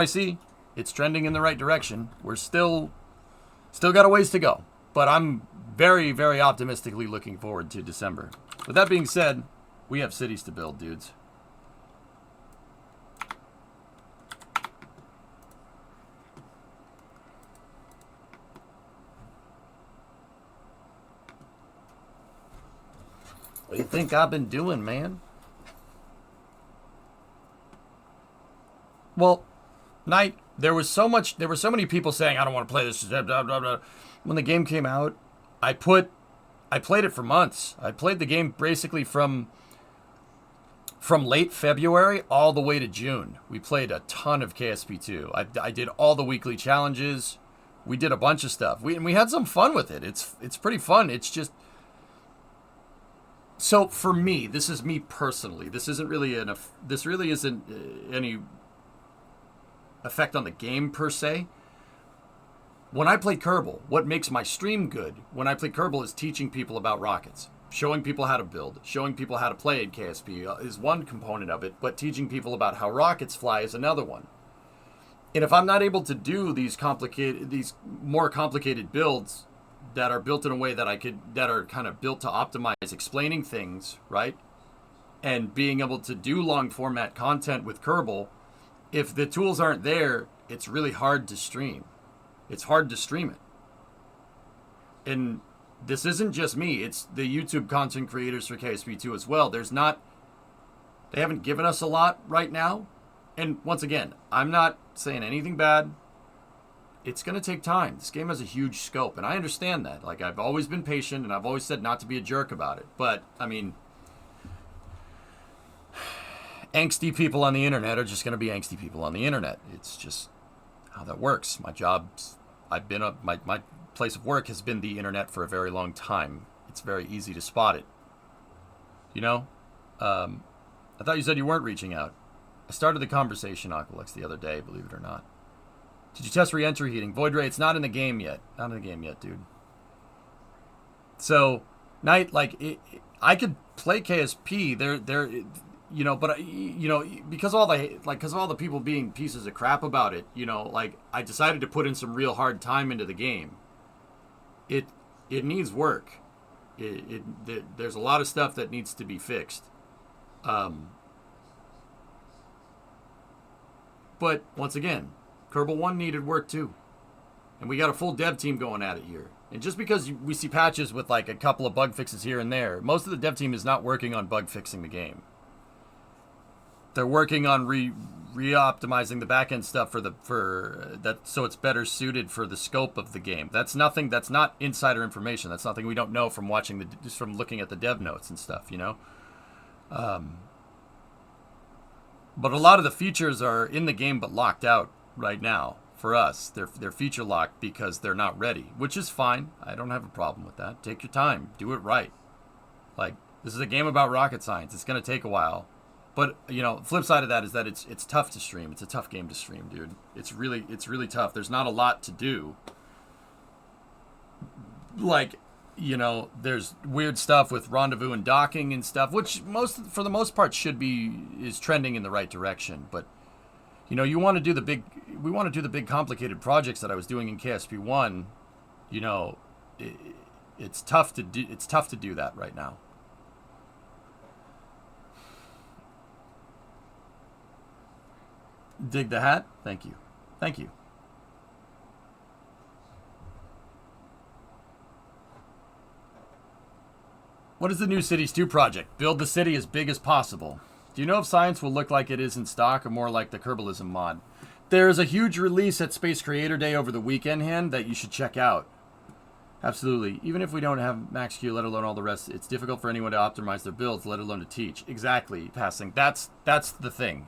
I see it's trending in the right direction. We're still got a ways to go, but I'm very, very optimistically looking forward to December. With that being said, we have cities to build, dudes. What do you think I've been doing, man? Well, Knight, there were so many people saying I don't want to play this. Blah, blah, blah. When the game came out, I played it for months. I played the game basically from late February all the way to June. We played a ton of KSP2. I did all the weekly challenges. We did a bunch of stuff. We had some fun with it. It's pretty fun. It's just so for me. This is me personally. This really isn't any effect on the game per se. When I play Kerbal, what makes my stream good when I play Kerbal is teaching people about rockets. Showing people how to build, showing people how to play in KSP is one component of it, but teaching people about how rockets fly is another one. And if I'm not able to do these more complicated builds that are built in a way that are kind of built to optimize explaining things, right? And being able to do long format content with Kerbal, if the tools aren't there, it's really hard to stream. It's hard to stream it. And this isn't just me. It's the YouTube content creators for KSP2 as well. They haven't given us a lot right now. And once again, I'm not saying anything bad. It's going to take time. This game has a huge scope, and I understand that. Like, I've always been patient, and I've always said not to be a jerk about it. But, I mean, angsty people on the internet are just going to be angsty people on the internet. It's just how that works. My place of work has been the internet for a very long time. It's very easy to spot it. You know? I thought you said you weren't reaching out. I started the conversation, Aqualex, the other day, believe it or not. Did you test re-entry heating? Void Ray, it's not in the game yet. Not in the game yet, dude. So, Knight, I could play KSP. But because all the people being pieces of crap about it, I decided to put in some real hard time into the game. It needs work. There's a lot of stuff that needs to be fixed. But once again, Kerbal 1 needed work too. And we got a full dev team going at it here. And just because we see patches with a couple of bug fixes here and there, most of the dev team is not working on bug fixing the game. They're working on re-optimizing the backend stuff so it's better suited for the scope of the game. That's not insider information. That's nothing we don't know from just from looking at the dev notes and stuff, But a lot of the features are in the game but locked out right now for us. They're feature locked because they're not ready, which is fine. I don't have a problem with that. Take your time. Do it right. This is a game about rocket science. It's going to take a while. But, flip side of that is that it's tough to stream. It's a tough game to stream, dude. It's really tough. There's not a lot to do. There's weird stuff with rendezvous and docking and stuff, which for the most part is trending in the right direction. But, we want to do the big complicated projects that I was doing in KSP1. It's tough to do that right now. Dig the hat? Thank you. Thank you. What is the new Cities 2 project? Build the city as big as possible. Do you know if science will look like it is in stock or more like the Kerbalism mod? There's a huge release at Space Creator Day over the weekend, Hand, that you should check out. Absolutely. Even if we don't have max Q, let alone all the rest, it's difficult for anyone to optimize their builds, let alone to teach. Exactly, Passing. That's the thing.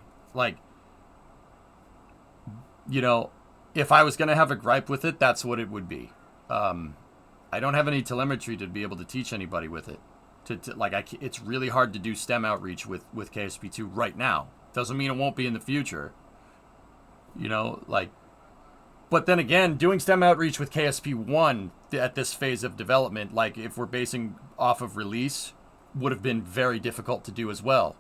If I was going to have a gripe with it, that's what it would be. I don't have any telemetry to be able to teach anybody with it. It's really hard to do STEM outreach with KSP2 right now. Doesn't mean it won't be in the future. But then again, doing STEM outreach with KSP1 at this phase of development, if we're basing off of release, would have been very difficult to do as well.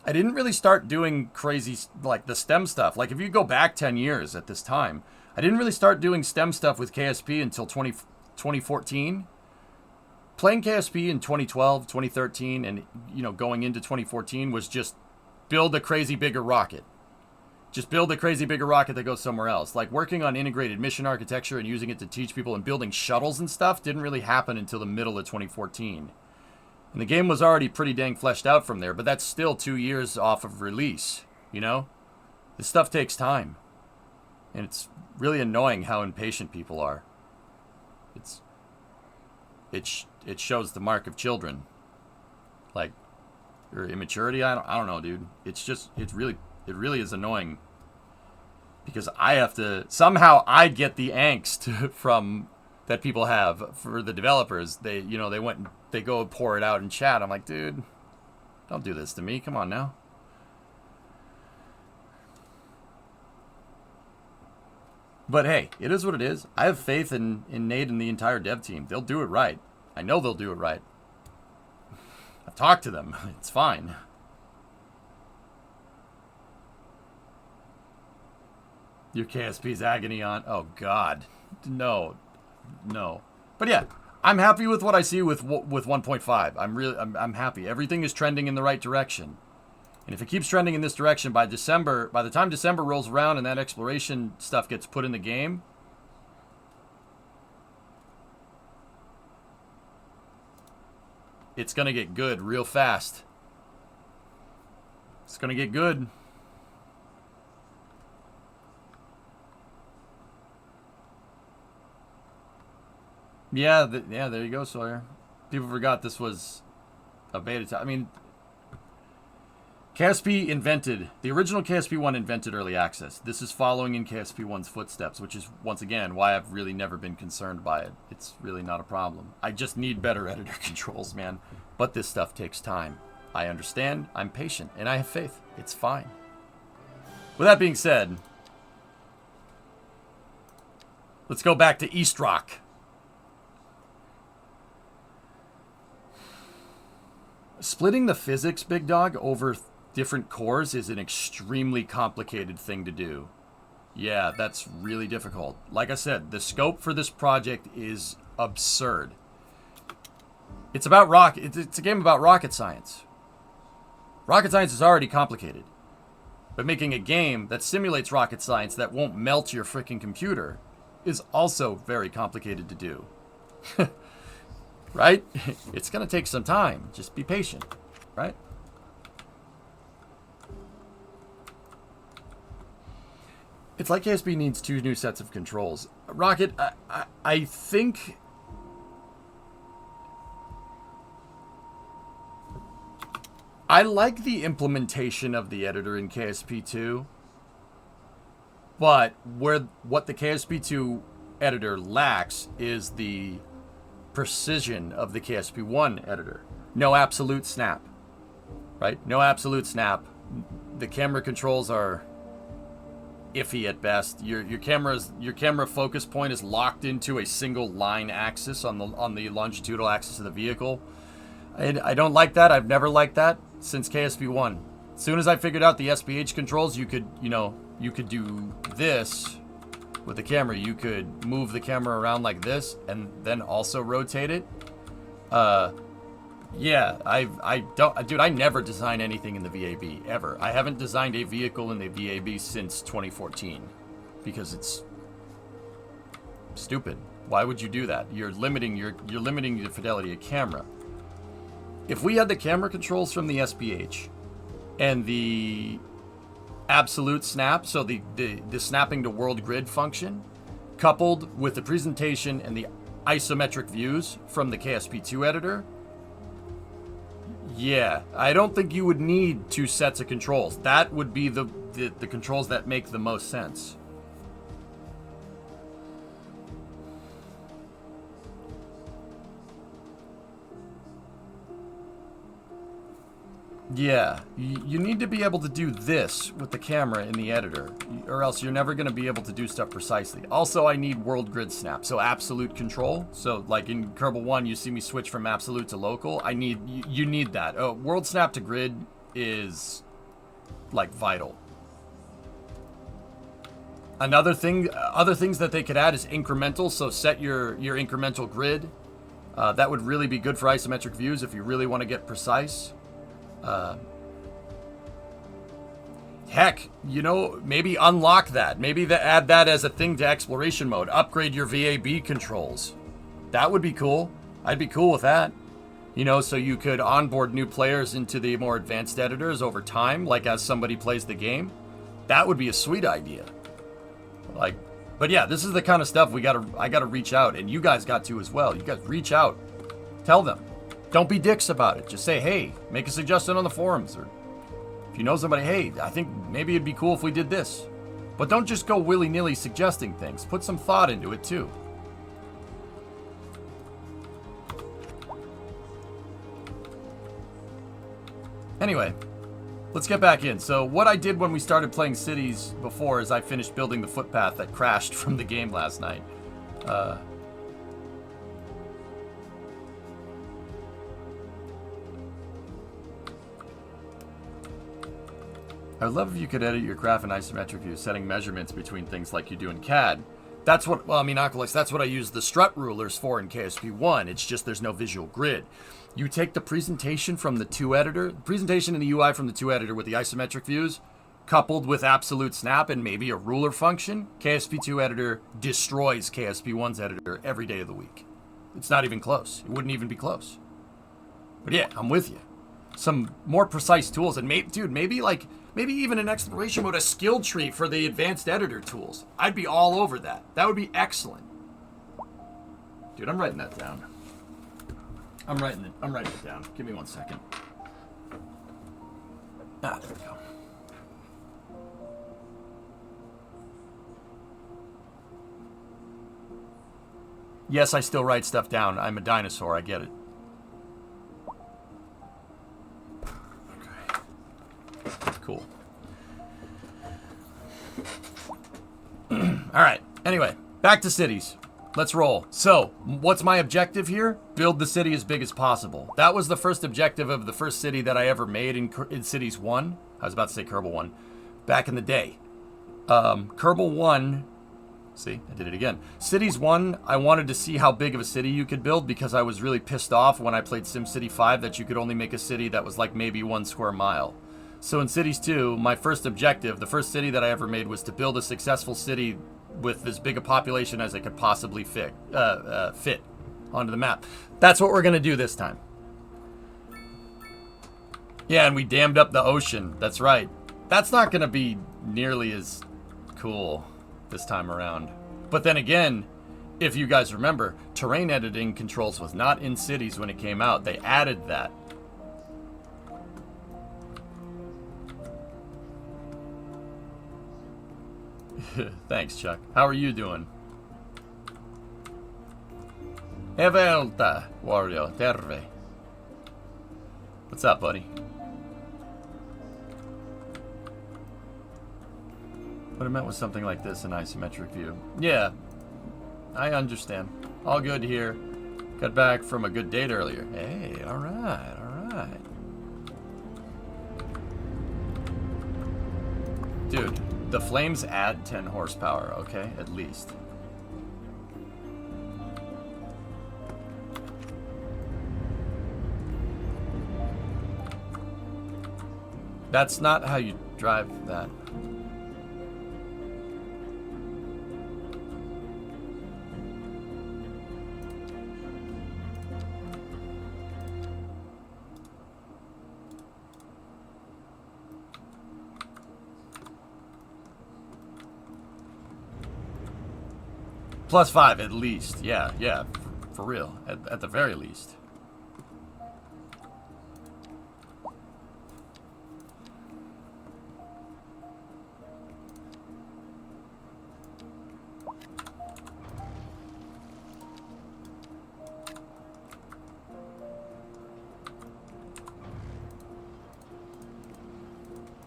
I didn't really start doing crazy, like the STEM stuff. Like if you go back 10 years at this time, I didn't really start doing STEM stuff with KSP until 2014. Playing KSP in 2012, 2013, and going into 2014 was just build a crazy bigger rocket. Just build a crazy bigger rocket that goes somewhere else. Like working on integrated mission architecture and using it to teach people and building shuttles and stuff didn't really happen until the middle of 2014. And the game was already pretty dang fleshed out from there, but that's still 2 years off of release, This stuff takes time. And it's really annoying how impatient people are. It shows the mark of children. Like, or immaturity, I don't know, dude. It really is annoying. Because I have to, somehow I get the angst from that people have for the developers. They went and they go pour it out in chat. I'm like, dude, don't do this to me. Come on now. But hey, it is what it is. I have faith in Nate and the entire dev team. They'll do it right. I know they'll do it right. I've talked to them. It's fine. Your KSP's agony on. Oh, God. No. But yeah, I'm happy with what I see with 1.5. I'm happy. Everything is trending in the right direction. And if it keeps trending in this direction by the time December rolls around and that exploration stuff gets put in the game, it's going to get good real fast. It's going to get good. Yeah, there you go, Sawyer. People forgot this was a beta test. I mean, the original KSP1 invented early access. This is following in KSP1's footsteps, which is, once again, why I've really never been concerned by it. It's really not a problem. I just need better editor controls, man. But this stuff takes time. I understand, I'm patient, and I have faith. It's fine. With that being said, let's go back to East Rock. Splitting the physics, big dog, over different cores is an extremely complicated thing to do. Yeah, that's really difficult. Like I said, the scope for this project is absurd. It's about it's a game about rocket science. Rocket science is already complicated. But making a game that simulates rocket science that won't melt your freaking computer is also very complicated to do. Right? It's going to take some time. Just be patient. Right? It's like KSP needs 2 new sets of controls. Rocket, I think... I like the implementation of the editor in KSP2. But what the KSP2 editor lacks is the precision of the KSP1 editor. No absolute snap, right? No absolute snap. The camera controls are iffy at best. Your camera focus point is locked into a single line axis on the longitudinal axis of the vehicle. I don't like that. I've never liked that since KSP1. As soon as I figured out the SPH controls, you could do this. With the camera, you could move the camera around like this and then also rotate it. Yeah, I never design anything in the VAB, ever. I haven't designed a vehicle in the VAB since 2014 because it's stupid. Why would you do that? You're limiting the fidelity of camera. If we had the camera controls from the SPH and the absolute snap, so the snapping to world grid function, coupled with the presentation and the isometric views from the KSP2 editor, yeah, I don't think you would need 2 sets of controls. That would be the controls that make the most sense. Yeah, you need to be able to do this with the camera in the editor, or else you're never going to be able to do stuff precisely. Also, I need world grid snap, so absolute control. So, like in Kerbal 1, you see me switch from absolute to local. You need that. World snap to grid is like vital. Other things that they could add is incremental. So set your incremental grid. That would really be good for isometric views if you really want to get precise. Heck, you know, maybe unlock that. Maybe add that as a thing to exploration mode. Upgrade your VAB controls. That would be cool. I'd be cool with that. You know, so you could onboard new players into the more advanced editors over time, like as somebody plays the game. That would be a sweet idea. Like, but yeah, this is the kind of stuff I gotta reach out, and you guys got to as well. You guys reach out. Tell them. Don't be dicks about it. Just say, hey, make a suggestion on the forums, or if you know somebody, hey, I think maybe it'd be cool if we did this. But don't just go willy-nilly suggesting things. Put some thought into it, too. Anyway, let's get back in. So what I did when we started playing Cities before is I finished building the footpath that crashed from the game last night. I would love if you could edit your graph in isometric view, setting measurements between things like you do in CAD. That's what, well, I mean, Oculus, that's what I use the strut rulers for in KSP1. It's just there's no visual grid. You take the presentation from the 2 editor, presentation in the UI from the 2 editor with the isometric views, coupled with absolute snap and maybe a ruler function, KSP2 editor destroys KSP1's editor every day of the week. It's not even close. It wouldn't even be close. But yeah, I'm with you. Some more precise tools, and maybe even an exploration mode, a skill tree for the advanced editor tools. I'd be all over that. That would be excellent. Dude, I'm writing that down. I'm writing it down. Give me 1 second. There we go. Yes, I still write stuff down. I'm a dinosaur. I get it. Cool. All right. Anyway, back to cities. Let's roll. So, what's my objective here? Build the city as big as possible. That was the first objective of the first city that I ever made in Cities 1. I was about to say Kerbal 1. Back in the day. Kerbal 1... See, I did it again. Cities 1, I wanted to see how big of a city you could build because I was really pissed off when I played SimCity 5 that you could only make a city that was like maybe 1 square mile. So in Cities 2, my first objective, the first city that I ever made, was to build a successful city with as big a population as it could possibly fit onto the map. That's what we're going to do this time. Yeah, and we dammed up the ocean. That's right. That's not going to be nearly as cool this time around. But then again, if you guys remember, terrain editing controls was not in Cities when it came out. They added that. Thanks, Chuck. How are you doing? Evelta, Wario, Terve. What's up, buddy? What I meant was something like this in isometric view. Yeah, I understand. All good here. Got back from a good date earlier. Hey, all right, all right. Dude, the flames add 10 horsepower, okay? At least. That's not how you drive that. +5 at least. Yeah, for real. At the very least.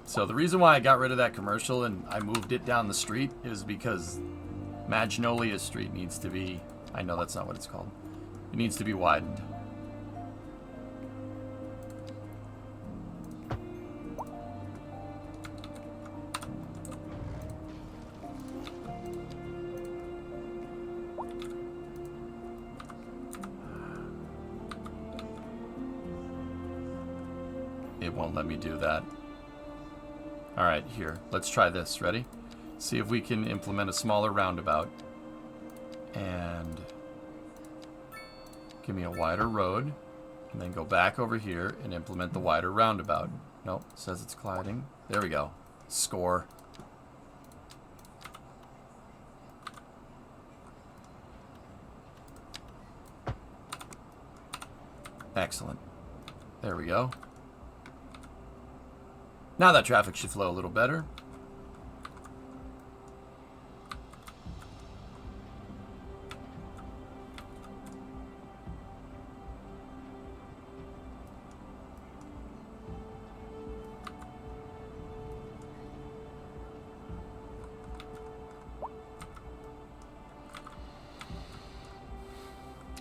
So the reason why I got rid of that commercial and I moved it down the street is because Magnolia Street needs to be... I know that's not what it's called. It needs to be widened. It won't let me do that. All right, here. Let's try this. Ready? See if we can implement a smaller roundabout. And give me a wider road. And then go back over here and implement the wider roundabout. Nope, it says it's colliding. There we go. Score. Excellent. There we go. Now that traffic should flow a little better.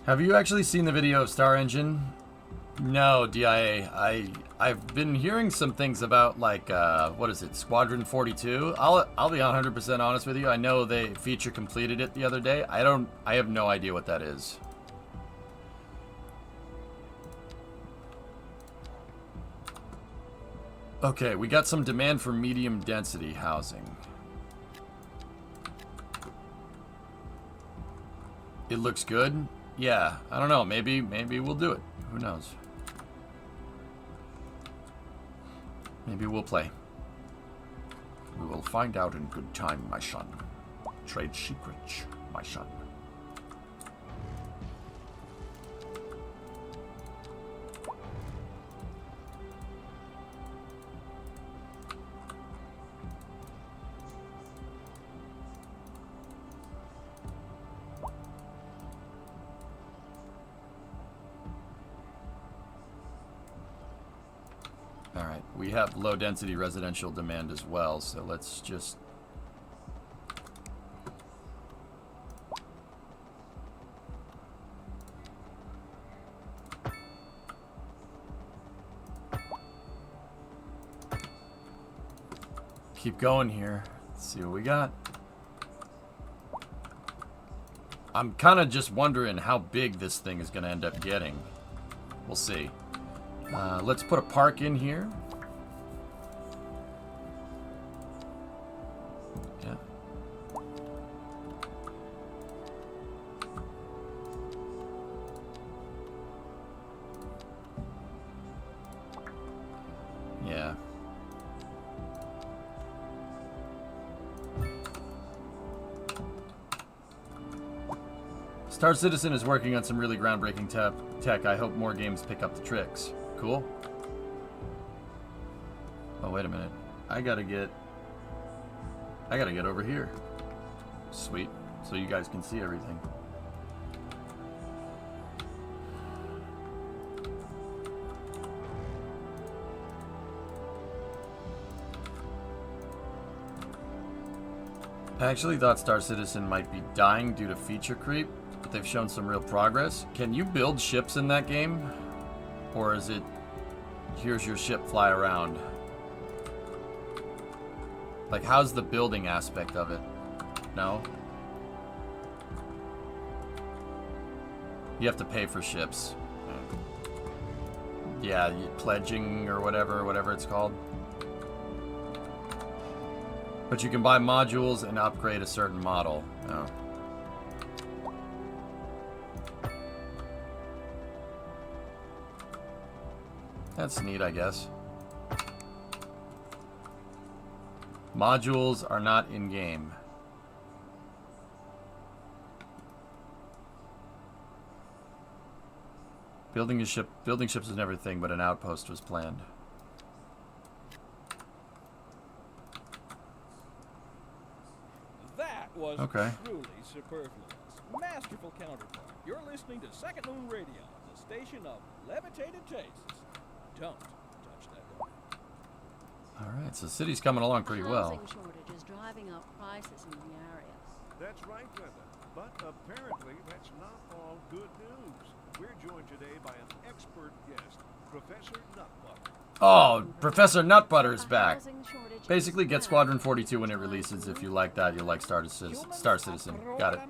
Have you actually seen the video of Star Engine? No, DIA. I've been hearing some things about, like, what is it, Squadron 42? I'll be 100% honest with you. I know they feature completed it the other day. I have no idea what that is. Okay, we got some demand for medium density housing. It looks good. Yeah, I don't know. Maybe we'll do it. Who knows? Maybe we'll play. We will find out in good time, my son. Trade secrets, my son. Alright, we have low density residential demand as well, so let's just... keep going here. Let's see what we got. I'm kind of just wondering how big this thing is going to end up getting. We'll see. Let's put a park in here. Yeah. Yeah. Star Citizen is working on some really groundbreaking tech. I hope more games pick up the tricks. Cool. Oh, wait a minute. I gotta get over here. Sweet. So you guys can see everything. I actually thought Star Citizen might be dying due to feature creep, but they've shown some real progress. Can you build ships in that game? Or is it, here's your ship, fly around? Like, how's the building aspect of it? No? You have to pay for ships. Yeah, pledging or whatever it's called. But you can buy modules and upgrade a certain model. Oh. That's neat, I guess. Modules are not in-game. Building ships was never a thing, but an outpost was planned. That was okay. Truly superfluous. Masterful counterpoint. You're listening to Second Moon Radio, the station of levitated tastes. Don't touch that one. All right, so the city's coming along pretty well. Housing shortage is driving up prices in the area. That's right, Glenda. But apparently that's not all good news. We're joined today by an expert guest, Professor Nutbutter. Oh, Professor Nutbutter's back. Housing shortage is Basically, get bad. Squadron 42 when it releases. If you like that, you'll like Star Citizen. Got it.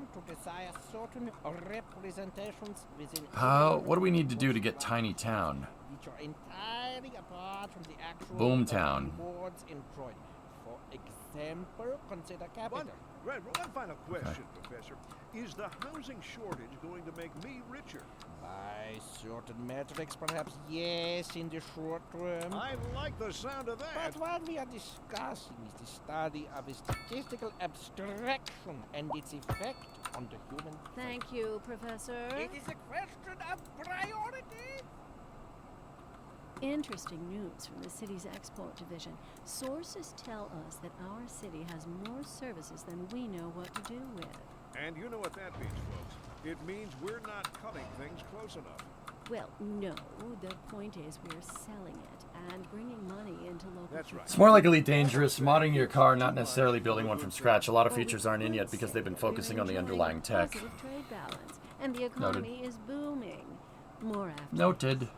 What do we need to do to get Tiny Town? Which are entirely apart from the actual Boomtown. rewards enjoyment. For example, consider capital. One final question, Professor. Is the housing shortage going to make me richer? By certain metrics, perhaps yes, in the short term. I like the sound of that. But what we are discussing is the study of a statistical abstraction and its effect on the human. Thank you, Professor. It is a question of priority. Interesting news from the city's export division. Sources tell us that our city has more services than we know what to do with. And you know what that means, folks. It means we're not cutting things close enough. Well, no. The point is we're selling it and bringing money into local. That's right. It's more like Elite Dangerous, modding your car, not necessarily building one from scratch. A lot of features aren't in yet because they've been focusing on the underlying tech. Positive trade balance, and the economy is booming. More after. Noted.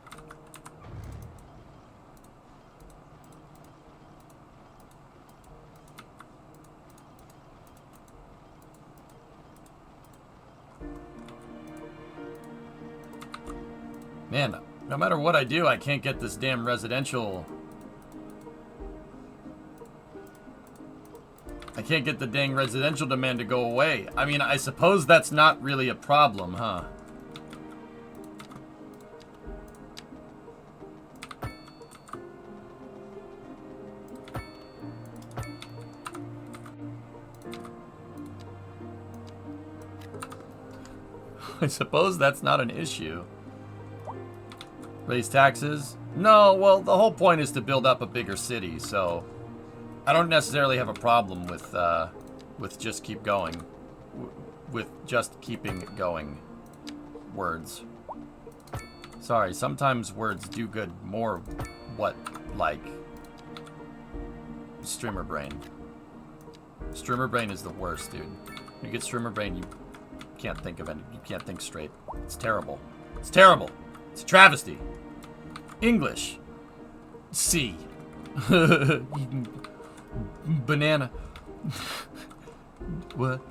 Man, no matter what I do, I can't get this damn residential. I can't get the dang residential demand to go away. I mean, I suppose that's not really a problem, huh? I suppose that's not an issue. Raise taxes? No, well, the whole point is to build up a bigger city, so I don't necessarily have a problem with just keep going, with just keeping it going. Words. Sorry, sometimes words do good. More what, like streamer brain. Streamer brain is the worst, dude. When you get streamer brain, you can't think of any. You can't think straight. It's terrible. It's terrible. It's a travesty. English. C. Banana. What?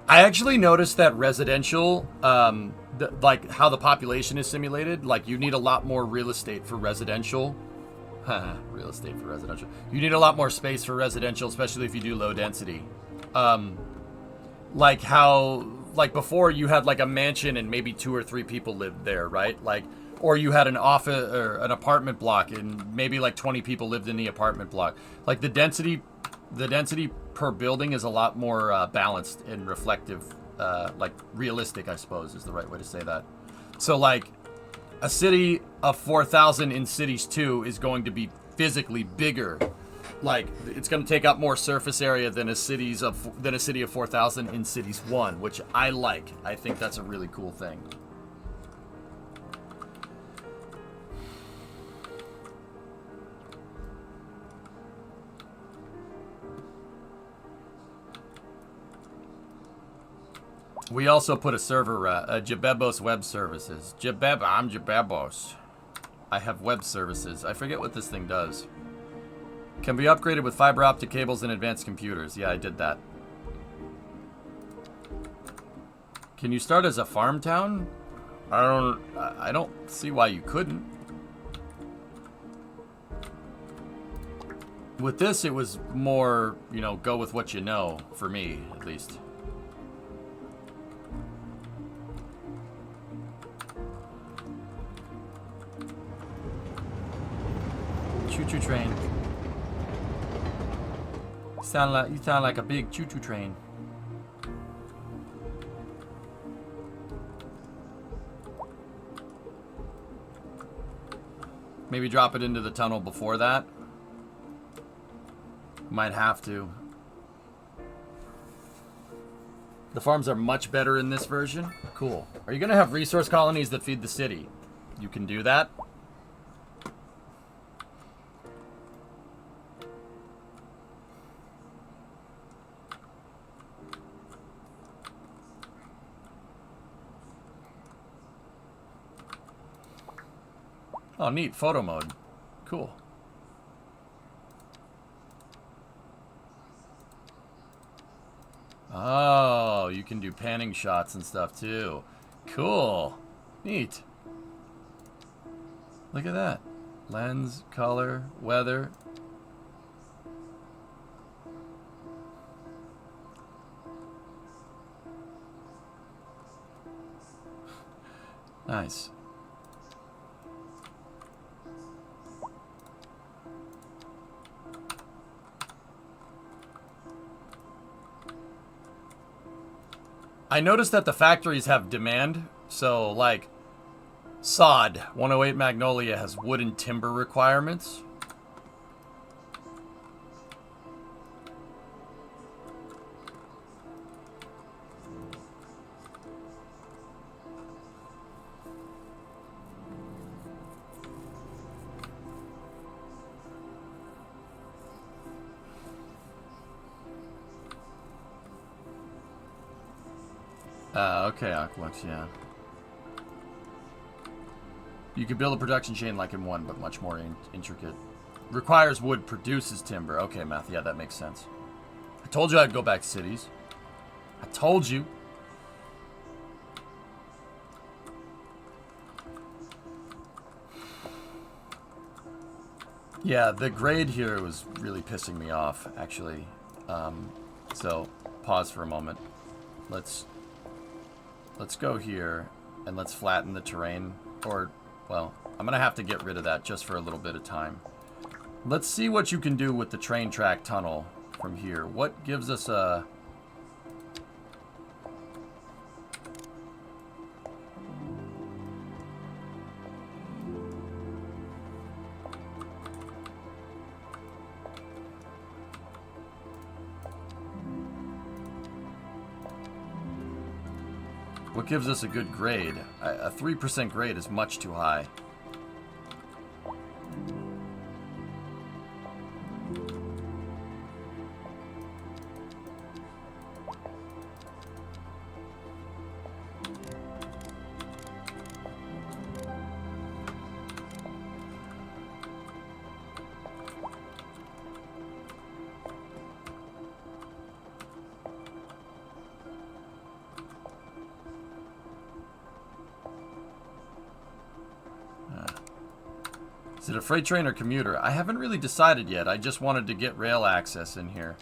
I actually noticed that residential, like how the population is simulated, like you need a lot more real estate for residential. Real estate for residential. You need a lot more space for residential, especially if you do low density. Like how, like before you had like a mansion and maybe 2 or 3 people lived there, right? Like, or you had an office or an apartment block and maybe like 20 people lived in the apartment block. Like the density per building is a lot more balanced and reflective, like realistic, I suppose is the right way to say that. So like a city of 4,000 in Cities 2 is going to be physically bigger. Like it's going to take up more surface area than a city of 4,000 in Cities 1, which I like. I think that's a really cool thing. We also put a server, Jabebos Web Services. I'm Jabebos. I have web services. I forget what this thing does. Can be upgraded with fiber optic cables and advanced computers. Yeah, I did that. Can you start as a farm town? I don't see why you couldn't. With this, it was more, you know, go with what you know, for me, at least. Choo-choo train. You sound like a big choo-choo train. Maybe drop it into the tunnel before that. Might have to. The farms are much better in this version. Cool. Are you gonna have resource colonies that feed the city? You can do that. Oh, neat. Photo mode. Cool. Oh, you can do panning shots and stuff too. Cool. Neat. Look at that. Lens, color, weather. Nice. I noticed that the factories have demand, so like sod 108 Magnolia has wood and timber requirements. Okay, Aqualux, yeah. You could build a production chain like in one, but much more intricate. Requires wood, produces timber. Okay, Math, yeah, that makes sense. I told you I'd go back to cities. I told you. Yeah, the grade here was really pissing me off, actually. So, pause for a moment. Let's go here, and let's flatten the terrain. Or, well, I'm going to have to get rid of that just for a little bit of time. Let's see what you can do with the train track tunnel from here. What gives us a... What gives us a good grade? A 3% grade is much too high. Is it a freight train or commuter? I haven't really decided yet. I just wanted to get rail access in here.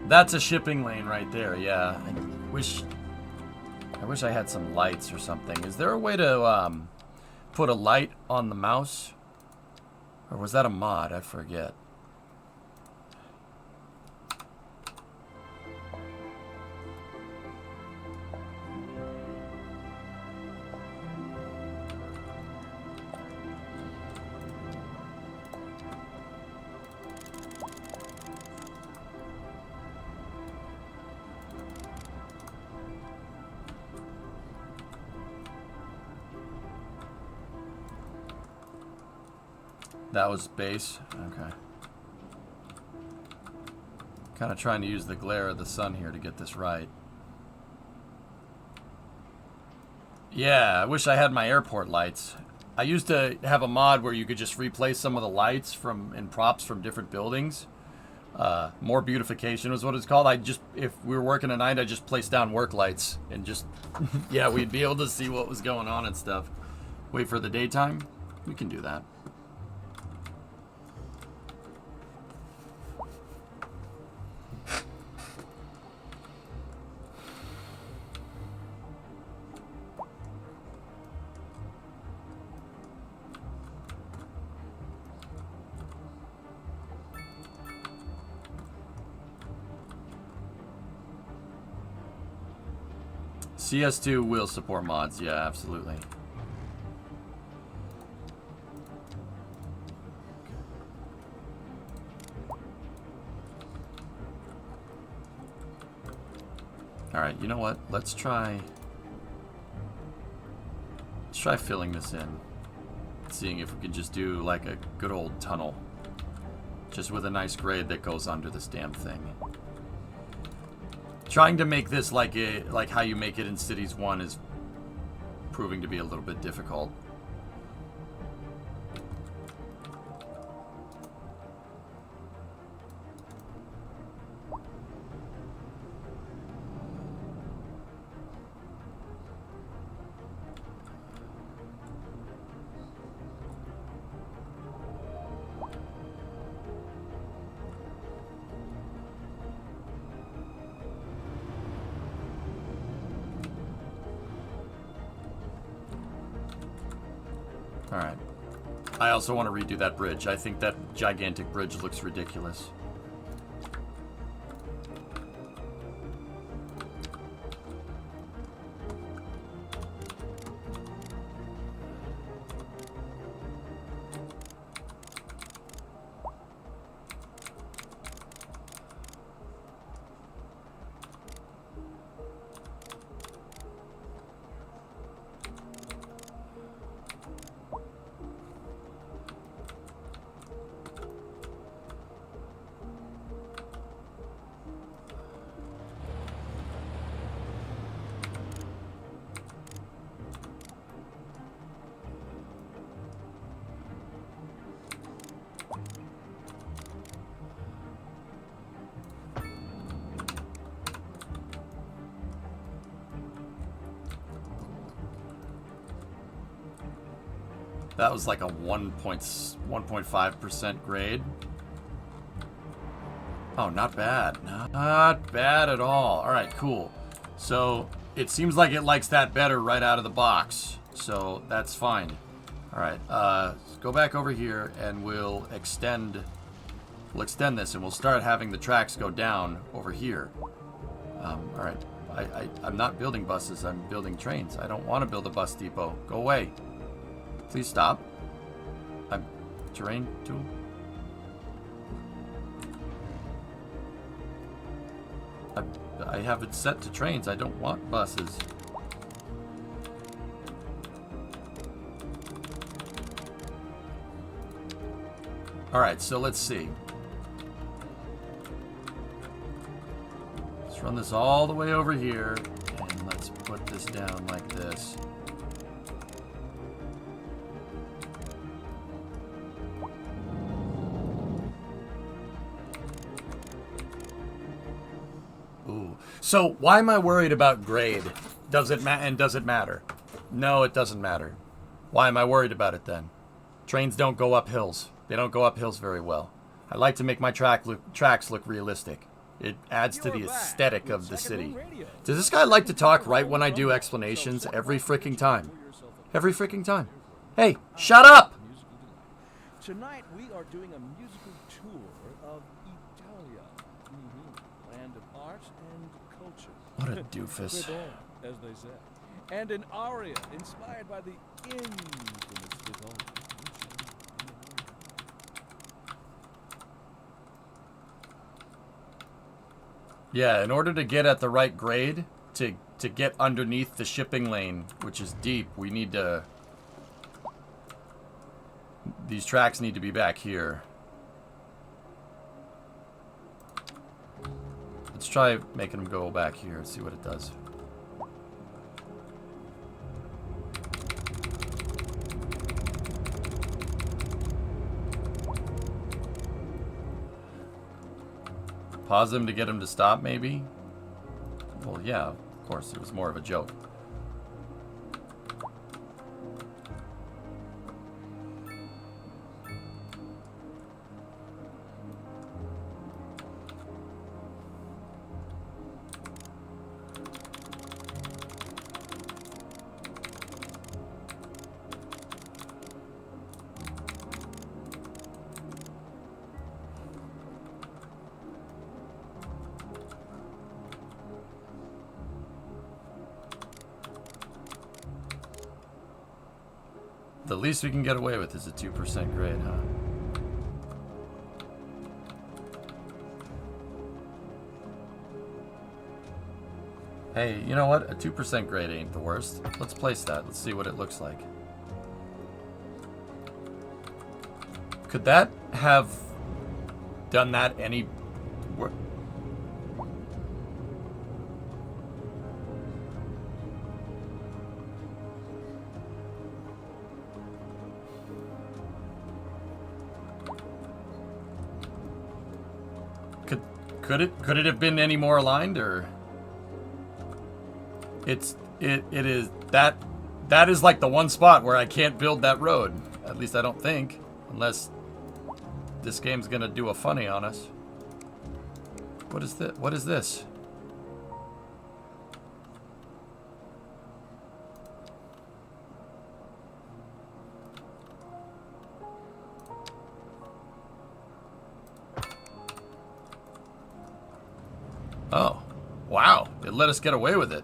That's a shipping lane right there, yeah. I wish I had some lights or something. Is there a way to put a light on the mouse? Or was that a mod? I forget. That was base? Okay. Kind of trying to use the glare of the sun here to get this right. Yeah, I wish I had my airport lights. I used to have a mod where you could just replace some of the lights and props from different buildings. More beautification was what it's called. If we were working at night, I just placed down work lights and just, yeah, we'd be able to see what was going on and stuff. Wait for the daytime? We can do that. CS2 will support mods, yeah, absolutely. Alright, you know what? Let's try filling this in. Seeing if we can just do like a good old tunnel. Just with a nice grade that goes under this damn thing. Trying to make this like how you make it in Cities 1 is proving to be a little bit difficult. Alright. I also want to redo that bridge. I think that gigantic bridge looks ridiculous. That was like a 1.5% grade. Oh, not bad. Not bad at all. All right, cool. So it seems like it likes that better right out of the box. So that's fine. All right, go back over here and we'll extend this and we'll start having the tracks go down over here. All right, I'm not building buses, I'm building trains. I don't want to build a bus depot. Go away. Please stop. Terrain tool. I have it set to trains. I don't want buses. Alright, so let's see. Let's run this all the way over here. And let's put this down like this. So why am I worried about grade? Does it matter? No, it doesn't matter. Why am I worried about it then? Trains don't go up hills. They don't go up hills very well. I like to make my tracks look realistic. It adds to the aesthetic of the city. Does this guy like to talk right when I do explanations every freaking time? Every freaking time. Hey, shut up! Tonight we are doing a musical tour of Italia. Land of art and culture. What a doofus. As they say. And an aria inspired by the infamous Vivaldi. Yeah, in order to get at the right grade, to get underneath the shipping lane, which is deep, we need to... These tracks need to be back here. Let's try making them go back here and see what it does. Pause them to get them to stop, maybe? Well, yeah, of course, it was more of a joke. The least we can get away with is a 2% grade, huh? Hey, you know what? A 2% grade ain't the worst. Let's place that. Let's see what it looks like. Could that have done that any... Could it have been any more aligned, or it is that is like the one spot where I can't build that road. At least I don't think, unless this game's gonna do a funny on us. What is this? What is this? Oh, wow. It let us get away with it.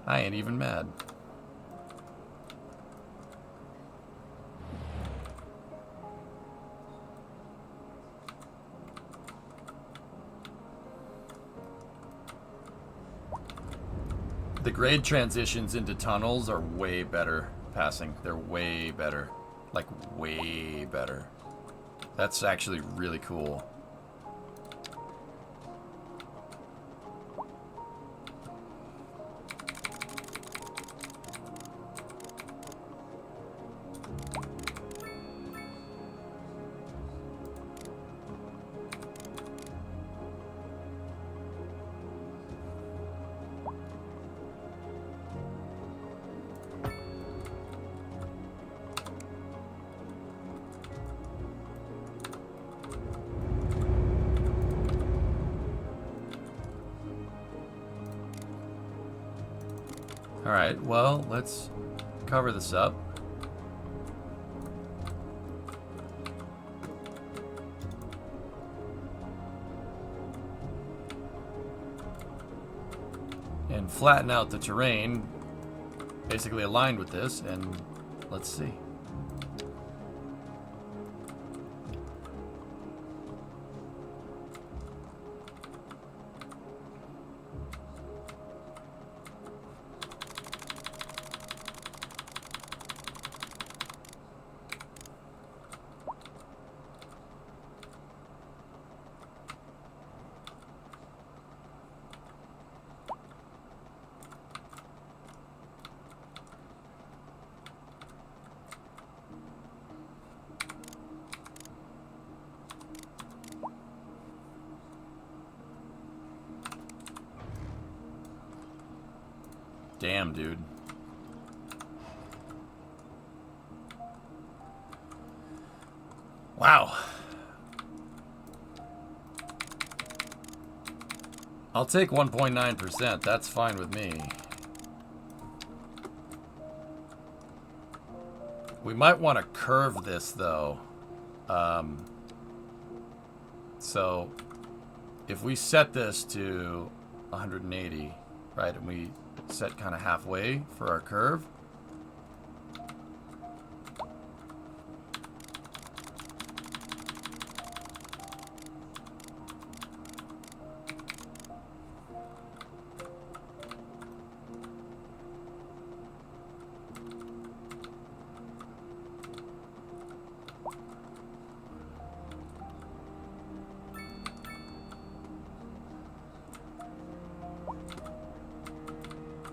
I ain't even mad. The grade transitions into tunnels are way better passing. They're way better. Like, way better. That's actually really cool. Alright, well, let's cover this up. And flatten out the terrain, basically aligned with this, and let's see. Damn, dude. Wow. I'll take 1.9%. That's fine with me. We might want to curve this, though. So, if we set this to 180, right, and we set kind of halfway for our curve.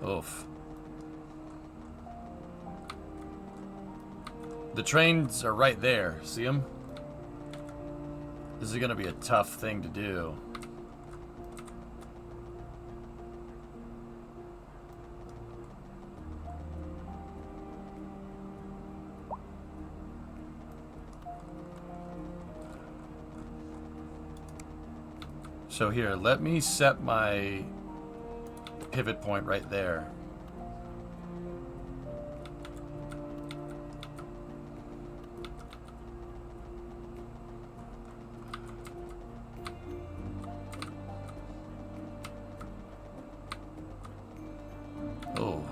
Oof. The trains are right there. See them? This is going to be a tough thing to do. So here, let me set my pivot point right there. Oh.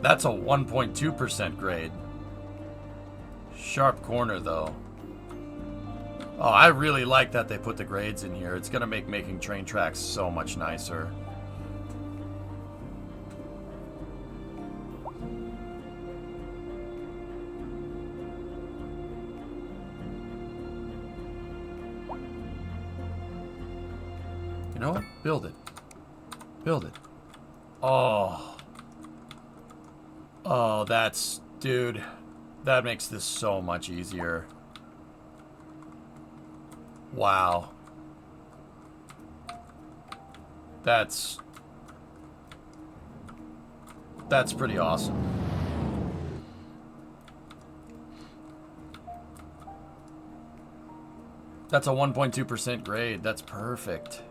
That's a 1.2% grade. Sharp corner, though. Oh, I really like that they put the grades in here. It's going to make making train tracks so much nicer. You know what? Build it. Build it. Oh. Oh, that's... Dude. That makes this so much easier. Wow. That's pretty awesome. That's a 1.2% grade. That's perfect.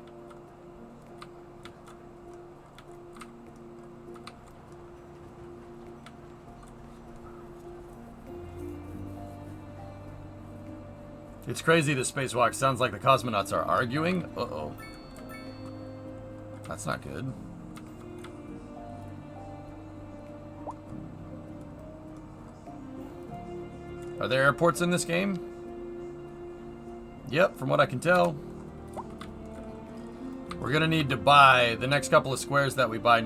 It's crazy the spacewalk sounds like the cosmonauts are arguing. Uh-oh. That's not good. Are there airports in this game? Yep, from what I can tell. We're gonna need to buy the next couple of squares that we buy.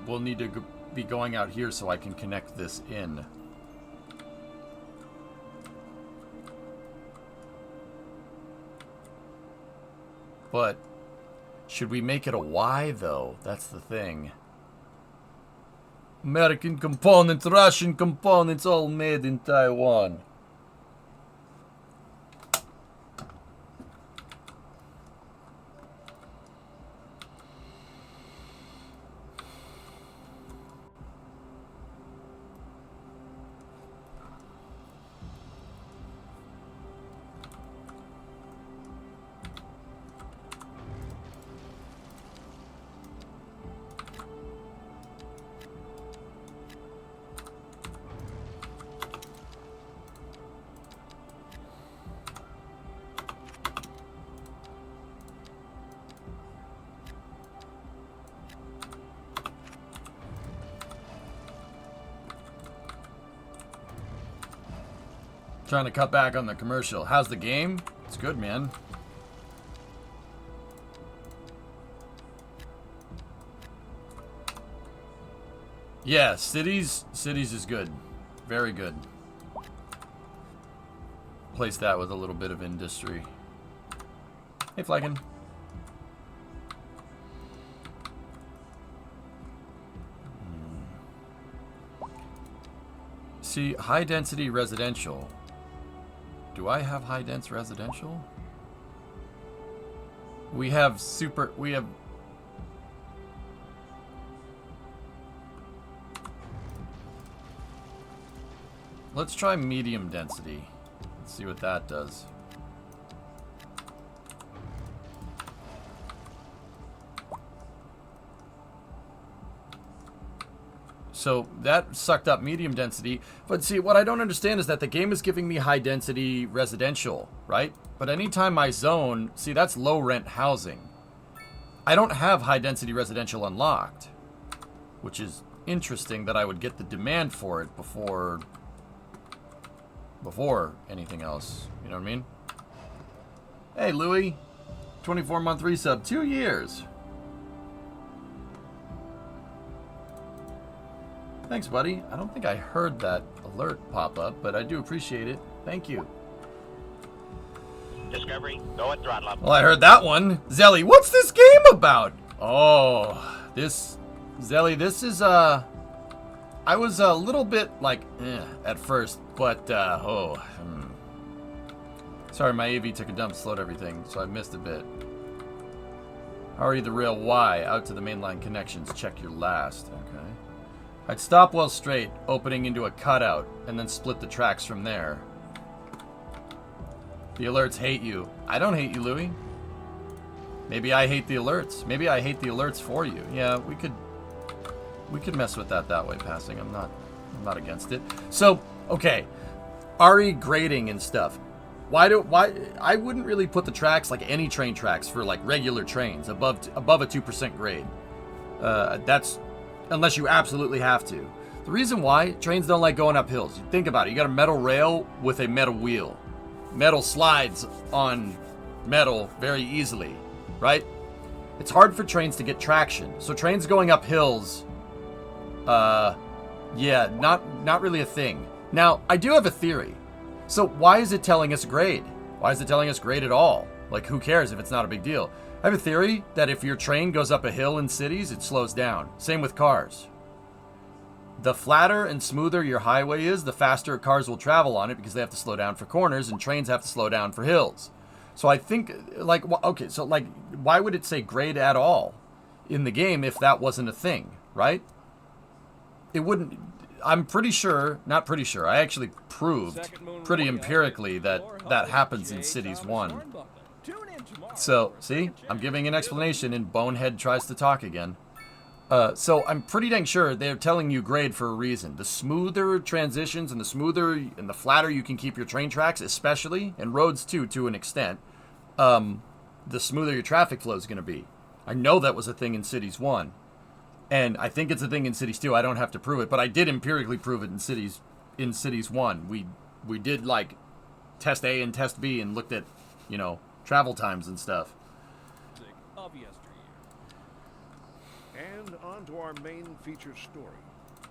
We'll need to be going out here so I can connect this in. But should we make it a Y though? That's the thing. American components, Russian components, all made in Taiwan. Trying to cut back on the commercial. How's the game? It's good, man. Yeah, cities is good. Very good. Place that with a little bit of industry. Hey, Flagon. See, high density residential. Do I have high dense residential? We have let's try medium density. Let's see what that does. So that sucked up medium density. But see, what I don't understand is that the game is giving me high density residential, right? But anytime I zone, see, that's low rent housing. I don't have high density residential unlocked, which is interesting that I would get the demand for it before anything else. You know what I mean? Hey, Louie. 24-month resub. 2 years. Thanks, buddy. I don't think I heard that alert pop up, but I do appreciate it. Thank you. Discovery, go at throttle up. Well, I heard that one. Zelly, what's this game about? Oh, Zelly, this is, I was a little bit, like, at first, but, Sorry, my AV took a dump, slowed everything, so I missed a bit. Hurry the rail Y, out to the mainline connections, check your last. Okay. I'd stop well straight, opening into a cutout, and then split the tracks from there. The alerts hate you. I don't hate you, Louie. Maybe I hate the alerts. Maybe I hate the alerts for you. Yeah, we could mess with that way, passing. I'm not against it. So, okay. RE grading and stuff. Why I wouldn't really put the tracks like any train tracks for like regular trains above a 2% grade. That's unless you absolutely have to. The reason why trains don't like going up hills, think about it. You got a metal rail with a metal wheel. Metal slides on metal very easily, right? It's hard for trains to get traction. So trains going up hills, yeah, not really a thing. Now, I do have a theory. So why is it telling us grade? Why is it telling us grade at all? Like, who cares if it's not a big deal? I have a theory that if your train goes up a hill in cities, it slows down. Same with cars. The flatter and smoother your highway is, the faster cars will travel on it because they have to slow down for corners and trains have to slow down for hills. So I think, like, okay, so, like, why would it say grade at all in the game if that wasn't a thing, right? It wouldn't. I'm pretty sure, not pretty sure, I actually proved pretty empirically that that happens in Cities 1. So, see, I'm giving an explanation and Bonehead tries to talk again. So I'm pretty dang sure they're telling you grade for a reason. The smoother transitions and the smoother and the flatter you can keep your train tracks, especially, and roads too, to an extent, the smoother your traffic flow is going to be. I know that was a thing in Cities 1. And I think it's a thing in Cities 2. I don't have to prove it, but I did empirically prove it in Cities 1. We did, like, test A and test B and looked at, you know, travel times and stuff. And on to our main feature story.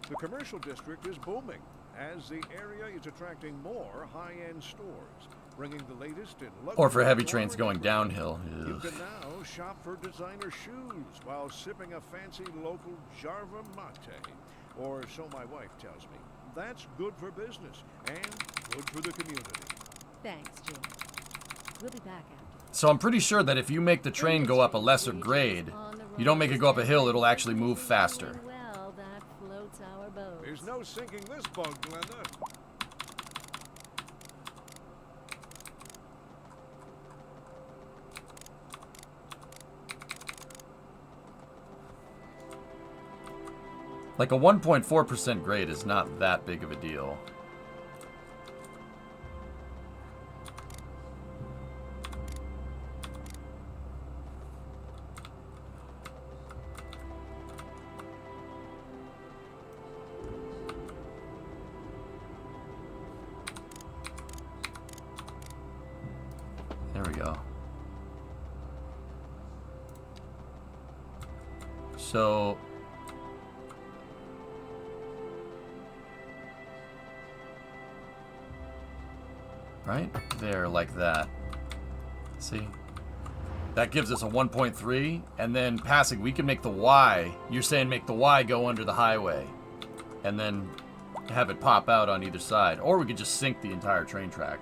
The commercial district is booming as the area is attracting more high-end stores, bringing the latest in luxury. Or for heavy trains going downhill. You can now shop for designer shoes while sipping a fancy local Jarva mate. Or so my wife tells me. That's good for business and good for the community. Thanks, Jim. We'll be back after. So I'm pretty sure that if you make the train go up a lesser grade, you don't make it go up a hill, it'll actually move faster. Well, that floats our boat. There's no sinking this boat, Glenda. Like a 1.4% grade is not that big of a deal. There we go. So right there, like that. See? That gives us a 1.3, and then passing, we can make the Y. You're saying make the Y go under the highway, and then have it pop out on either side. Or we could just sink the entire train track.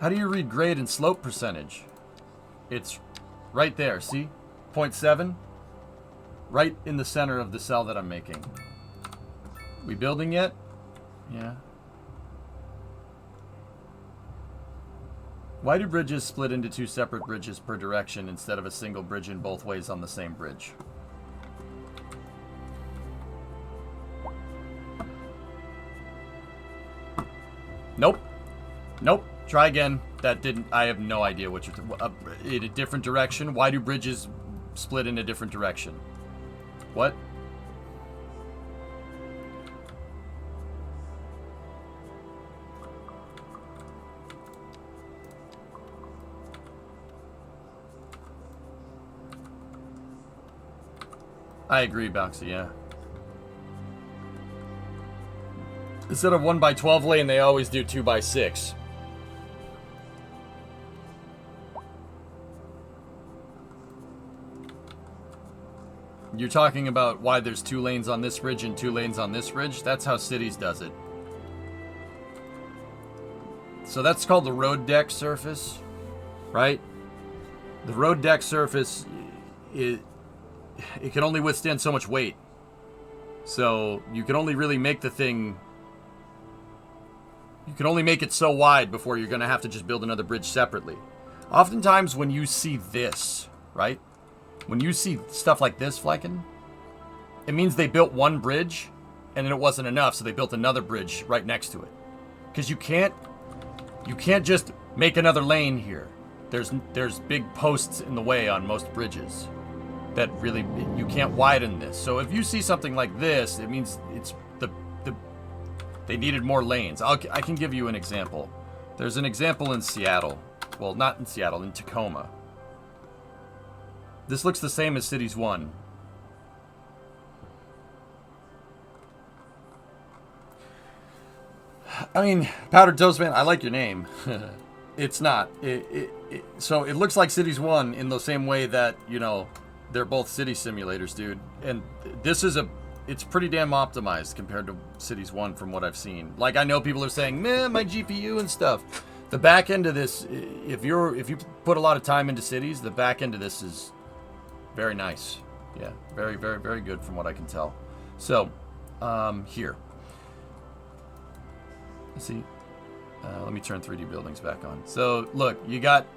How do you read grade and slope percentage? It's right there, see? 0.7? Right in the center of the cell that I'm making. We building yet? Yeah. Why do bridges split into two separate bridges per direction instead of a single bridge in both ways on the same bridge? Nope. Nope. Try again. That didn't... I have no idea what you're... in a different direction? Why do bridges split in a different direction? What? I agree, Boxy, yeah. Instead of 1x12 lane, they always do 2x6. You're talking about why there's 2 lanes on this bridge and 2 lanes on this bridge? That's how Cities does it. So that's called the road deck surface, right? The road deck surface, it can only withstand so much weight. So you can only really make the thing... You can only make it so wide before you're going to have to just build another bridge separately. Oftentimes when you see this, right? When you see stuff like this, Flecken, it means they built one bridge and then it wasn't enough, so they built another bridge right next to it. Because you can't just make another lane here. There's big posts in the way on most bridges. that really, you can't widen this. So if you see something like this, it means it's they needed more lanes. I can give you an example. There's an example in Seattle. Well, not in Seattle, in Tacoma. This looks the same as Cities 1. I mean, Powdered Toast Man, I like your name. It's not. So it looks like Cities 1 in the same way that, you know, they're both city simulators, dude. And this is it's pretty damn optimized compared to Cities 1 from what I've seen. Like, I know people are saying, man, my GPU and stuff. The back end of this, if you put a lot of time into Cities, the back end of this is very nice. Yeah, very, very, very good from what I can tell. So, here. Let's see. Let me turn 3D buildings back on. So, look, you got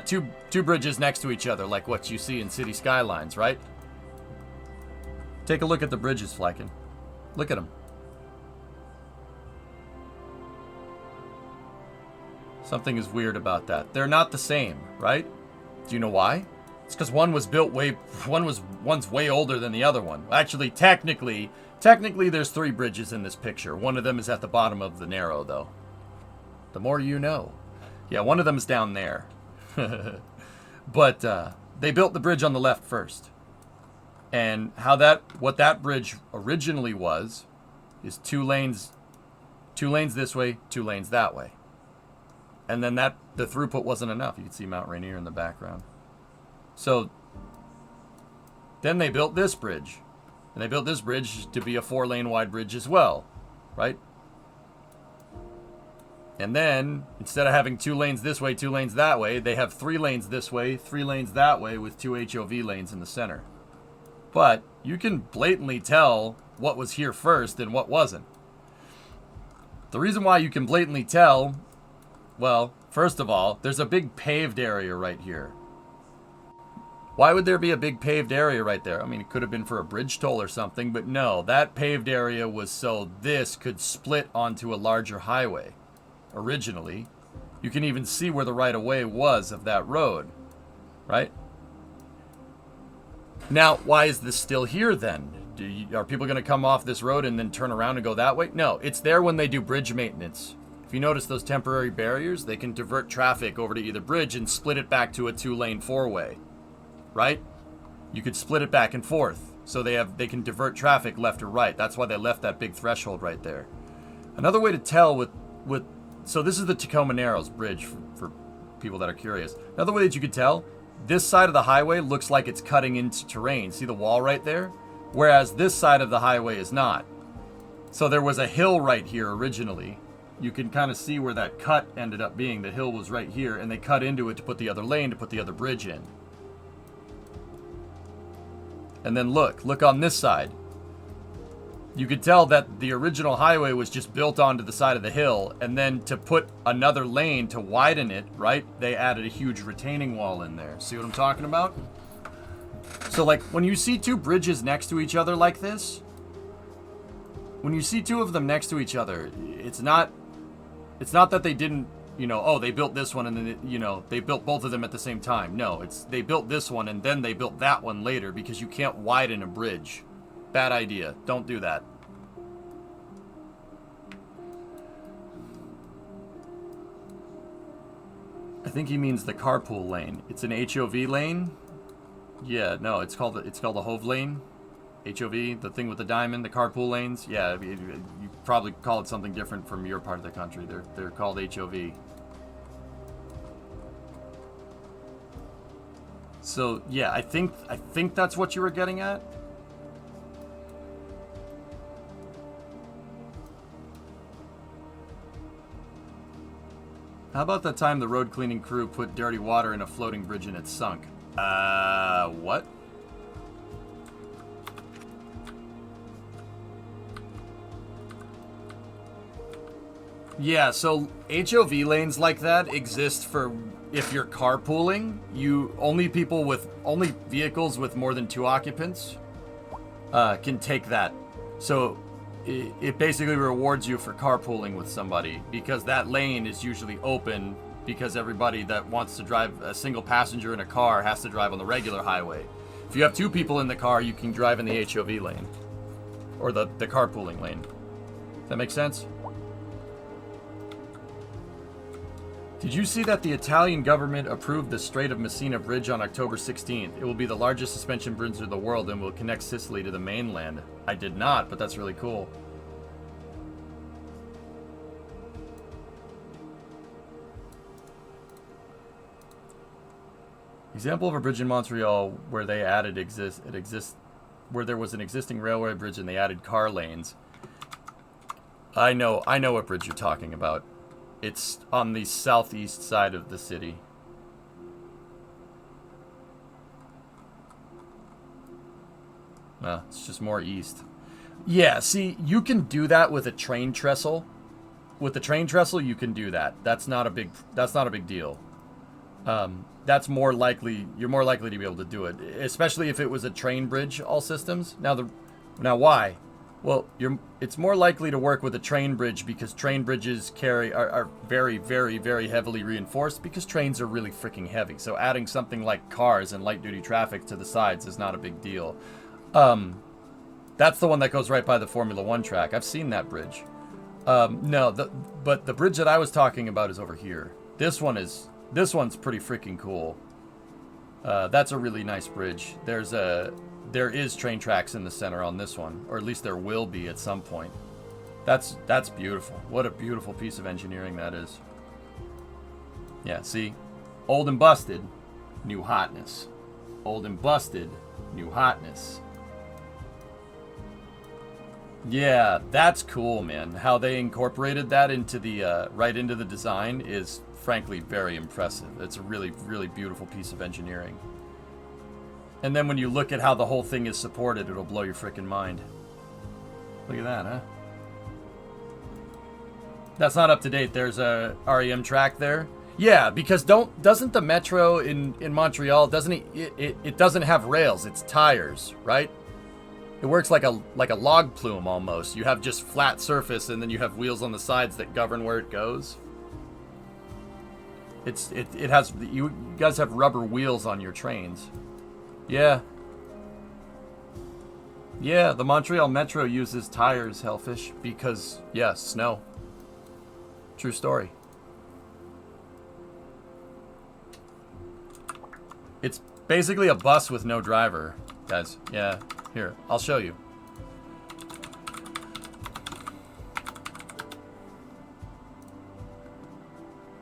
two bridges next to each other, like what you see in City Skylines, right? Take a look at the bridges, Flacken. Look at them. Something is weird about that. They're not the same, right? Do you know why? It's because one was built one's way older than the other one. Actually, technically there's 3 bridges in this picture. One of them is at the bottom of the narrow, though. The more you know. Yeah, one of them is down there. But they built the bridge on the left first. And what that bridge originally was is 2 lanes this way, 2 lanes that way. And then the throughput wasn't enough. You can see Mount Rainier in the background. So then they built this bridge. And they built this bridge to be a 4-lane wide bridge as well, right? And then, instead of having 2 lanes this way, 2 lanes that way, they have 3 lanes this way, 3 lanes that way with 2 HOV lanes in the center. But you can blatantly tell what was here first and what wasn't. The reason why you can blatantly tell, well, first of all, there's a big paved area right here. Why would there be a big paved area right there? I mean, it could have been for a bridge toll or something, but no, that paved area was so this could split onto a larger highway. Originally, you can even see where the right-of-way was of that road, right? Now, why is this still here then? Are people going to come off this road and then turn around and go that way? No, it's there when they do bridge maintenance. If you notice those temporary barriers, they can divert traffic over to either bridge and split it back to a 2-lane 4-way, right? You could split it back and forth, so they can divert traffic left or right. That's why they left that big threshold right there. Another way to tell so this is the Tacoma Narrows Bridge for people that are curious. Another way that you could tell, this side of the highway looks like it's cutting into terrain. See the wall right there? Whereas this side of the highway is not. So there was a hill right here originally. You can kind of see where that cut ended up being. The hill was right here, and they cut into it to put the other lane, to put the other bridge in. And then look on this side. You could tell that the original highway was just built onto the side of the hill, and then to put another lane to widen it, right, they added a huge retaining wall in there. See what I'm talking about? So, like, when you see 2 bridges next to each other like this, when you see 2 of them next to each other, it's not that they didn't, they built this one and then, they built both of them at the same time. No, they built this one and then they built that one later because you can't widen a bridge. Bad idea. Don't do that. I think he means the carpool lane. It's an HOV lane. Yeah, no, it's called a HOV lane. HOV, the thing with the diamond, the carpool lanes. Yeah, you probably call it something different from your part of the country. They're called HOV. So yeah, I think that's what you were getting at. How about the time the road cleaning crew put dirty water in a floating bridge and it sunk? What? Yeah, so HOV lanes like that exist for if you're carpooling. Only vehicles with more than 2 occupants can take that. So it basically rewards you for carpooling with somebody because that lane is usually open because everybody that wants to drive a single passenger in a car has to drive on the regular highway. If you have two people in the car, you can drive in the HOV lane. Or the carpooling lane. Does that make sense? Did you see that the Italian government approved the Strait of Messina Bridge on October 16th? It will be the largest suspension bridge in the world and will connect Sicily to the mainland. I did not, but that's really cool. Example of a bridge in Montreal where they added where there was an existing railway bridge and they added car lanes. I know what bridge you're talking about. It's on the southeast side of the city. Well, it's just more east. Yeah, see, you can do that with a train trestle. With the train trestle, you can do that. That's not a big deal. That's more likely, you're more likely to be able to do it, especially if it was a train bridge, all systems. Now why? Well, it's more likely to work with a train bridge because train bridges are very, very, very heavily reinforced because trains are really freaking heavy. So adding something like cars and light duty traffic to the sides is not a big deal. That's the one that goes right by the Formula One track. I've seen that bridge. But the bridge that I was talking about is over here. This one's pretty freaking cool. That's a really nice bridge. There is train tracks in the center on this one, or at least there will be at some point. That's beautiful. What a beautiful piece of engineering that is. Yeah, see? Old and busted, new hotness. Old and busted, new hotness. Yeah, that's cool, man. How they incorporated that into the right into the design is frankly very impressive. It's a really, really beautiful piece of engineering. And then when you look at how the whole thing is supported, it'll blow your freaking mind. Look at that, huh? That's not up to date. There's a REM track there. Yeah, because doesn't the metro in Montreal, it doesn't have rails, it's tires, right? It works like a log plume almost. You have just flat surface and then you have wheels on the sides that govern where it goes. It has, you guys have rubber wheels on your trains. Yeah. Yeah, the Montreal Metro uses tires, Hellfish, because, yeah, snow. True story. It's basically a bus with no driver, guys. Yeah, here, I'll show you.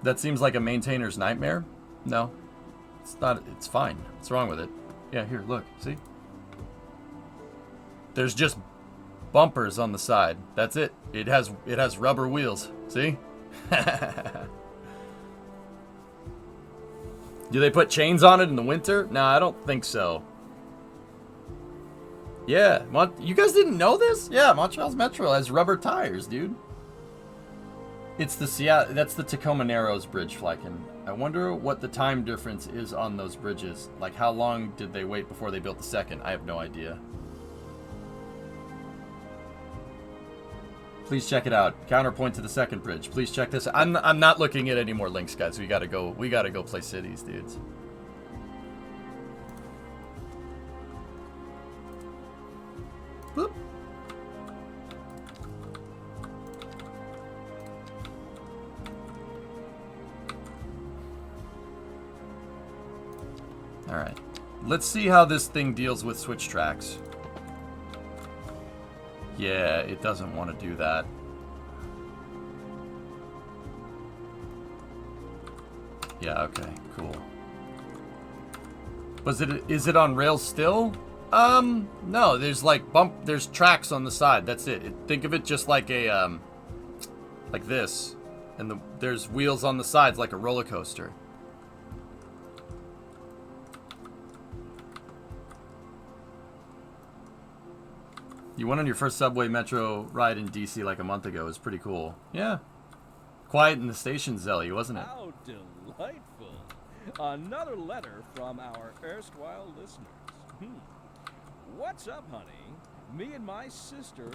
That seems like a maintainer's nightmare? No, it's not. It's fine. What's wrong with it? Yeah, here, look, see? There's just bumpers on the side. That's it. It has rubber wheels. See? Do they put chains on it in the winter? No, I don't think so. Yeah, you guys didn't know this? Yeah, Montreal's Metro has rubber tires, dude. It's that's the Tacoma Narrows bridge, Flykin. I wonder what the time difference is on those bridges. Like, how long did they wait before they built the second? I have no idea. Please check it out. Counterpoint to the second bridge. Please check this out. I'm not looking at any more links, guys. We gotta go play cities, dudes. Boop. Alright. Let's see how this thing deals with switch tracks. Yeah, it doesn't want to do that. Yeah, okay, cool. Is it on rails still? No, there's like there's tracks on the side. That's it. Think of it just like a like this. And there's wheels on the sides like a roller coaster. You went on your first subway metro ride in DC like a month ago. It was pretty cool. Yeah. Quiet in the station, Zelly, wasn't it? How delightful. Another letter from our erstwhile listeners. What's up, honey? Me and my sister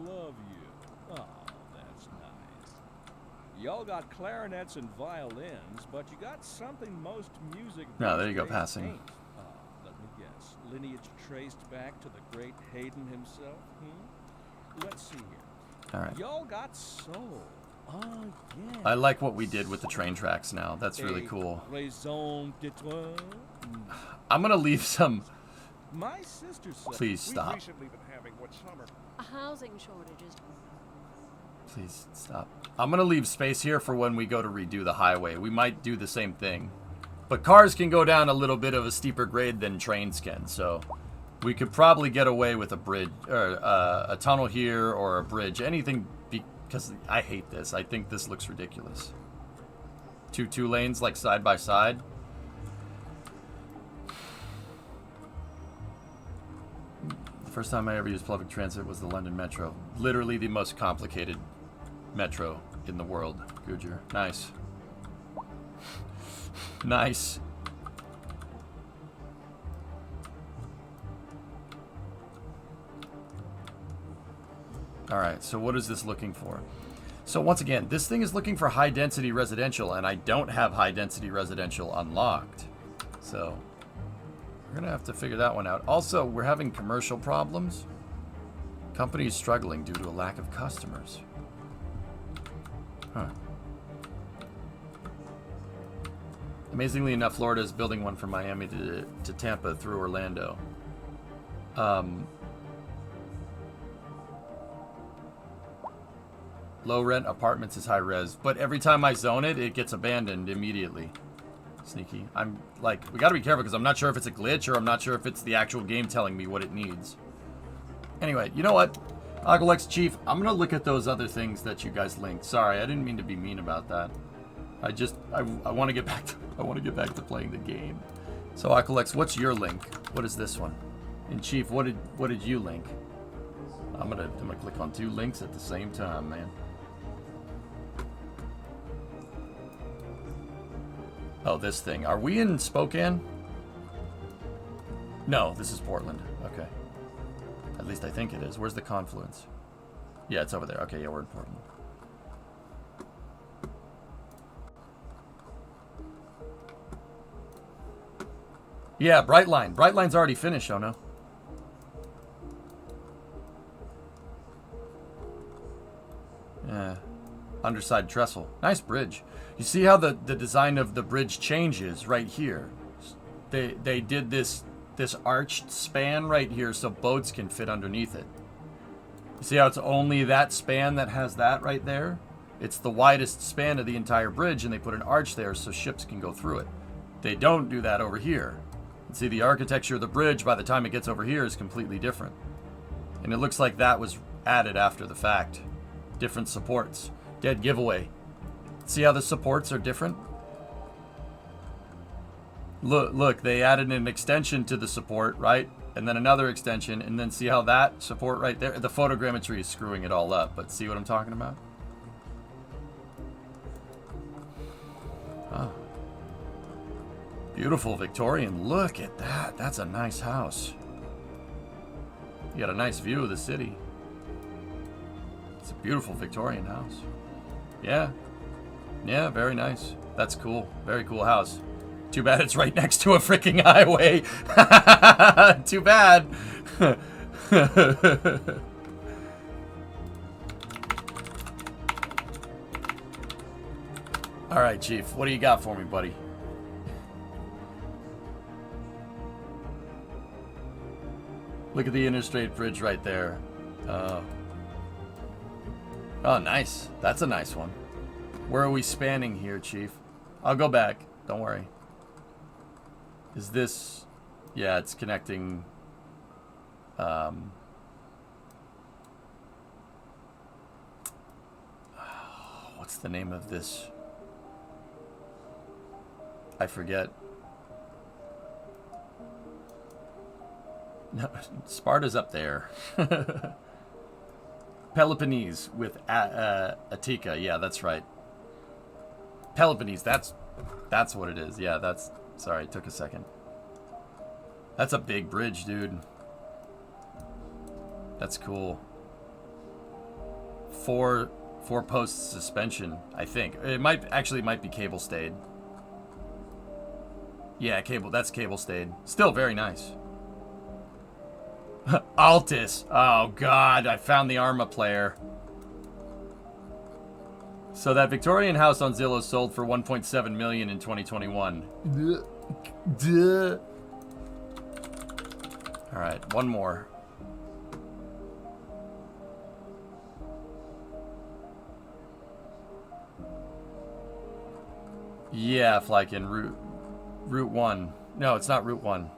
love you. Oh, that's nice. Y'all got clarinets and violins, but you got something most music... No, there you go, passing. Let me guess. lineage traced back to the great Hayden himself? Let's see here. All right. Y'all got soul. Oh, yeah. I like what we did with the train tracks now. That's really cool. Raison d'être. I'm going to leave some... My sister said... Please stop. We've recently been having what some are Housing shortages. Please stop. I'm going to leave space here for when we go to redo the highway. We might do the same thing. But cars can go down a little bit of a steeper grade than trains can, so we could probably get away with a bridge, or a tunnel here, or a bridge. Anything, because I hate this. I think this looks ridiculous. Two lanes, like, side by side. The first time I ever used public transit was the London Metro. Literally the most complicated metro in the world, Gujar. Nice. Nice. Alright, so what is this looking for? So once again, this thing is looking for high density residential, and I don't have high density residential unlocked. So we're gonna have to figure that one out. Also, we're having commercial problems. Companies struggling due to a lack of customers. Huh. Amazingly enough, Florida is building one from Miami to Tampa through Orlando. Low rent apartments is high res, but every time I zone it, it gets abandoned immediately. Sneaky. I'm like, we gotta be careful because I'm not sure if it's a glitch or I'm not sure if it's the actual game telling me what it needs. Anyway, you know what? Oglex Chief, I'm gonna look at those other things that you guys linked. Sorry, I didn't mean to be mean about that. I want to get back to playing the game. So Oglex, what's your link? What is this one? And Chief, what did you link? I'm gonna click on 2 links at the same time, man. Oh, this thing. Are we in Spokane? No, this is Portland. Okay. At least I think it is. Where's the confluence? Yeah, it's over there. Okay, yeah, we're in Portland. Yeah, Brightline. Brightline's already finished, oh no. Yeah. Underside trestle. Nice bridge. You see how the design of the bridge changes right here. They did this arched span right here so boats can fit underneath it. You see how it's only that span that has that right there? It's the widest span of the entire bridge, and they put an arch there so ships can go through it. They don't do that over here. And see, the architecture of the bridge by the time it gets over here is completely different. And it looks like that was added after the fact. Different supports. Dead giveaway. See how the supports are different? Look, they added an extension to the support, right? And then another extension, and then see how that support right there, the photogrammetry is screwing it all up, but see what I'm talking about? Oh. Beautiful Victorian. Look at that. That's a nice house. You got a nice view of the city. It's a beautiful Victorian house. Yeah. Yeah, very nice. That's cool. Very cool house. Too bad it's right next to a freaking highway. Too bad. All right, Chief. What do you got for me, buddy? Look at the interstate bridge right there. Oh, nice. That's a nice one. Where are we spanning here, Chief? I'll go back. Don't worry. Is this... Yeah, it's connecting... what's the name of this? I forget. No, Sparta's up there. Peloponnese with Attica. Yeah, that's right. Peloponnese, that's what it is. Yeah, that's... Sorry, it took a second. That's a big bridge, dude. That's cool. Four post suspension, I think. It might be cable stayed. Yeah, that's cable stayed. Still very nice. Altus. Oh, God. I found the Arma player. So that Victorian house on Zillow sold for $1.7 million in 2021. Duh. All right, one more. Yeah, Flykin, Route 1. No, it's not Route 1.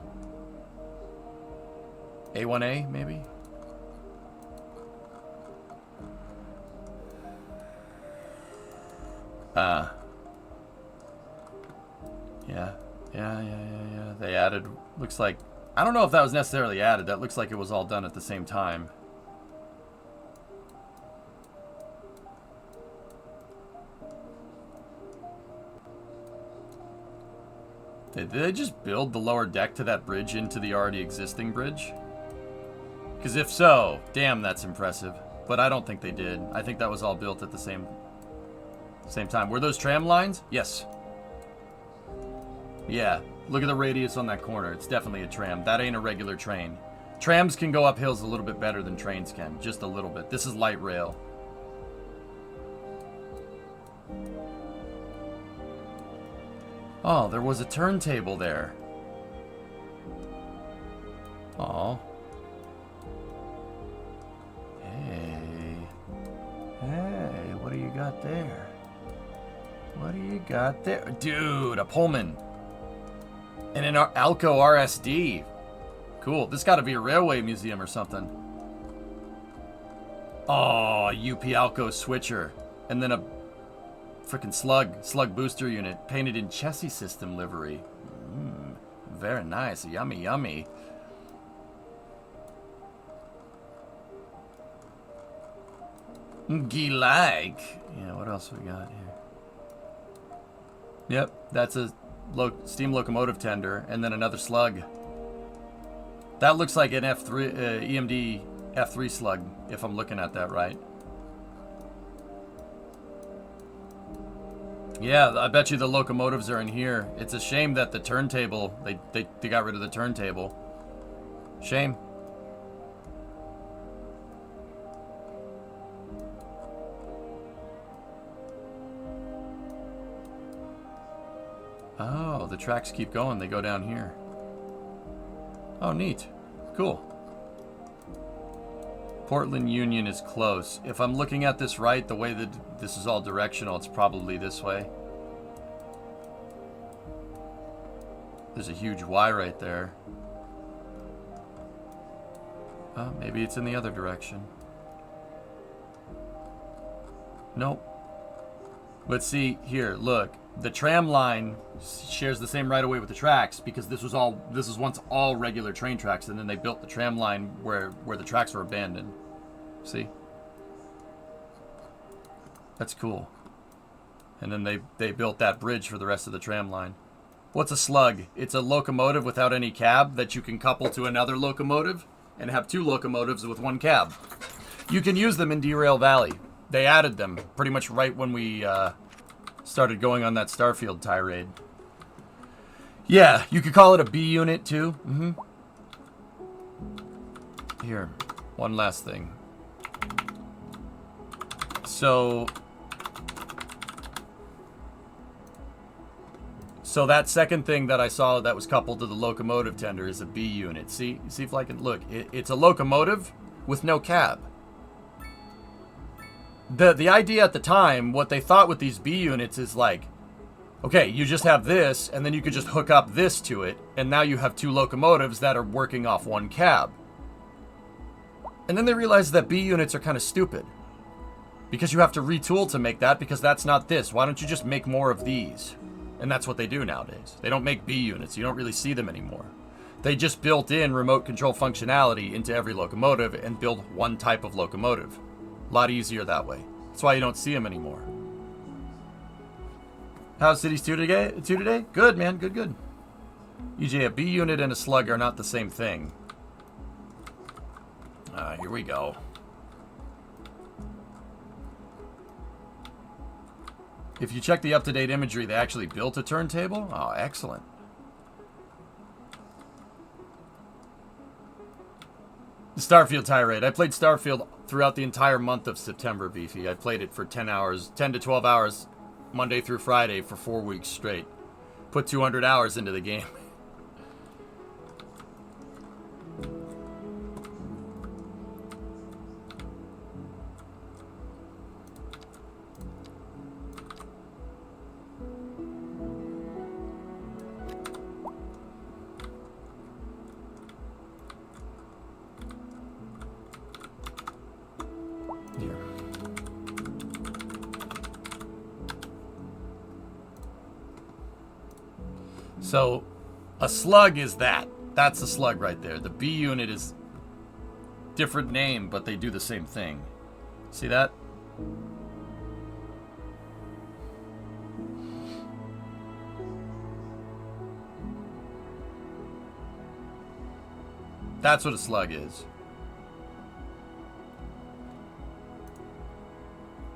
A1A, maybe? Yeah. They added, looks like, I don't know if that was necessarily added. That looks like it was all done at the same time. Did they just build the lower deck to that bridge into the already existing bridge? Because if so, damn, that's impressive. But I don't think they did. I think that was all built at the same time. Were those tram lines? Yes. Yeah, look at the radius on that corner. It's definitely a tram. That ain't a regular train. Trams can go up hills a little bit better than trains can. Just a little bit. This is light rail. Oh, there was a turntable there. Oh. Hey, what do you got there? What do you got there? Dude, a Pullman. And an Alco RSD. Cool. This got to be a railway museum or something. Oh, UP Alco switcher. And then a freaking slug booster unit painted in chassis system livery. Very nice. Yummy, yummy. Like. Yeah, what else we got here? Yep, that's a steam locomotive tender, and then another slug. That looks like an F3 EMD F3 slug, if I'm looking at that right. Yeah, I bet you the locomotives are in here. It's a shame that the turntable, they got rid of the turntable. Shame. Oh, the tracks keep going. They go down here. Oh, neat. Cool. Portland Union is close. If I'm looking at this right, the way that this is all directional, it's probably this way. There's a huge Y right there. Oh, maybe it's in the other direction. Nope. But see, here, look. The tram line shares the same right-of-way with the tracks because this was once all regular train tracks, and then they built the tram line where the tracks were abandoned. See? That's cool. And then they built that bridge for the rest of the tram line. What's a slug? It's a locomotive without any cab that you can couple to another locomotive and have two locomotives with one cab. You can use them in Derail Valley. They added them pretty much right when we started going on that Starfield tirade. Yeah, you could call it a B unit too. Here, one last thing. So that second thing that I saw that was coupled to the locomotive tender is a B unit. See if I can look. It's a locomotive with no cab. The idea at the time, what they thought with these B units is like, okay, you just have this, and then you could just hook up this to it, and now you have two locomotives that are working off one cab. And then they realized that B units are kind of stupid. Because you have to retool to make that, because that's not this. Why don't you just make more of these? And that's what they do nowadays. They don't make B units. You don't really see them anymore. They just built in remote control functionality into every locomotive and build one type of locomotive. A lot easier that way. That's why you don't see them anymore. How's Cities 2 today? Good, man. Good. EJ, a B unit and a slug are not the same thing. Here we go. If you check the up-to-date imagery, they actually built a turntable. Oh, excellent. Starfield tirade. I played Starfield throughout the entire month of September, Beefy. I played it for 10 hours, 10 to 12 hours, Monday through Friday for 4 weeks straight. Put 200 hours into the game. So, a slug is that. That's a slug right there. The B unit is different name, but they do the same thing. See that? That's what a slug is.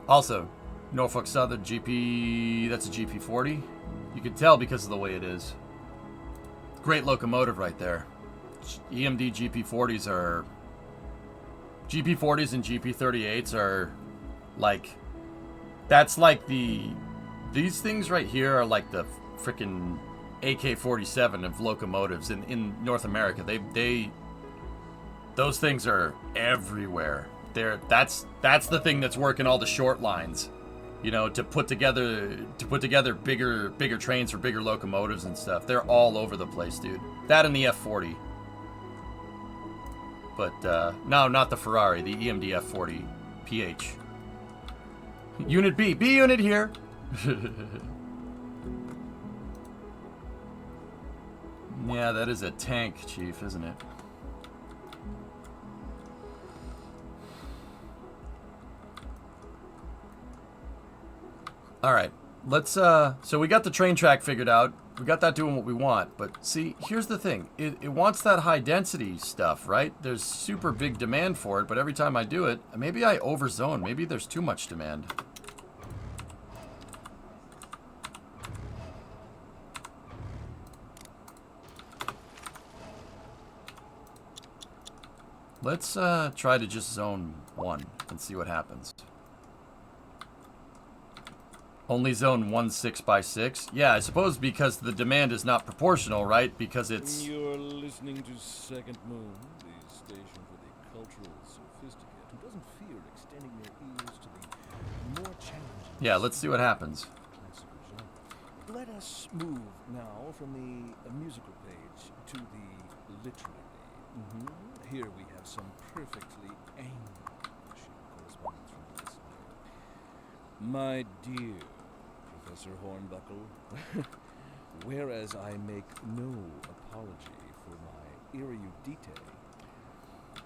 Also, Norfolk Southern GP, that's a GP40. You can tell because of the way it is. Great locomotive right there. EMD GP40s are... GP40s and GP38s are like... That's like the... These things right here are like the freaking AK-47 of locomotives in North America. Those things are everywhere. That's the thing that's working all the short lines. You know, to put together bigger trains for bigger locomotives and stuff. They're all over the place, dude. That and the F40. But no, not the Ferrari, the EMD F40 PH. Unit B unit here. Yeah, that is a tank, Chief, isn't it? All right, let's, so we got the train track figured out. We got that doing what we want, but see, here's the thing. It wants that high density stuff, right? There's super big demand for it, but every time I do it, maybe I overzone. Maybe there's too much demand. Let's try to just zone 1 and see what happens. Only zone 1 6x6? Yeah, I suppose because the demand is not proportional, right? Because it's... You're listening to Second Moon, the station for the cultural sophisticate who doesn't fear extending their ears to the more challenging... Yeah, let's see what happens. Classical genre. Let us move now from the musical page to the literary. Here we have some perfectly English correspondence from the listener. My dear Professor Hornbuckle, whereas I make no apology for my erudite,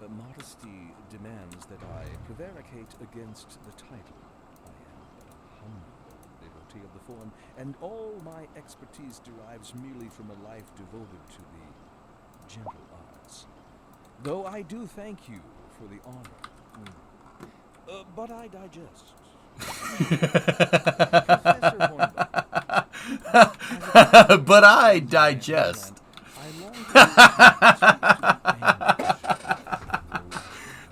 modesty demands that I prevaricate against the title. I am but a humble devotee of the form, and all my expertise derives merely from a life devoted to the gentle arts. Though I do thank you for the honor, but I digest. Professor Hornbuckle, but I digest.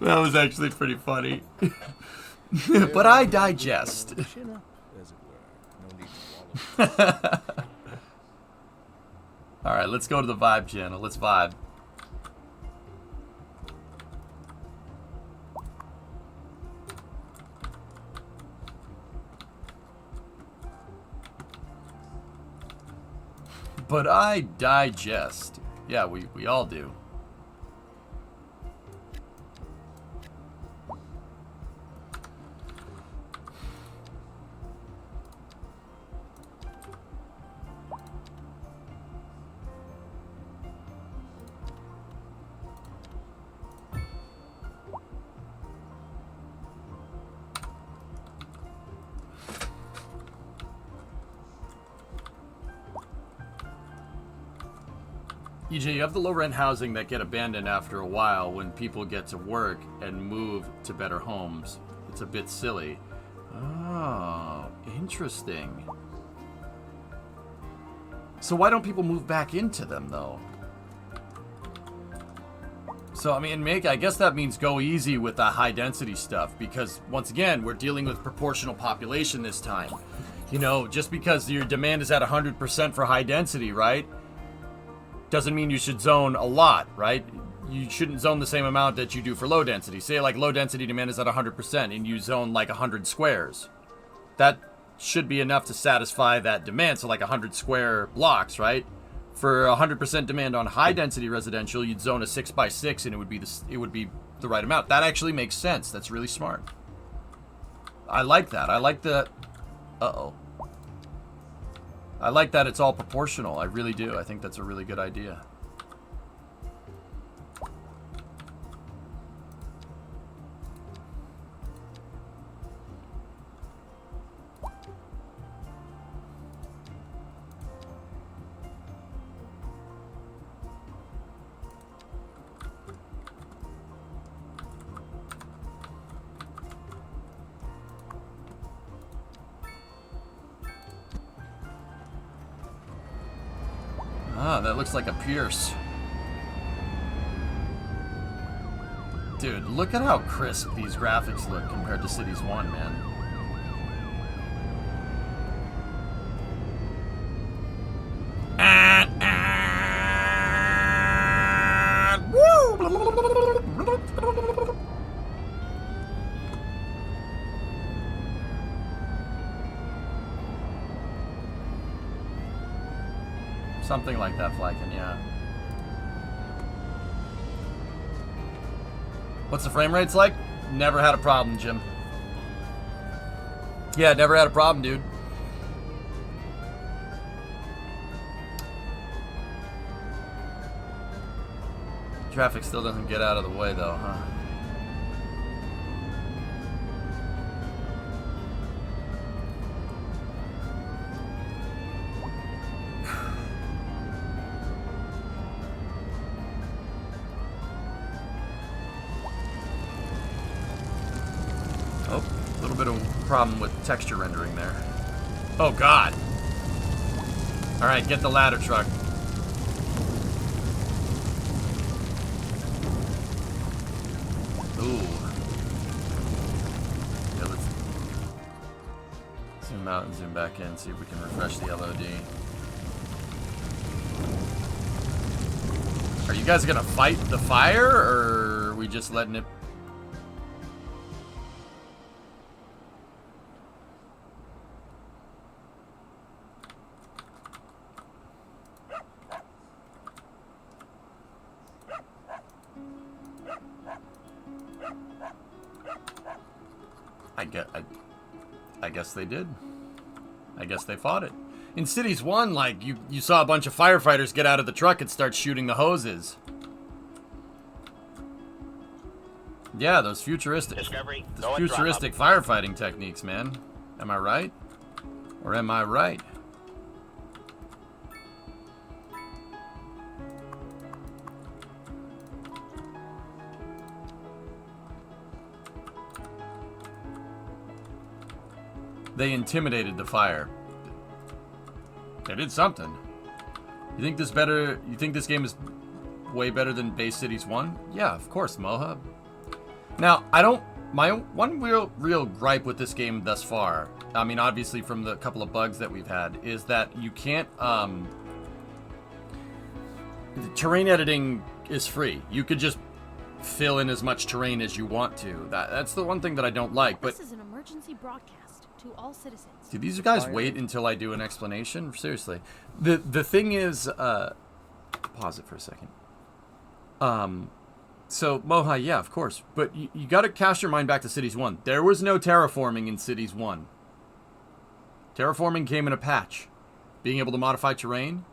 That was actually pretty funny. But I digest. Chin up, as it were. No need to wallow. All right, let's go to the vibe channel. Let's vibe. But I digest. Yeah, we all do. EJ, you have the low rent housing that get abandoned after a while when people get to work and move to better homes. It's a bit silly. Oh, interesting. So why don't people move back into them, though? So, I mean, I guess that means go easy with the high density stuff, because once again, we're dealing with proportional population this time. You know, just because your demand is at 100% for high density, right? Doesn't mean you should zone a lot, right? You shouldn't zone the same amount that you do for low density. Say like low density demand is at 100% and you zone like 100 squares. That should be enough to satisfy that demand. So like 100 square blocks, right? For 100% demand on high density residential, you'd zone a 6x6 and it would be the right amount. That actually makes sense. That's really smart. I like that. I like the I like that it's all proportional. I really do. I think that's a really good idea. Ah, that looks like a Pierce. Dude, look at how crisp these graphics look compared to Cities 1, man. Something like that, Flykin, yeah. What's the frame rates like? Never had a problem, Jim. Yeah, never had a problem, dude. Traffic still doesn't get out of the way, though, huh? Problem with texture rendering there. Oh god. Alright, get the ladder truck. Ooh. Yeah, let's zoom out and zoom back in, see if we can refresh the LOD. Are you guys gonna fight the fire, or are we just letting it... I guess they did. I guess they fought it. In Cities 1, like, you saw a bunch of firefighters get out of the truck and start shooting the hoses. Yeah, those futuristic firefighting techniques, man. Am I right? Or am I right? They intimidated the fire. They did something. You think this better? You think this game is way better than base Cities 1? Yeah, of course, Moha. Now, my one real gripe with this game thus far, I mean, obviously from the couple of bugs that we've had, is that you can't, the terrain editing is free. You could just fill in as much terrain as you want to. That's the one thing that I don't like, but... This is an emergency broadcast to all citizens. Do these guys wait until I do an explanation? Seriously. The thing is, pause it for a second. So, Moha, yeah, of course. But you got to cast your mind back to Cities 1. There was no terraforming in Cities 1. Terraforming came in a patch. Being able to modify terrain?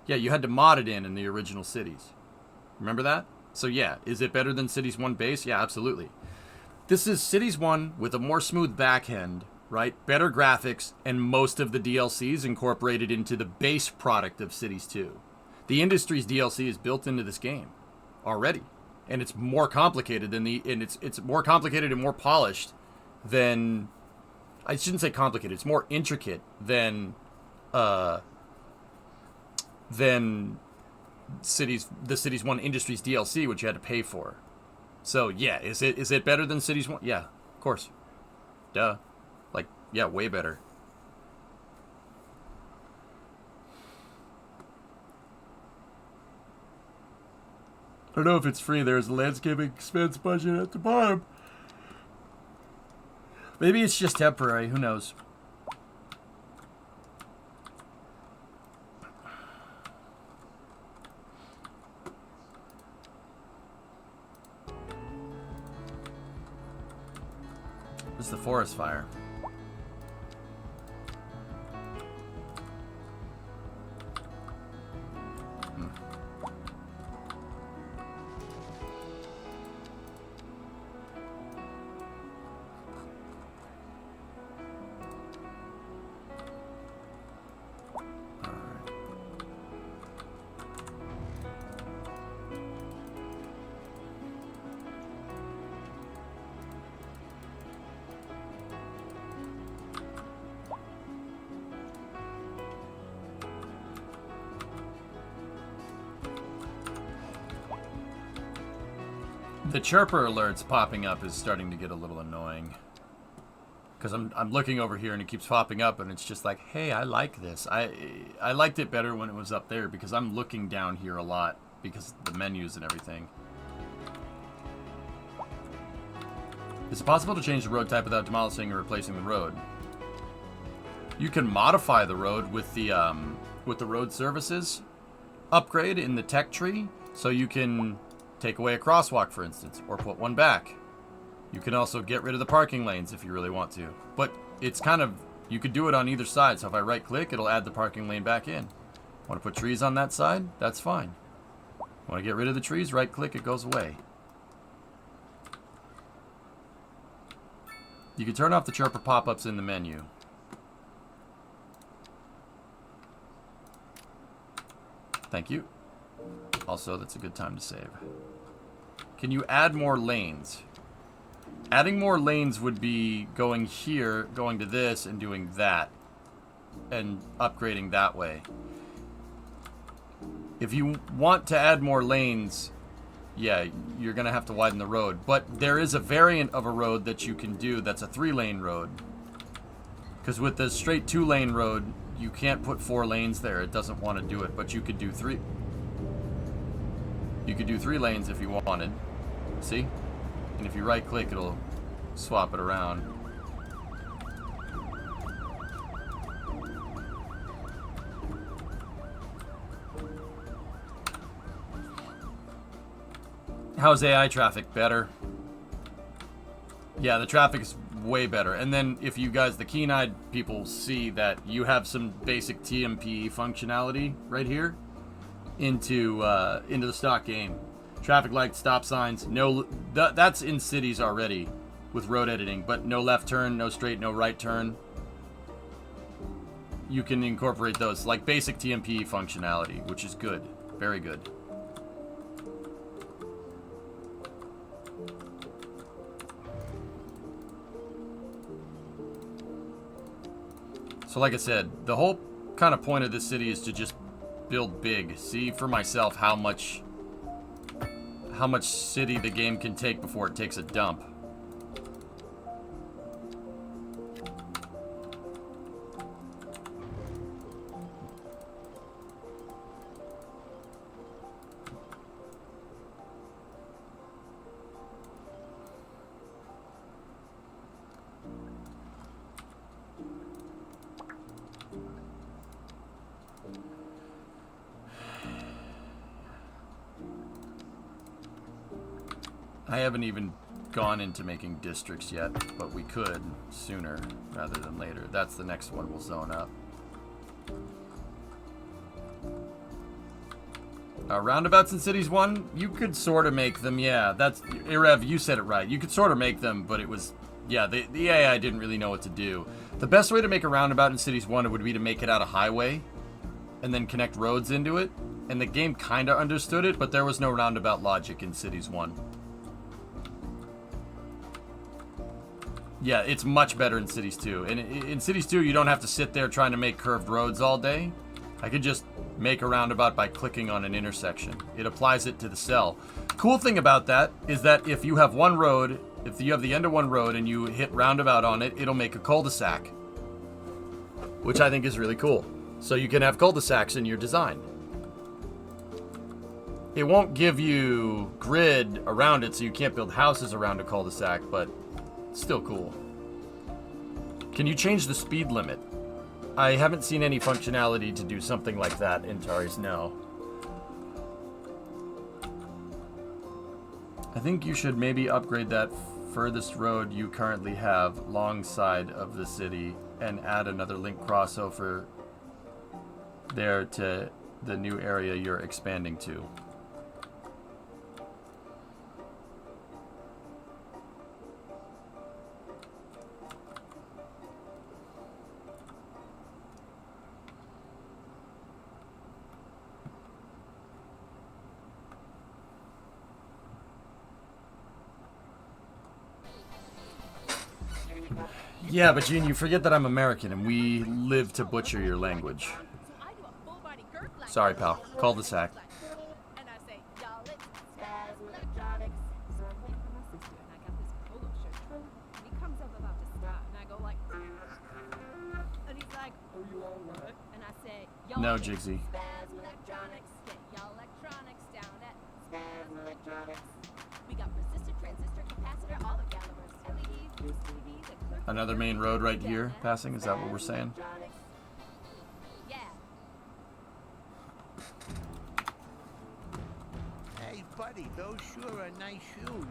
Yeah, you had to mod it in the original cities. Remember that? So, yeah, is it better than Cities 1 base? Yeah, absolutely. This is Cities 1 with a more smooth backend, right? Better graphics, and most of the DLCs incorporated into the base product of Cities 2. The industry's DLC is built into this game already. And it's more complicated than it's more complicated and more polished than, I shouldn't say complicated, it's more intricate than the Cities 1 Industries DLC, which you had to pay for. So yeah, is it better than Cities 1? Yeah, of course. Duh. Like, yeah, way better. I don't know if it's free. There's a landscaping expense budget at the bottom. Maybe it's just temporary. Who knows? This is the forest fire. The chirper alerts popping up is starting to get a little annoying. Because I'm looking over here and it keeps popping up and it's just like, hey, I like this. I liked it better when it was up there because I'm looking down here a lot because of the menus and everything. Is it possible to change the road type without demolishing or replacing the road? You can modify the road with the road services upgrade in the tech tree, so you can take away a crosswalk, for instance, or put one back. You can also get rid of the parking lanes if you really want to. But it's kind of, you could do it on either side. So if I right click, it'll add the parking lane back in. Want to put trees on that side? That's fine. Want to get rid of the trees? Right click, it goes away. You can turn off the chirper pop-ups in the menu. Thank you. Also, that's a good time to save. Can you add more lanes? Adding more lanes would be going here, going to this, and doing that. And upgrading that way. If you want to add more lanes, yeah, you're going to have to widen the road. But there is a variant of a road that you can do that's a 3-lane road. Because with the straight 2-lane road, you can't put 4 lanes there. It doesn't want to do it, but you could do 3. You could do 3 lanes if you wanted. See? And if you right click, it'll swap it around. How's AI traffic? Better. Yeah, the traffic is way better. And then if you guys, the keen-eyed people, see that you have some basic TMP functionality right here into the stock game. Traffic lights, stop signs, that's in cities already with road editing, but no left turn, no straight, no right turn. You can incorporate those, like basic TMP functionality, which is good. Very good. So like I said, the whole kind of point of this city is to just build big. See for myself how much city the game can take before it takes a dump. I haven't even gone into making districts yet, but we could sooner rather than later. That's the next one we'll zone up. Roundabouts in Cities 1, you could sort of make them, yeah. That's, Irev, you said it right. You could sort of make them, but it was, yeah, the AI didn't really know what to do. The best way to make a roundabout in Cities 1 would be to make it out a highway and then connect roads into it. And the game kind of understood it, but there was no roundabout logic in Cities 1. Yeah, it's much better in Cities 2. And in Cities 2, you don't have to sit there trying to make curved roads all day. I could just make a roundabout by clicking on an intersection. It applies it to the cell. Cool thing about that is that if you have one road, if you have the end of one road and you hit roundabout on it, it'll make a cul-de-sac, which I think is really cool. So you can have cul-de-sacs in your design. It won't give you grid around it, so you can't build houses around a cul-de-sac, but it's still cool. Can you change the speed limit? I haven't seen any functionality to do something like that in Taris, no. I think you should maybe upgrade that furthest road you currently have alongside of the city and add another link crossover there to the new area you're expanding to. Yeah, but Gene, you forget that I'm American and we live to butcher your language. Sorry, pal. Cul-de-sac. And I say, y'all, it's Spaz Electronics. So I'm waiting for my sister, and I got this polo shirt. And he comes up about to stop, and I go like, and he's like, are you all right? And I say, y'all, No, Jigsy. Spaz Electronics. Get y'all electronics down at Spaz Electronics. We got resistor, transistor, capacitor, all the calibers. LEDs, CDs, Another main road right here passing, is that what we're saying? yeah. Hey, buddy, those sure are nice shoes.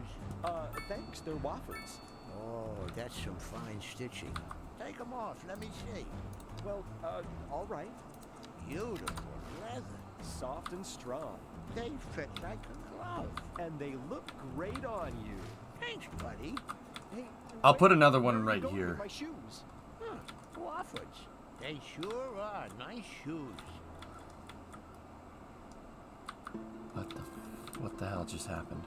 Thanks, they're Wofford's. Oh, that's some fine stitching. Take them off, let me see. Well, all right. Beautiful leather. Soft and strong. They fit like a glove. And they look great on you. Thanks, buddy. Hey, I'll wait, put another one where are you right going here. with my shoes. Huh, Wofford's. They sure are nice shoes. What the hell just happened?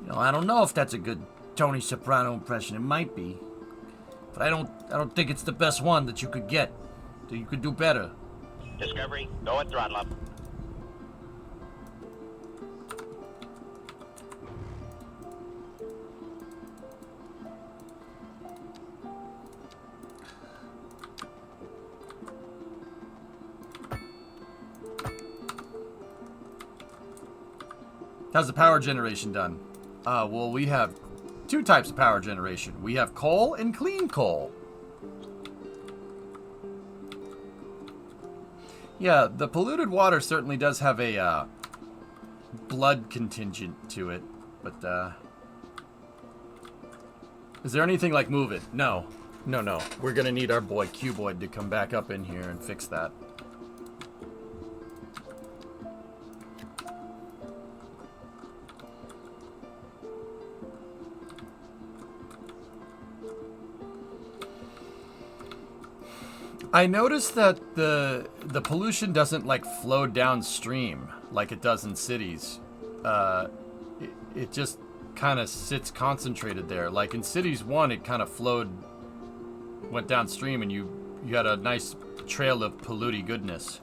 You know, I don't know if that's a good Tony Soprano impression. It might be, but I don't think it's the best one that you could get. That you could do better. Discovery, go at throttle up. How's the power generation done? Well, we have two types of power generation. We have coal and clean coal. Yeah, the polluted water certainly does have a blood contingent to it, but is there anything like move it? No. No. We're gonna need our boy Cuboid to come back up in here and fix that. I noticed that the pollution doesn't like flow downstream like it does in cities. It just kind of sits concentrated there. Like in Cities 1, it kind of went downstream, and you had a nice trail of polluty goodness.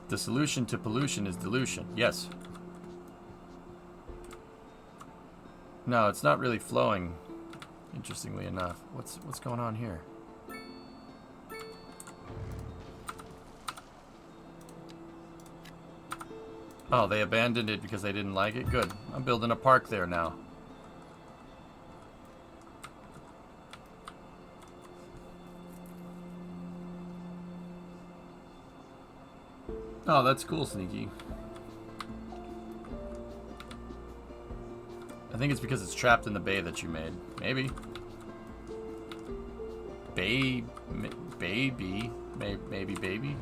The solution to pollution is dilution. Yes. No, it's not really flowing, interestingly enough. What's going on here? Oh, they abandoned it because they didn't like it? Good. I'm building a park there now. Oh, that's cool, Sneaky. I think it's because it's trapped in the bay that you made. Maybe. Maybe baby. Maybe baby.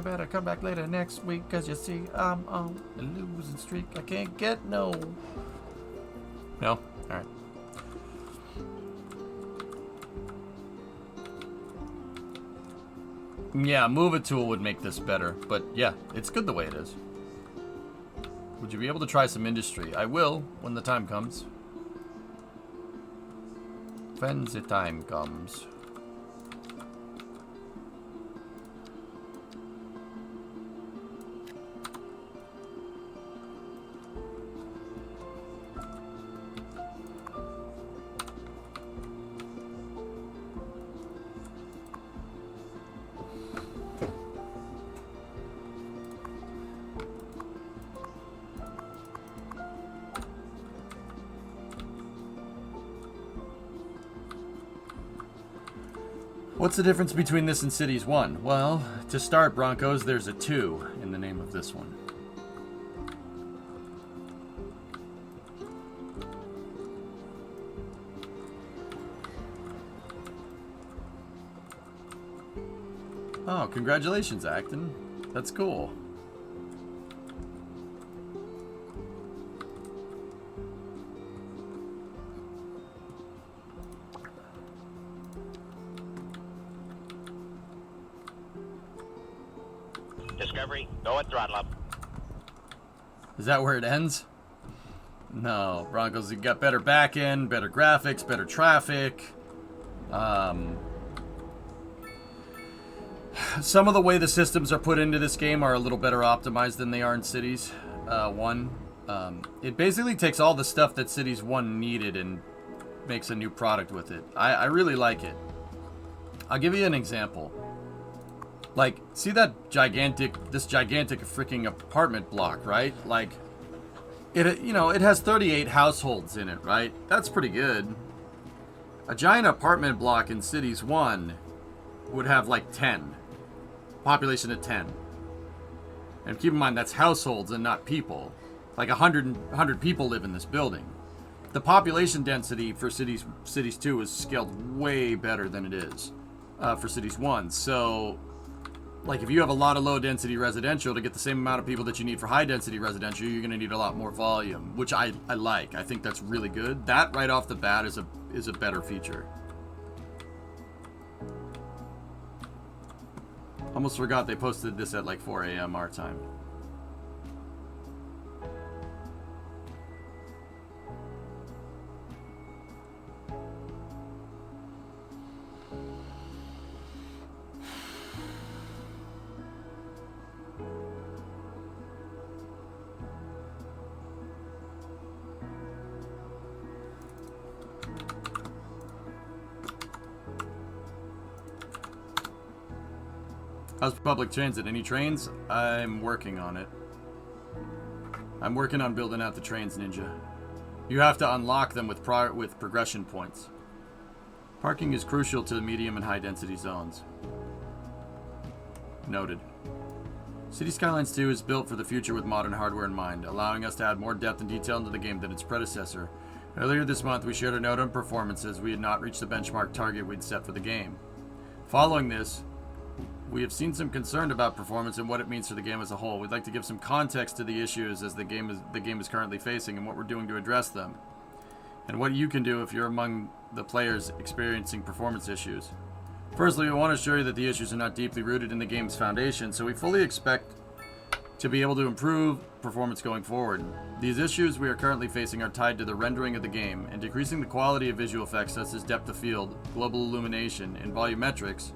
Better come back later next week, cause you see I'm on a losing streak. I can't get no. No? Alright. Yeah, move a tool would make this better, but yeah, it's good the way it is. Would you be able to try some industry? I will, when the time comes. When the time comes. What's the difference between this and Cities 1? Well, to start, Broncos, there's a 2 in the name of this one. Oh, congratulations, Acton. That's cool. Discovery, go at throttle up. Is that where it ends? No, Broncos, you got better back end, better graphics, better traffic. Some of the way the systems are put into this game are a little better optimized than they are in Cities 1. It basically takes all the stuff that Cities 1 needed and makes a new product with it. I really like it. I'll give you an example. Like, see that gigantic freaking apartment block, right? Like, it has 38 households in it, right? That's pretty good. A giant apartment block in Cities 1 would have like 10. Population of 10. And keep in mind, that's households and not people. Like 100 people live in this building. The population density for Cities 2 is scaled way better than it is for Cities 1. So, like, if you have a lot of low-density residential, to get the same amount of people that you need for high-density residential, you're going to need a lot more volume, which I like. I think that's really good. That, right off the bat, is a better feature. Almost forgot they posted this at like 4 a.m. our time. How's public transit? Any trains? I'm working on it. I'm working on building out the trains, Ninja. You have to unlock them with progression points. Parking is crucial to the medium and high density zones. Noted. City Skylines 2 is built for the future with modern hardware in mind, allowing us to add more depth and detail into the game than its predecessor. Earlier this month, we shared a note on performances. We had not reached the benchmark target we'd set for the game. Following this, we have seen some concern about performance and what it means for the game as a whole. We'd like to give some context to the issues as the game is currently facing and what we're doing to address them, and what you can do if you're among the players experiencing performance issues. Firstly, we want to assure you that the issues are not deeply rooted in the game's foundation, so we fully expect to be able to improve performance going forward. These issues we are currently facing are tied to the rendering of the game, and decreasing the quality of visual effects such as depth of field, global illumination, and volumetrics.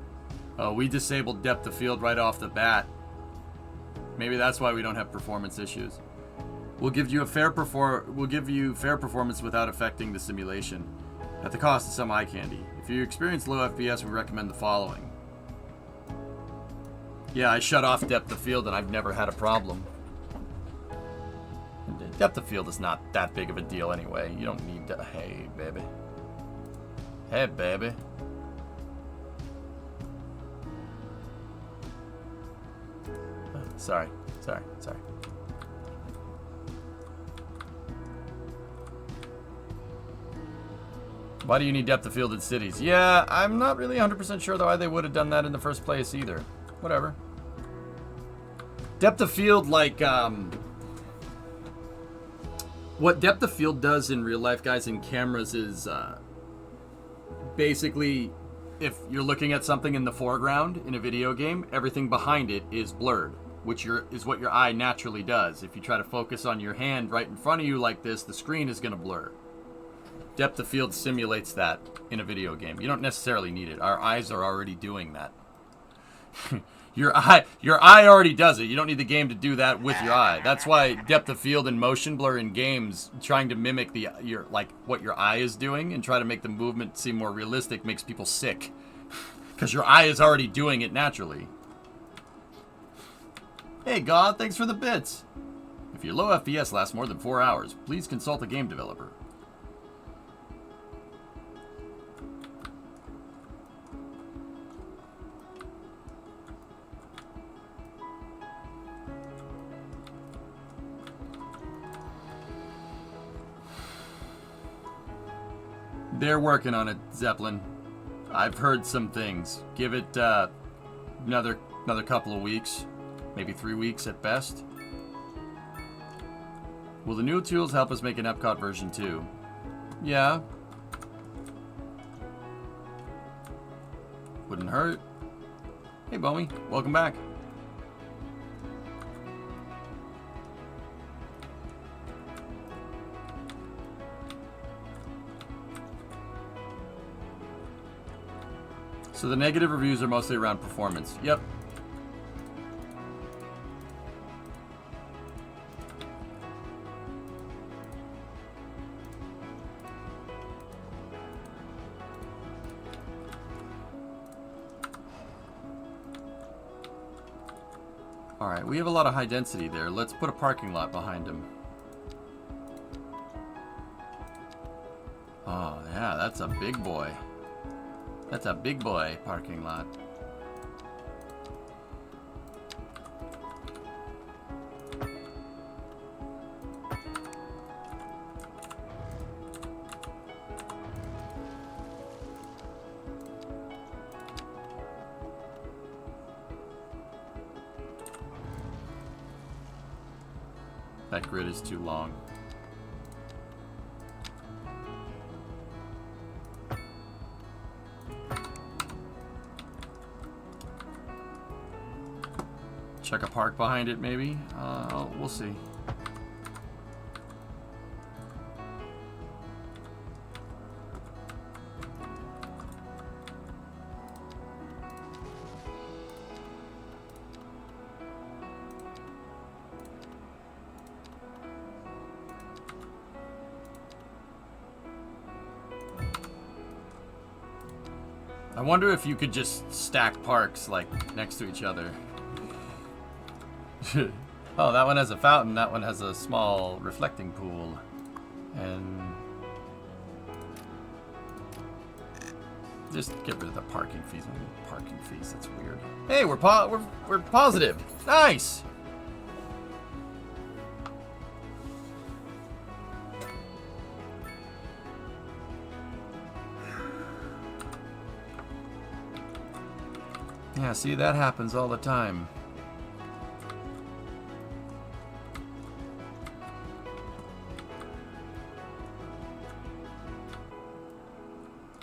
We disabled depth of field right off the bat. Maybe that's why we don't have performance issues. We'll give you fair performance without affecting the simulation, at the cost of some eye candy. If you experience low FPS, we recommend the following. Yeah, I shut off depth of field and I've never had a problem. Depth of field is not that big of a deal anyway. You don't need to... Hey, baby. Hey, baby. Sorry. Why do you need depth of field in cities? Yeah, I'm not really 100% sure why they would have done that in the first place either. Whatever. Depth of field, like, what depth of field does in real life, guys, in cameras is, basically, if you're looking at something in the foreground in a video game, everything behind it is blurred, which is what your eye naturally does. If you try to focus on your hand right in front of you like this, the screen is going to blur. Depth of field simulates that in a video game. You don't necessarily need it. Our eyes are already doing that. Your eye already does it. You don't need the game to do that with your eye. That's why depth of field and motion blur in games, trying to mimic what your eye is doing and try to make the movement seem more realistic, makes people sick. Because your eye is already doing it naturally. Hey God, thanks for the bits. If your low FPS lasts more than 4 hours, please consult a game developer. They're working on it, Zeppelin. I've heard some things. Give it another couple of weeks, maybe 3 weeks at best. Will the new tools help us make an Epcot version 2? Yeah. Wouldn't hurt. Hey, Bowie. Welcome back. So the negative reviews are mostly around performance. Yep. Alright, we have a lot of high density there. Let's put a parking lot behind him. Oh, yeah, that's a big boy. That's a big boy parking lot. That grid is too long. Check a park behind it, maybe? We'll see. I wonder if you could just stack parks, like, next to each other. Oh, that one has a fountain, that one has a small reflecting pool. And just get rid of the parking fees. Parking fees, that's weird. Hey, we're positive. Nice. Yeah, see, that happens all the time.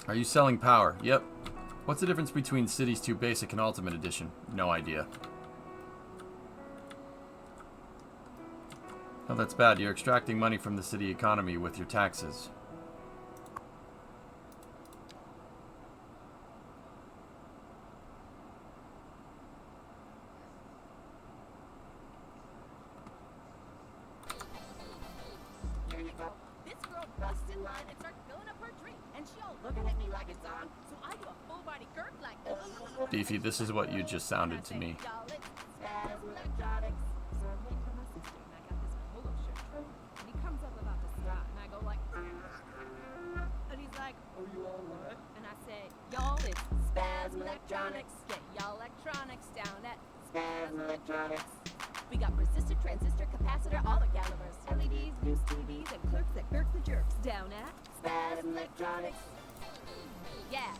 Are you selling power? Yep. What's the difference between Cities 2 Basic and Ultimate Edition? No idea. Oh, that's bad. You're extracting money from the city economy with your taxes. Beefy, this is what you just sounded to me. And he's like, are you alright? And I say, y'all, it's Spasm Electronics. Get y'all electronics down at Spasm Electronics. We got resistor, transistor, capacitor, all the calibers. LEDs, news TVs, and clerks that kirk the jerks. Down at Spasm Electronics. Yeah.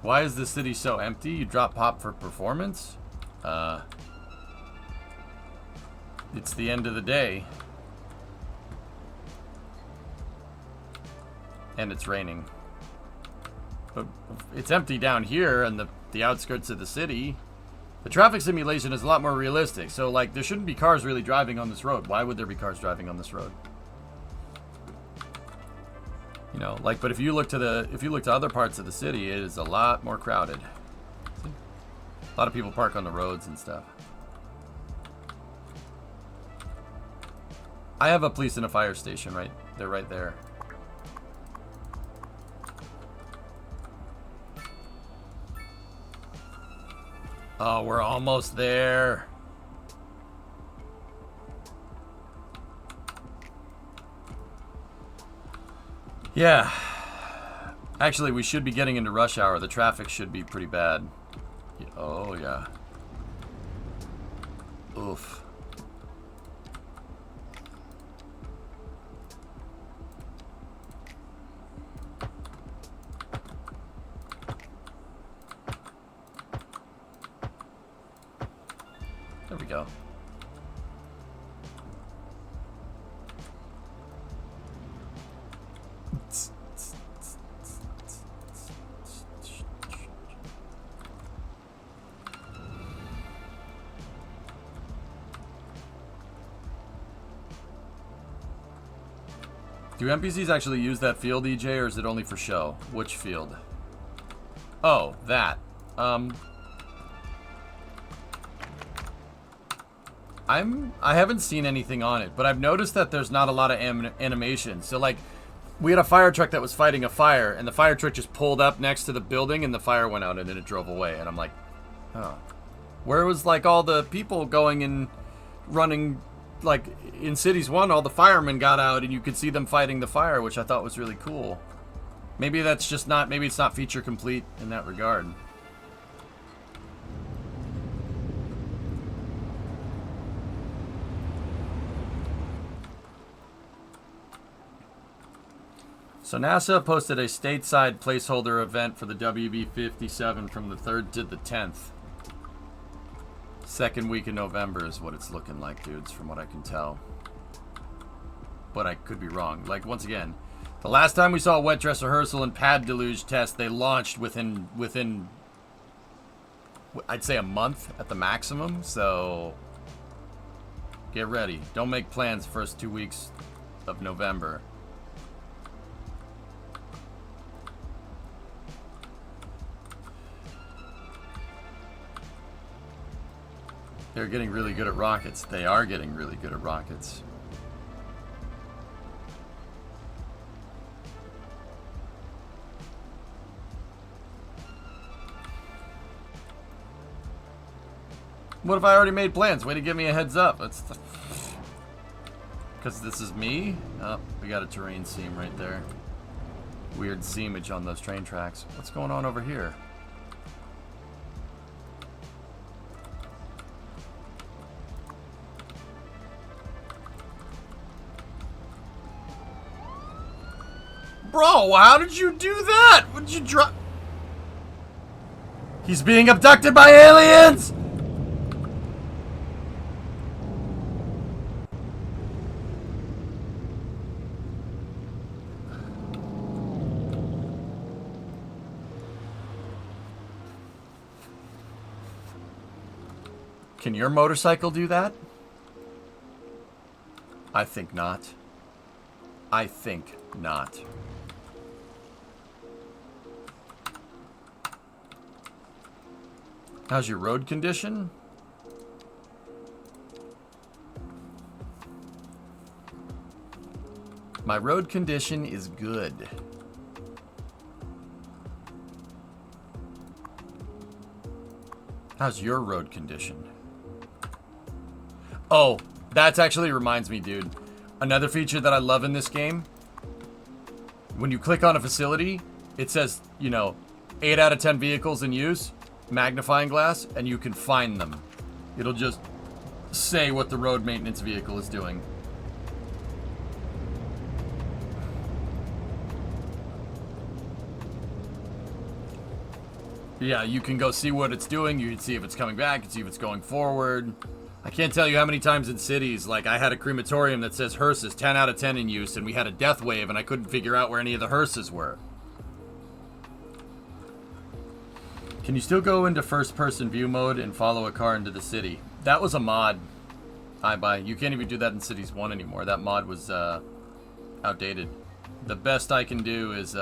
Why is the city so empty? You drop pop for performance? It's the end of the day. And it's raining. But it's empty down here in the outskirts of the city. The traffic simulation is a lot more realistic. So, like, there shouldn't be cars really driving on this road. Why would there be cars driving on this road? You know, like, but if you look to other parts of the city, it is a lot more crowded. See? A lot of people park on the roads and stuff. I have a police and a fire station right. They're right there. Oh, we're almost there. Yeah. Actually, we should be getting into rush hour. The traffic should be pretty bad. Oh, yeah. Oof. There we go. Do NPCs actually use that field, EJ, or is it only for show? Which field? Oh, that. I haven't seen anything on it, but I've noticed that there's not a lot of animation. So, like, we had a fire truck that was fighting a fire, and the fire truck just pulled up next to the building, and the fire went out, and then it drove away. And I'm like, oh. Where was, like, all the people going and running, like, in Cities 1, all the firemen got out, and you could see them fighting the fire, which I thought was really cool. Maybe that's just not, maybe it's not feature complete in that regard. So NASA posted a stateside placeholder event for the WB-57 from the 3rd to the 10th. Second week in November is what it's looking like, dudes, from what I can tell. But I could be wrong. Like, once again, the last time we saw a wet dress rehearsal and pad deluge test, they launched within I'd say a month at the maximum. So get ready. Don't make plans first 2 weeks of November. They're getting really good at rockets. They are getting really good at rockets. What if I already made plans? Way to give me a heads up. That's because this is me. Oh, we got a terrain seam right there. Weird seamage on those train tracks. What's going on over here? Bro, how did you do that? Would you drop? He's being abducted by aliens! Can your motorcycle do that? I think not. I think not. How's your road condition? My road condition is good. How's your road condition? Oh, that actually reminds me, dude. Another feature that I love in this game, when you click on a facility, it says, you know, 8 out of 10 vehicles in use. Magnifying glass, and you can find them. It'll just say what the road maintenance vehicle is doing. Yeah, you can go see what it's doing. You can see if it's coming back. You can see if it's going forward. I can't tell you how many times in cities, like I had a crematorium that says hearses 10 out of 10 in use, and we had a death wave, and I couldn't figure out where any of the hearses were. Can you still go into first-person view mode and follow a car into the city? That was a mod. You can't even do that in Cities 1 anymore. That mod was outdated. The best I can do is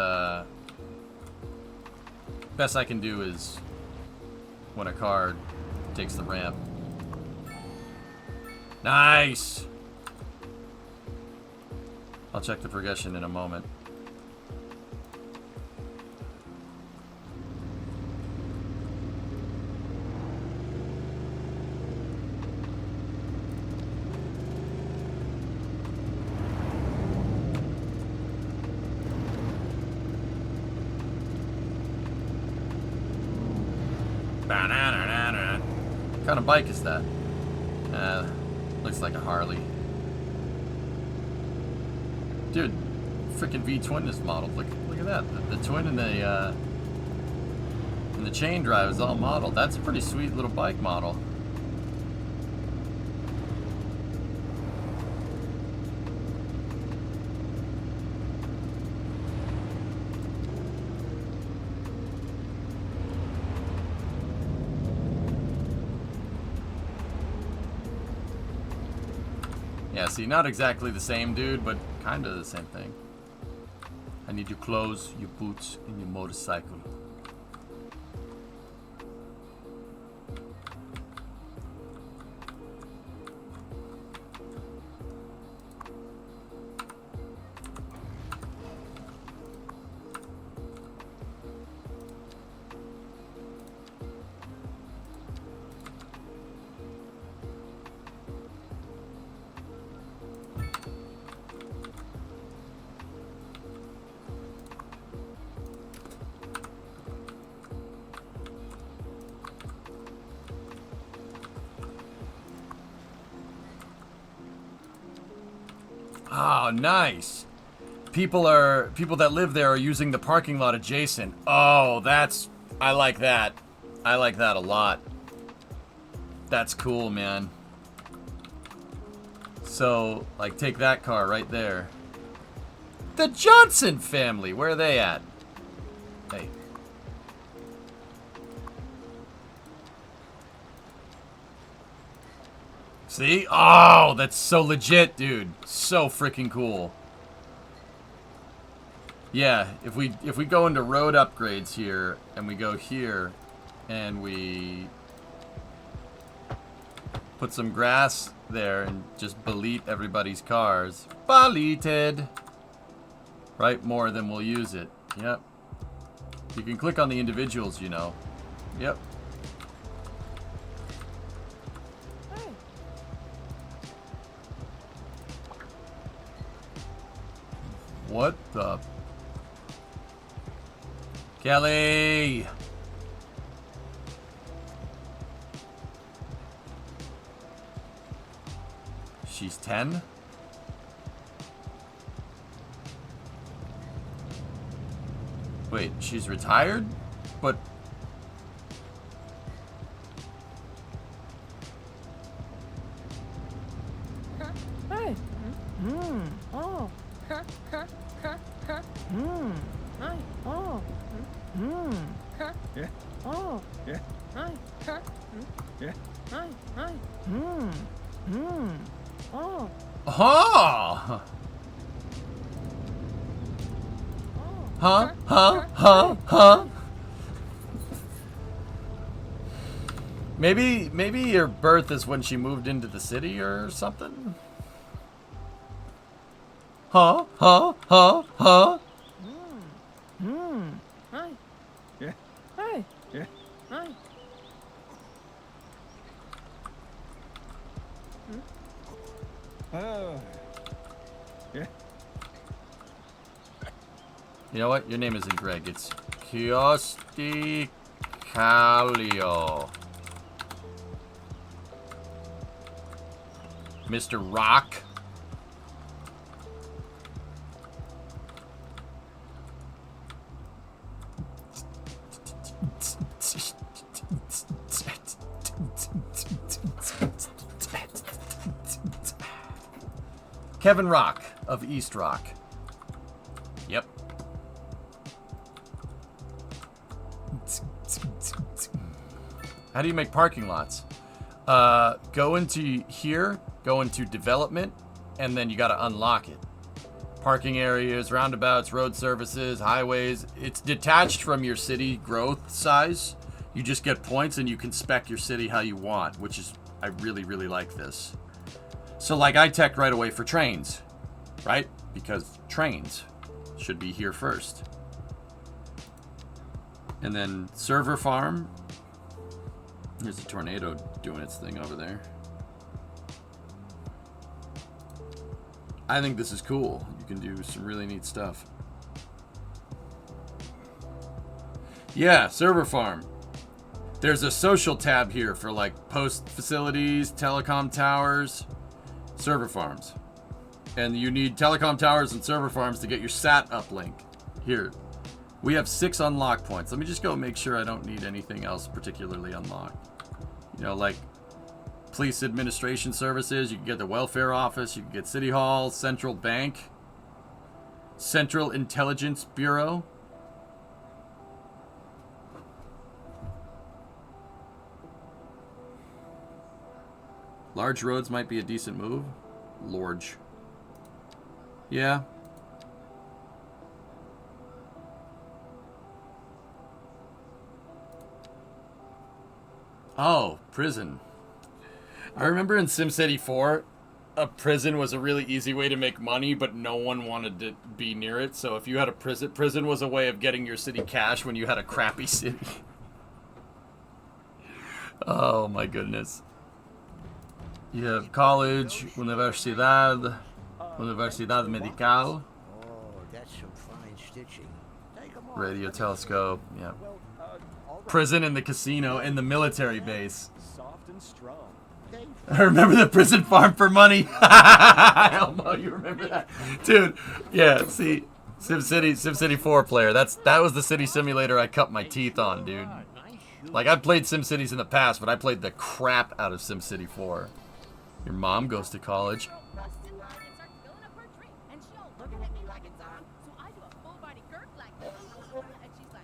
when a car takes the ramp. Nice! I'll check the progression in a moment. What kind of bike is that? Looks like a Harley. Dude, freaking V-twin is modeled. Look at that. The twin and the chain drive is all modeled. That's a pretty sweet little bike model. Yeah, see, not exactly the same dude, but kind of the same thing. I need your clothes, your boots, and your motorcycle. Oh, nice. People that live there are using the parking lot adjacent. Oh, I like that. I like that a lot. That's cool, man. So, like, take that car right there. The Johnson family, where are they at? Hey. See? Oh, that's so legit, dude. So freaking cool. Yeah, if we go into road upgrades here, and we go here, and we put some grass there and just delete everybody's cars. Deleted. Right, more than we'll use it. Yep. You can click on the individuals, you know. Yep. What the? Kelly! She's 10? Wait, she's retired? But... Hey! Oh! Hi! Oh! Yeah. Oh! Yeah. Hi! Yeah. Hi! Oh! Huh? Huh? Maybe her birth is when she moved into the city or something? Huh? Hi! Yeah. Hi! Yeah. Hi! Oh. Yeah. You know what? Your name isn't Greg. It's Kiosti Calio. Mr. Rock. Kevin Rock of East Rock. Yep. How do you make parking lots? Go into here, go into development, and then you got to unlock it. Parking areas, roundabouts, road services, highways. It's detached from your city growth size. You just get points and you can spec your city how you want, which is, I really, really like this. So like I teched right away for trains, right? Because trains should be here first. And then server farm. There's a tornado doing its thing over there. I think this is cool. You can do some really neat stuff. Yeah, server farm. There's a social tab here for like post facilities, telecom towers, server farms. And you need telecom towers and server farms to get your SAT uplink. Here, we have 6 unlock points. Let me just go make sure I don't need anything else particularly unlocked. You know, like police administration services, you can get the welfare office, you can get city hall, central bank, central intelligence bureau. Large roads might be a decent move. Large. Yeah. Oh, prison. I remember in SimCity 4, a prison was a really easy way to make money, but no one wanted to be near it. So if you had a prison was a way of getting your city cash when you had a crappy city. Oh my goodness. You have college, universidad medical, Oh, that's some fine stitching. Take 'em off. radio telescope, yeah. Well, all right. Prison and the casino and the military base. Soft and strong. Okay. I remember the prison farm for money. Elmo, you remember that? Dude, yeah, see, SimCity 4 player, that was the city simulator I cut my teeth on, dude. Nice shoot. Like, I've played SimCities in the past, but I played the crap out of SimCity 4. Your mom goes to college. Bust in line and start filling up her drink. And she all looking at me like it's on. So I do a full body gurk like this. And she's like,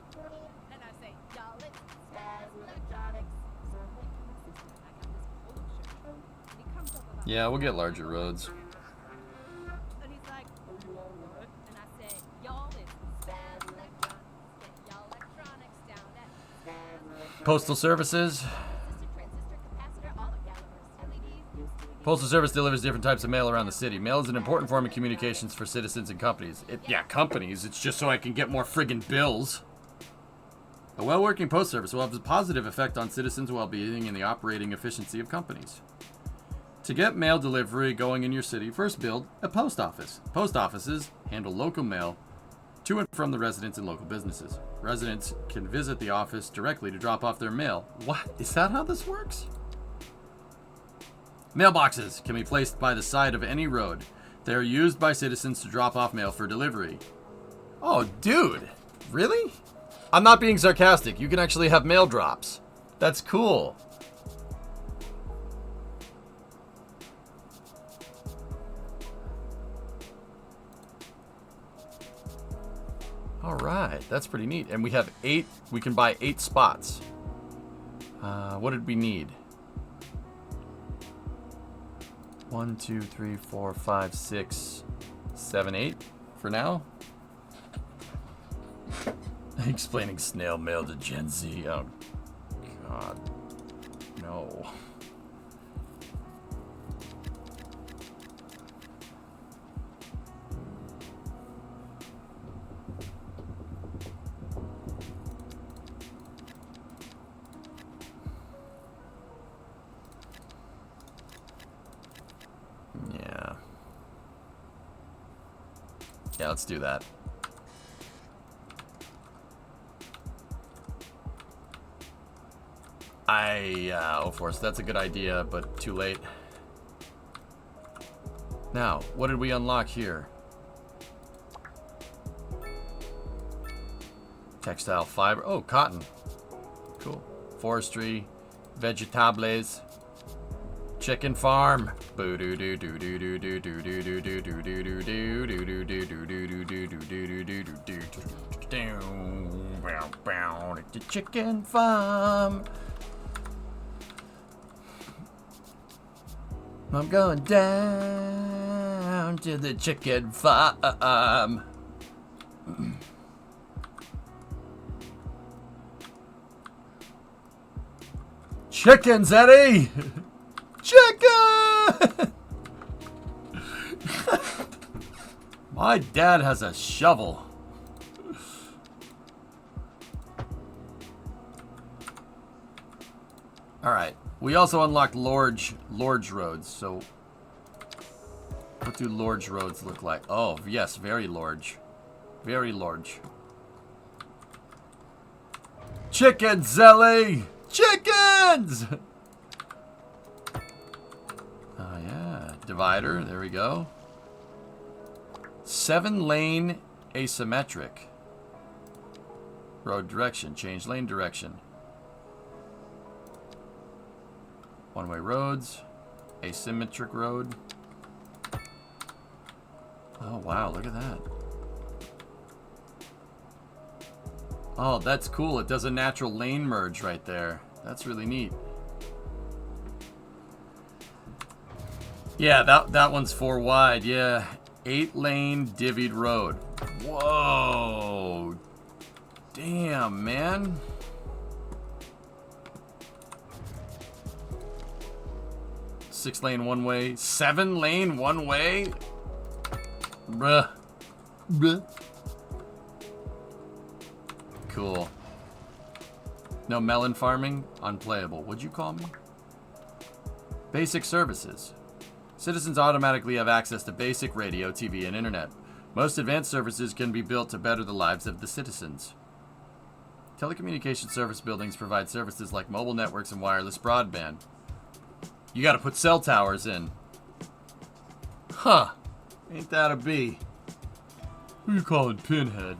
and I say, y'all, it's Skylines Electronics. So I went to my sister and I got this polo shirt. And he comes up about Yeah, we'll get larger roads. and he's like, what? And I say, y'all, it's Skylines Electronics. Get y'all electronics down at Skylines. Postal services. Transistor, capacitor, all the calibers, LEDs, Postal Service delivers different types of mail around the city. Mail is an important form of communications for citizens and companies. Yeah, companies. It's just so I can get more friggin' bills. A well-working post service will have a positive effect on citizens' well-being and the operating efficiency of companies. To get mail delivery going in your city, first build a post office. Post offices handle local mail to and from the residents and local businesses. Residents can visit the office directly to drop off their mail. What? Is that how this works? Mailboxes can be placed by the side of any road. They are used by citizens to drop off mail for delivery. Oh, dude. Really? I'm not being sarcastic. You can actually have mail drops. That's cool. All right, that's pretty neat. And we have 8, we can buy 8 spots. What did we need? 1, 2, 3, 4, 5, 6, 7, 8 for now. Explaining snail mail to Gen Z. Oh, God. No. Yeah. Yeah, let's do that. Oh, Force, that's a good idea, but too late. Now, what did we unlock here? Textile fiber. Oh, cotton. Cool. Forestry. Vegetables. chicken farm. The chicken farm. I'm going down to the chicken farm. Chickens, Eddie! Chicken! My dad has a shovel. Alright. We also unlocked large roads, so what do large roads look like? Oh, yes, very large. Very large. Chickens, Zelly! Chickens! Oh, yeah. Divider, there we go. 7-lane asymmetric. Road direction, change lane direction. One-way roads, asymmetric road. Oh, wow, look at that. Oh, that's cool. It does a natural lane merge right there. That's really neat. Yeah, that one's 4 wide. Yeah, 8-lane divvied road. Whoa. Damn, man. Six-lane one-way. 7-lane one-way? Bruh. Bruh. Cool. No melon farming? Unplayable. What'd you call me? Basic services. Citizens automatically have access to basic radio, TV, and internet. Most advanced services can be built to better the lives of the citizens. Telecommunication service buildings provide services like mobile networks and wireless broadband. You gotta put cell towers in. Huh. Ain't that a bee? Who you calling Pinhead?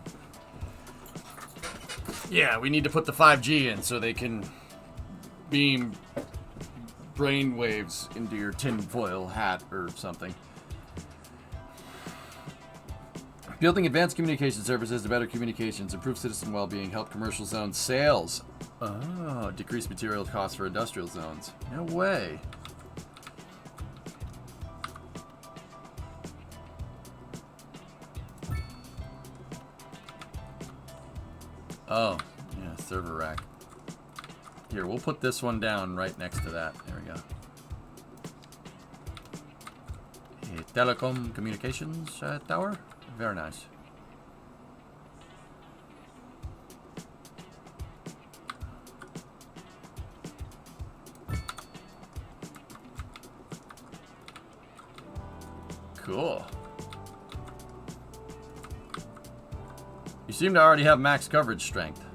Yeah, we need to put the 5G in so they can beam brain waves into your tinfoil hat or something. Building advanced communication services to better communications, improve citizen well-being, help commercial zone sales. Oh, decrease material costs for industrial zones. No way. Oh, yeah, server rack. Here, we'll put this one down right next to that. There we go. A telecom communications tower. Very nice. Cool. You seem to already have max coverage strength.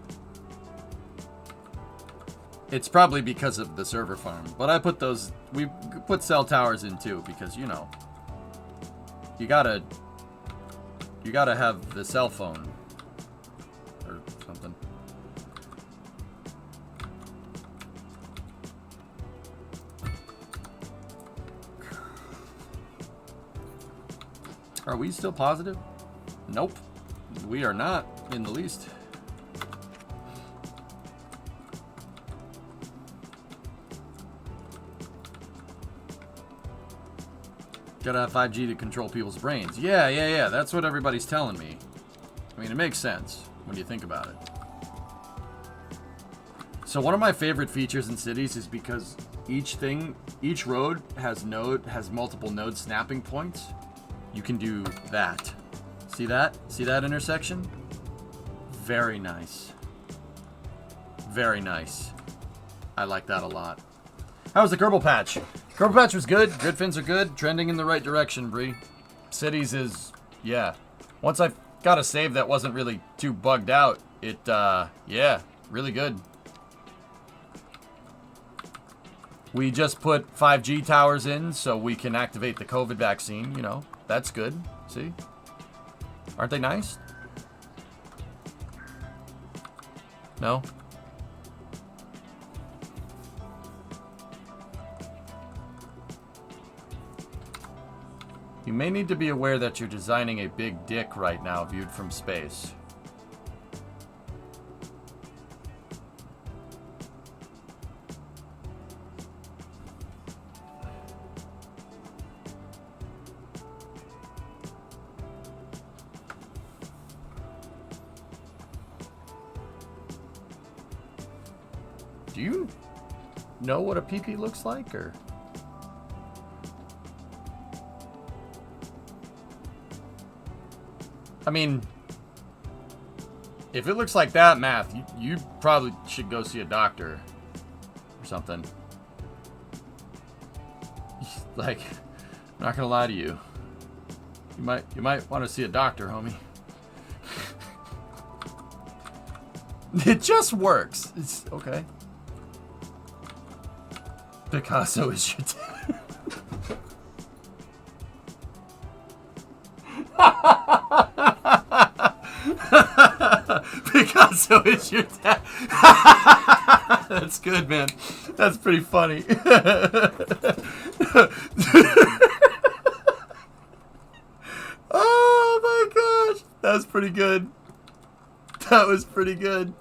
It's probably because of the server farm. But I put those... We put cell towers in too because, you know... You gotta have the cell phone. Or something. Are we still positive? Nope. We are not in the least. Gotta have 5G to control people's brains. Yeah. That's what everybody's telling me. I mean, it makes sense when you think about it. So one of my favorite features in cities is because each road has multiple node snapping points. You can do that. See that? See that intersection? Very nice. Very nice. I like that a lot. How was the Kerbal Patch? Kerbal Patch was good. Grid fins are good. Trending in the right direction, Bree. Cities is, yeah. Once I got a save that wasn't really too bugged out, it, yeah, really good. We just put 5G towers in so we can activate the COVID vaccine, you know. That's good. See? Aren't they nice? No? You may need to be aware that you're designing a big dick right now, viewed from space. Do you know what a pee-pee looks like, or? I mean, if it looks like that, Math, you probably should go see a doctor or something. Like, I'm not gonna lie to you. You might want to see a doctor, homie. It just works. It's okay. Picasso is your dad. Picasso is your dad. That's good, man. That's pretty funny. Oh my gosh. That's pretty good. That was pretty good.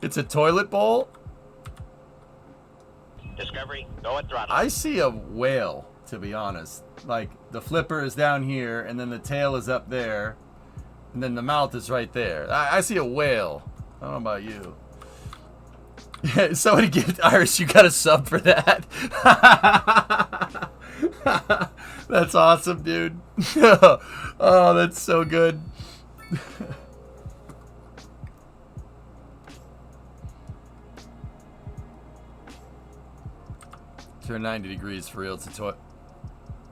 It's a toilet bowl. Discovery, go at throttle. I see a whale, to be honest. Like, the flipper is down here, and then the tail is up there, and then the mouth is right there. I see a whale. I don't know about you. Somebody give Irish, you got a sub for that. That's awesome, dude. Oh, that's so good. Turn 90 degrees for real. It's a toy.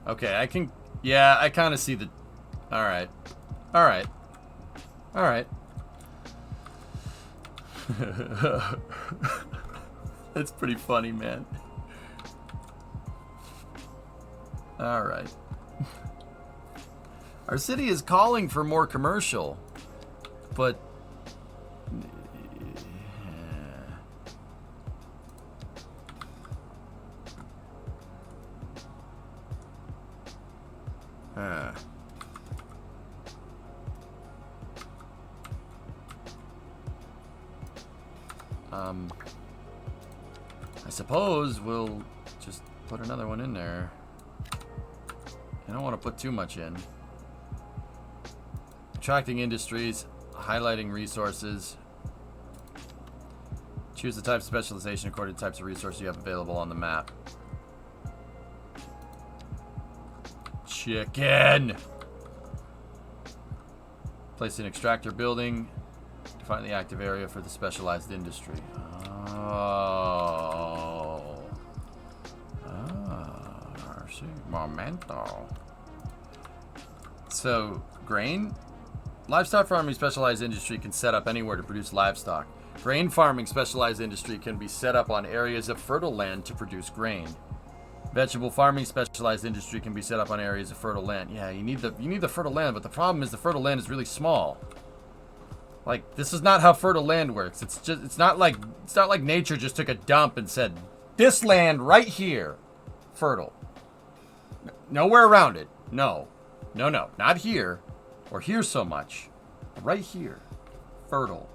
Okay, I can. Yeah, I kind of see the. All right. All right. All right. That's pretty funny, man. All right. Our city is calling for more commercial, but I suppose we'll just put another one in there. I don't want to put too much in. Attracting industries, highlighting resources. Choose the type of specialization according to types of resources you have available on the map. Chicken! Place an extractor building. Define the active area for the specialized industry. Oh. Ah, I see. Momento. So, grain? Livestock farming specialized industry can set up anywhere to produce livestock. Grain farming specialized industry can be set up on areas of fertile land to produce grain. Vegetable farming specialized industry can be set up on areas of fertile land. Yeah, you need the fertile land, but the problem is the fertile land is really small. Like, this is not how fertile land works. It's not like nature just took a dump and said, this land right here, fertile. Nowhere around it. No, not here or here so much. Right here, fertile.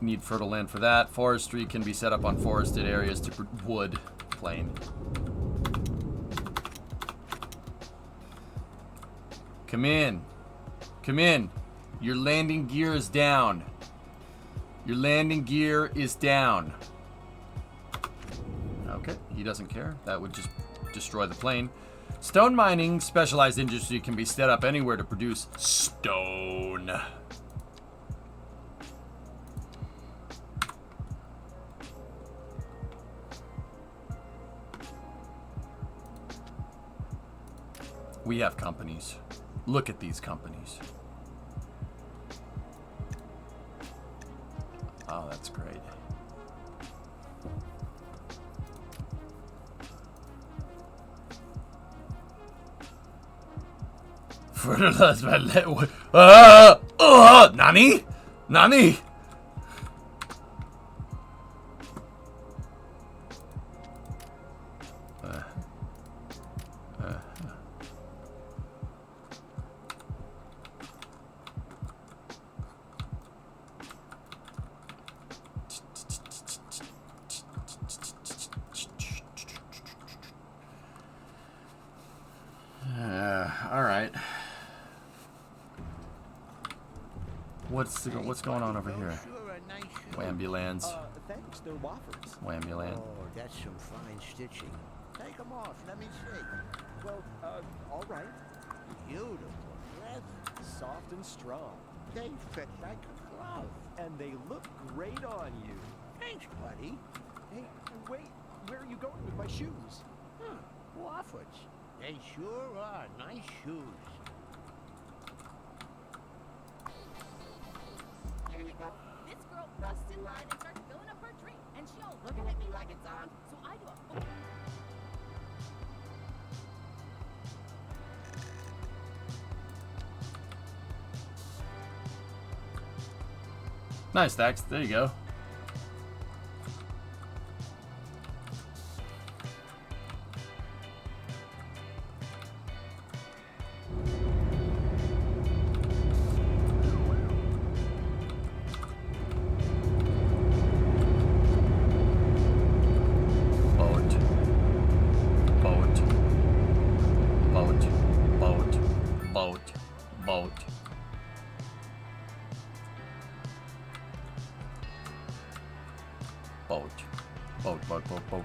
Need fertile land for that. Forestry can be set up on forested areas to wood, plain. Come in. Your landing gear is down. Okay, he doesn't care. That would just destroy the plane. Stone mining specialized industry can be set up anywhere to produce stone. We have companies. Look at these companies. Oh, that's great. Fertilize my land. Nani? right. What's going on over here? Sure are nice shoes. Wambulance. Thanks, they're Wofford's. Wambulant. Oh, that's some fine stitching. Take them off. Let me see. Well, all right. Beautiful leather. Soft and strong. They fit like a glove. And they look great on you. Thanks, buddy. Hey, wait. Where are you going with my shoes? Huh. Wofford's. They sure are nice shoes. This girl busts in line and starts filling up her drink, and she all looking at me like it's on. So I do a Nice, Dax. There you go. Boat.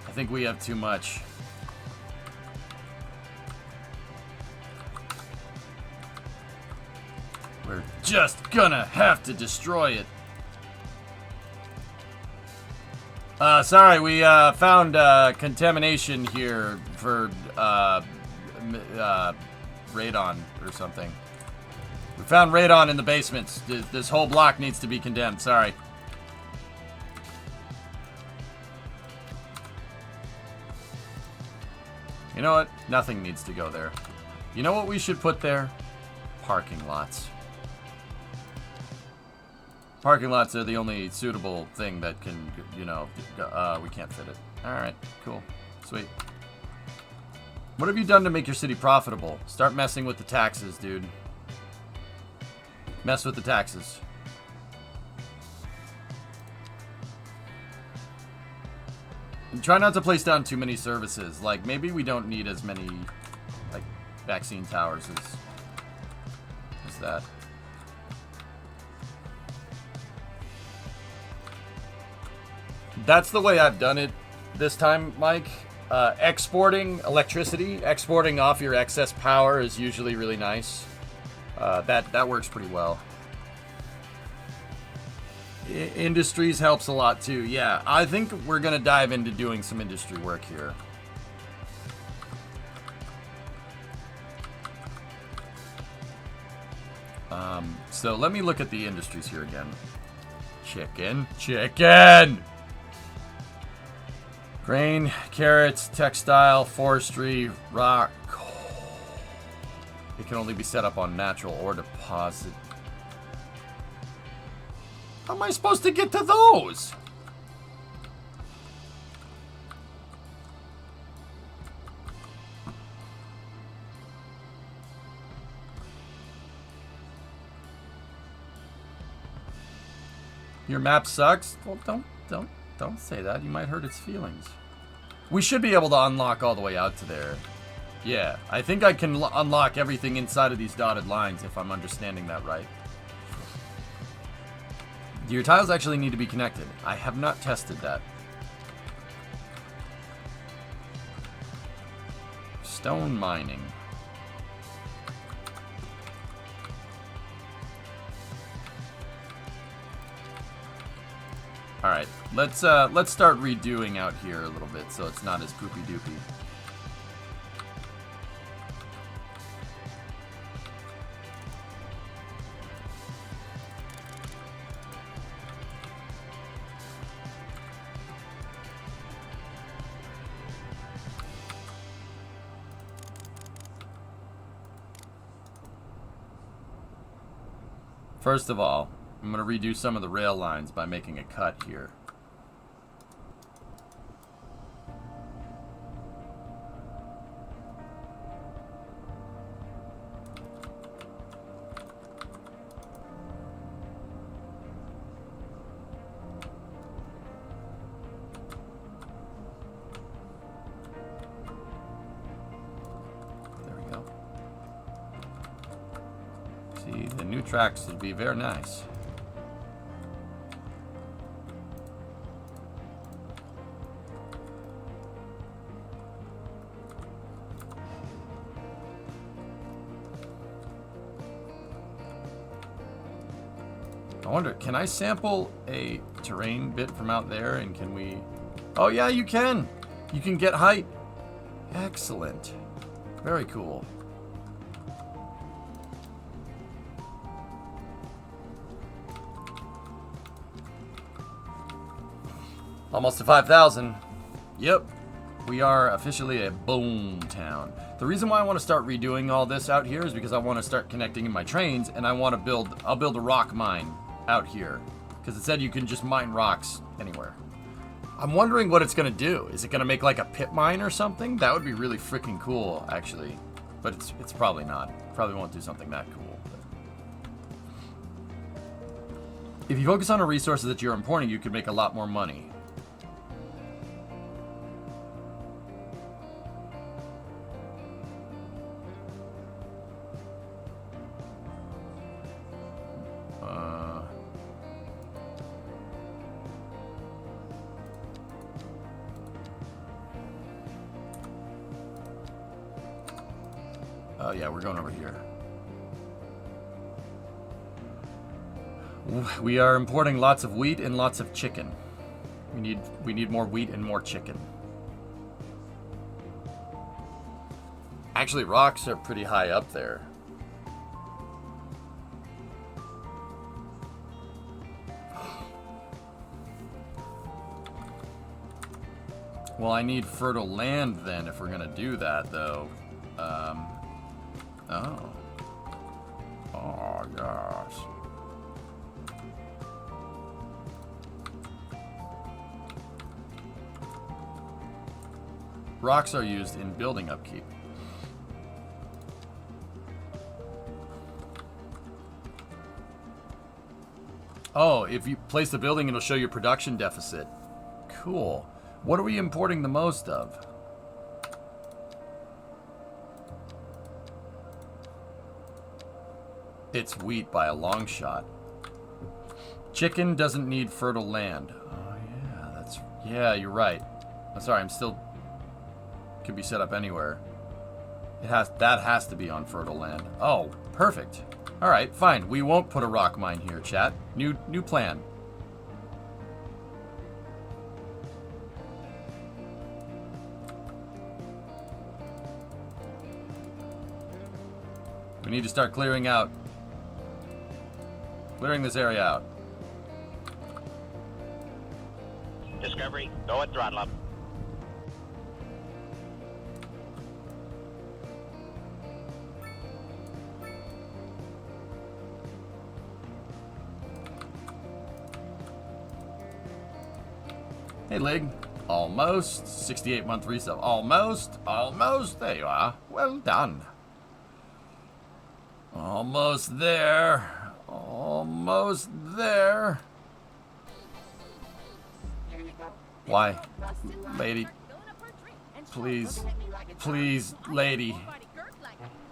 I think we have too much. We're just gonna have to destroy it. Sorry, we found contamination here for radon or something. We found radon in the basements. This whole block needs to be condemned. Sorry. You know what? Nothing needs to go there. You know what we should put there? Parking lots. Parking lots are the only suitable thing that can, you know, we can't fit it. Alright, cool. Sweet. What have you done to make your city profitable? Start messing with the taxes, dude. Mess with the taxes. And try not to place down too many services. Like, maybe we don't need as many, like, vaccine towers as that. That's the way I've done it this time, Mike. Exporting electricity, exporting off your excess power is usually really nice. That works pretty well. Industries helps a lot too. Yeah, I think we're gonna dive into doing some industry work here. So let me look at the industries here again. Chicken. Grain, carrots, textile, forestry, rock. It can only be set up on natural or deposit. How am I supposed to get to those? Your map sucks? Well, don't say that. You might hurt its feelings. We should be able to unlock all the way out to there. Yeah, I think I can unlock everything inside of these dotted lines if I'm understanding that right. Do your tiles actually need to be connected? I have not tested that. Stone mining. All right, let's start redoing out here a little bit so it's not as poopy doopy. First of all, I'm going to redo some of the rail lines by making a cut here. tracks would be very nice. I wonder, can I sample a terrain bit from out there, and can we... Oh yeah, you can! You can get height. Excellent. Very cool. Almost to 5,000. Yep. We are officially a boom town. The reason why I want to start redoing all this out here is because I want to start connecting in my trains, and I want to build... I'll build a rock mine out here. Because it said you can just mine rocks anywhere. I'm wondering what it's going to do. Is it going to make like a pit mine or something? That would be really freaking cool, actually. But it's probably not. Probably won't do something that cool. If you focus on the resources that you're importing, you could make a lot more money. Oh yeah, we're going over here. We are importing lots of wheat and lots of chicken. We need more wheat and more chicken. Actually, rocks are pretty high up there. Well, I need fertile land then if we're gonna do that, though. Oh. Oh, gosh. Rocks are used in building upkeep. Oh, if you place the building, it'll show your production deficit. Cool. What are we importing the most of? It's wheat by a long shot. Chicken doesn't need fertile land. Oh yeah, yeah, you're right. I'm sorry, I'm still can be set up anywhere. That has to be on fertile land. Oh, perfect. All right, fine. We won't put a rock mine here, chat. New plan. We need to start clearing out. Clearing this area out. Discovery, go at throttle up. Hey, Lig. Almost. 68-month resale. Almost. Almost. There you are. Well done. Almost there. Almost there. Why? Lady. Please. Please, lady.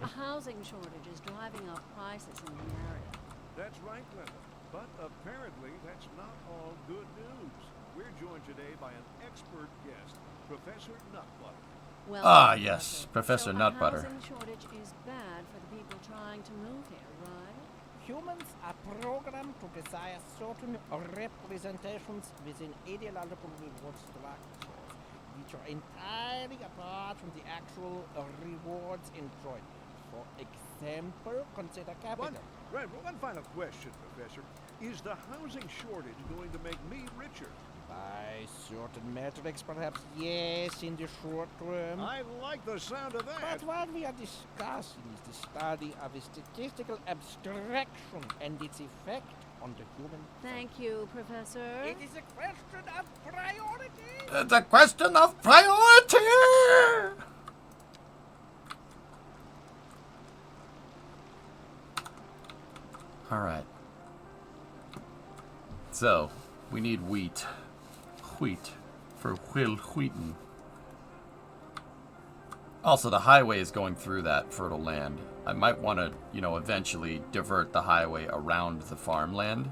A housing shortage is driving up prices in the area. That's right, Glenda. But apparently that's not all good news. We're joined today by an expert guest, Professor Nutbutter. Well, Yes, Professor so Nutbutter. A housing shortage is bad for the people trying to move here, right? Humans are programmed to desire certain representations within ideological reward structures, which are entirely apart from the actual rewards enjoyed. For example, consider capital. One final question, Professor. Is the housing shortage going to make me richer? By certain metrics, perhaps yes, in the short term. I like the sound of that. But what we are discussing is the study of a statistical abstraction and its effect on the human. Thank you, Professor. It is a question of priority. It's a question of priority! Alright. So, we need wheat. Wheat. For wheaten. Also, the highway is going through that fertile land. I might want to, you know, eventually divert the highway around the farmland.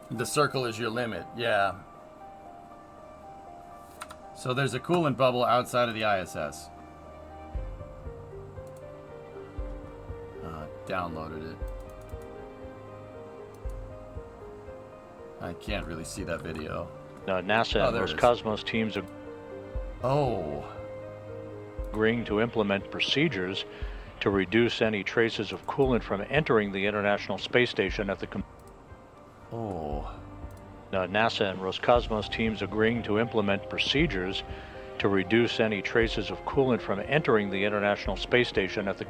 The circle is your limit, yeah. So there's a coolant bubble outside of the ISS. Downloaded it. I can't really see that video. NASA and Roscosmos teams are agreeing to implement procedures to reduce any traces of coolant from entering the International Space Station at the NASA and Roscosmos teams agreeing to implement procedures to reduce any traces of coolant from entering the International Space Station at the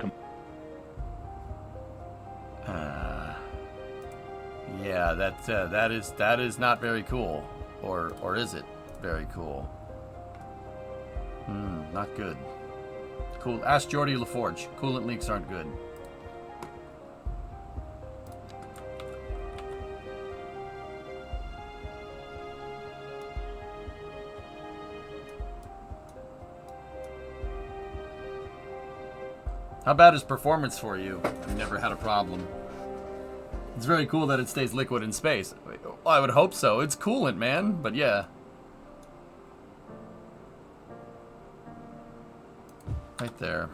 yeah, that is not very cool, or is it very cool? Not good. Cool. Ask Geordie LaForge. Coolant leaks aren't good. How bad is performance for you? I've never had a problem. It's very cool that it stays liquid in space. Well, I would hope so. It's coolant, man. But yeah. Right there.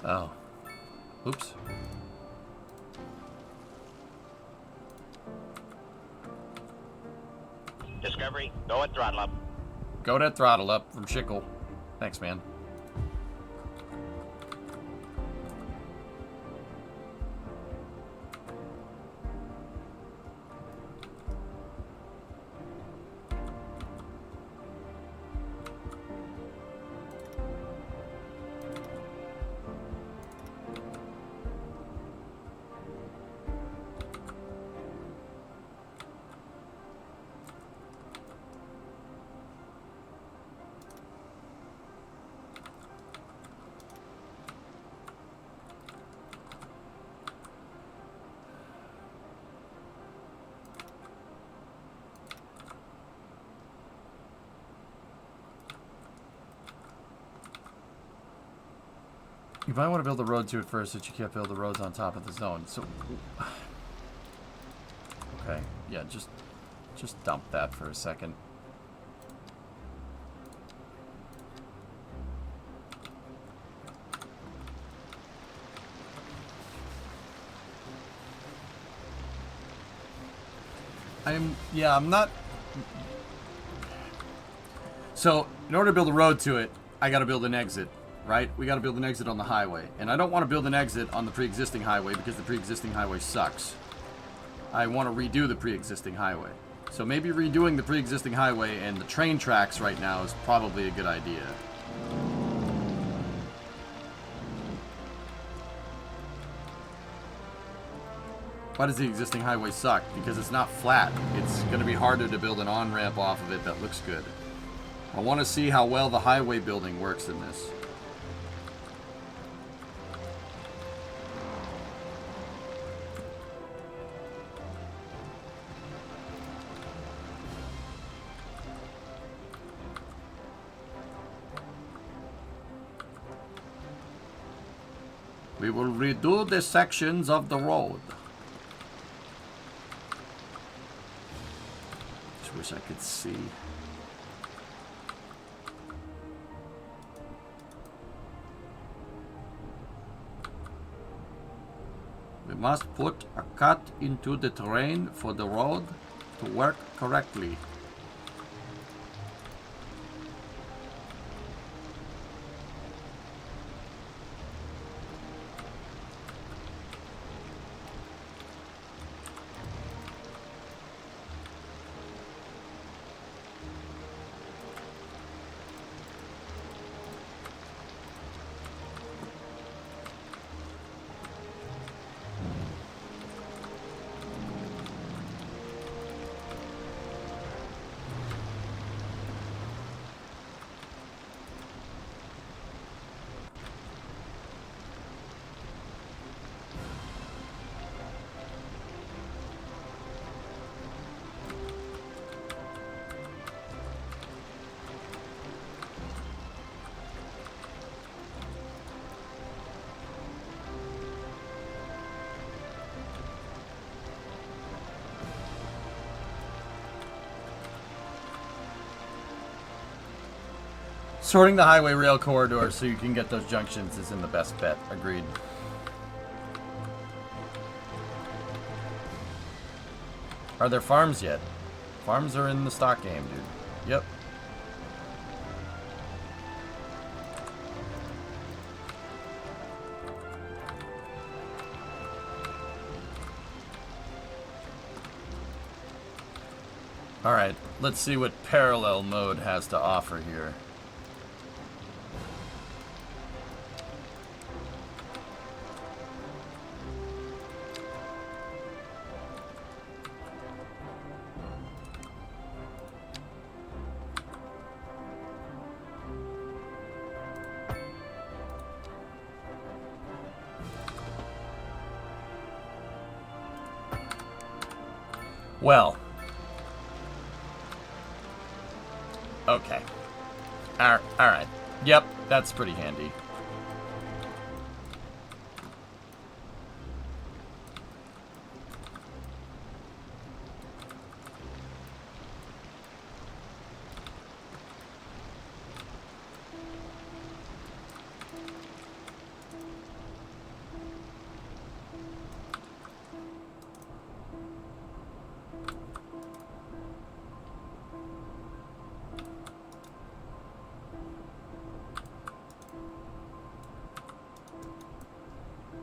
Oh. Oops. Discovery, go at throttle up. Go to throttle up from Schickle. Thanks, man. You might want to build a road to it first, so you can't build the roads on top of the zone. So, okay, yeah, just dump that for a second. I'm not. So, in order to build a road to it, I got to build an exit. Right? We got to build an exit on the highway. And I don't want to build an exit on the pre-existing highway because the pre-existing highway sucks. I want to redo the pre-existing highway. So maybe redoing the pre-existing highway and the train tracks right now is probably a good idea. Why does the existing highway suck? Because it's not flat. It's going to be harder to build an on-ramp off of it that looks good. I want to see how well the highway building works in this. We will redo the sections of the road. Just wish I could see. We must put a cut into the terrain for the road to work correctly. Sorting the highway rail corridor so you can get those junctions isn't the best bet. Agreed. Are there farms yet? Farms are in the stock game, dude. Yep. Alright, let's see what parallel mode has to offer here. Well. Okay. Alright. Yep, that's pretty handy.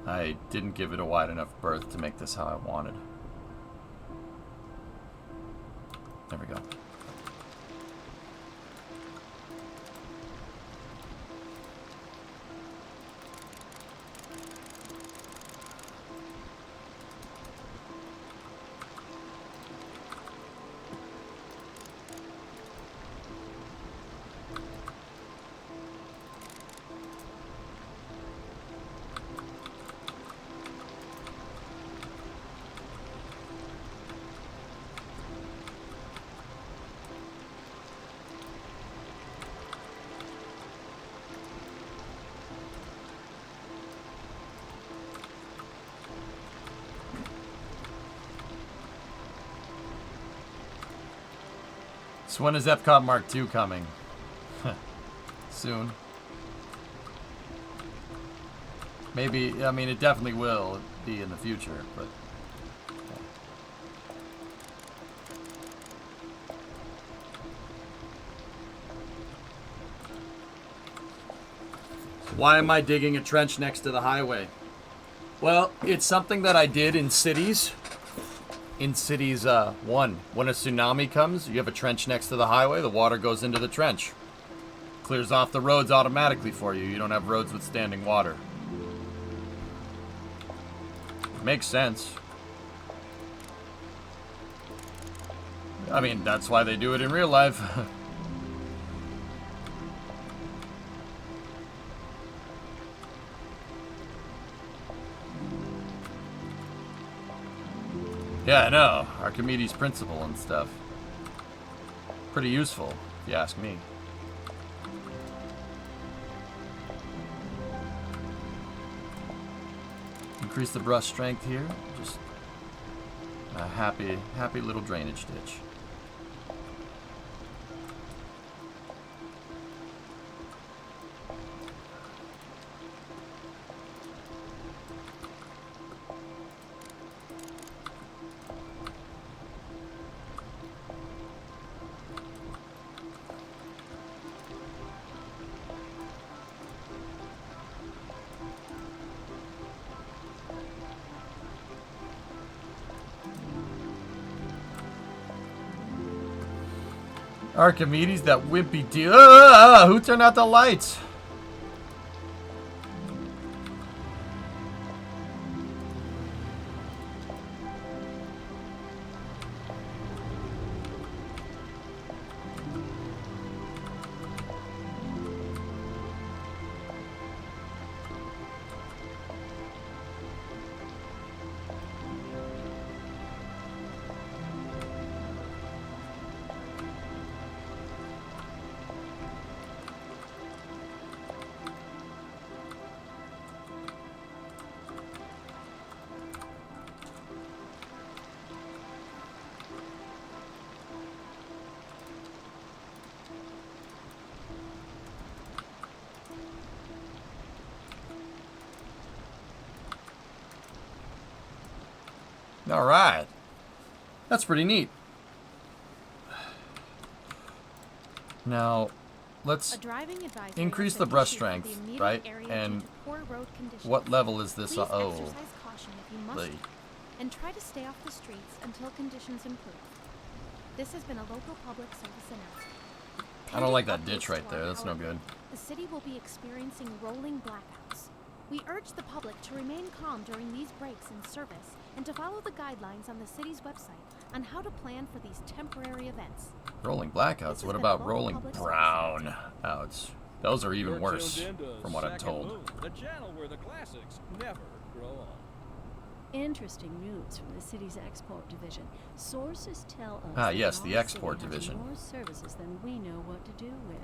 I didn't give it a wide enough berth to make this how I wanted. There we go. So when is Epcot Mark II coming? Soon. Maybe, I mean, it definitely will be in the future, but... Why am I digging a trench next to the highway? Well, it's something that I did in Cities. In Cities 1, when a tsunami comes, you have a trench next to the highway, the water goes into the trench. Clears off the roads automatically for you. You don't have roads with standing water. Makes sense. I mean, that's why they do it in real life. Yeah, I know. Archimedes' principle and stuff. Pretty useful, if you ask me. Increase the brush strength here. Just a happy little drainage ditch. Archimedes, that wimpy deal. Who turned out the lights? All right. That's pretty neat. Now, let's increase the brush strength, right? And what level is this? Oh, and try to stay off the streets until conditions improve. This has been a local public service announcement. I don't like that ditch right there. That's no good. The city will be experiencing rolling blackouts. We urge the public to remain calm during these breaks in service and to follow the guidelines on the city's website on how to plan for these temporary events. Rolling blackouts? What about rolling brownouts? Those are even worse, from what I'm told. The channel where the classics never grow old. Interesting news from the city's export division. Sources tell us the export division. More services than we know what to do with.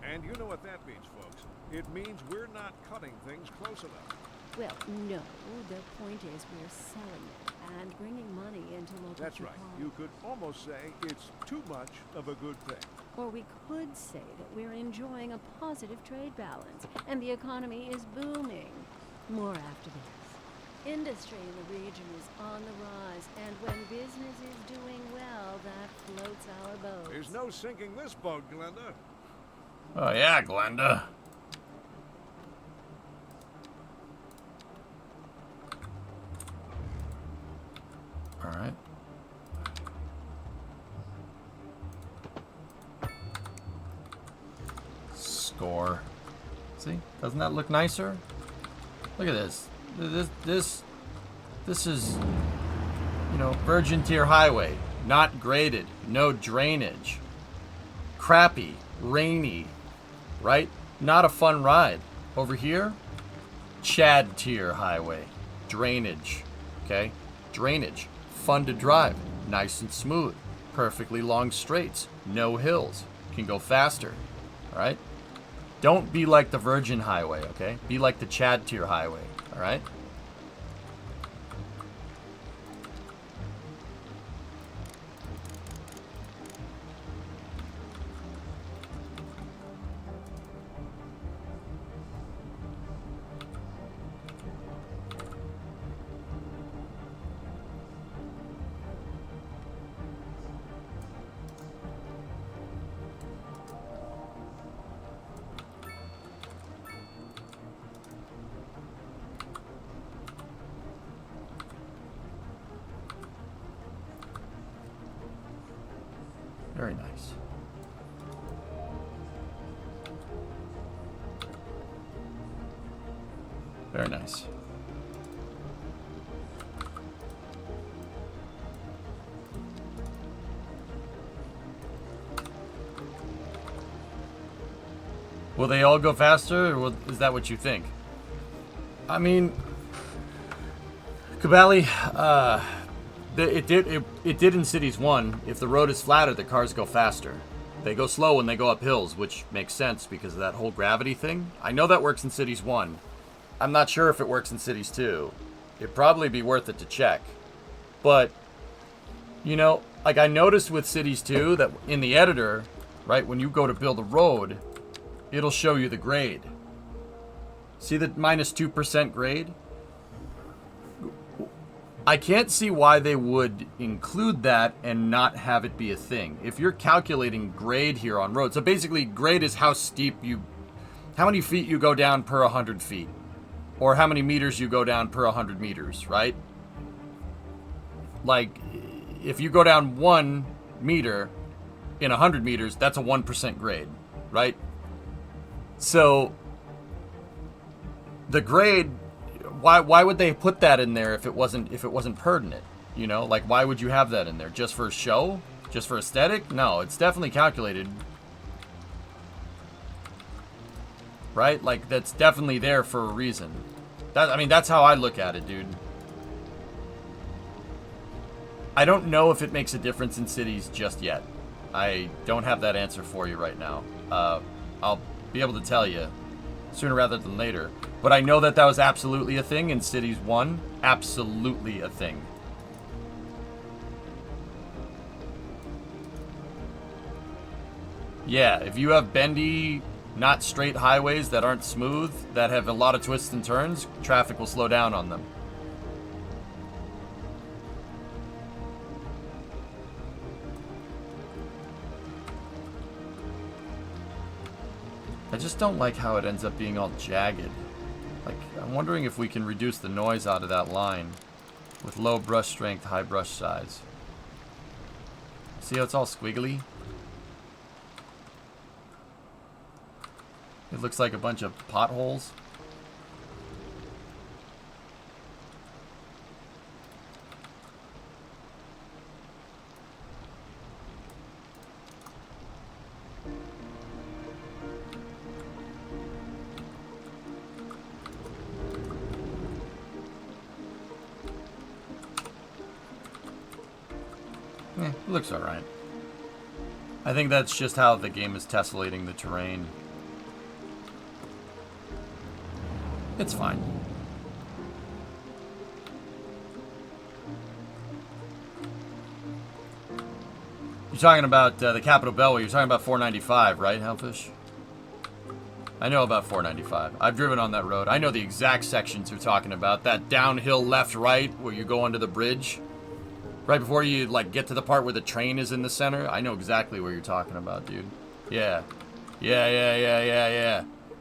And you know what that means, folks. It means we're not cutting things close enough. Well, no. The point is we're selling it and bringing money into local That's right. supply. You could almost say it's too much of a good thing. Or we could say that we're enjoying a positive trade balance and the economy is booming. More after this. Industry in the region is on the rise, and when business is doing well, that floats our boat. There's no sinking this boat, Glenda. Oh yeah, Glenda. All right. Score. See? Doesn't that look nicer? Look at this. This is, you know, Virgin Tier Highway. Not graded. No drainage. Crappy. Rainy. Right? Not a fun ride. Over here, Chad Tier Highway. Drainage. Okay? Drainage. Fun to drive. Nice and smooth. Perfectly long straights. No hills. Can go faster. Alright? Don't be like the Virgin Highway, okay? Be like the Chad Tier Highway. Alright? Very nice. Very nice. Will they all go faster, or is that what you think? I mean, Kabali, it did in Cities 1. If the road is flatter, the cars go faster. They go slow when they go up hills, which makes sense because of that whole gravity thing. I know that works in Cities 1. I'm not sure if it works in Cities 2. it'd probably be worth it to check. But, you know, like I noticed with Cities 2 that in the editor, right, when you go to build a road, it'll show you the grade. See the minus 2% grade? I can't see why they would include that and not have it be a thing. If you're calculating grade here on roads, so basically grade is how steep you, how many feet you go down per 100 feet. Or how many meters you go down per 100 meters, right? Like, if you go down 1 meter in 100 meters, that's a 1% grade, right? So, the grade, why would they put that in there if it wasn't pertinent? You know, like why would you have that in there? Just for show? Just for aesthetic? No, it's definitely calculated. Right? Like that's definitely there for a reason. I mean, that's how I look at it, dude. I don't know if it makes a difference in cities just yet. I don't have that answer for you right now. I'll be able to tell you sooner rather than later. But I know that that was absolutely a thing in Cities 1. Absolutely a thing. Yeah, if you have bendy, not straight highways that aren't smooth, that have a lot of twists and turns, traffic will slow down on them. I just don't like how it ends up being all jagged. Like, I'm wondering if we can reduce the noise out of that line with low brush strength, high brush size. See how it's all squiggly? It looks like a bunch of potholes. It looks alright. I think that's just how the game is tessellating the terrain. It's fine. You're talking about the Capitol Beltway. You're talking about 495, right, Hellfish? I know about 495. I've driven on that road. I know the exact sections you're talking about. That downhill left-right where you go under the bridge. Right before you, like, get to the part where the train is in the center. I know exactly what you're talking about, dude. Yeah. Yeah,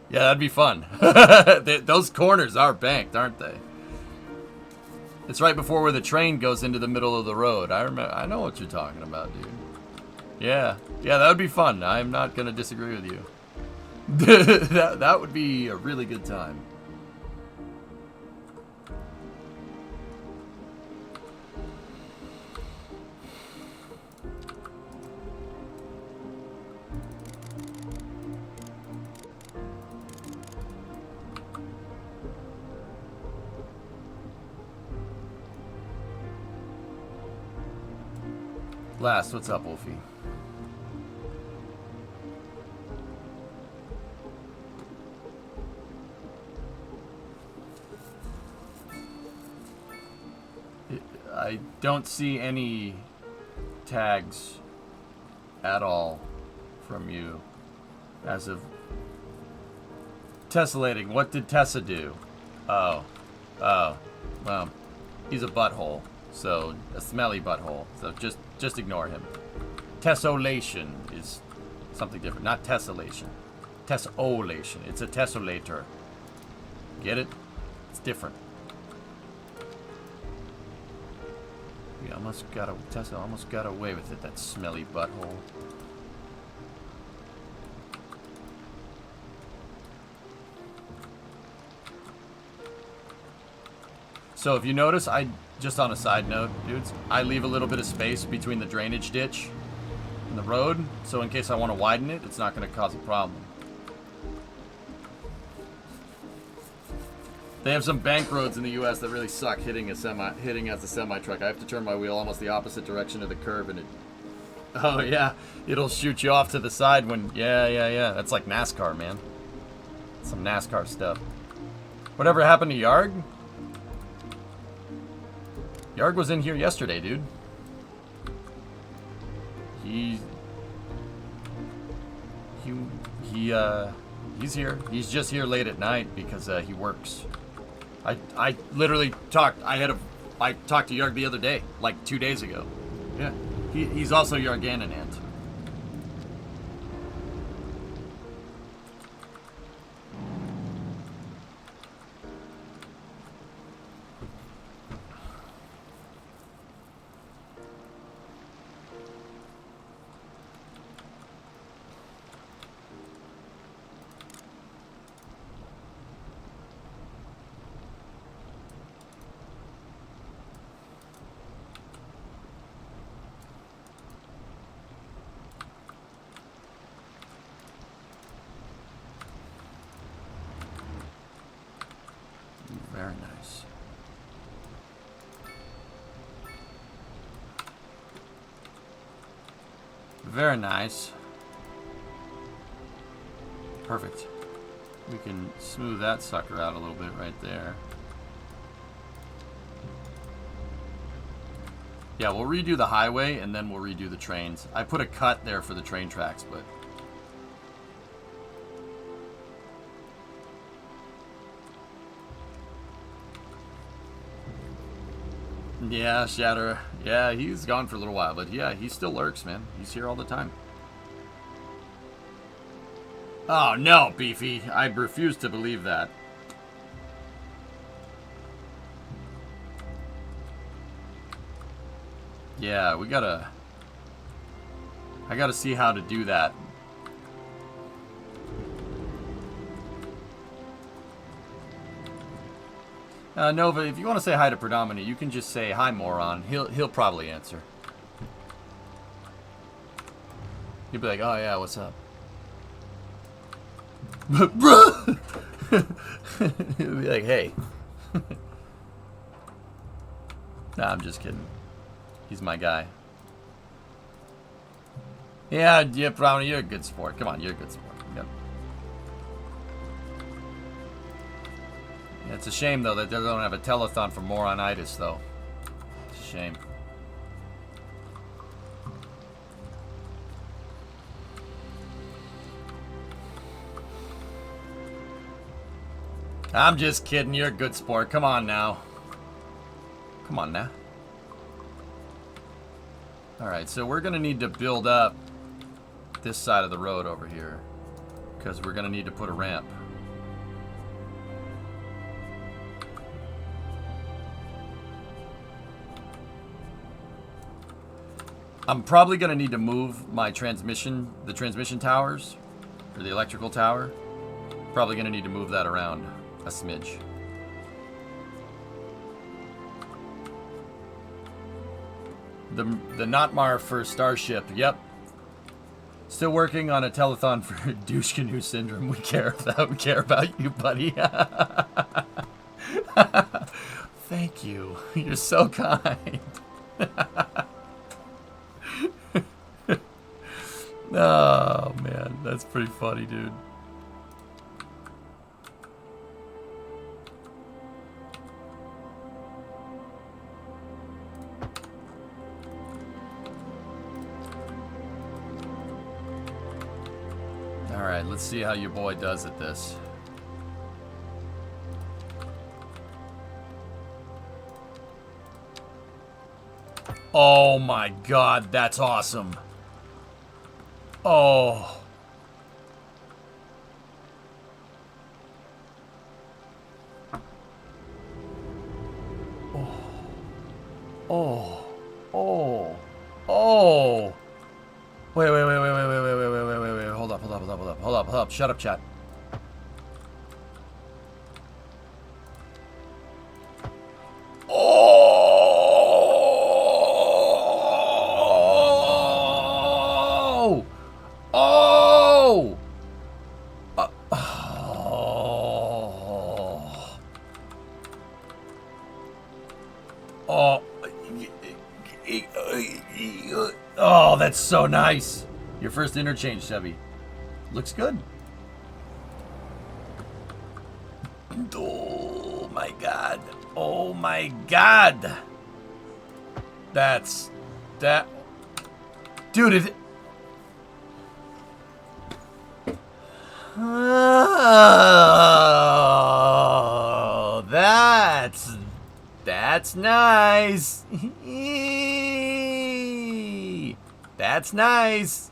that'd be fun. Those corners are banked, aren't they? It's right before where the train goes into the middle of the road. I know what you're talking about, dude. Yeah, that would be fun. I'm not gonna disagree with you. that would be a really good time. Last, what's up, Wolfie? I don't see any tags at all from you as of tessellating. What did Tessa do? Oh, well, he's a butthole, so a smelly butthole. So just ignore him. Tessellation is something different, not tessellation. Tessellation. It's a tessellator. Get it? It's different. Tessa almost got away with it, that smelly butthole. So if you notice, just on a side note, dudes, I leave a little bit of space between the drainage ditch and the road, so in case I want to widen it, it's not going to cause a problem. They have some bank roads in the U.S. that really suck hitting as a semi truck. I have to turn my wheel almost the opposite direction of the curb, and oh yeah, it'll shoot you off to the side when yeah. That's like NASCAR, man. Some NASCAR stuff. Whatever happened to Yarg? Yarg was in here yesterday, dude. He's here. He's just here late at night because he works. I literally talked. I talked to Yarg the other day, like 2 days ago. Yeah. He's also Yarganan Ant. Very nice. Very nice. Perfect. We can smooth that sucker out a little bit right there. Yeah, we'll redo the highway and then we'll redo the trains. I put a cut there for the train tracks, but... Yeah, Shatter. Yeah, he's gone for a little while, but yeah, he still lurks, man. He's here all the time. Oh, no, Beefy. I refuse to believe that. Yeah, we gotta... I gotta see how to do that. Nova, if you want to say hi to Predominant, you can just say, hi, moron. He'll probably answer. He'll be like, oh, yeah, what's up? Bruh! He'll be like, hey. Nah, I'm just kidding. He's my guy. Yeah, Predominant, you're a good sport. Come on, you're a good sport. Yep. Yeah, it's a shame, though, that they don't have a telethon for moronitis, though. It's a shame. I'm just kidding. You're a good sport. Come on now. Come on now. Alright, so we're going to need to build up this side of the road over here. Because we're going to need to put a ramp. I'm probably going to need to move my transmission, the transmission towers, or the electrical tower. Probably going to need to move that around a smidge. The Notmar for Starship, yep. Still working on a telethon for douche canoe syndrome. We care about you, buddy. Thank you. You're so kind. Oh, man. That's pretty funny, dude. Alright, let's see how your boy does at this. Oh my god, that's awesome. Oh. Oh. Oh. Oh. Wait. Hold up. Shut up, chat. Oh, that's so nice. Your first interchange, Chevy. Looks good. Oh my god. Oh my god. That... Dude, it... Oh, that's nice. That's nice.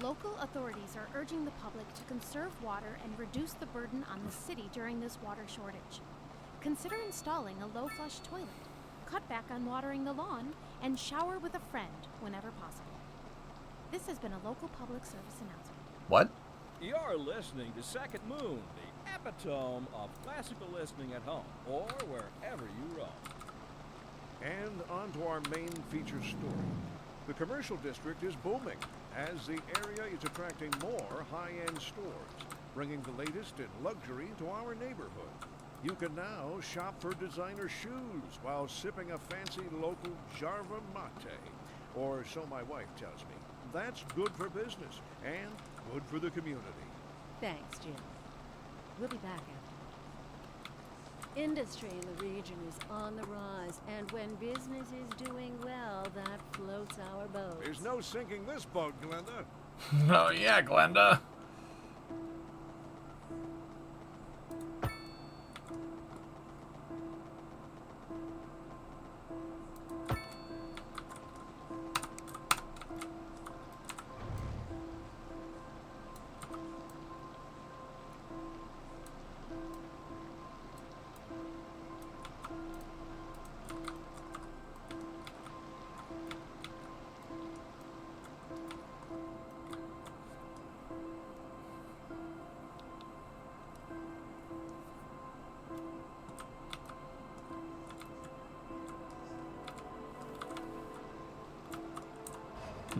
Local authorities are urging the public to conserve water and reduce the burden on the city during this water shortage. Consider installing a low-flush toilet, cut back on watering the lawn, and shower with a friend whenever possible. This has been a local public service announcement. What? You're listening to Second Moon, the epitome of classical listening at home or wherever you roam. And on to our main feature story. The commercial district is booming as the area is attracting more high-end stores, bringing the latest in luxury to our neighborhood. You can now shop for designer shoes while sipping a fancy local Jarva mate. Or so my wife tells me. That's good for business and good for the community. Thanks, Jim. We'll be back after. Industry in the region is on the rise, and when business is doing well, that floats our boat. There's no sinking this boat, Glenda. Oh yeah, Glenda.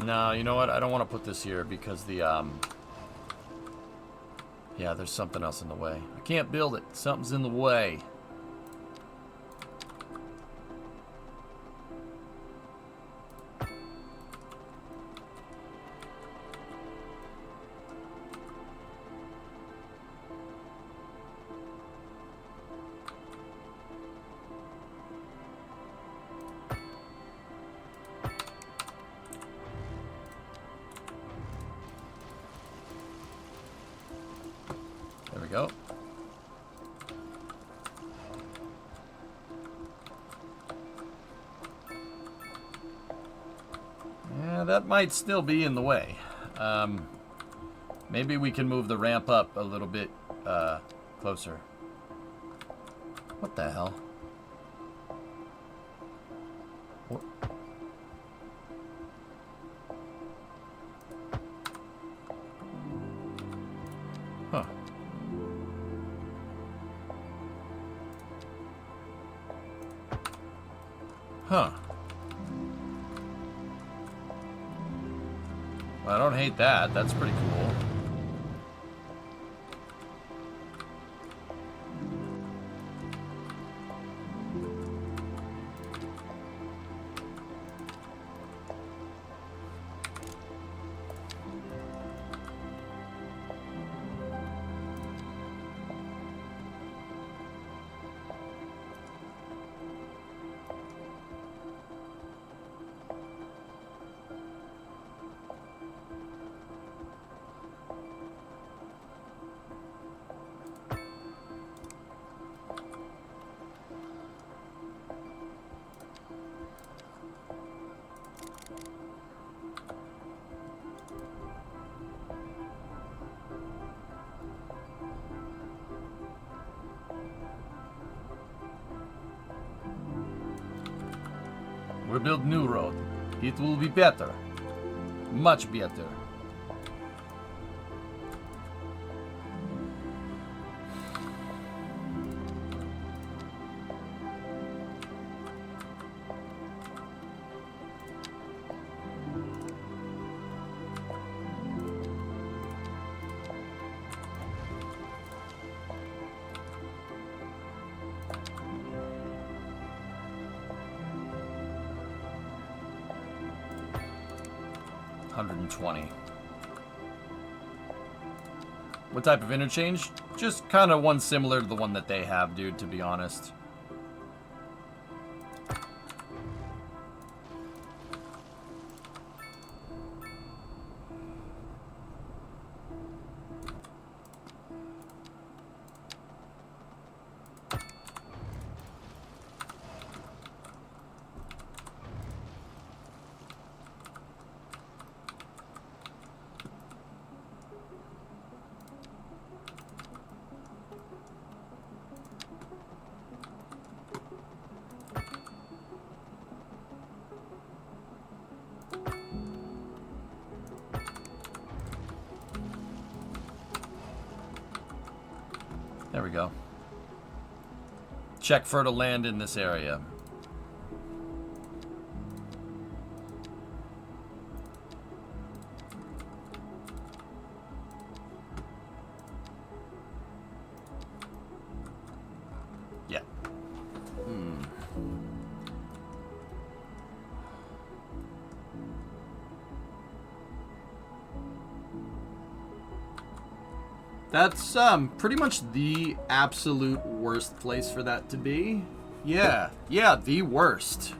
No, you know what? I don't want to put this here because the, yeah, there's something else in the way. I can't build it. Something's in the way. There we go. Yeah, that might still be in the way. Maybe we can move the ramp up a little bit closer. What the hell? What? Huh. Huh. Well, I don't hate that. That's pretty cool. We'll build new road. It will be better. Much better. $120. What type of interchange? Just kind of one similar to the one that they have, dude, to be honest. There we go. Check fertile land in this area. Yeah. That's pretty much the absolute worst place for that to be. Yeah, the worst.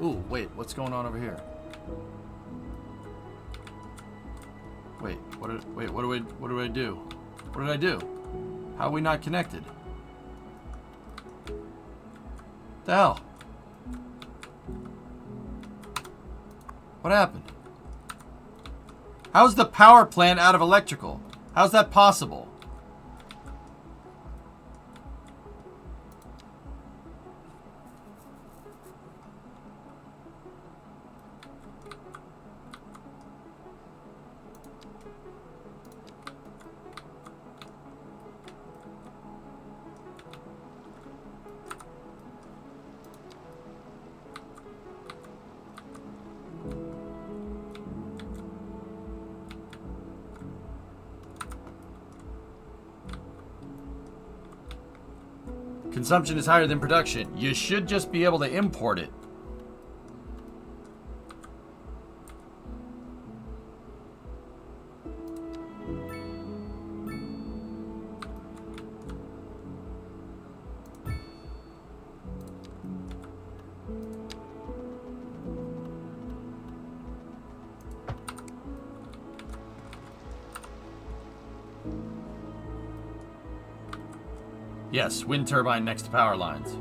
Ooh, wait, what's going on over here? Wait, what do I do? What did I do? How are we not connected? The hell? What happened? How's the power plant out of electrical? How's that possible? Consumption is higher than production. You should just be able to import it. Yes, wind turbine next to power lines.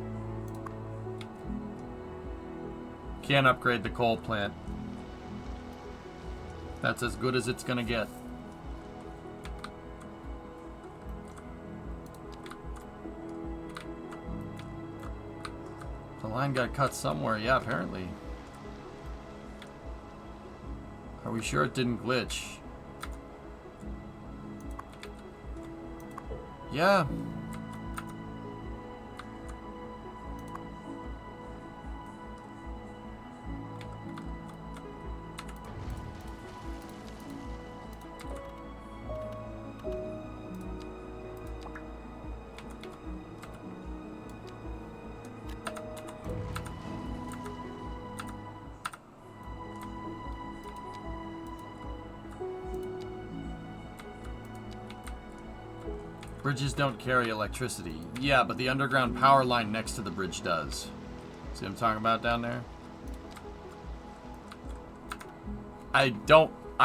Can't upgrade the coal plant. That's as good as it's gonna get. The line got cut somewhere. Yeah, apparently. Are we sure it didn't glitch? Yeah. Bridges don't carry electricity. Yeah, but the underground power line next to the bridge does. See what I'm talking about down there? I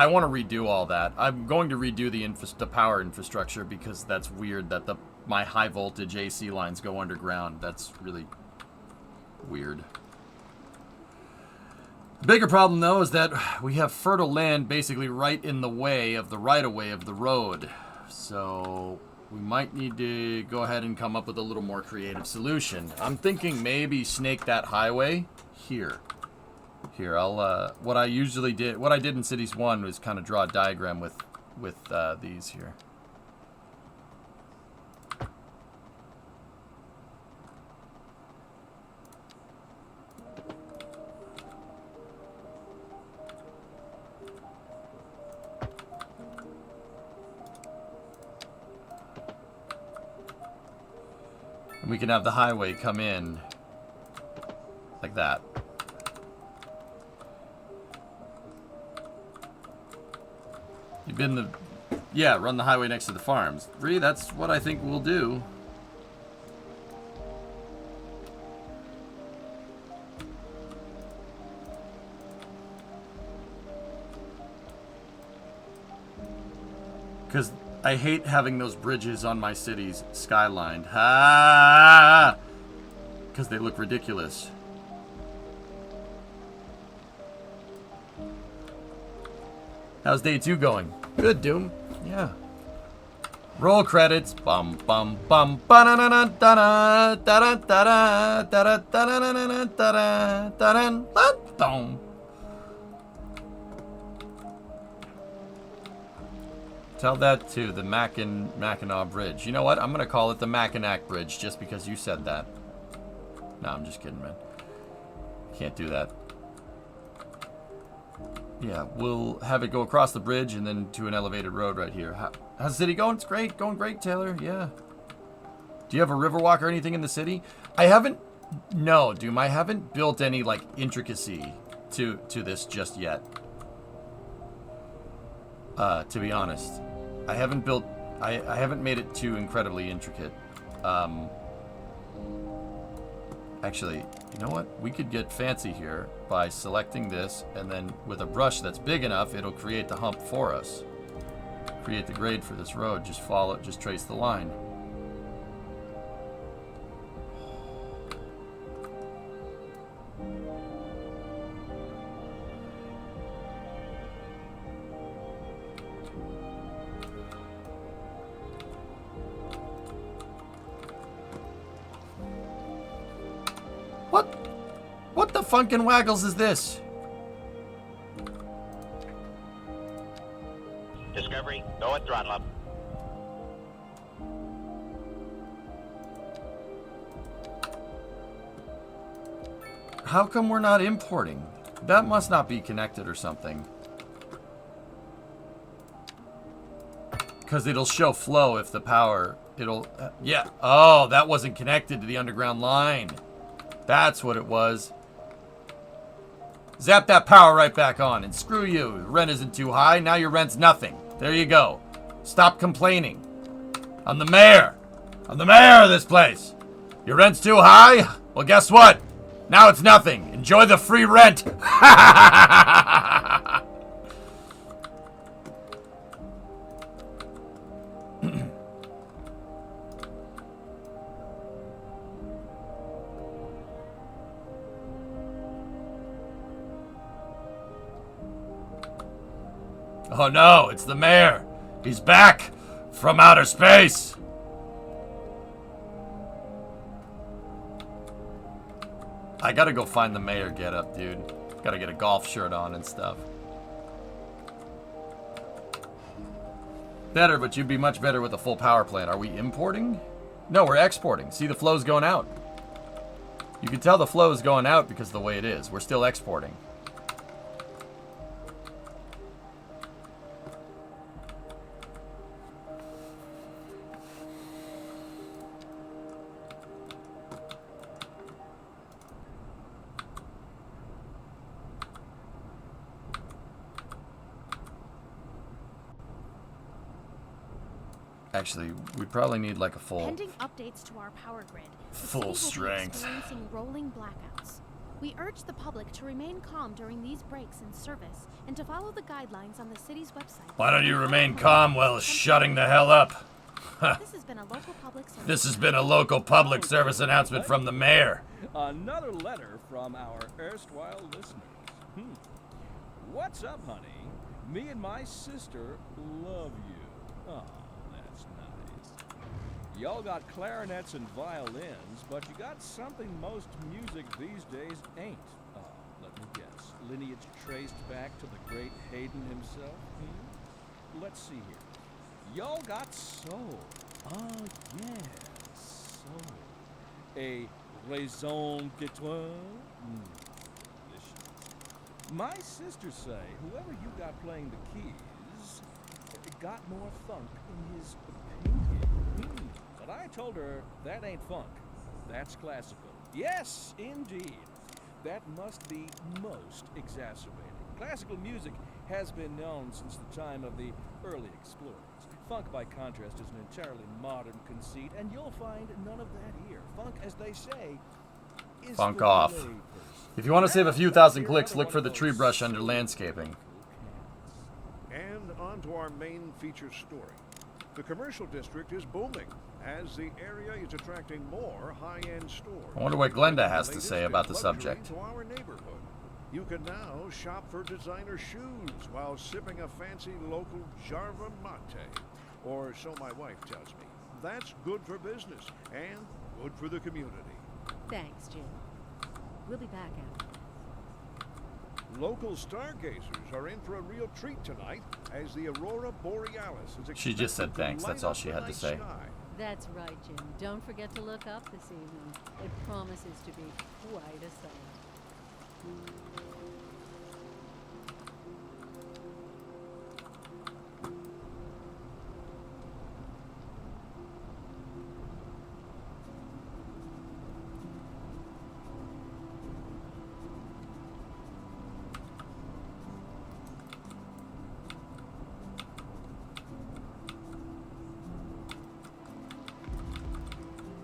want to redo all that. I'm going to redo the power infrastructure because that's weird that my high voltage AC lines go underground. That's really weird. The bigger problem though is that we have fertile land basically right in the way of the right-of-way of the road. So we might need to go ahead and come up with a little more creative solution. I'm thinking maybe snake that highway here. Here, I'll what I did in Cities 1 was kind of draw a diagram with these here. And we can have the highway come in like that. You've been Yeah, run the highway next to the farms. Bree, that's what I think we'll do. Because I hate having those bridges on my cities skylined. Ha! Because they look ridiculous. How's day 2 going? Good, Doom. Yeah. Roll credits. Bum bum bum ba da da da da da da da da da da da da. Tell that to the Mackinac Bridge. You know what? I'm gonna call it the Mackinac Bridge just because you said that. No, I'm just kidding, man. Can't do that. Yeah, we'll have it go across the bridge and then to an elevated road right here. How's the city going? It's great. Going great, Taylor. Yeah. Do you have a Riverwalk or anything in the city? I haven't... No, Doom. I haven't built any, like, intricacy to this just yet. To be honest. I haven't built... I haven't made it too incredibly intricate. Actually, you know what? We could get fancy here by selecting this, and then with a brush that's big enough, it'll create the hump for us. Create the grade for this road. Just follow it, just trace the line. What the funkin' waggles is this? Discovery, go at throttle up. How come we're not importing? That must not be connected or something. Because it'll show flow if the power... It'll... yeah. Oh, that wasn't connected to the underground line. That's what it was. Zap that power right back on, and screw you. The rent isn't too high. Now your rent's nothing. There you go. Stop complaining. I'm the mayor. I'm the mayor of this place. Your rent's too high? Well, guess what? Now it's nothing. Enjoy the free rent. Oh no, it's the mayor. He's back from outer space. I gotta go find the mayor getup, dude. Gotta get a golf shirt on and stuff. Better, but you'd be much better with a full power plant. Are we importing? No, we're exporting. See, the flow's going out. You can tell the flow is going out because of the way it is. We're still exporting. Actually, we probably need like a full... Pending updates to our power grid. Full strength. Experiencing rolling blackouts. We urge the public to remain calm during these breaks in service and to follow the guidelines on the city's website. Why don't you remain calm while shutting the hell up? This has been a local public service. This has been a local public service announcement from the mayor. Another letter from our erstwhile listeners. What's up, honey? Me and my sister love you. Oh, that's nice. Y'all got clarinets and violins, but you got something most music these days ain't. Oh, let me guess. Lineage traced back to the great Haydn himself? Let's see here. Y'all got soul. Oh, yes, soul. A raison d'être? Delicious. My sisters say whoever you got playing the keys got more funk in his opinion. But I told her that ain't funk. That's classical. Yes, indeed. That must be most exacerbating. Classical music has been known since the time of the early explorers. Funk, by contrast, is an entirely modern conceit, and you'll find none of that here. Funk, as they say, is Funk for off. the layperson. If you want to save a few thousand clicks, look for the tree brush under landscaping. And on to our main feature story. The commercial district is booming as the area is attracting more high-end stores. I wonder what Glenda has to Latest say in about the luxury subject. To our neighborhood. You can now shop for designer shoes while sipping a fancy local Jarva mate. Or so my wife tells me. That's good for business and good for the community. Thanks, Jim. We'll be back after. Local stargazers are in for a real treat tonight as the Aurora Borealis is She just said thanks. That's all she had to say. That's right, Jim. Don't forget to look up this evening. It promises to be quite a sight.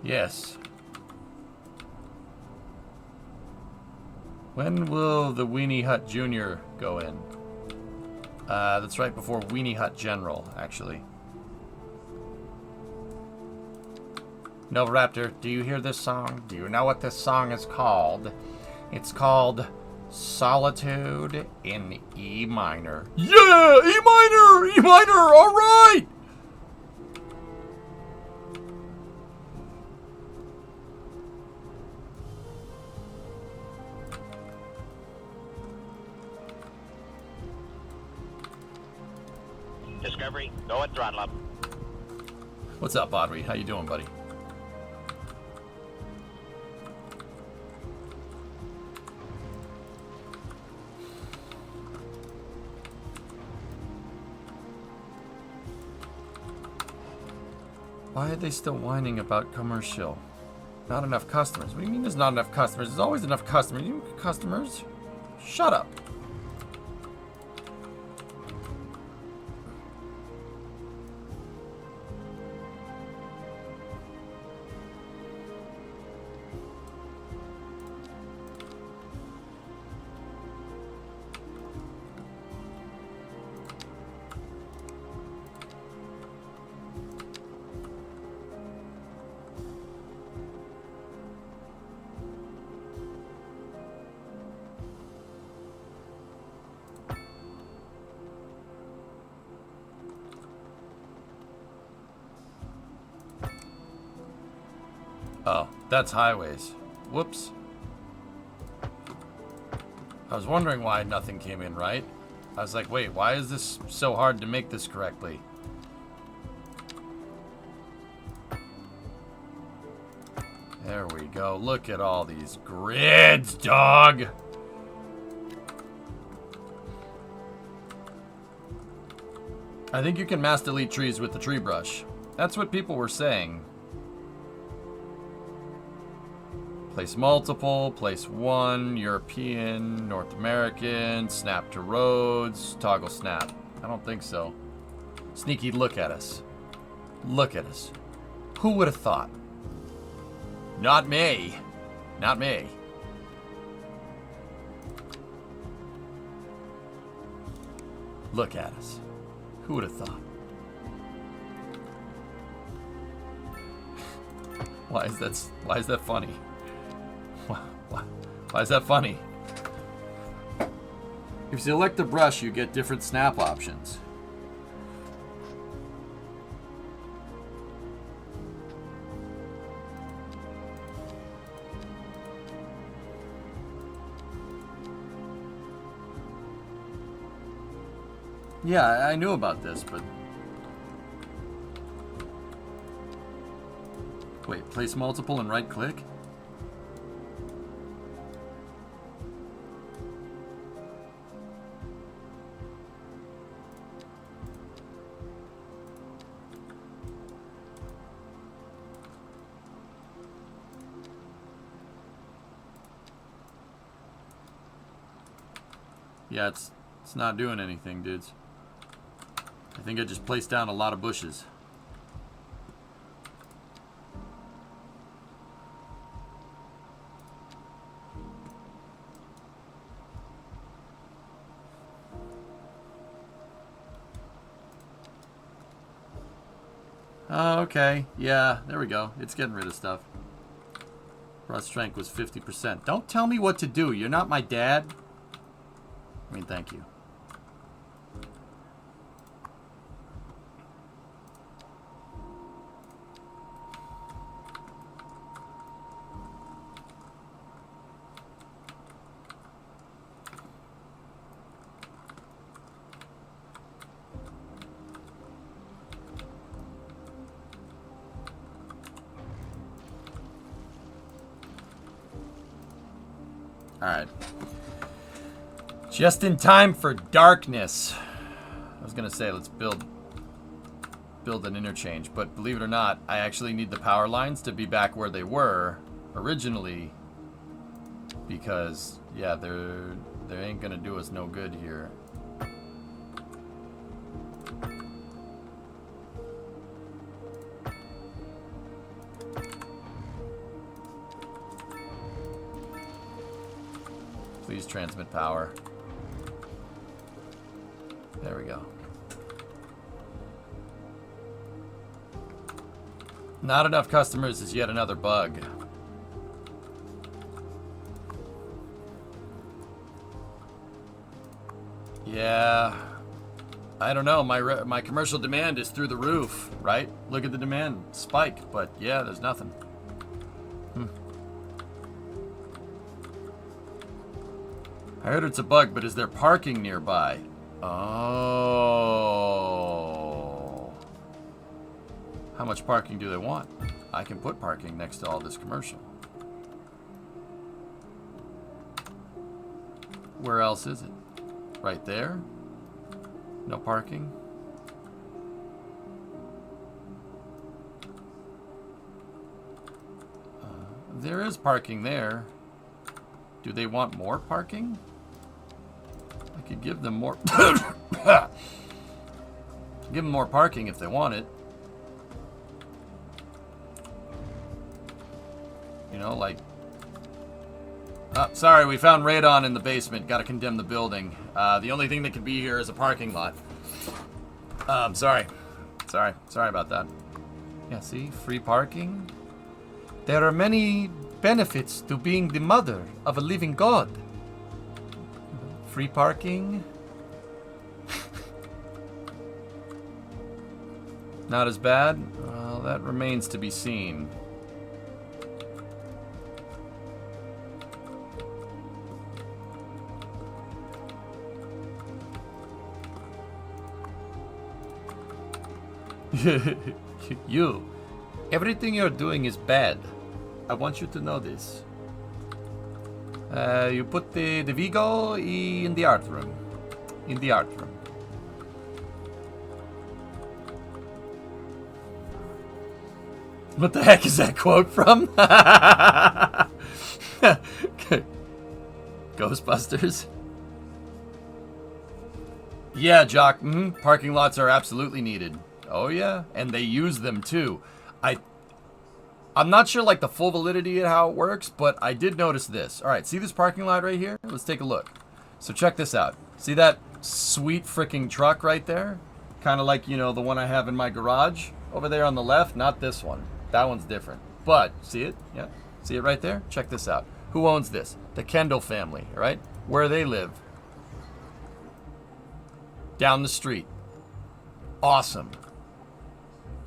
Yes. When will the Weenie Hut Jr. go in? That's right before Weenie Hut General, actually. Nova Raptor, do you hear this song? Do you know what this song is called? It's called Solitude in E minor. Yeah! E minor! E minor! Alright! Discovery, go at throttle up. What's up, Audrey? How you doing, buddy? Why are they still whining about commercial? Not enough customers. What do you mean there's not enough customers? There's always enough customers. You customers? Shut up. Oh, that's highways. Whoops. I was wondering why nothing came in right. I was like, wait, why is this so hard to make this correctly? There we go. Look at all these grids, dog. I think you can mass delete trees with the tree brush. That's what people were saying. Place multiple, place one, European, North American, snap to roads, toggle snap. I don't think so. Sneaky look at us. Look at us. Who would have thought? Not me. Not me. Look at us. Who would have thought? Why is that funny? Why is that funny? If you select the brush, you get different snap options. Yeah, I knew about this, but... Wait, place multiple and right click? Yeah, it's not doing anything, dudes. I think I just placed down a lot of bushes. Oh, okay. Yeah, there we go. It's getting rid of stuff. Raw strength was 50%. Don't tell me what to do. You're not my dad. I mean, thank you. Alright. Just in time for darkness. I was going to say, let's build an interchange. But believe it or not, I actually need the power lines to be back where they were originally. Because, yeah, they ain't going to do us no good here. Please transmit power. There we go. Not enough customers is yet another bug. Yeah. I don't know. My commercial demand is through the roof, right? Look at the demand spike, but yeah, there's nothing. I heard it's a bug, but is there parking nearby? Oh. How much parking do they want? I can put parking next to all this commercial. Where else is it? Right there? No parking? There is parking there. Do they want more parking? I could give them more. Give them more parking if they want it. You know, like. Oh, sorry, we found radon in the basement. Got to condemn the building. The only thing that can be here is a parking lot. Sorry about that. Yeah, see, free parking. There are many benefits to being the mother of a living god. Free parking. Not as bad? Well, that remains to be seen. You. Everything you're doing is bad. I want you to know this. You put the Vigo in the art room. In the art room. What the heck is that quote from? Ghostbusters? Yeah, Jock. Parking lots are absolutely needed. Oh yeah, and they use them too. I'm not sure like the full validity of how it works, but I did notice this. All right, see this parking lot right here? Let's take a look. So check this out. See that sweet freaking truck right there? Kind of like, you know, the one I have in my garage over there on the left. Not this one. That one's different. But see it? Yeah. See it right there? Check this out. Who owns this? The Kendall family, right? Where they live. Down the street. Awesome.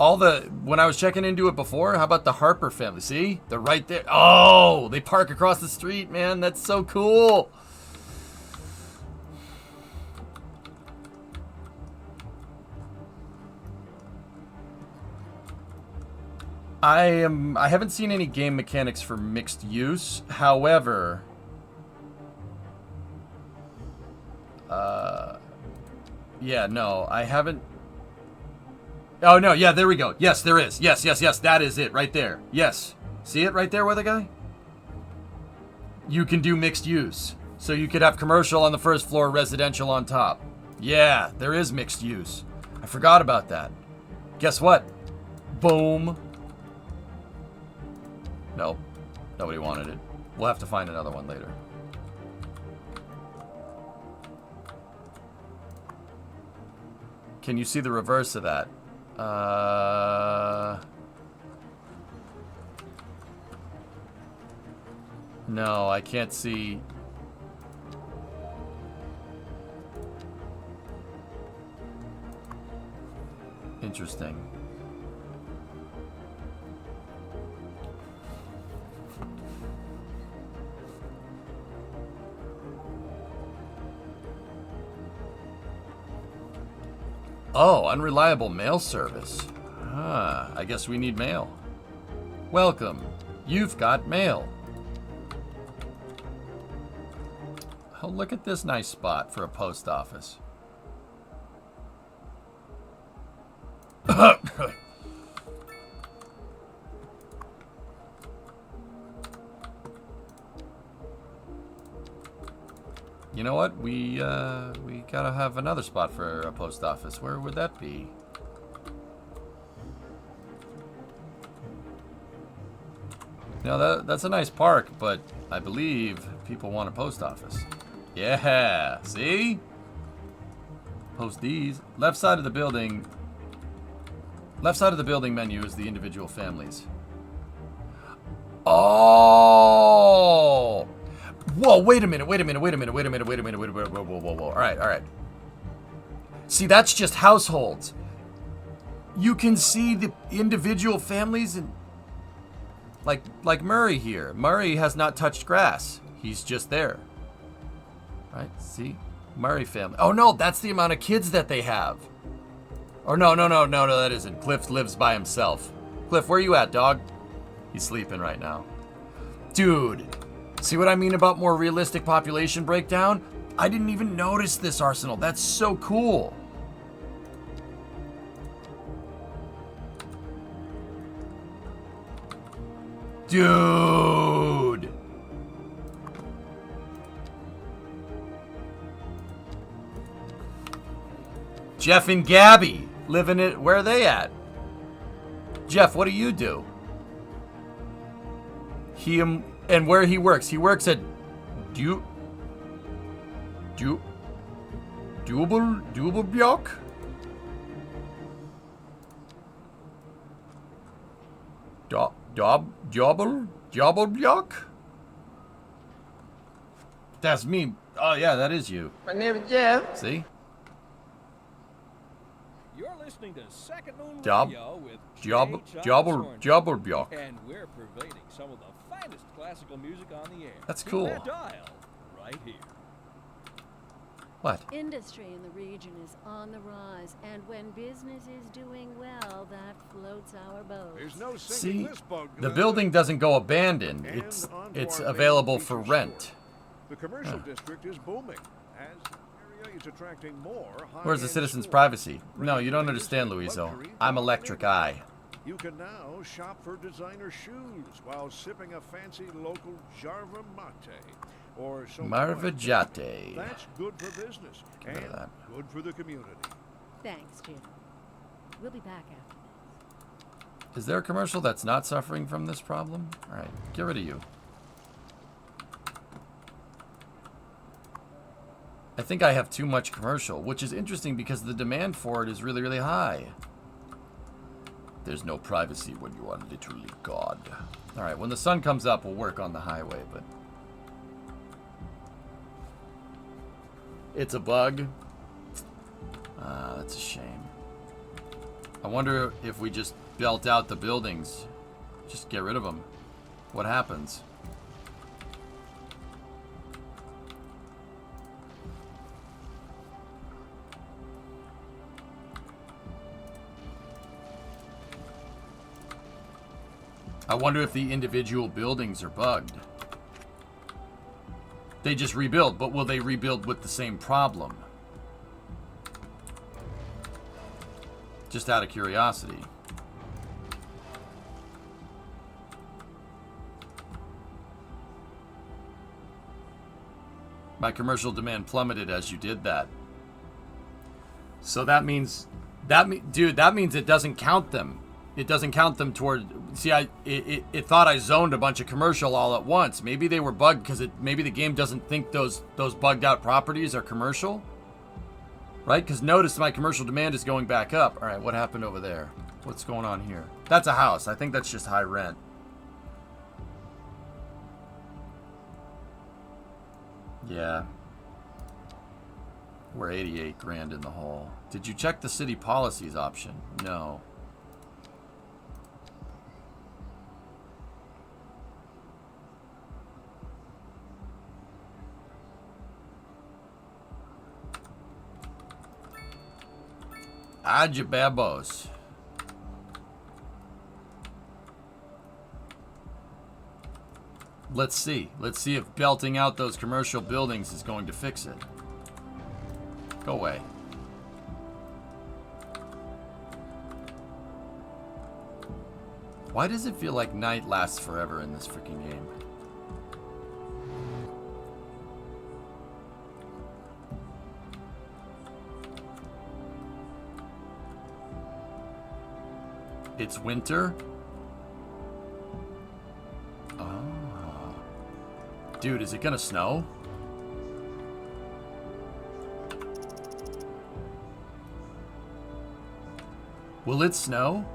When I was checking into it before, how about the Harper family? See? They're right there. Oh, they park across the street, man. That's so cool. I haven't seen any game mechanics for mixed use. However, yeah, no, I haven't. Oh, no, yeah, there we go. Yes, there is. Yes, that is it right there. Yes. See it right there with the guy? You can do mixed use. So you could have commercial on the first floor, residential on top. Yeah, there is mixed use. I forgot about that. Guess what? Boom. Nope. Nobody wanted it. We'll have to find another one later. Can you see the reverse of that? No, I can't see. Interesting. Oh, unreliable mail service. Ah, I guess we need mail. Welcome. You've got mail. Oh, look at this nice spot for a post office. You know what? We gotta have another spot for a post office. Where would that be? No, that's a nice park, but I believe people want a post office. Yeah, see? Post these. Left side of the building menu is the individual families. Oh! Whoa, wait a minute. Whoa. All right. See, that's just households. You can see the individual families and like Murray here. Murray has not touched grass. He's just there. Right? See? Murray family. Oh no, that's the amount of kids that they have. Or no, that isn't. Cliff lives by himself. Cliff, where you at, dog? He's sleeping right now. Dude, see what I mean about more realistic population breakdown? I didn't even notice this arsenal. That's so cool. Dude. Jeff and Gabby living it. Where are they at? Jeff, what do you do? And where he works? He works at Dubbelbjörk? Dubbelbjörk? That's me. Oh yeah, that is you. My name is Jeff. See? You're listening to Second Moon Job- Radio with Dubbelbjörk. and we're pervading some of the finest classical music on the air. That's Keep cool. that dial right here. What? Industry in the region is on the rise, and when business is doing well, that floats our boat. There's no sinking See, this boat. the building doesn't go abandoned. And It's on to it's our main available for feature rent. story. The commercial district is booming as the area is attracting more Where's the high-end citizen's stores, privacy? No, bringing you the don't latest understand, in Luiso. luxury I'm to our Electric neighborhood. Eye. You can now shop for designer shoes while sipping a fancy local Jarva mate or some Marvajate. That's good for business Get rid of and that. good for the community. Thanks, Jim. We'll be back after this. Is there a commercial that's not suffering from this problem? All right, get rid of you. I think I have too much commercial, which is interesting because the demand for it is really, really high. There's no privacy when you are literally God. All right, when the sun comes up, we'll work on the highway, but it's a bug. That's a shame. I wonder if we just belt out the buildings, just get rid of them. What happens? I wonder if the individual buildings are bugged. They just rebuild, but will they rebuild with the same problem? Just out of curiosity. My commercial demand plummeted as you did that. So that means Dude, that means it doesn't count them. It doesn't count them toward. See, it thought I zoned a bunch of commercial all at once. Maybe they were bugged because maybe the game doesn't think those bugged out properties are commercial, right? Because notice my commercial demand is going back up. All right, what happened over there? What's going on here? That's a house. I think that's just high rent. Yeah. We're 88 grand in the hole. Did you check the city policies option? No. Ajababos. Let's see. Let's see if belting out those commercial buildings is going to fix it. Go away. Why does it feel like night lasts forever in this freaking game? It's winter? Oh. Dude, is it gonna snow? Will it snow?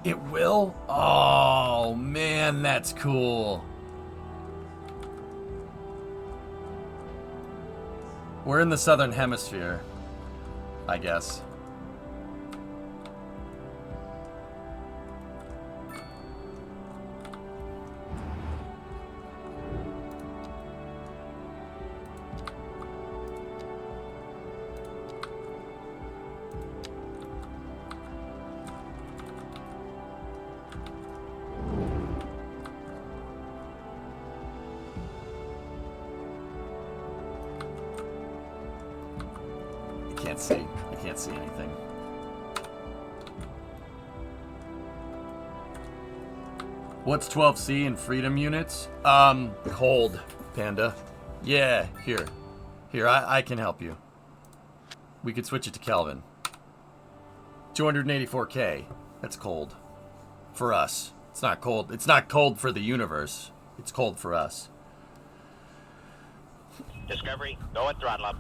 It will? Oh, man, that's cool. We're in the southern hemisphere, I guess. I can't see anything. What's 12C in freedom units? Cold, Panda. Yeah, here. Here, I can help you. We could switch it to Kelvin. 284K. That's cold. For us. It's not cold. It's not cold for the universe. It's cold for us. Discovery, go and throttle up.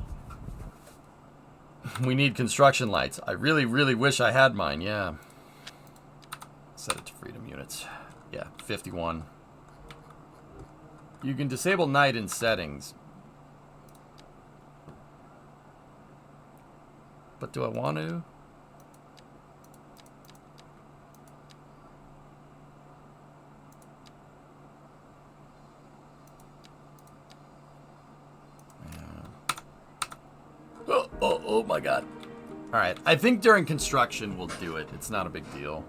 We need construction lights. I really, really wish I had mine, yeah. Set it to freedom units. Yeah, 51. You can disable night in settings. But do I want to? Oh my god. Alright, I think during construction we'll do it. It's not a big deal.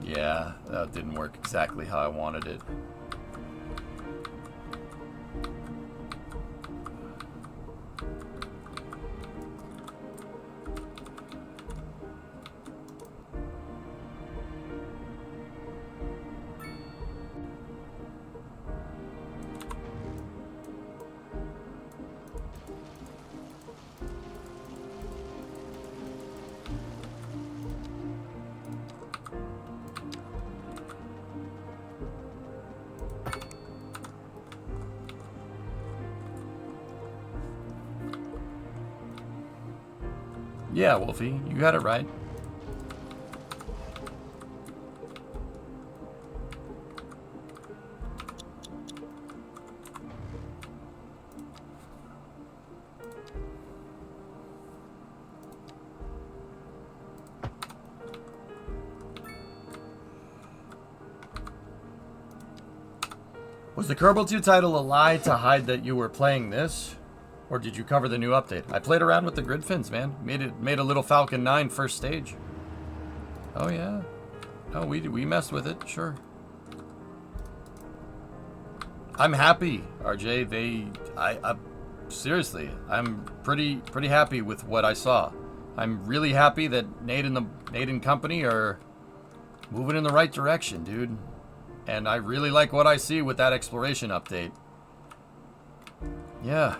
Yeah, that didn't work exactly how I wanted it. Yeah, Wolfie, you got it right. Was the Kerbal 2 title a lie to hide that you were playing this? Or did you cover the new update? I played around with the grid fins, man. Made a little Falcon 9 first stage. Oh, yeah. Oh, we messed with it, sure. I'm happy, RJ. Seriously, I'm pretty happy with what I saw. I'm really happy that Nate and company are moving in the right direction, dude. And I really like what I see with that exploration update. Yeah.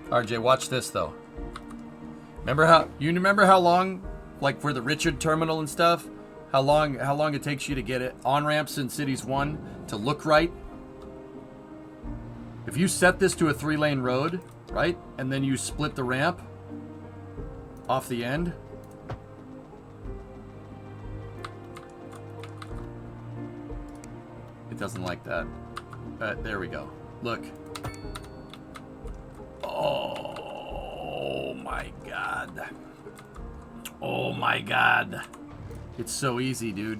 RJ, watch this though. Remember how long, like for the Richard terminal and stuff, how long it takes you to get it on ramps in Cities 1 to look right? If you set this to a 3-lane road, right, and then you split the ramp off the end, it doesn't like that. There we go. Look. Oh my god. Oh my god. It's so easy, dude.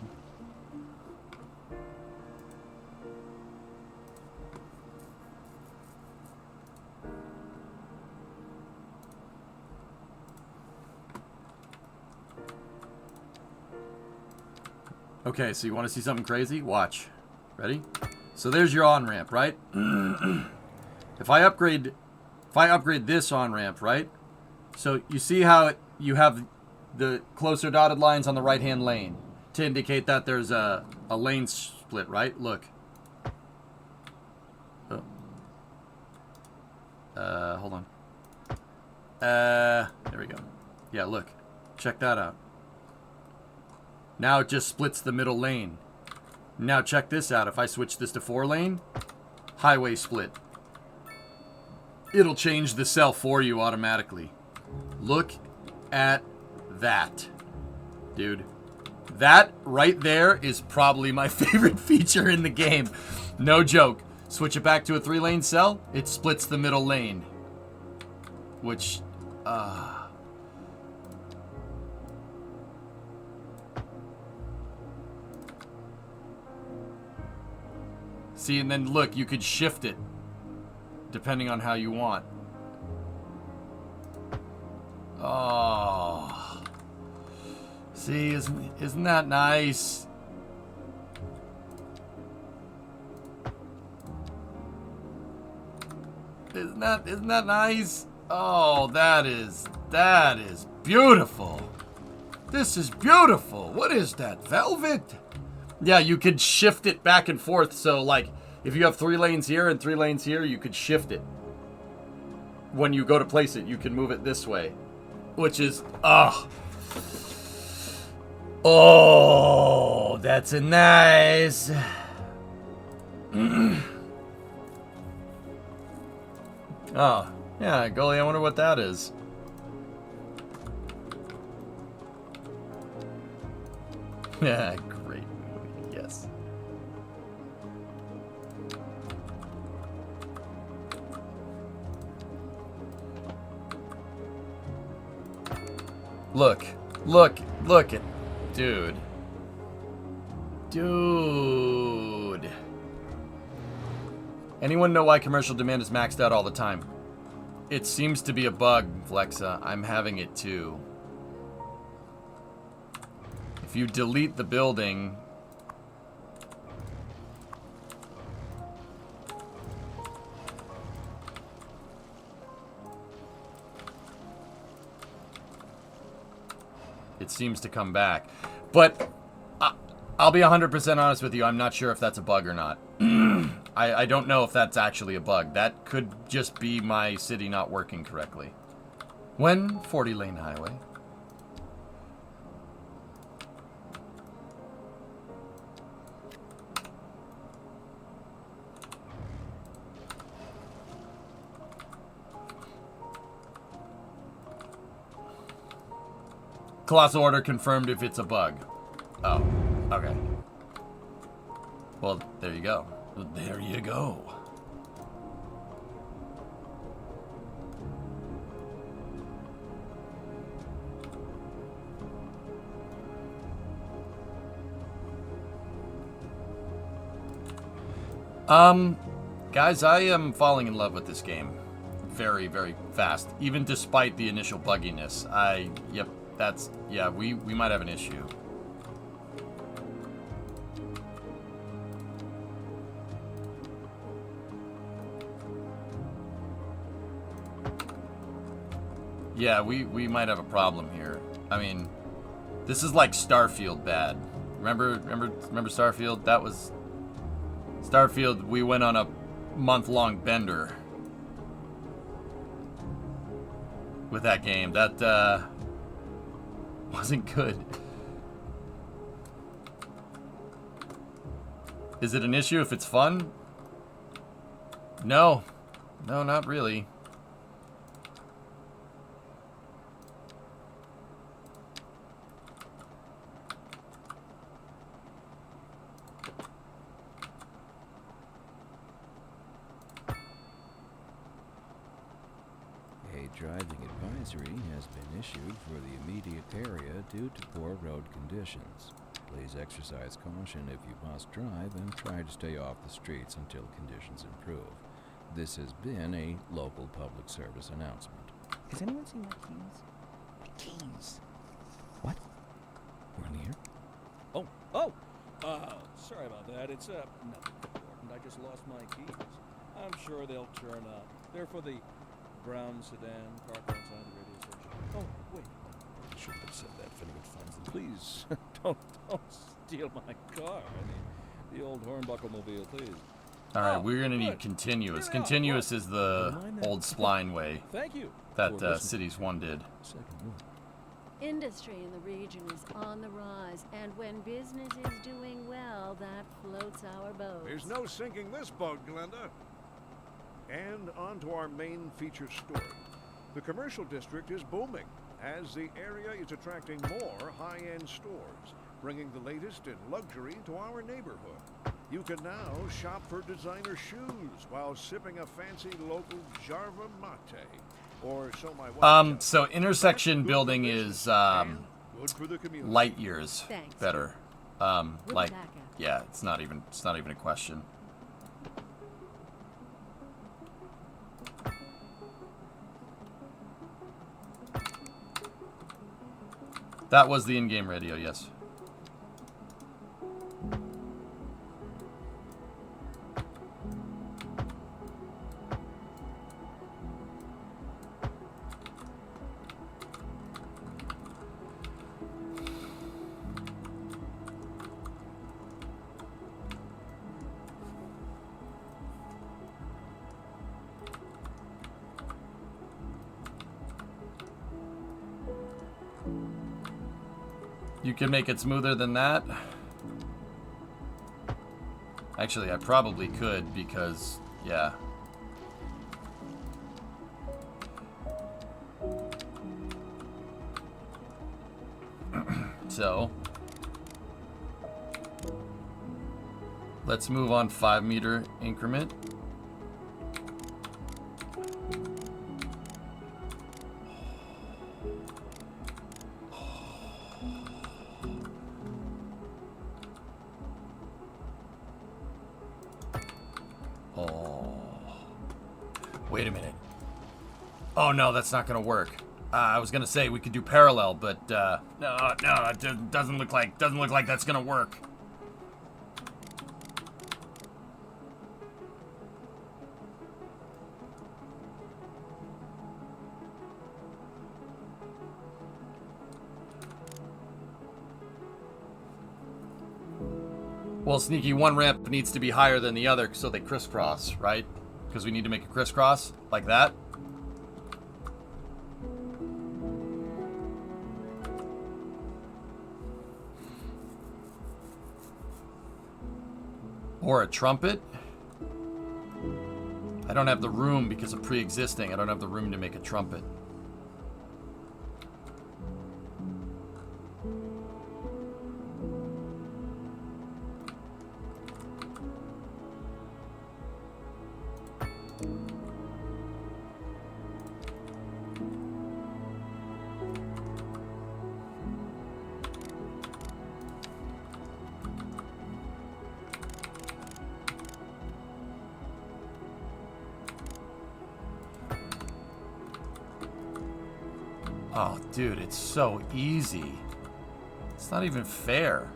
Okay, so you want to see something crazy? Watch. Ready? So there's your on-ramp, right? If I upgrade this on-ramp, right? So you see how you have the closer dotted lines on the right-hand lane to indicate that there's a lane split, right? Look. Oh. Hold on. There we go. Yeah, look. Check that out. Now it just splits the middle lane. Now check this out. If I switch this to 4-lane, highway split. It'll change the cell for you automatically. Look at that. Dude. That right there is probably my favorite feature in the game. No joke. Switch it back to a 3-lane cell, it splits the middle lane. Which, See, and then look, you could shift it depending on how you want. Oh. See, isn't that nice? Isn't that nice? Oh, that is beautiful. This is beautiful. What is that, velvet? Yeah, you could shift it back and forth. So, like, if you have 3 lanes here and 3 lanes here, you could shift it. When you go to place it, you can move it this way. Which is, oh, that's a nice. Oh, yeah, golly, I wonder what that is. Yeah, great movie, yes. Look at, dude. Anyone know why commercial demand is maxed out all the time? It seems to be a bug, Flexa. I'm having it too. If you delete the building... it seems to come back. But I'll be 100% honest with you. I'm not sure if that's a bug or not. I don't know if that's actually a bug. That could just be my city not working correctly. When 40-lane highway. Colossal Order confirmed if it's a bug. Oh, okay. Well, there you go. There you go. Guys, I am falling in love with this game very, very fast, even despite the initial bugginess. We might have an issue. Yeah, we might have a problem here. I mean, this is like Starfield bad. Remember Starfield? That was Starfield. We went on a month-long bender with that game. That wasn't good. Is it an issue if it's fun? No, not really. Driving advisory has been issued for the immediate area due to poor road conditions. Please exercise caution if you must drive and try to stay off the streets until conditions improve. This has been a local public service announcement. Has anyone seen my keys? My keys. What? We're in the air? Sorry about that. It's nothing important. I just lost my keys. I'm sure they'll turn up. They're for the brown sedan parked outside the radio station. Oh, wait. I should have said that. Finnegan finds them. Please, don't steal my car. I mean, the old Hornbuckle mobile, please. All right, we're going to need continuous. Continuous is the old spline way. Thank you. That Cities 1 did. Industry in the region is on the rise, and when business is doing well, that floats our boat. There's no sinking this boat, Glenda. And on to our main feature story. The commercial district is booming as the area is attracting more high-end stores, bringing the latest in luxury to our neighborhood. You can now shop for designer shoes while sipping a fancy local Jarva mate. Or so my wife So intersection building is light years Thanks. better. Yeah, it's not even a question. That was the in-game radio, yes. You can make it smoother than that. Actually, I probably could because, yeah. So, let's move on 5-meter increment. Wait a minute. Oh no, that's not gonna work. I was gonna say we could do parallel, but no, it doesn't look like that's gonna work. Well, Sneaky, one ramp needs to be higher than the other so they crisscross, right? Because we need to make a crisscross like that. Or a trumpet. I don't have the room because of pre-existing. I don't have the room to make a trumpet. Oh, dude, it's so easy. It's not even fair.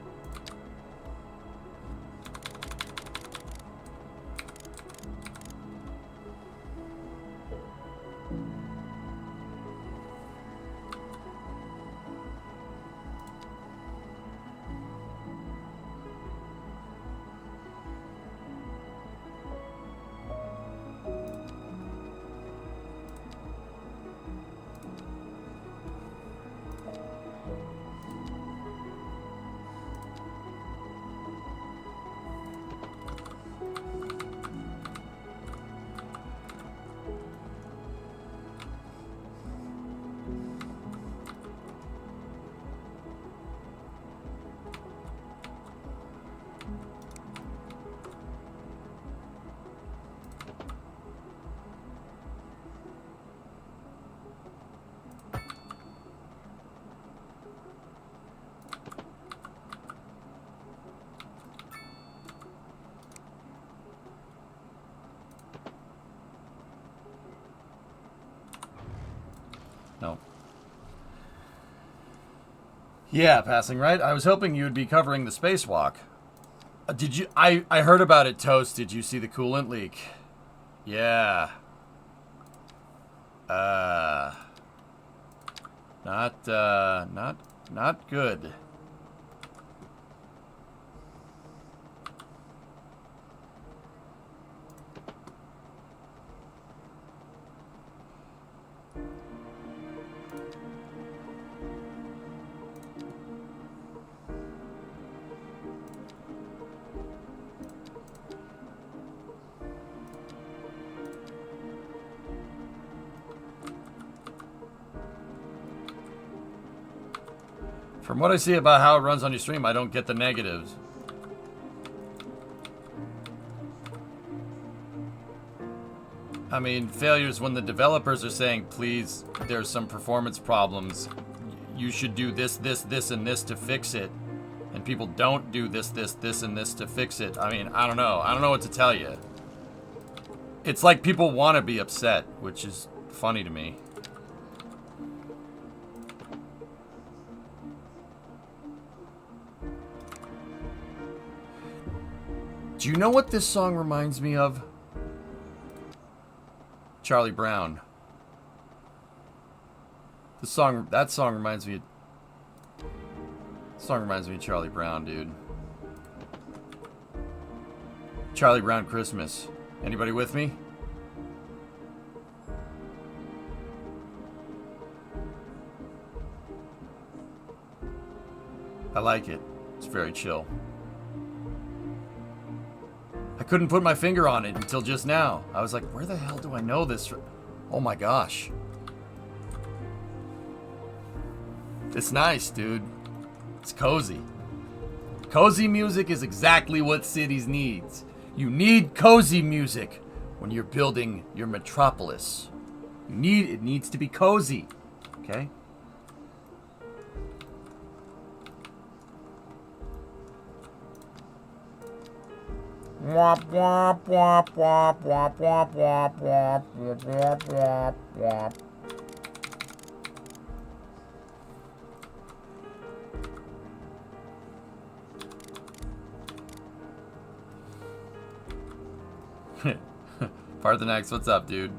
No. Yeah, passing right. I was hoping you would be covering the spacewalk. Did you? I heard about it, Toast. Did you see the coolant leak? Yeah. Not good. From what I see about how it runs on your stream, I don't get the negatives. I mean, failures when the developers are saying, please, there's some performance problems. You should do this, and this to fix it. And people don't do this, and this to fix it. I mean, I don't know. I don't know what to tell you. It's like people want to be upset, which is funny to me. Do you know what this song reminds me of? Charlie Brown. That song reminds me of Charlie Brown, dude. Charlie Brown Christmas. Anybody with me? I like it. It's very chill. I couldn't put my finger on it until just now. I was like, where the hell do I know this from? Oh my gosh. It's nice, dude. It's cozy. Cozy music is exactly what cities needs. You need cozy music when you're building your metropolis. It needs to be cozy. Okay? Womp womp womp womp womp womp womp womp womp womp womp. Parthenax, what's up, dude?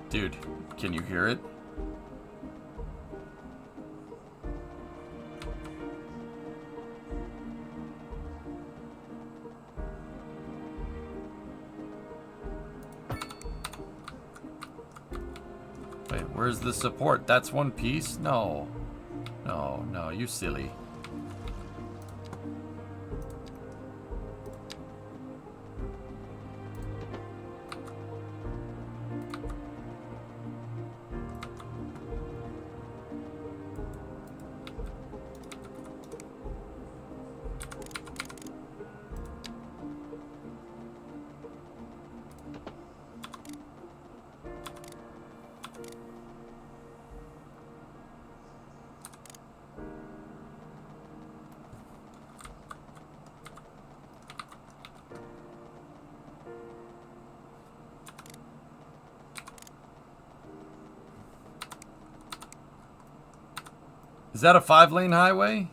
Dude, can you hear it? Wait, where's the support? That's one piece? No. No, no, you silly. Is that a 5-lane highway?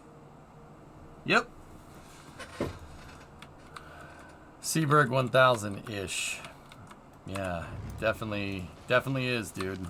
Yep. Seaberg 1000-ish. Yeah, definitely is, dude.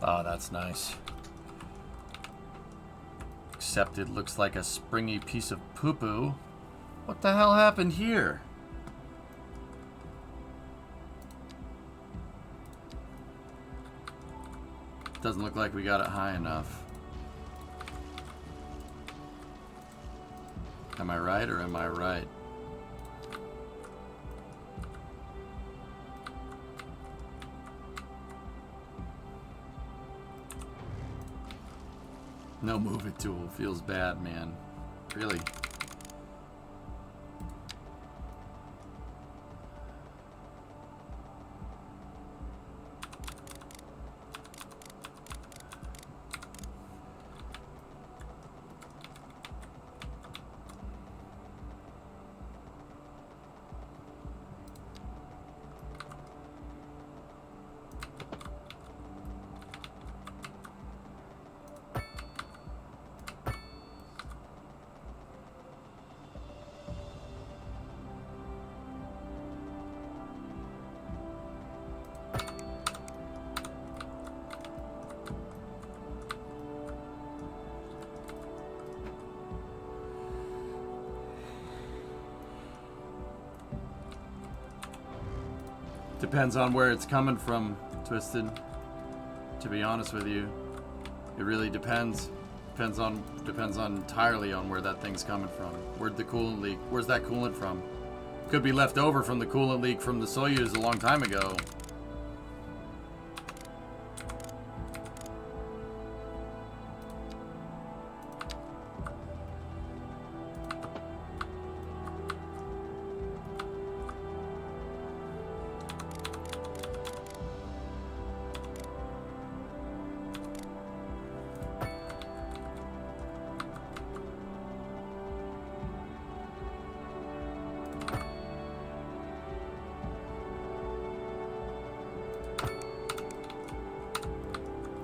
Oh, that's nice. Except it looks like a springy piece of poo-poo. What the hell happened here? Doesn't look like we got it high enough. Am I right or am I right? No move it tool. Feels bad, man. Really. Depends on where it's coming from, Twisted. To be honest with you, it really depends. Depends on entirely on where that thing's coming from. Where'd the coolant leak? Where's that coolant from? Could be left over from the coolant leak from the Soyuz a long time ago.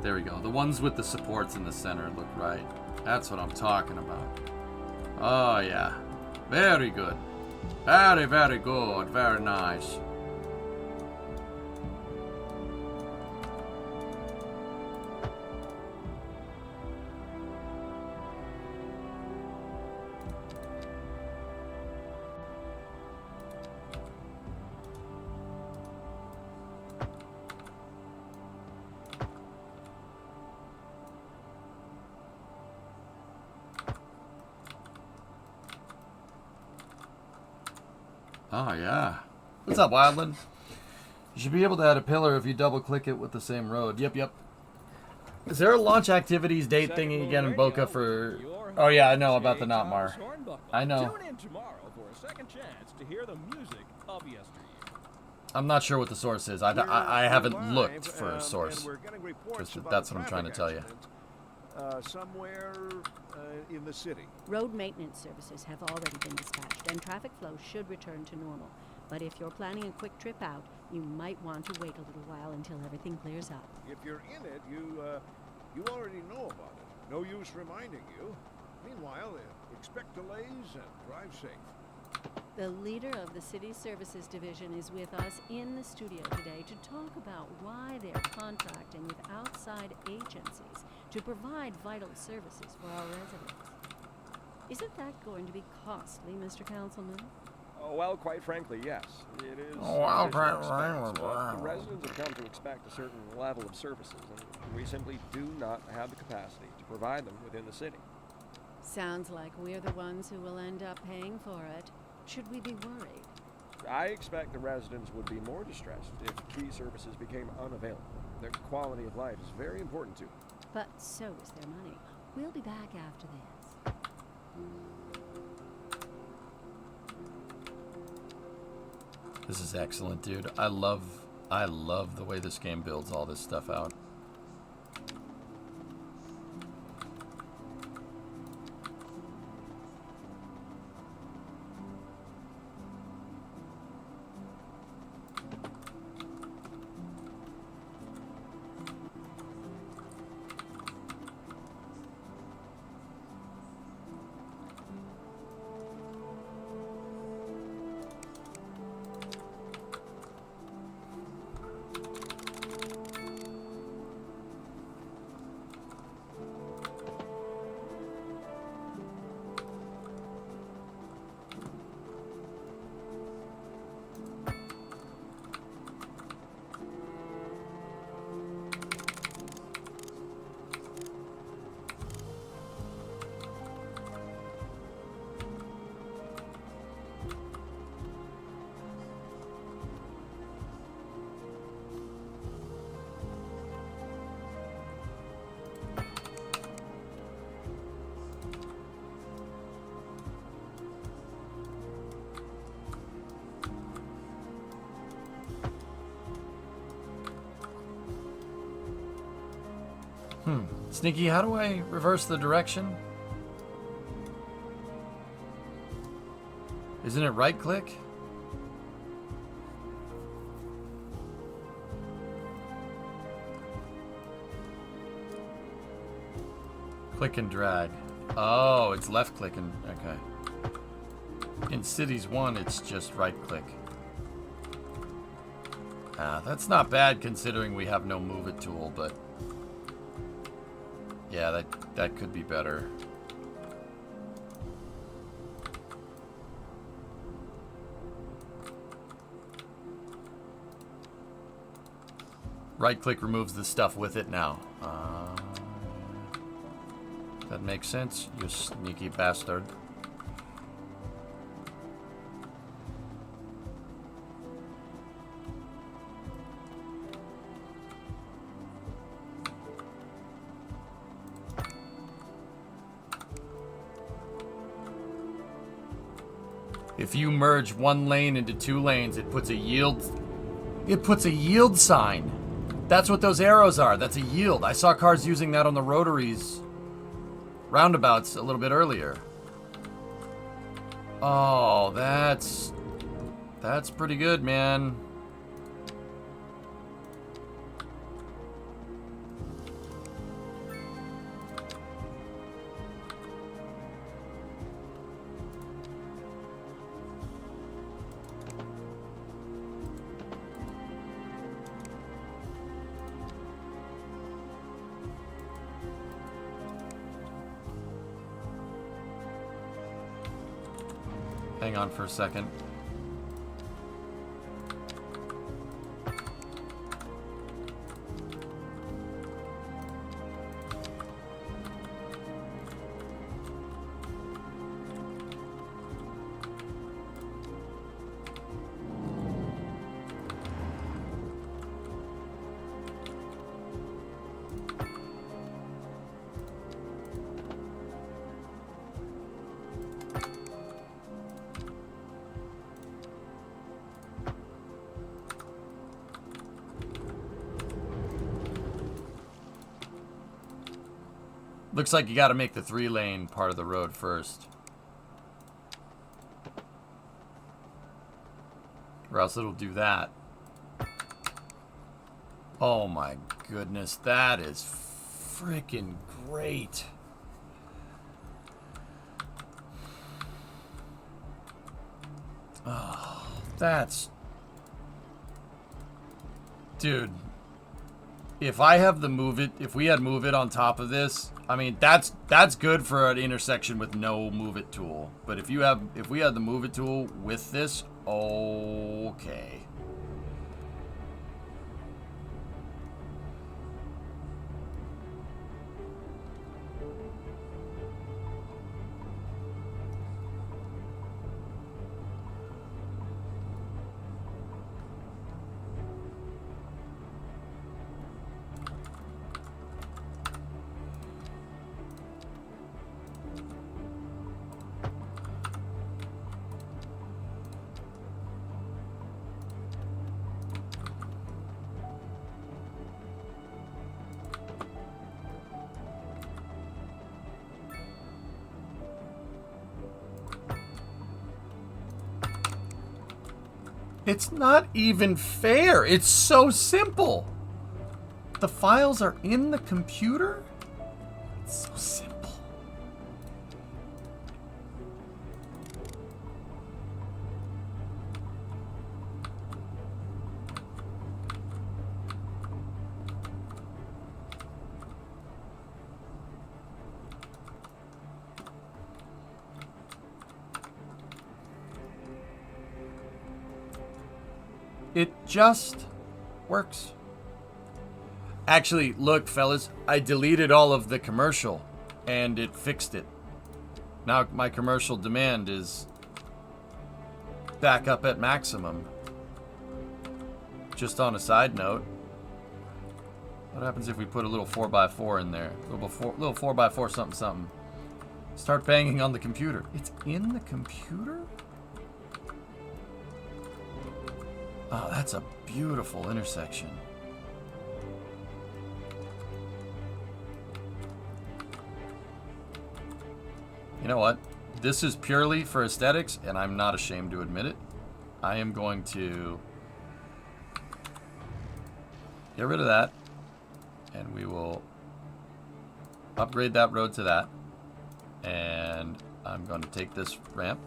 There we go. The ones with the supports in the center look right. That's what I'm talking about. Oh, yeah. Very good. Very, very good. Very nice. Oh, yeah. What's up, Wildland? You should be able to add a pillar if you double-click it with the same road. Yep. Is there a launch activities date thingy again in Boca for... Oh, yeah, I know about the Notmar. I know. Tune in tomorrow for a second chance to hear the music of yesteryear. I'm not sure what the source is. I haven't looked for a source. That's what I'm trying to tell you. Somewhere in the city. Road maintenance services have already been dispatched, and traffic flow should return to normal. But if you're planning a quick trip out, you might want to wait a little while until everything clears up. If you're in it, you already know about it. No use reminding you. Meanwhile, expect delays and drive safe. The leader of the City Services Division is with us in the studio today to talk about why they're contracting with outside agencies to provide vital services for our residents. Isn't that going to be costly, Mr. Councilman? Oh, well, quite frankly, yes. It is. well, it is quite an expense, frankly, but the residents have come to expect a certain level of services, and we simply do not have the capacity to provide them within the city. Sounds like we're the ones who will end up paying for it. Should we be worried? I expect the residents would be more distressed if key services became unavailable. Their quality of life is very important to them. But so is their money. We'll be back after this. This is excellent, dude. I love the way this game builds all this stuff out. Sneaky, how do I reverse the direction? Isn't it right click? Click and drag. Oh, it's left click and okay. In Cities 1, it's just right click. Ah, that's not bad considering we have no move it tool, but yeah, that could be better. Right click removes the stuff with it now. That makes sense, you sneaky bastard. If you merge one lane into 2 lanes, it puts a yield sign. That's what those arrows are. That's a yield. I saw cars using that on the rotaries roundabouts a little bit earlier. Oh, that's pretty good, man. Hang on for a second. Looks like you got to make the 3-lane part of the road first. Or else it'll do that. Oh my goodness, that is freaking great. Oh, that's... Dude. If I have the move it, if we had move it on top of this, I mean, that's good for an intersection with no move it tool. But if we had the move it tool with this, okay. It's not even fair. It's so simple. The files are in the computer? It's so simple. It just works. Actually, look, fellas, I deleted all of the commercial, and it fixed it. Now my commercial demand is back up at maximum. Just on a side note, what happens if we put a little 4x4 in there? A little 4x4 something something. Start banging on the computer. It's in the computer? Oh, that's a beautiful intersection. You know what? This is purely for aesthetics, and I'm not ashamed to admit it. I am going to get rid of that, and we will upgrade that road to that. And I'm going to take this ramp.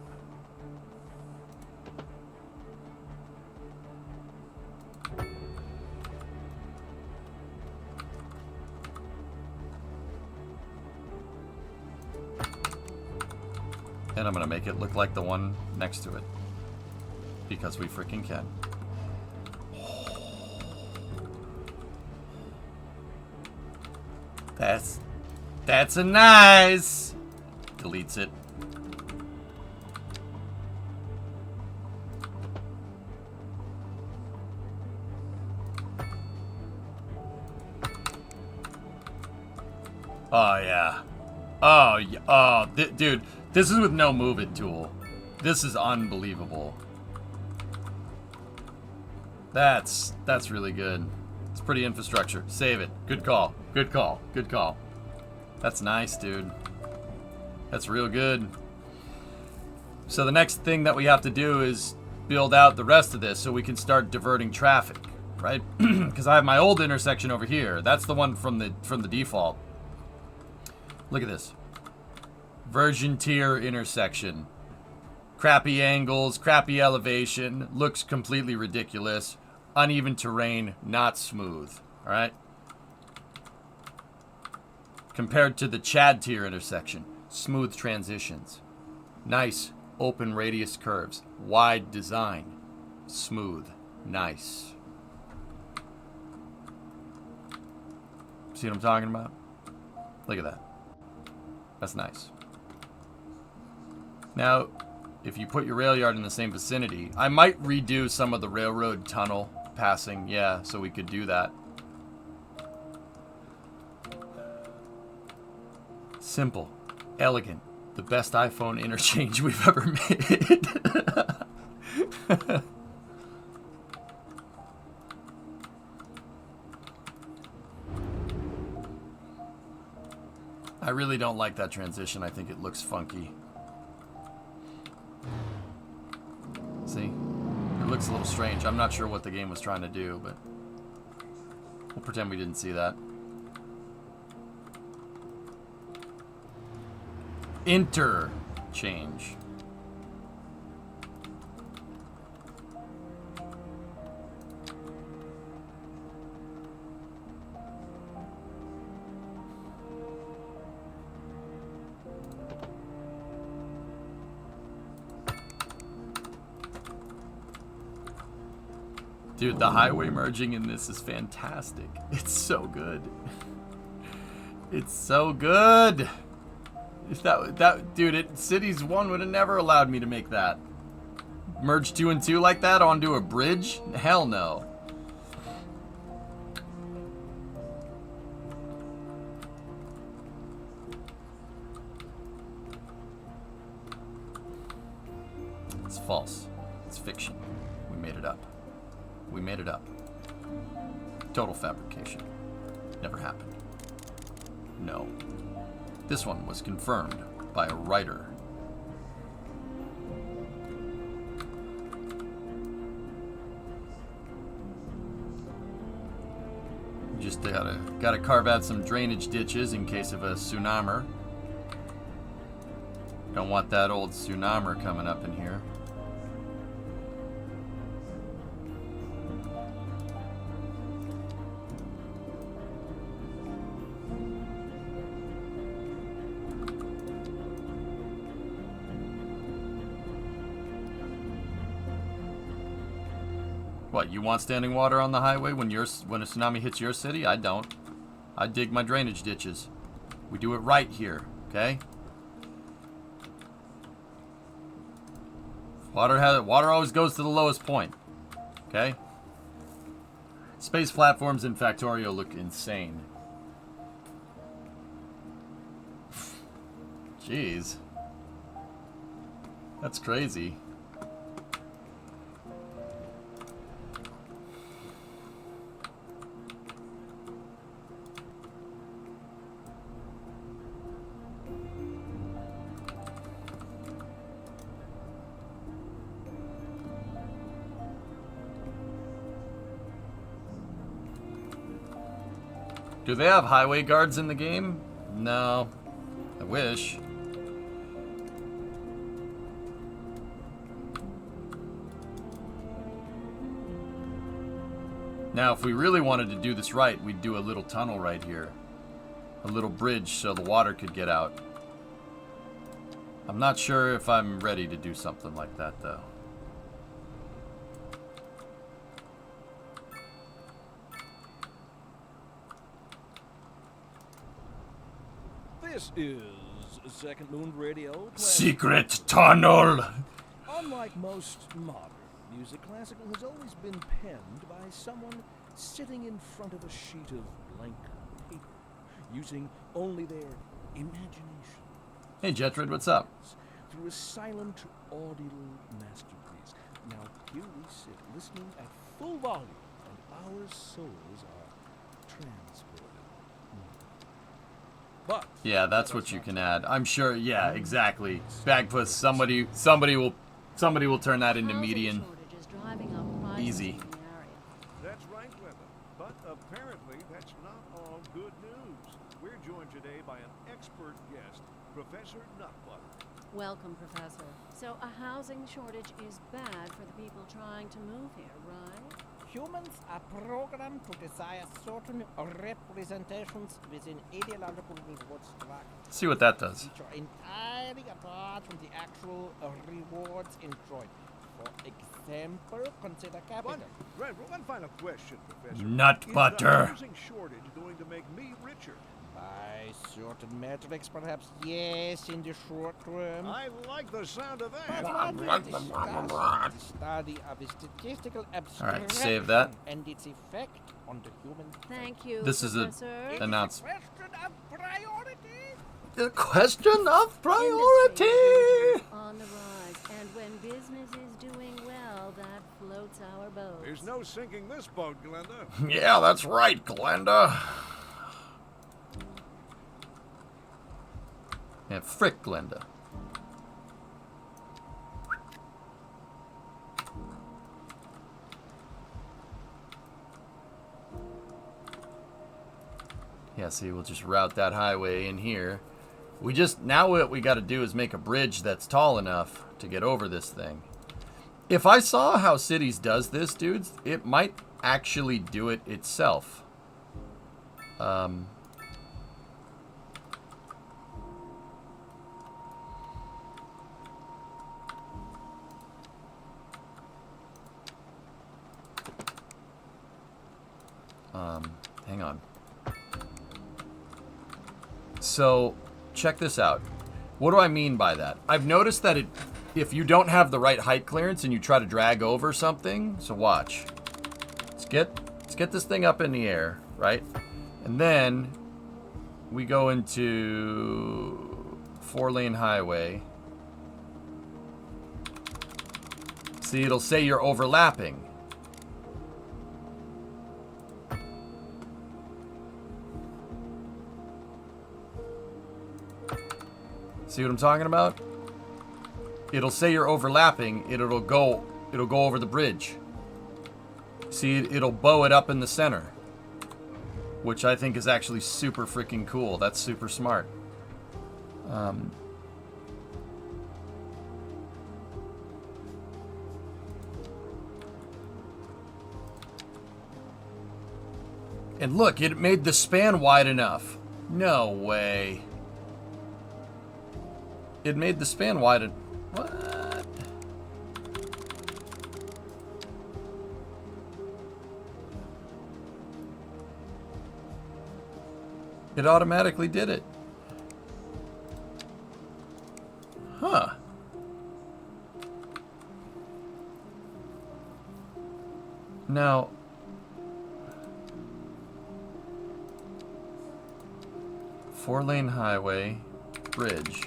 And I'm going to make it look like the one next to it. Because we freaking can. That's a nice. Deletes it. Oh yeah. Oh yeah. Oh, dude. This is with no move it tool. This is unbelievable. That's really good. It's pretty infrastructure. Save it. Good call. Good call. Good call. That's nice, dude. That's real good. So the next thing that we have to do is build out the rest of this so we can start diverting traffic, right? Because I have my old intersection over here. That's the one from the default. Look at this. Virgin tier intersection. Crappy angles, crappy elevation, looks completely ridiculous. Uneven terrain, not smooth. Alright? Compared to the Chad tier intersection. Smooth transitions. Nice open radius curves. Wide design. Smooth. Nice. See what I'm talking about? Look at that. That's nice. Now, if you put your rail yard in the same vicinity, I might redo some of the railroad tunnel passing, yeah, so we could do that. Simple, elegant, the best iPhone interchange we've ever made. I really don't like that transition. I think it looks funky. See? It looks a little strange. I'm not sure what the game was trying to do, but we'll pretend we didn't see that. Interchange. Dude, the highway merging in this is fantastic. It's so good. It's so good. If that dude, Cities 1 would have never allowed me to make that. Merge 2 and 2 like that onto a bridge? Hell no. It's false. It's fiction. We made it up. We made it up. Total fabrication. Never happened. No. This one was confirmed by a writer. Just gotta carve out some drainage ditches in case of a tsunami. Don't want that old tsunami coming up in here. What, you want standing water on the highway when a tsunami hits your city? I don't. I dig my drainage ditches. We do it right here, okay? Water always goes to the lowest point, okay? Space platforms in Factorio look insane. Jeez. That's crazy. Do they have highway guards in the game? No. I wish. Now, if we really wanted to do this right, we'd do a little tunnel right here. A little bridge so the water could get out. I'm not sure if I'm ready to do something like that, though. This is Second Moon Radio. Secret tunnel! Unlike most modern music, classical has always been penned by someone sitting in front of a sheet of blank paper, using only their imagination. Hey, Jetred, what's up? Through a silent, audible masterpiece. Now, here we sit, listening at full volume, and our souls are transported. But yeah, that's what you can add. I'm sure. Yeah, exactly. Bagpuss. Somebody will turn that into median. Easy. That's right, Glenda. But apparently, that's not all good news. We're joined today by an expert guest, Professor Nutbutter. Welcome, Professor. So a housing shortage is bad for the people trying to move here, right? Humans are programmed to desire certain representations within ideological reward structures. See what that does. Which are entirely apart from the actual rewards enjoyed. For example, consider capital. One final question, Professor. Nut butter. Is the housing shortage going to make me richer? By certain metrics, perhaps yes, in the short term. I like the sound of that. But what we discuss is the study of a statistical abstraction Alright, save that. And its effect on the human. Thank you, This is Professor. an announcement. A question A question of of priority. priority. Industry is on the rise, and when business is doing well, that floats our boat. There's no sinking this boat, Glenda. Yeah, that's right, Glenda. Yeah, frick Glenda. Yeah, see, we'll just route that highway in here. Now what we got to do is make a bridge that's tall enough to get over this thing. If I saw how Cities does this, dudes, it might actually do it itself. So, check this out. What do I mean by that? I've noticed that if you don't have the right height clearance and you try to drag over something, so watch. Let's get this thing up in the air, right? And then we go into 4-lane highway. See, it'll say you're overlapping. See what I'm talking about? It'll say you're overlapping. It'll go over the bridge. See, it'll bow it up in the center, which I think is actually super freaking cool. That's super smart. And look, it made the span wide enough. No way. It made the span wide. What? It automatically did it. Huh. Now, four-lane highway, bridge.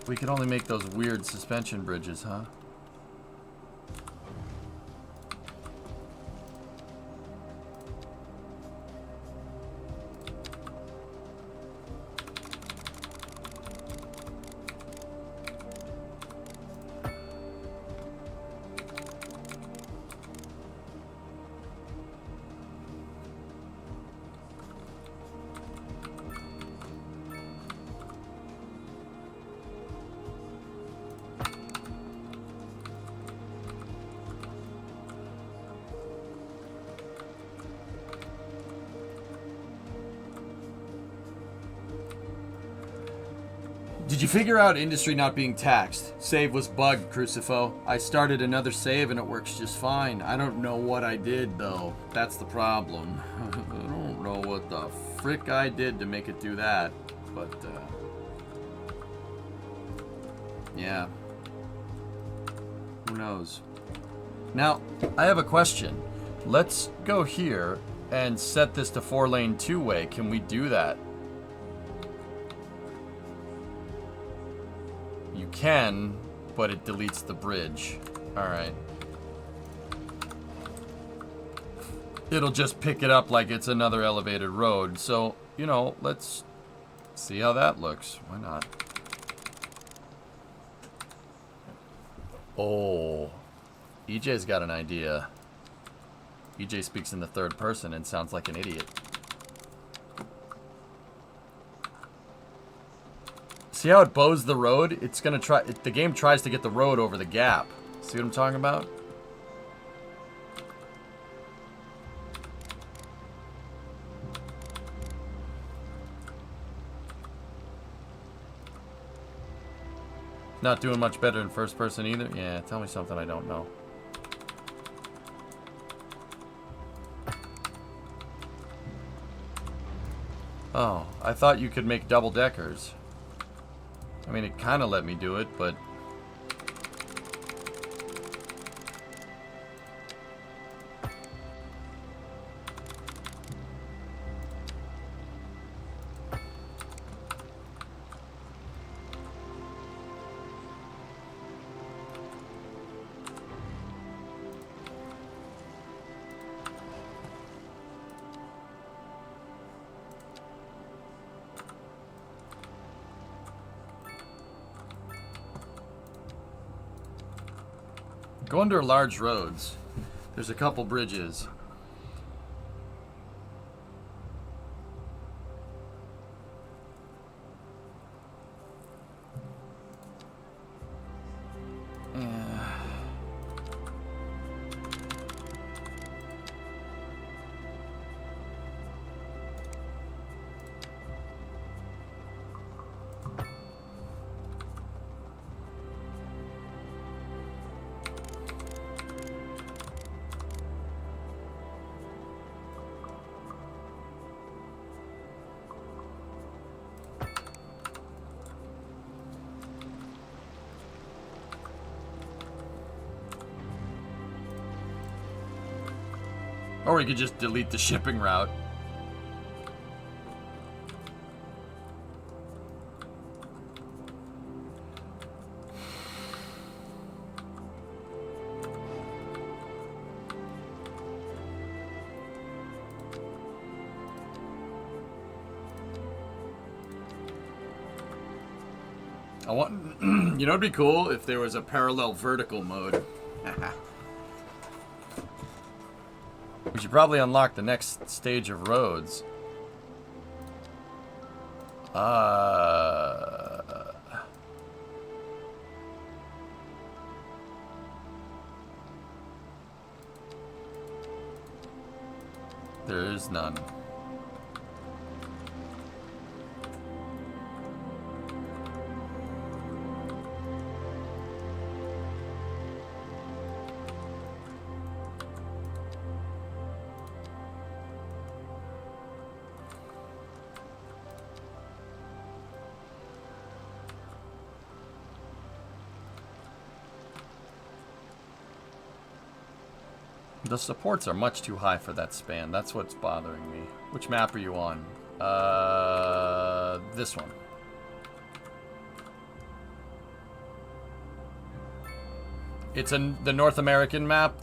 We can only make those weird suspension bridges, huh? Did you figure out industry not being taxed? Save was bugged, Crucifo. I started another save and it works just fine. I don't know what I did, though. That's the problem. I don't know what the frick I did to make it do that. But, yeah. Who knows? Now, I have a question. Let's go here and set this to 4-lane two-way. Can we do that? You can, but it deletes the bridge. Alright. It'll just pick it up like it's another elevated road. So, you know, let's see how that looks. Why not? Oh. EJ's got an idea. EJ speaks in the third person and sounds like an idiot. See how it bows the road? It's gonna try. The game tries to get the road over the gap. See what I'm talking about? Not doing much better in first person either? Yeah, tell me something I don't know. Oh, I thought you could make double deckers. I mean, it kind of let me do it, but... Go under large roads. There's a couple bridges. Or we could just delete the shipping route. I want, you know, it'd be cool if there was a parallel vertical mode. We should probably unlock the next stage of roads. There is none. The supports are much too high for that span. That's what's bothering me. Which map are you on? This one. It's the North American map.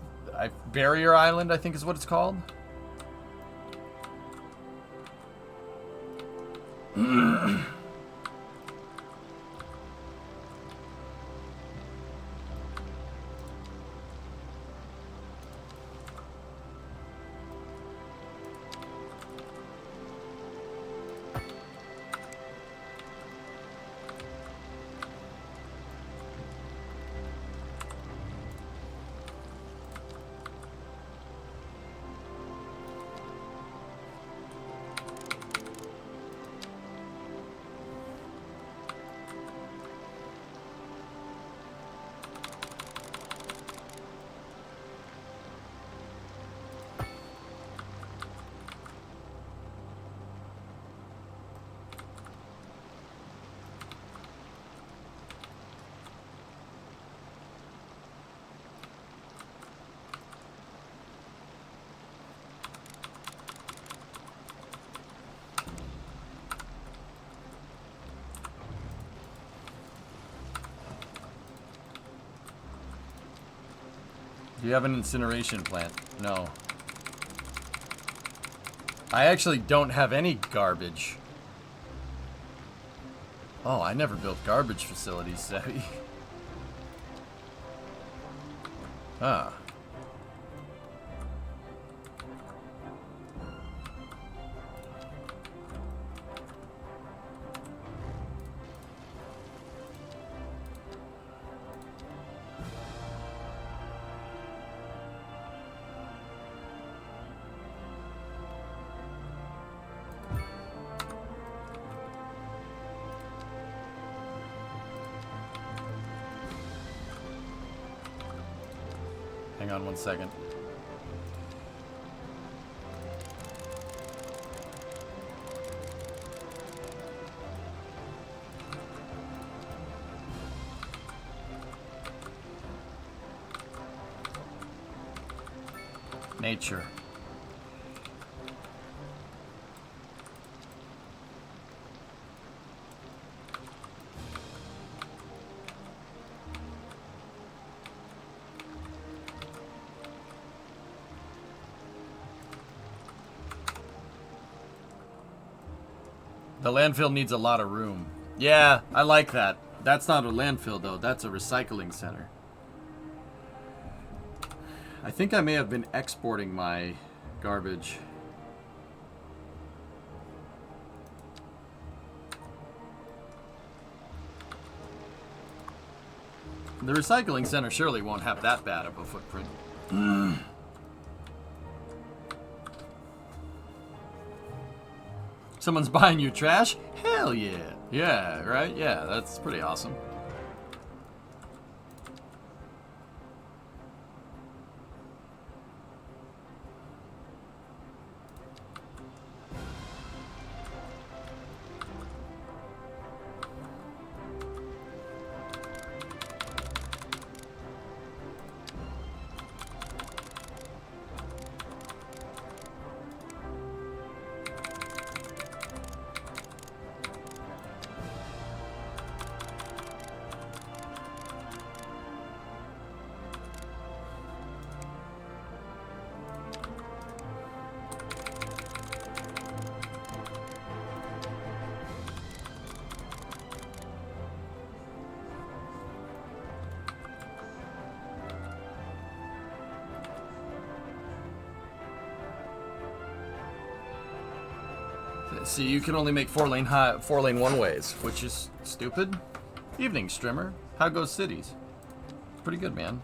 Barrier Island, I think is what it's called. Do you have an incineration plant? No. I actually don't have any garbage. Oh, I never built garbage facilities, Savvy. Ah. Hang on 1 second. Nature. The landfill needs a lot of room. Yeah, I like that. That's not a landfill, though. That's a recycling center. I think I may have been exporting my garbage. The recycling center surely won't have that bad of a footprint. Someone's buying you trash? Hell yeah. Yeah, right? Yeah, that's pretty awesome. See, you can only make 4-lane one-ways, which is stupid. Evening, Strimmer. How goes cities? Pretty good, man.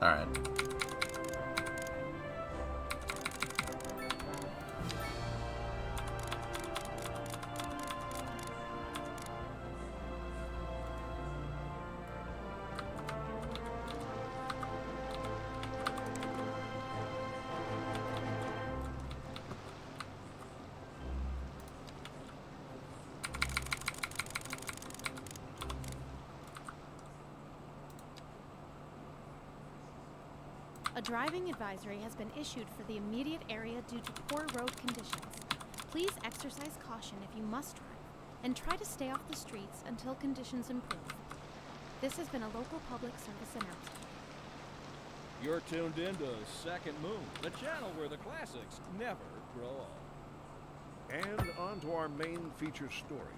All right. A driving advisory has been issued for the immediate area due to poor road conditions. Please exercise caution if you must drive, and try to stay off the streets until conditions improve. This has been a local public service announcement. You're tuned in to Second Moon, the channel where the classics never grow old. And on to our main feature story.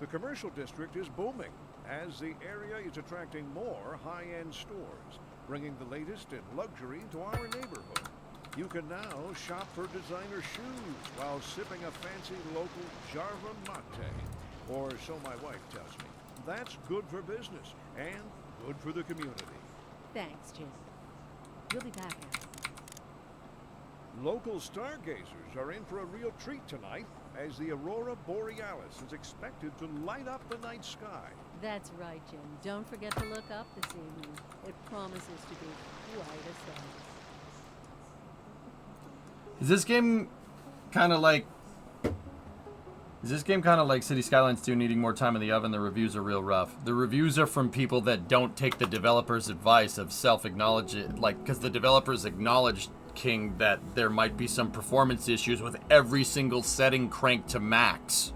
The commercial district is booming as the area is attracting more high-end stores, bringing the latest in luxury to our neighborhood. You can now shop for designer shoes while sipping a fancy local Jarva mate, or so my wife tells me. That's good for business and good for the community. Thanks, Jim. We'll be back now. Local stargazers are in for a real treat tonight as the Aurora Borealis is expected to light up the night sky. That's right, Jim. Don't forget to look up this evening. It promises to be quite a sight. Is this game kind of like City Skylines 2 needing more time in the oven? The reviews are real rough. The reviews are from people that don't take the developers' advice of self-acknowledge it, like, because the developers acknowledged, King, that there might be some performance issues with every single setting cranked to max.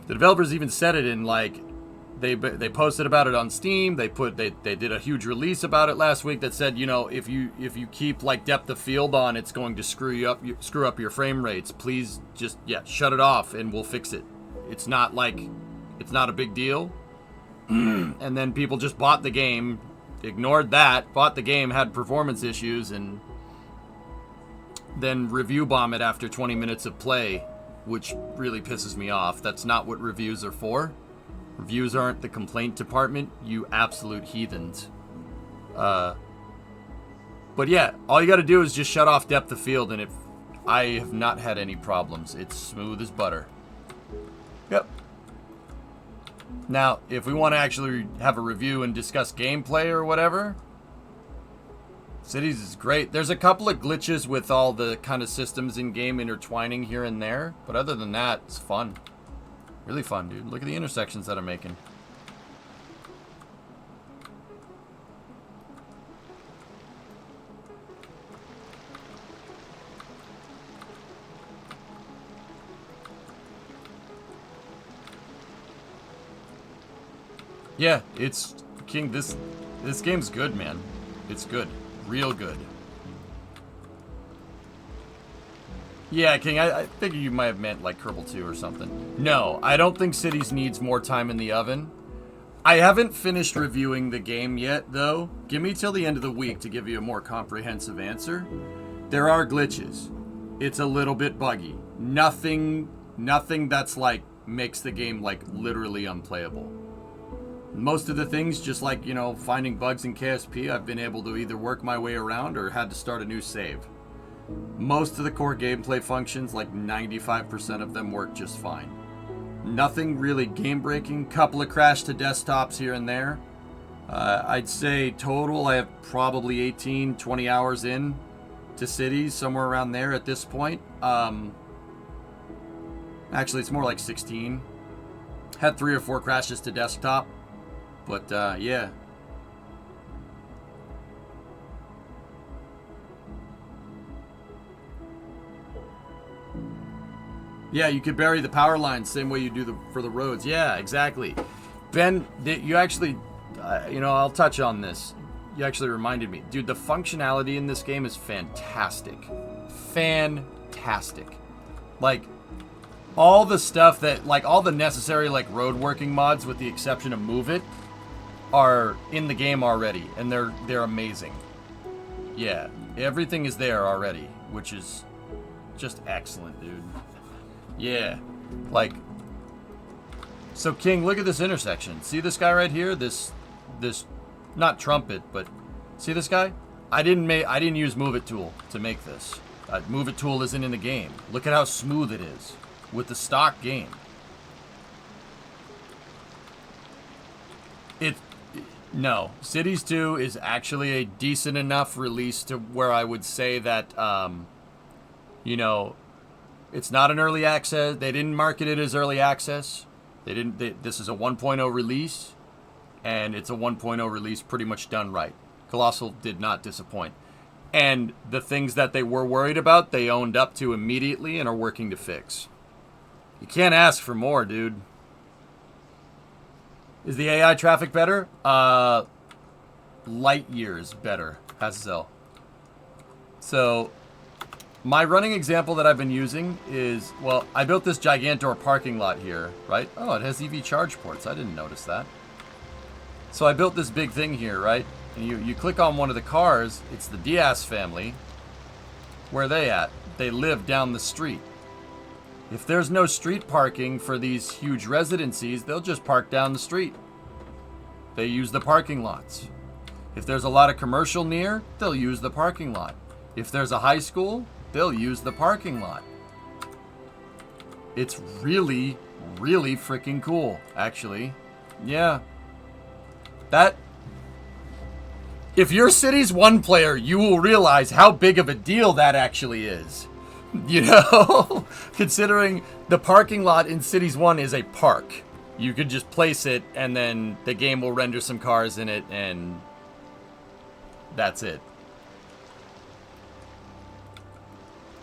The developers even said it in, like, they posted about it on Steam. They did a huge release about it last week that said, you know, if you keep like depth of field on, it's going to screw up your frame rates. Please just shut it off and we'll fix it. It's not a big deal. And then people just bought the game, ignored that, bought the game, had performance issues, and then review bomb it after 20 minutes of play, which really pisses me off. That's not what reviews are for. Reviews aren't the complaint department, you absolute heathens. But yeah, all you gotta do is just shut off depth of field, and I have not had any problems. It's smooth as butter. Yep. Now, if we want to actually have a review and discuss gameplay or whatever, Cities is great. There's a couple of glitches with all the kind of systems in game intertwining here and there, but other than that, it's fun. Really fun, dude. Look at the intersections that I'm making. Yeah, it's King. This game's good, man. It's good, real good. Yeah, King, I figure you might have meant like Kerbal 2 or something. No, I don't think Cities needs more time in the oven. I haven't finished reviewing the game yet, though. Give me till the end of the week to give you a more comprehensive answer. There are glitches. It's a little bit buggy. Nothing that's like makes the game like literally unplayable. Most of the things, just like, you know, finding bugs in KSP, I've been able to either work my way around or had to start a new save. Most of the core gameplay functions, like 95% of them, work just fine. Nothing really game-breaking. Couple of crash to desktops here and there. I'd say total I have probably 18, 20 hours in to Cities, somewhere around there at this point. Actually, it's more like 16. Had 3 or 4 crashes to desktop. But, yeah. Yeah, you could bury the power lines same way you do for the roads. Yeah, exactly. Ben, you actually, I'll touch on this. You actually reminded me. Dude, the functionality in this game is fantastic. Fantastic. Like, all the stuff that, like, all the necessary, like, road working mods, with the exception of Move It, are in the game already, and they're amazing. Yeah, everything is there already, which is just excellent, dude. Yeah, like, so King, look at this intersection. See this guy right here? This, not trumpet, but see this guy? I didn't use Move It tool to make this. Move It tool isn't in the game. Look at how smooth it is with the stock game. No, Cities 2 is actually a decent enough release to where I would say that, you know, it's not an early access. They didn't market it as early access. This is a 1.0 release, and it's a 1.0 release pretty much done right. Colossal did not disappoint. And the things that they were worried about, they owned up to immediately and are working to fix. You can't ask for more, dude. Is the AI traffic better? Light years better, Hazel. So, my running example that I've been using is, well, I built this Gigantor parking lot here, right? Oh, it has EV charge ports. I didn't notice that. So I built this big thing here, right? And you click on one of the cars. It's the Diaz family. Where are they at? They live down the street. If there's no street parking for these huge residencies, they'll just park down the street. They use the parking lots. If there's a lot of commercial near, they'll use the parking lot. If there's a high school, they'll use the parking lot. It's really, really freaking cool, actually. Yeah. If you're Cities 1 player, you will realize how big of a deal that actually is. You know? Considering the parking lot in Cities 1 is a park. You could just place it, and then the game will render some cars in it, and that's it.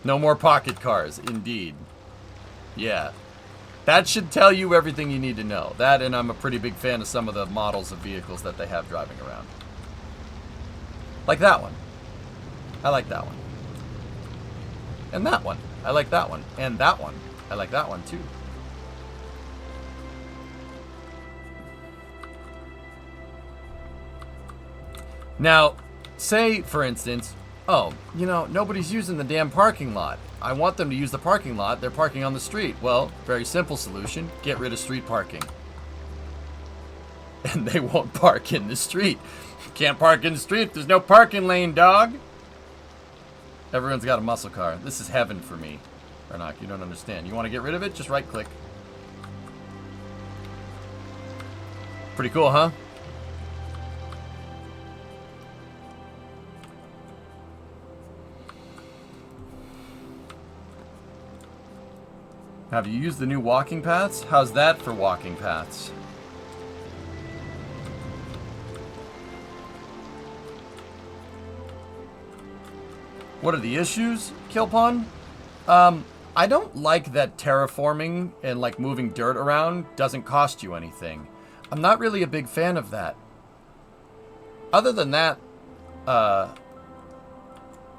No more pocket cars, indeed. Yeah. That should tell you everything you need to know. That, and I'm a pretty big fan of some of the models of vehicles that they have driving around. Like that one. I like that one. And that one. I like that one. And that one. I like that one too. Now, say, for instance, oh, you know, nobody's using the damn parking lot. I want them to use the parking lot. They're parking on the street. Well, very simple solution. Get rid of street parking. And they won't park in the street. Can't park in the street. There's no parking lane, dog. Everyone's got a muscle car. This is heaven for me. Or not, you don't understand. You want to get rid of it? Just right click. Pretty cool, huh? Have you used the new walking paths? How's that for walking paths? What are the issues, Killpon? I don't like that terraforming and like moving dirt around doesn't cost you anything. I'm not really a big fan of that. Other than that,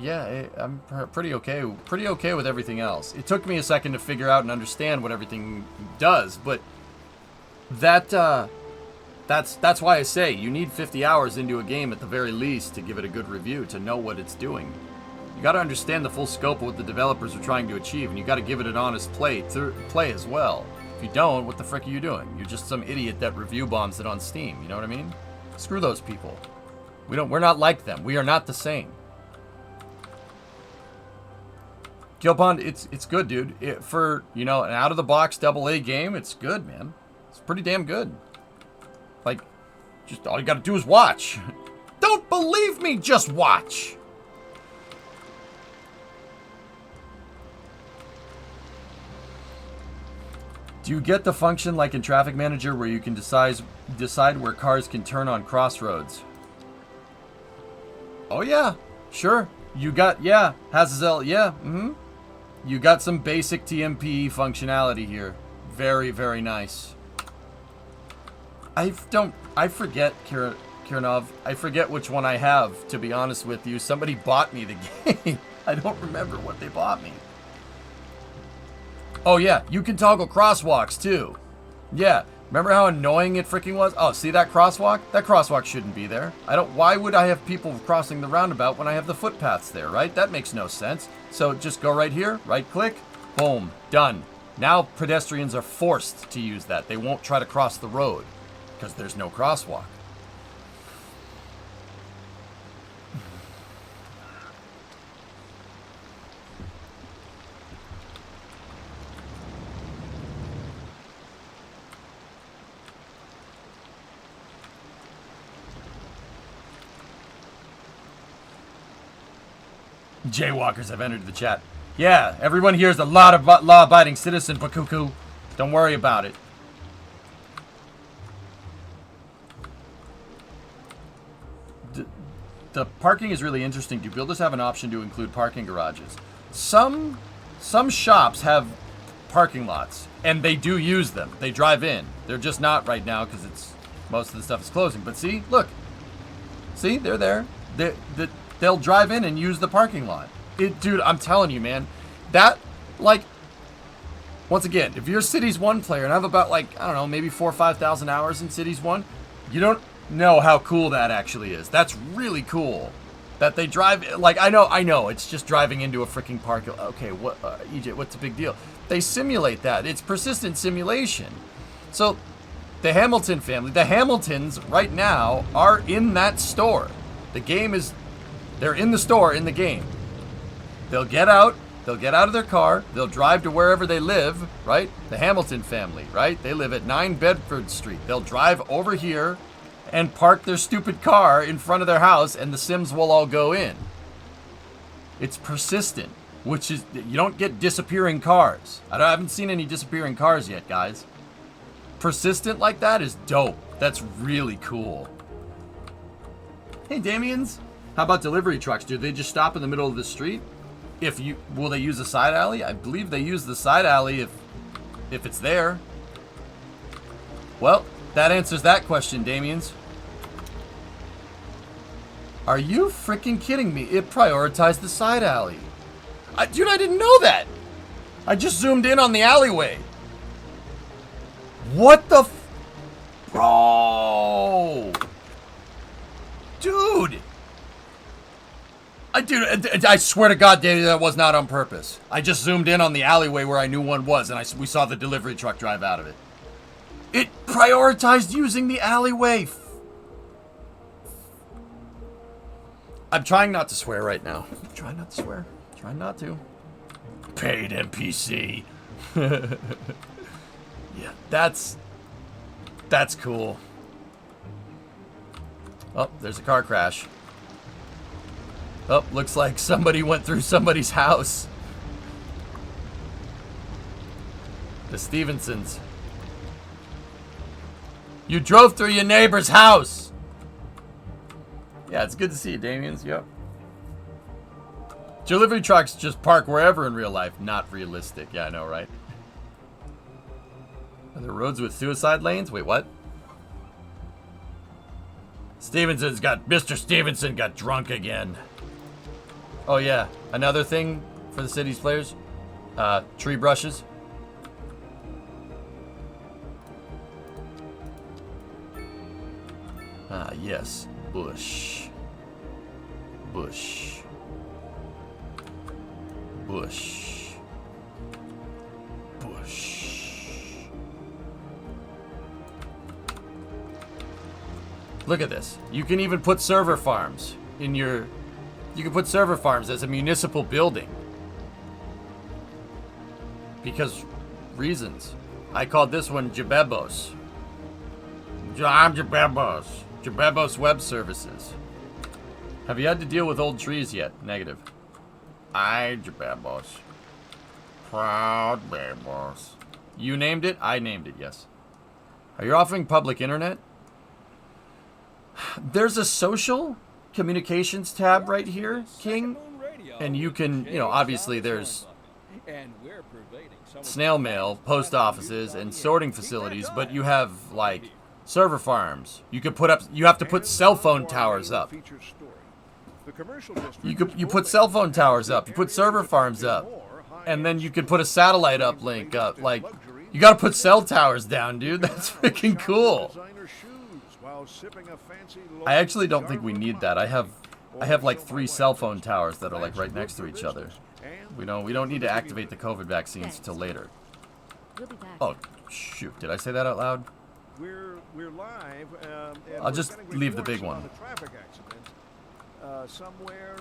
yeah, I'm pretty okay with everything else. It took me a second to figure out and understand what everything does, but that's why I say you need 50 hours into a game at the very least to give it a good review, to know what it's doing. You got to understand the full scope of what the developers are trying to achieve, and you got to give it an honest play as well. If you don't, what the frick are you doing? You're just some idiot that review bombs it on Steam. You know what I mean? Screw those people. We're not like them. We are not the same. Killpond, it's good, dude. For, you know, an out-of-the-box AA game, it's good, man. It's pretty damn good. Like, just all you gotta do is watch. Don't believe me, just watch. Do you get the function like in Traffic Manager where you can decide where cars can turn on crossroads? Oh yeah, sure. You got, yeah, Hazazel, yeah, You got some basic TMP functionality here. Very, very nice. I forget, Kiranov. I forget which one I have, to be honest with you. Somebody bought me the game. I don't remember what they bought me. Oh yeah, you can toggle crosswalks too. Yeah, remember how annoying it freaking was? Oh, see that crosswalk? That crosswalk shouldn't be there. Why would I have people crossing the roundabout when I have the footpaths there, right? That makes no sense. So just go right here, right click, boom, done. Now pedestrians are forced to use that. They won't try to cross the road because there's no crosswalk. Jaywalkers have entered the chat. Yeah, everyone here is a lot of law-abiding citizen, Bakuku. Don't worry about it. The parking is really interesting. Do builders have an option to include parking garages? Some shops have parking lots, and they do use them. They drive in. They're just not right now because most of the stuff is closing. But see, look. See, they're there. They'll drive in and use the parking lot. Dude, I'm telling you, man. That, like, once again, if you're a Cities 1 player, and I have about, like, I don't know, maybe 4,000 or 5,000 hours in Cities 1, you don't know how cool that actually is. That's really cool. That they drive, like, I know, it's just driving into a freaking park. Okay, what, EJ, what's the big deal? They simulate that. It's persistent simulation. So, the Hamilton family, the Hamiltons right now are in that store. The game is, they're in the store in the game. They'll get out of their car, they'll drive to wherever they live, right? The Hamilton family, right? They live at 9 Bedford Street. They'll drive over here and park their stupid car in front of their house, and the Sims will all go in. It's persistent, which is, you don't get disappearing cars. I haven't seen any disappearing cars yet, guys. Persistent like that is dope. That's really cool. Hey, Damians. How about delivery trucks? Do they just stop in the middle of the street? Will they use the side alley? I believe they use the side alley if it's there. Well, that answers that question, Damians. Are you freaking kidding me? It prioritized the side alley. Dude, I didn't know that. I just zoomed in on the alleyway. What the Bro! Dude! I swear to God, Danny, that was not on purpose. I just zoomed in on the alleyway where I knew one was, and we saw the delivery truck drive out of it. It prioritized using the alleyway. I'm trying not to swear right now. I'm trying not to swear. Trying not to. Paid NPC. Yeah, that's cool. Oh, there's a car crash. Oh, looks like somebody went through somebody's house. The Stevensons. You drove through your neighbor's house. Yeah, it's good to see you, Damians. Yep. Delivery trucks just park wherever in real life. Not realistic. Yeah, I know, right? Are there roads with suicide lanes? Wait, what? Mr. Stevenson got drunk again. Oh yeah, another thing for the city's players, tree brushes. Ah yes, bush. Bush. Bush. Bush. Look at this. You can even put server farms in your... You can put server farms as a municipal building. Because reasons. I called this one Jabebos. I'm Jabebos. Jabebos Web Services. Have you had to deal with old trees yet? Negative. I Jabebos. Proud Babos. You named it? I named it, yes. Are you offering public internet? There's a social communications tab right here, King, and you can, obviously there's snail mail, post offices, and sorting facilities, but you have like server farms. You have to put cell phone towers up. You put cell phone towers up. You put server farms up. and then you could put a satellite uplink up. Like, you gotta put cell towers down, dude. That's freaking cool. I actually don't think we need that. I have like 3 cell phone towers that are like right next to each other. We don't need to activate the COVID vaccines till later. We'll be back. Oh, shoot. Did I say that out loud? We're live. I'll just leave the big one. A traffic accident somewhere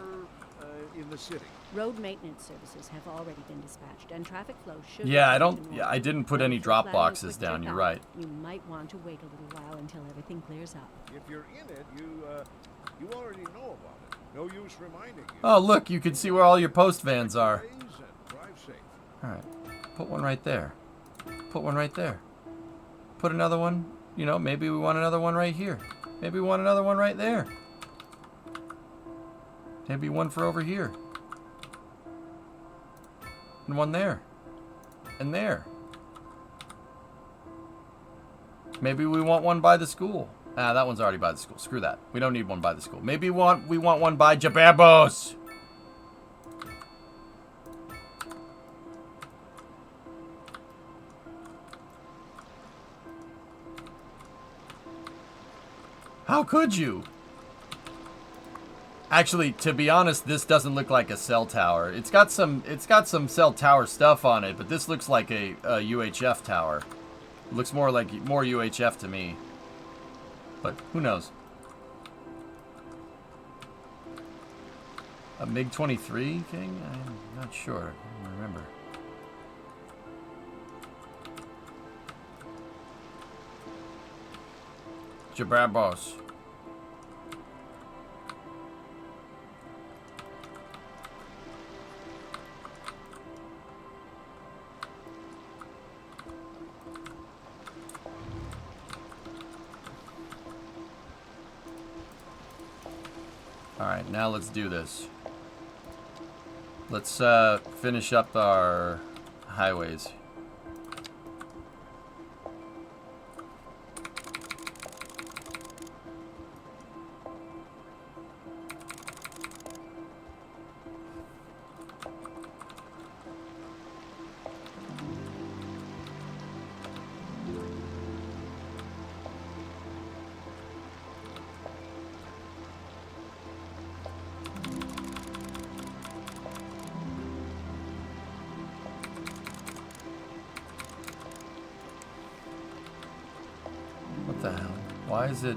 in the city. Road maintenance services have already been dispatched, and traffic flow should. Yeah, return to normal. I didn't put any If drop you're planning a boxes quick down. You're trip right. out, You might want to wait a little while until everything clears up. If you're in it, you already know about it. No use reminding you. Oh, look, you can see where all your post vans are. Drive safe. All right, put one right there. Put one right there. Put another one. You know, maybe we want another one right here. Maybe we want another one right there. Maybe one for over here. And one there. And there. Maybe we want one by the school. Ah, that one's already by the school. Screw that. We don't need one by the school. Maybe we want one by Jababos. How could you? Actually, to be honest, this doesn't look like a cell tower. It's got some cell tower stuff on it, but this looks like a UHF tower. It looks more UHF to me. But who knows? A MiG-23 thing? I'm not sure. I don't remember. Jababos. Alright, now let's do this. Let's finish up our highways. What the hell? Why is it...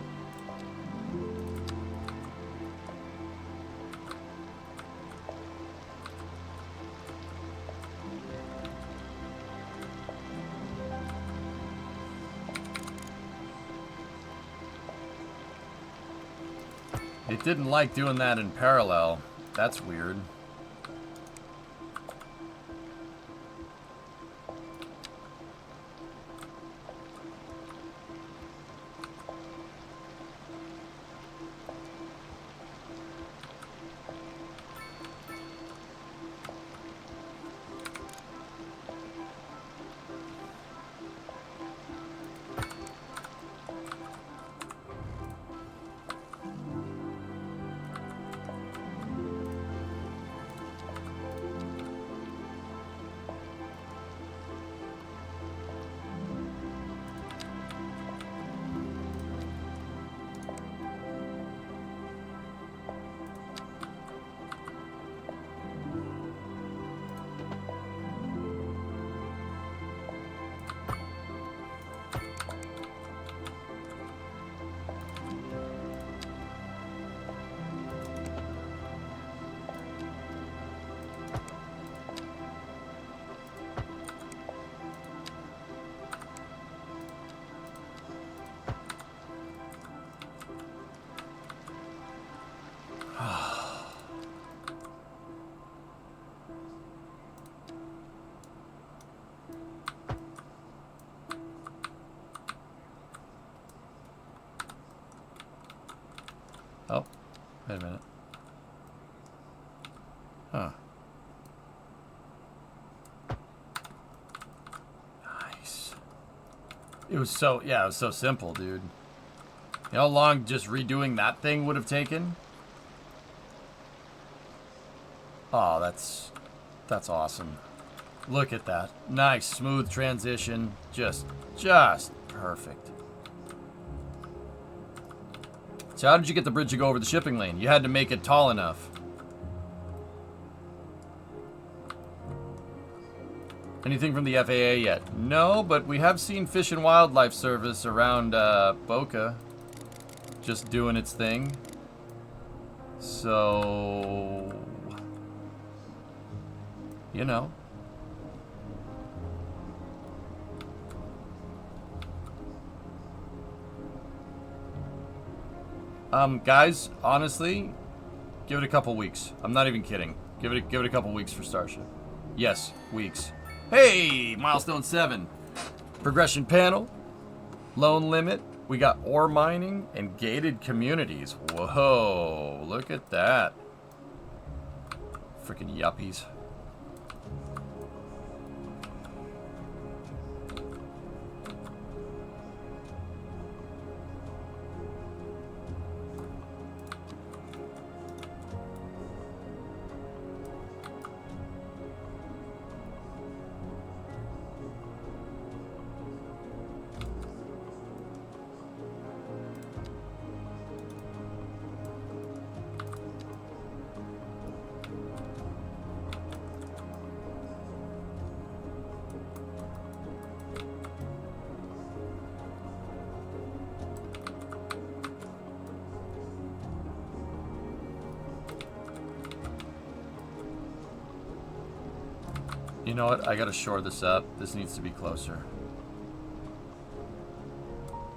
It didn't like doing that in parallel. That's weird. Oh, wait a minute. Huh. Nice. It was so simple, dude. You know how long just redoing that thing would have taken? Oh, that's awesome. Look at that. Nice, smooth transition. Just perfect. So how did you get the bridge to go over the shipping lane? You had to make it tall enough. Anything from the FAA yet? No, but we have seen Fish and Wildlife Service around Boca. Just doing its thing. So... you know. Guys, honestly, give it a couple weeks. I'm not even kidding. Give it a couple weeks for Starship. Yes, weeks. Hey, milestone 7. Progression panel, loan limit. We got ore mining and gated communities. Whoa, look at that. Freaking yuppies. You know what? I gotta shore this up. This needs to be closer.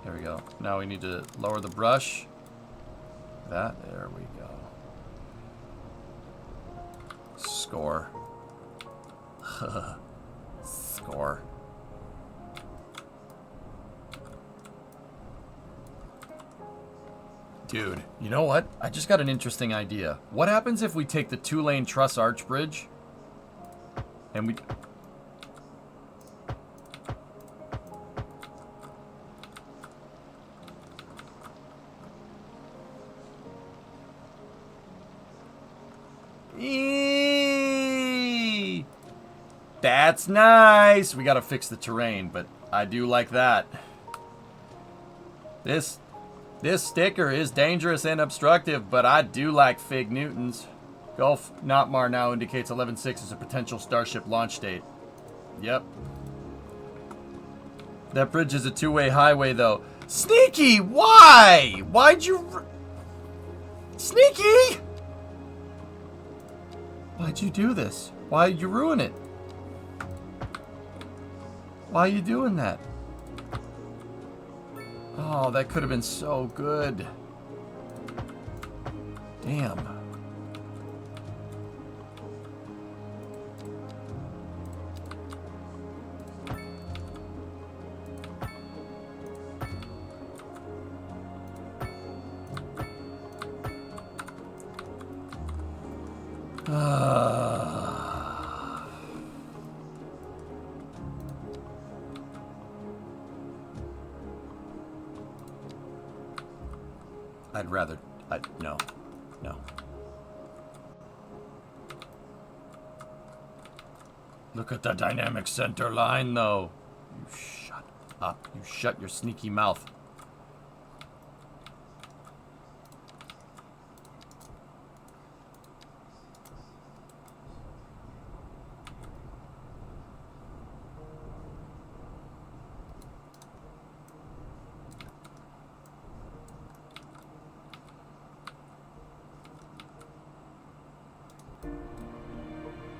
There we go. Now we need to lower the brush. That. There we go. Score. Score. Dude, you know what? I just got an interesting idea. What happens if we take the 2-lane truss arch bridge and we... Eee! That's nice. We gotta fix the terrain, but I do like that. This sticker is dangerous and obstructive, but I do like Fig Newtons. Gulf Notmar now indicates 11/6 as a potential Starship launch date. Yep. That bridge is a 2-way highway, though. Sneaky! Why? Why'd you... Sneaky! Why'd you do this? Why'd you ruin it? Why are you doing that? Oh, that could have been so good. Damn. I'd rather... No. No. Look at the dynamic center line, though. You shut up. You shut your sneaky mouth.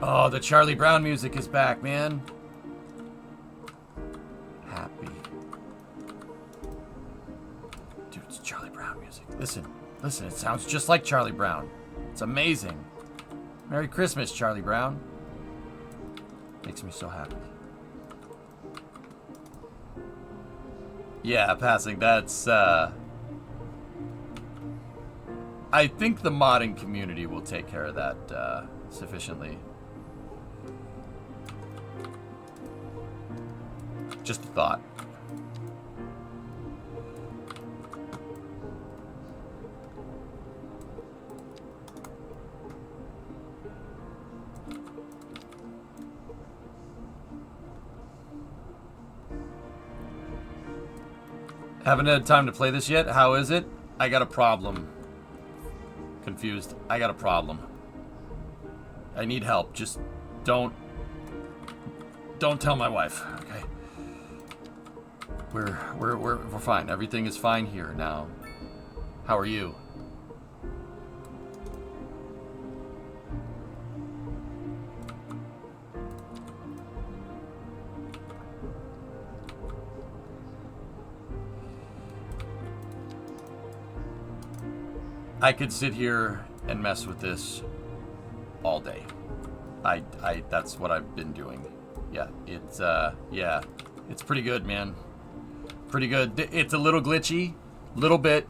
Oh, the Charlie Brown music is back, man. Happy. Dude, it's Charlie Brown music. Listen, listen, it sounds just like Charlie Brown. It's amazing. Merry Christmas, Charlie Brown. Makes me so happy. Yeah, passing, that's, I think the modding community will take care of that, sufficiently. Just a thought. Haven't had time to play this yet. How is it? I got a problem. Confused. I got a problem. I need help. Just don't tell my wife. Okay. We're fine. Everything is fine here now. How are you? I could sit here and mess with this all day. That's what I've been doing. Yeah, it's pretty good, man. Pretty good. It's a little glitchy, little bit,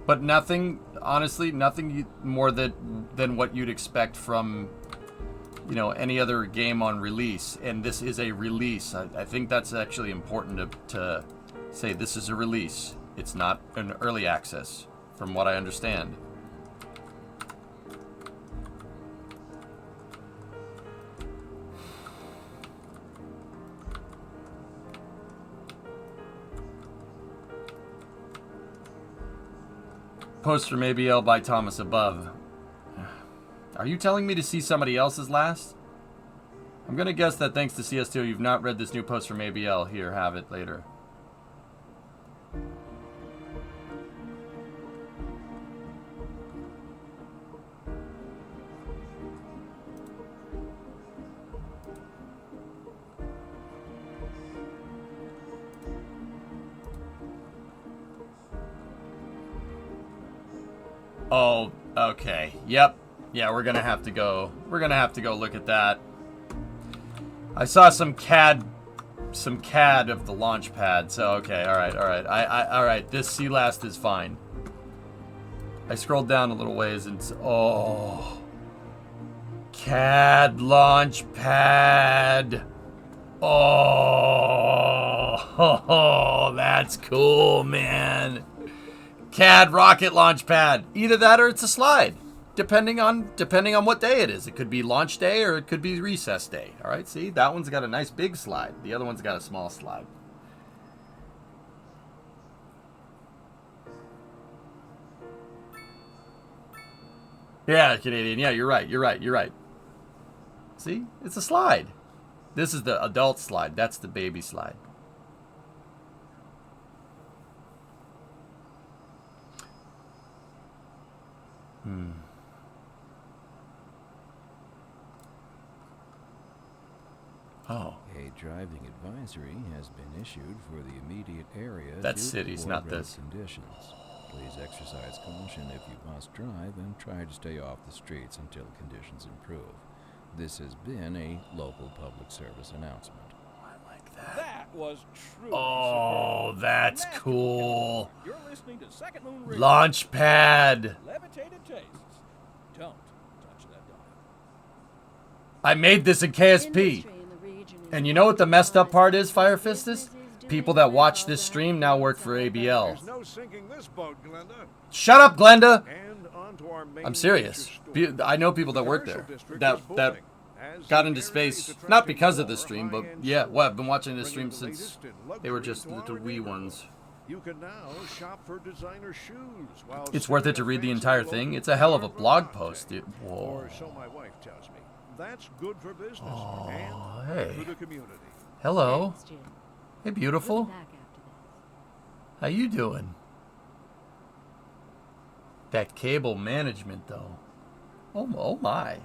but nothing, honestly, nothing more than what you'd expect from, you know, any other game on release. And this is a release. I think that's actually important to say this is a release. It's not an early access, from what I understand. Poster from ABL by Thomas above. Are you telling me to see somebody else's last? I'm gonna guess that thanks to CS2 you've not read this new post from ABL. Here, have it later. Oh, okay. Yep. Yeah, we're gonna have to go. We're gonna have to go look at that. I saw some CAD of the launch pad. So okay, all right. All right. This sea last is fine. I scrolled down a little ways and CAD launch pad. Oh, that's cool, man. CAD rocket launch pad. Either that or it's a slide, depending on what day it is. It could be launch day or it could be recess day. All right, see, that one's got a nice big slide. The other one's got a small slide. Yeah, Canadian. Yeah, you're right. See, it's a slide. This is the adult slide. That's the baby slide. Oh. A driving advisory has been issued for the immediate area. That's cities, not this. Conditions. Please exercise caution if you must drive and try to stay off the streets until conditions improve. This has been a local public service announcement. I like that. That was truly superb. That's cool. You're listening to Second Moon Radio. Launch pad. Levitated tastes. Don't touch that dial. I made this in KSP. And you know what the messed up part is, Fire Fistus? People that watch this stream now work for ABL. There's no sinking this boat, Glenda. Shut up, Glenda! And on to our main I'm serious. I know people that work there that as got the into area space, is not attracting because of more this stream, but high-end yeah, well, I've been stores, watching this bringing stream the since latest in they were luxury just to little our wee neighborhood. ones. You can now shop for designer shoes while It's worth it to read the entire thing. It's a hell of a blog post, dude. Whoa. Or so my wife tells me. That's good for business and hey. for the community. Hello. Thanks, Jim. Hey, We'll beautiful. be back after this. How you doing? That cable management, though. Oh my.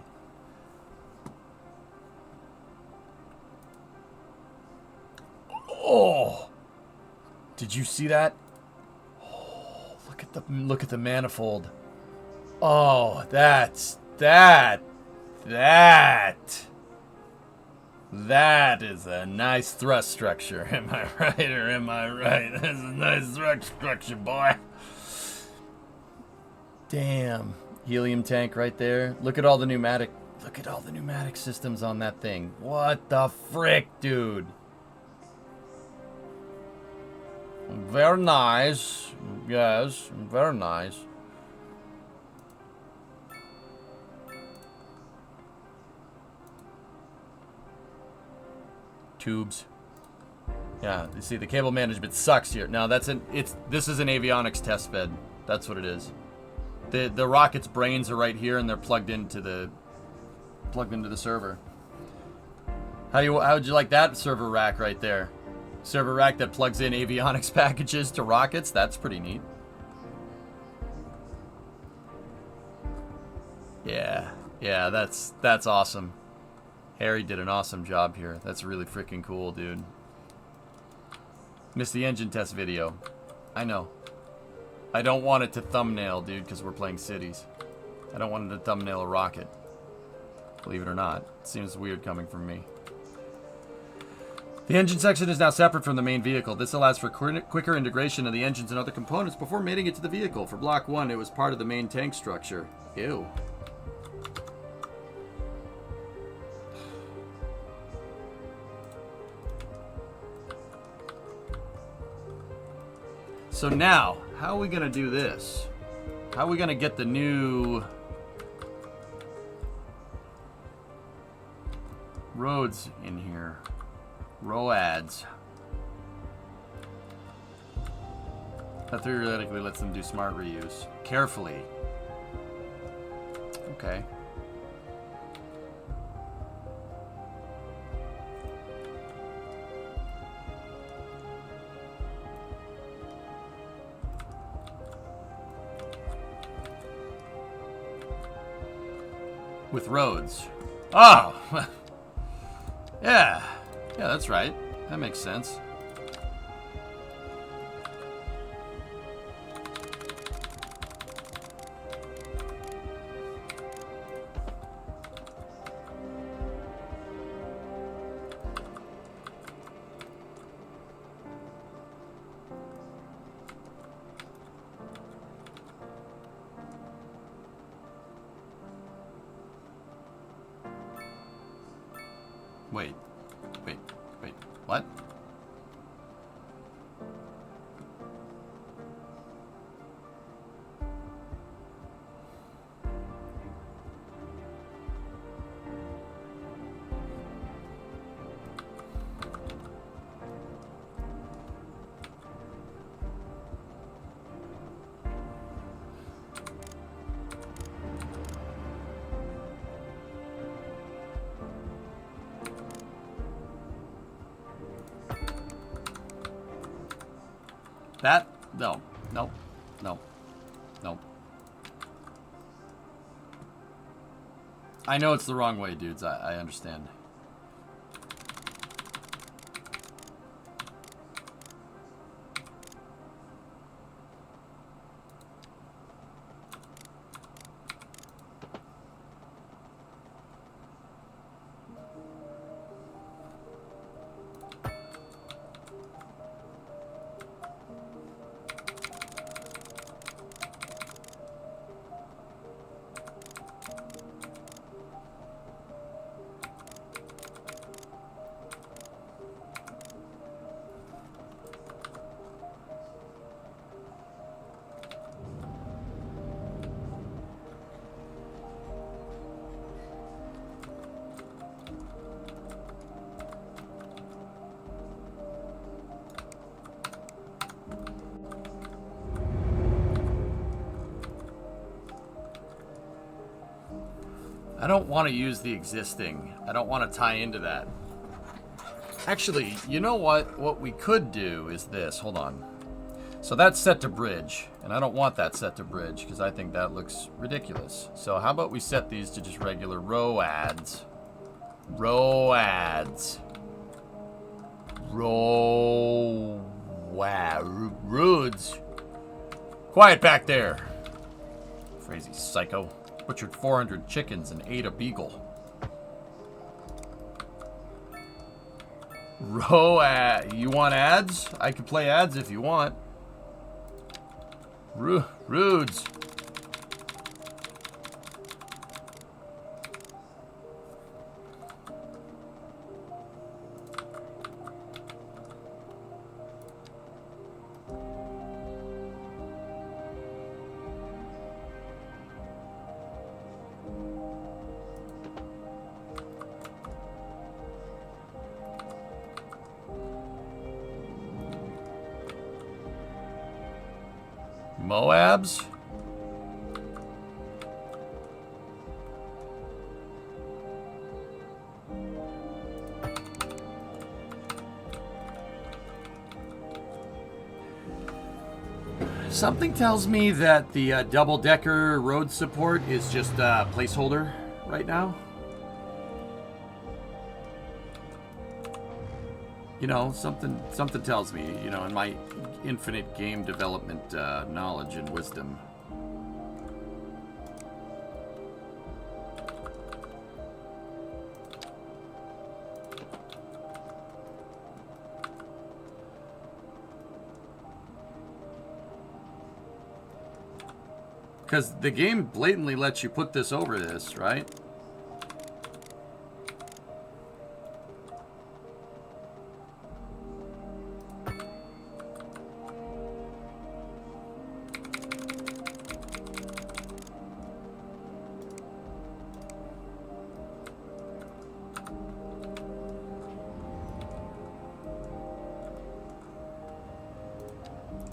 Oh. Did you see that? Oh, look at the manifold. Oh, that. That is a nice thrust structure. Am I right or am I right? That's a nice thrust structure, boy. Damn. Helium tank right there. Look at all the pneumatic systems on that thing. What the frick, dude? Very nice. Yes, very nice. Tubes. Yeah, you see, the cable management sucks here. No, this is an avionics test bed. That's what it is. The rocket's brains are right here, and they're plugged into the server. How would you like that server rack right there? Server rack that plugs in avionics packages to rockets. That's pretty neat. Yeah, that's awesome. Harry did an awesome job here. That's really freaking cool, dude. Missed the engine test video. I know. I don't want it to thumbnail, dude, because we're playing cities. I don't want it to thumbnail a rocket. Believe it or not. It seems weird coming from me. The engine section is now separate from the main vehicle. This allows for quicker integration of the engines and other components before mating it to the vehicle. For Block 1, it was part of the main tank structure. Ew. So now, how are we going to do this? How are we going to get the new roads in here? ROADs. That theoretically lets them do smart reuse. Carefully. Okay. With roads. Oh! Yeah. Yeah, that's right. That makes sense. Wait. What? That? No. Nope. Nope. Nope. I know it's the wrong way, dudes. I understand. I don't want to use the existing. I don't want to tie into that. Actually, you know what? What we could do is this. Hold on. So that's set to bridge, and I don't want that set to bridge because I think that looks ridiculous. So how about we set these to just regular ROADs? ROADs. Roads. Quiet back there. Crazy psycho. Butchered 400 chickens and ate a beagle. You want ads? I can play ads if you want. Rudes. Moabs? Something tells me that the double-decker road support is just a placeholder right now. You know, something tells me, you know, in my infinite game development knowledge and wisdom. Because the game blatantly lets you put this over this, right?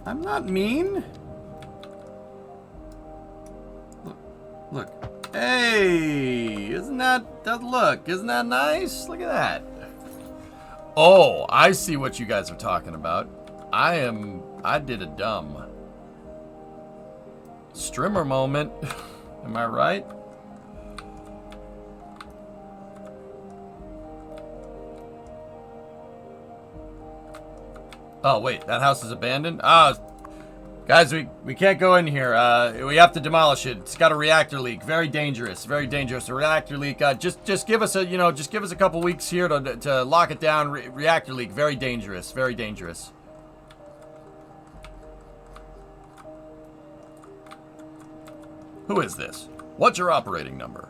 I'm not mean. Look. Hey, isn't that look? Isn't that nice? Look at that. Oh, I see what you guys are talking about. I did a dumb strimmer moment. Am I right? Oh, wait, that house is abandoned? Ah, guys, we can't go in here. We have to demolish it. It's got a reactor leak. Very dangerous. Very dangerous. A reactor leak. Just give us a couple weeks here to lock it down. Reactor leak. Very dangerous. Very dangerous. Who is this? What's your operating number?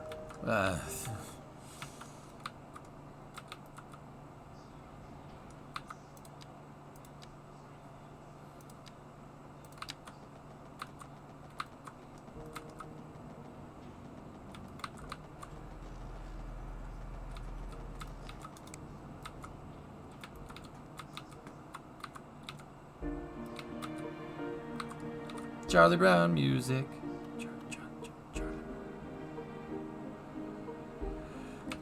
Charlie Brown music. Charlie.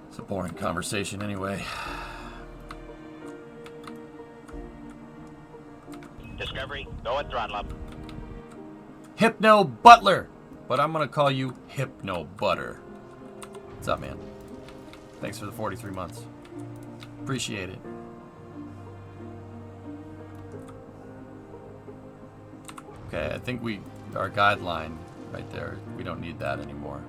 It's a boring conversation anyway. Discovery, go and throttle up. Hypno Butler, but I'm gonna call you Hypno Butter. What's up, man? Thanks for the 43 months. Appreciate it. Okay, I think our guideline right there, we don't need that anymore.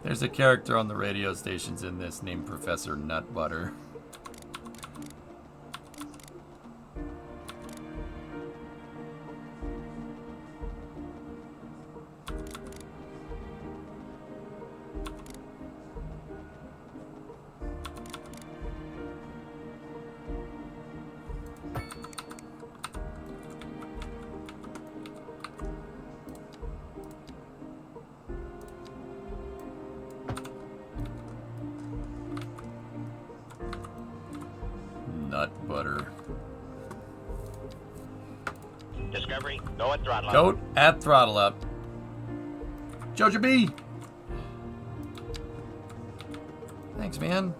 There's a character on the radio stations in this named Professor Nut Butter. Nut Butter. Discovery, go and throttle up. Goat at throttle up. Jojo B. Thanks, man.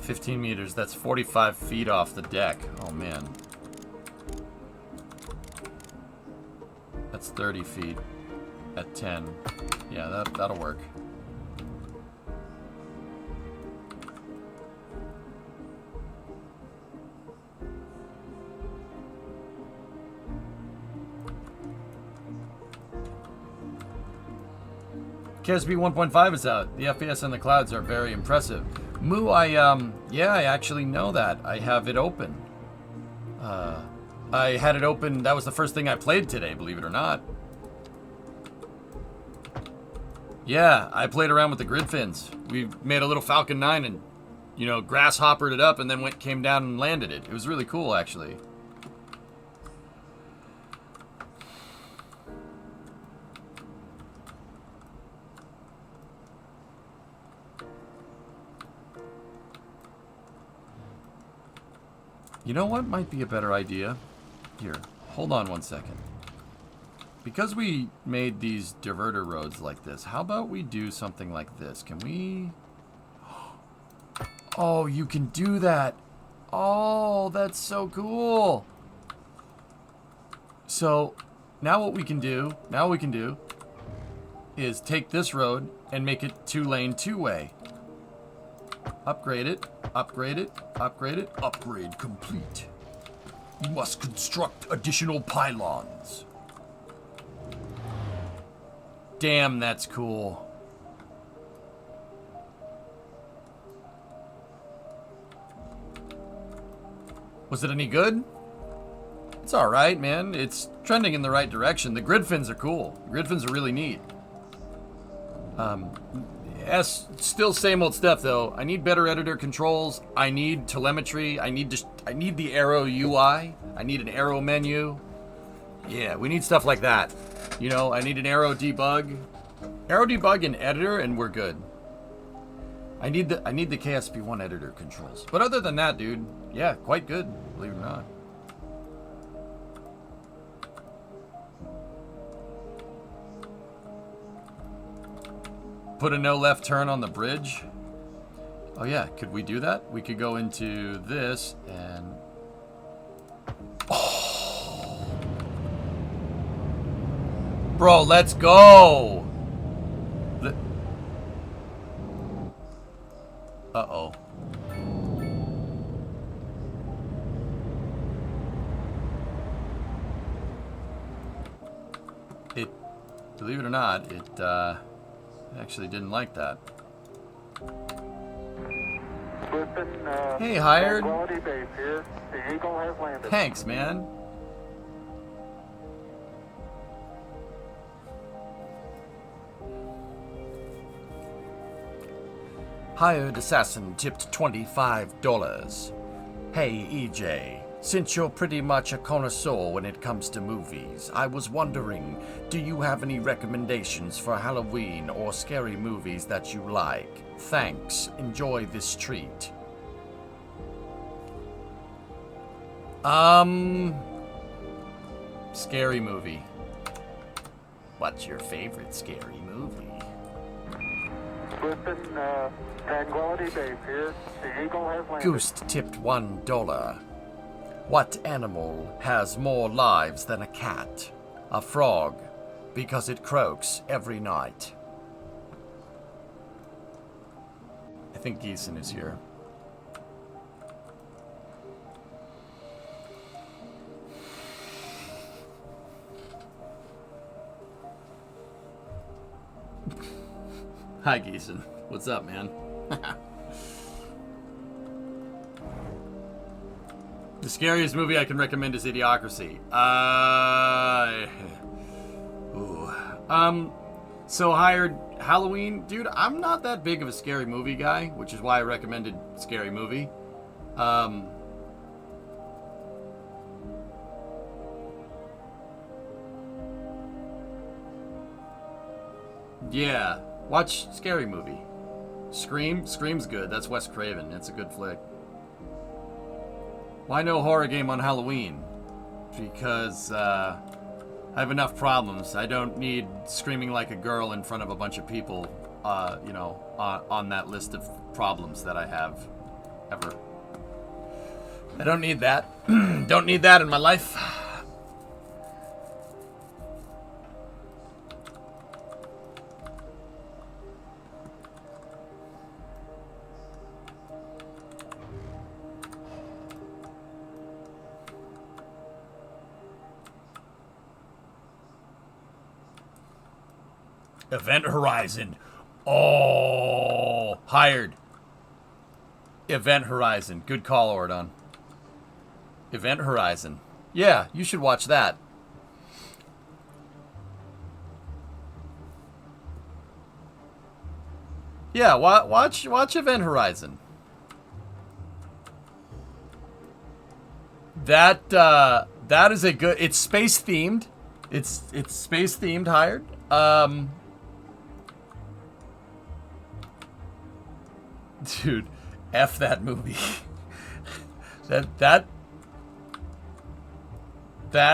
$15 meters, that's 45 feet off the deck. Oh man. That's 30 feet at 10. Yeah, that'll work. KSB 1.5 is out. The FPS in the clouds are very impressive. Moo, I actually know that. I have it open. I had it open. That was the first thing I played today, believe it or not. Yeah, I played around with the grid fins. We made a little Falcon 9 and, you know, grasshoppered it up and then came down and landed it. It was really cool, actually. You know what might be a better idea? Here, hold on one second. Because we made these diverter roads like this, how about we do something like this? Can we... Oh, you can do that. Oh, that's so cool. So, now what we can do is take this road and make it 2-lane, 2-way. Upgrade it, upgrade it, upgrade it. Upgrade complete. You must construct additional pylons. Damn, that's cool. Was it any good? It's alright, man. It's trending in the right direction. The grid fins are cool. The grid fins are really neat. Still same old stuff though. I need better editor controls. I need telemetry. I need the arrow UI. I need an arrow menu. Yeah, we need stuff like that. You know, I need an arrow debug. Arrow debug and editor and we're good. I need the KSP1 editor controls. But other than that, dude, yeah, quite good, believe it or not. Put a no left turn on the bridge. Oh yeah, could we do that? We could go into this and... Oh! Bro, let's go! Uh-oh. Believe it or not, it actually didn't like that. Hey, Hired. Thanks, man. Hired Assassin tipped $25. Hey, EJ. Since you're pretty much a connoisseur when it comes to movies, I was wondering, do you have any recommendations for Halloween or scary movies that you like? Thanks. Enjoy this treat. Scary movie. What's your favorite scary movie? Tranquility Base here. The Eagle has landed. Goose tipped $1. What animal has more lives than a cat? A frog, because it croaks every night. I think Geeson is here. Hi, Geeson. What's up, man? The scariest movie I can recommend is Idiocracy. So Hired Halloween, dude, I'm not that big of a scary movie guy, which is why I recommended Scary Movie. Yeah, watch Scary Movie. Scream's good. That's Wes Craven. It's a good flick. Why no horror game on Halloween? Because I have enough problems. I don't need screaming like a girl in front of a bunch of people, you know, on that list of problems that I have, ever. I don't need that. Don't need that in my life. Event Horizon. Oh, hired. Event Horizon. Good call, Ordon. Event Horizon. Yeah, you should watch that. Yeah, watch Event Horizon. That is a good. It's space themed. It's space themed. Hired. Dude, F that movie. that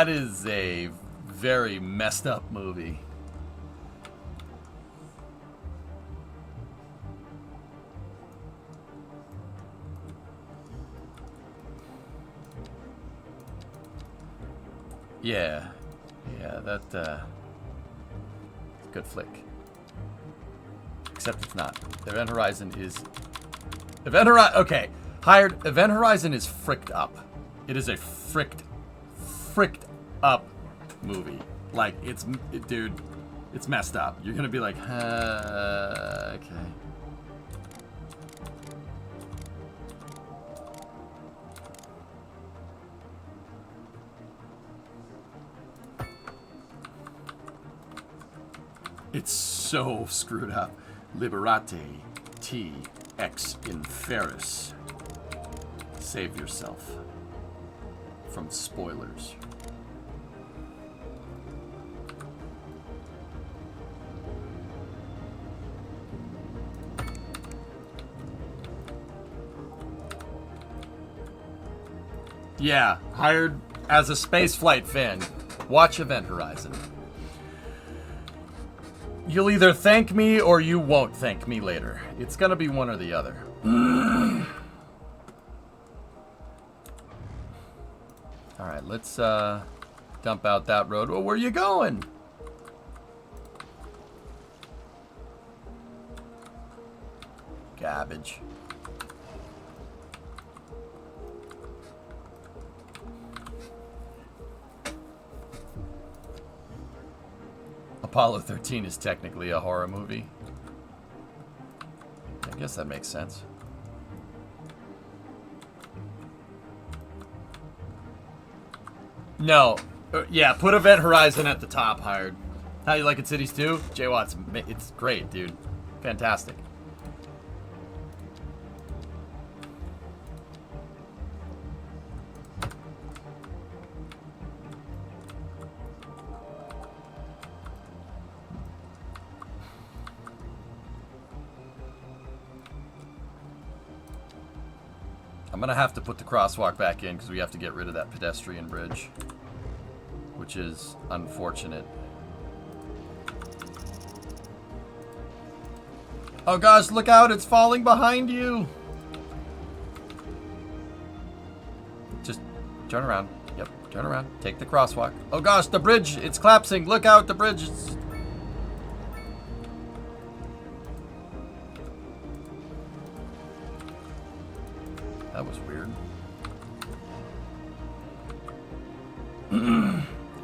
is a very messed up movie. Yeah, that good flick. Except it's not. Event Horizon is okay. Hired. Event Horizon is fricked up. It is a fricked up movie. Like dude, it's messed up. You're gonna be like, okay. It's so screwed up. Liberate T Ex Inferis. Save yourself from spoilers. Yeah, hired as a spaceflight fan. Watch Event Horizon. You'll either thank me or you won't thank me later. It's gonna be one or the other. Alright, let's dump out that road. Well, where are you going? Garbage. Apollo 13 is technically a horror movie. I guess that makes sense. No. Yeah, put Event Horizon at the top, hired. How you like it, Cities 2? J-Watt's, it's great, dude. Fantastic. I'm gonna have to put the crosswalk back in because we have to get rid of that pedestrian bridge, which is unfortunate. Oh gosh, look out, it's falling behind you! Just turn around. Yep, turn around. Take the crosswalk. Oh gosh, the bridge, it's collapsing. Look out, the bridge is... That was weird.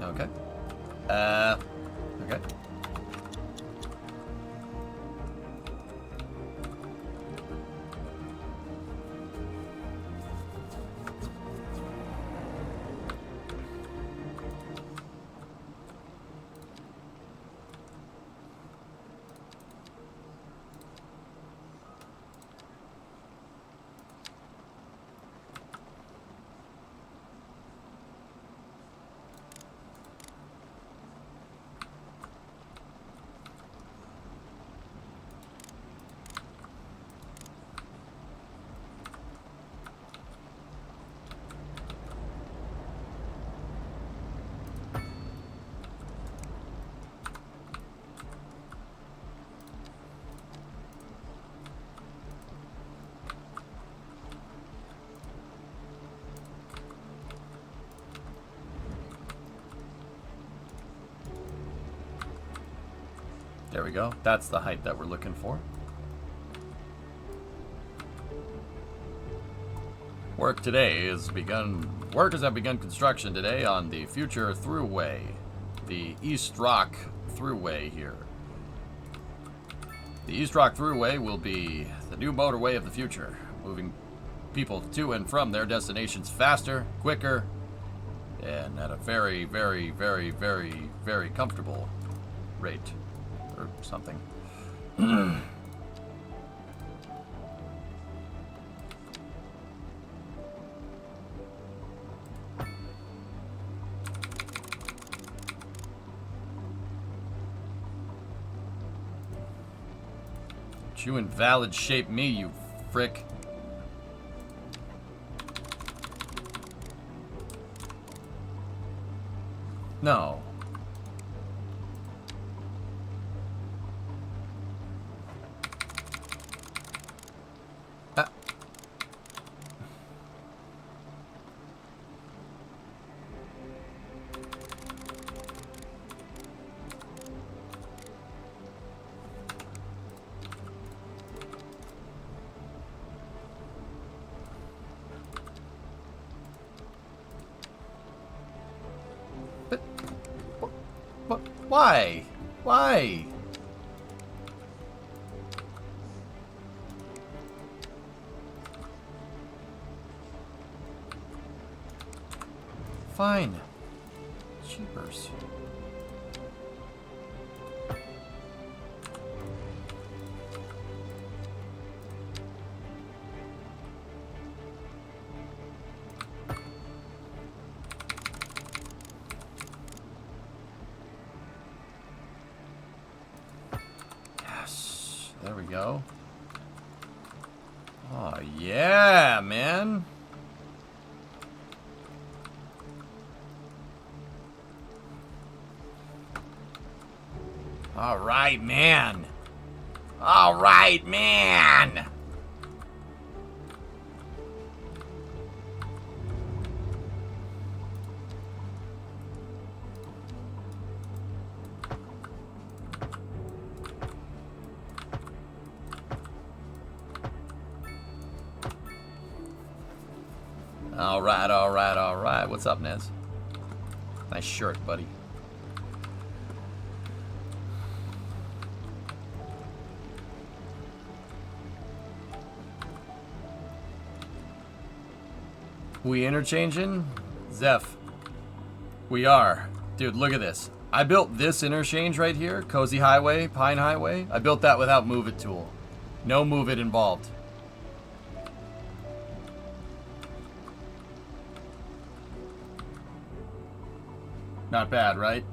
Okay. Okay. There we go. That's the height that we're looking for. Work has begun construction today on the future throughway, the East Rock Thruway here. The East Rock Thruway will be the new motorway of the future, moving people to and from their destinations faster, quicker, and at a very, very, very, very, very comfortable rate, or something. You invalid shape me, you frick. No. Why? Why? Fine. Cheapers. There we go. Oh, yeah, man. All right, man. All right, man. All right, all right, all right. What's up, Nez? Nice shirt, buddy. We interchanging? Zeph. We are. Dude, look at this. I built this interchange right here, Cozy Highway, Pine Highway. I built that without Move It tool. No Move It involved. Not bad, right?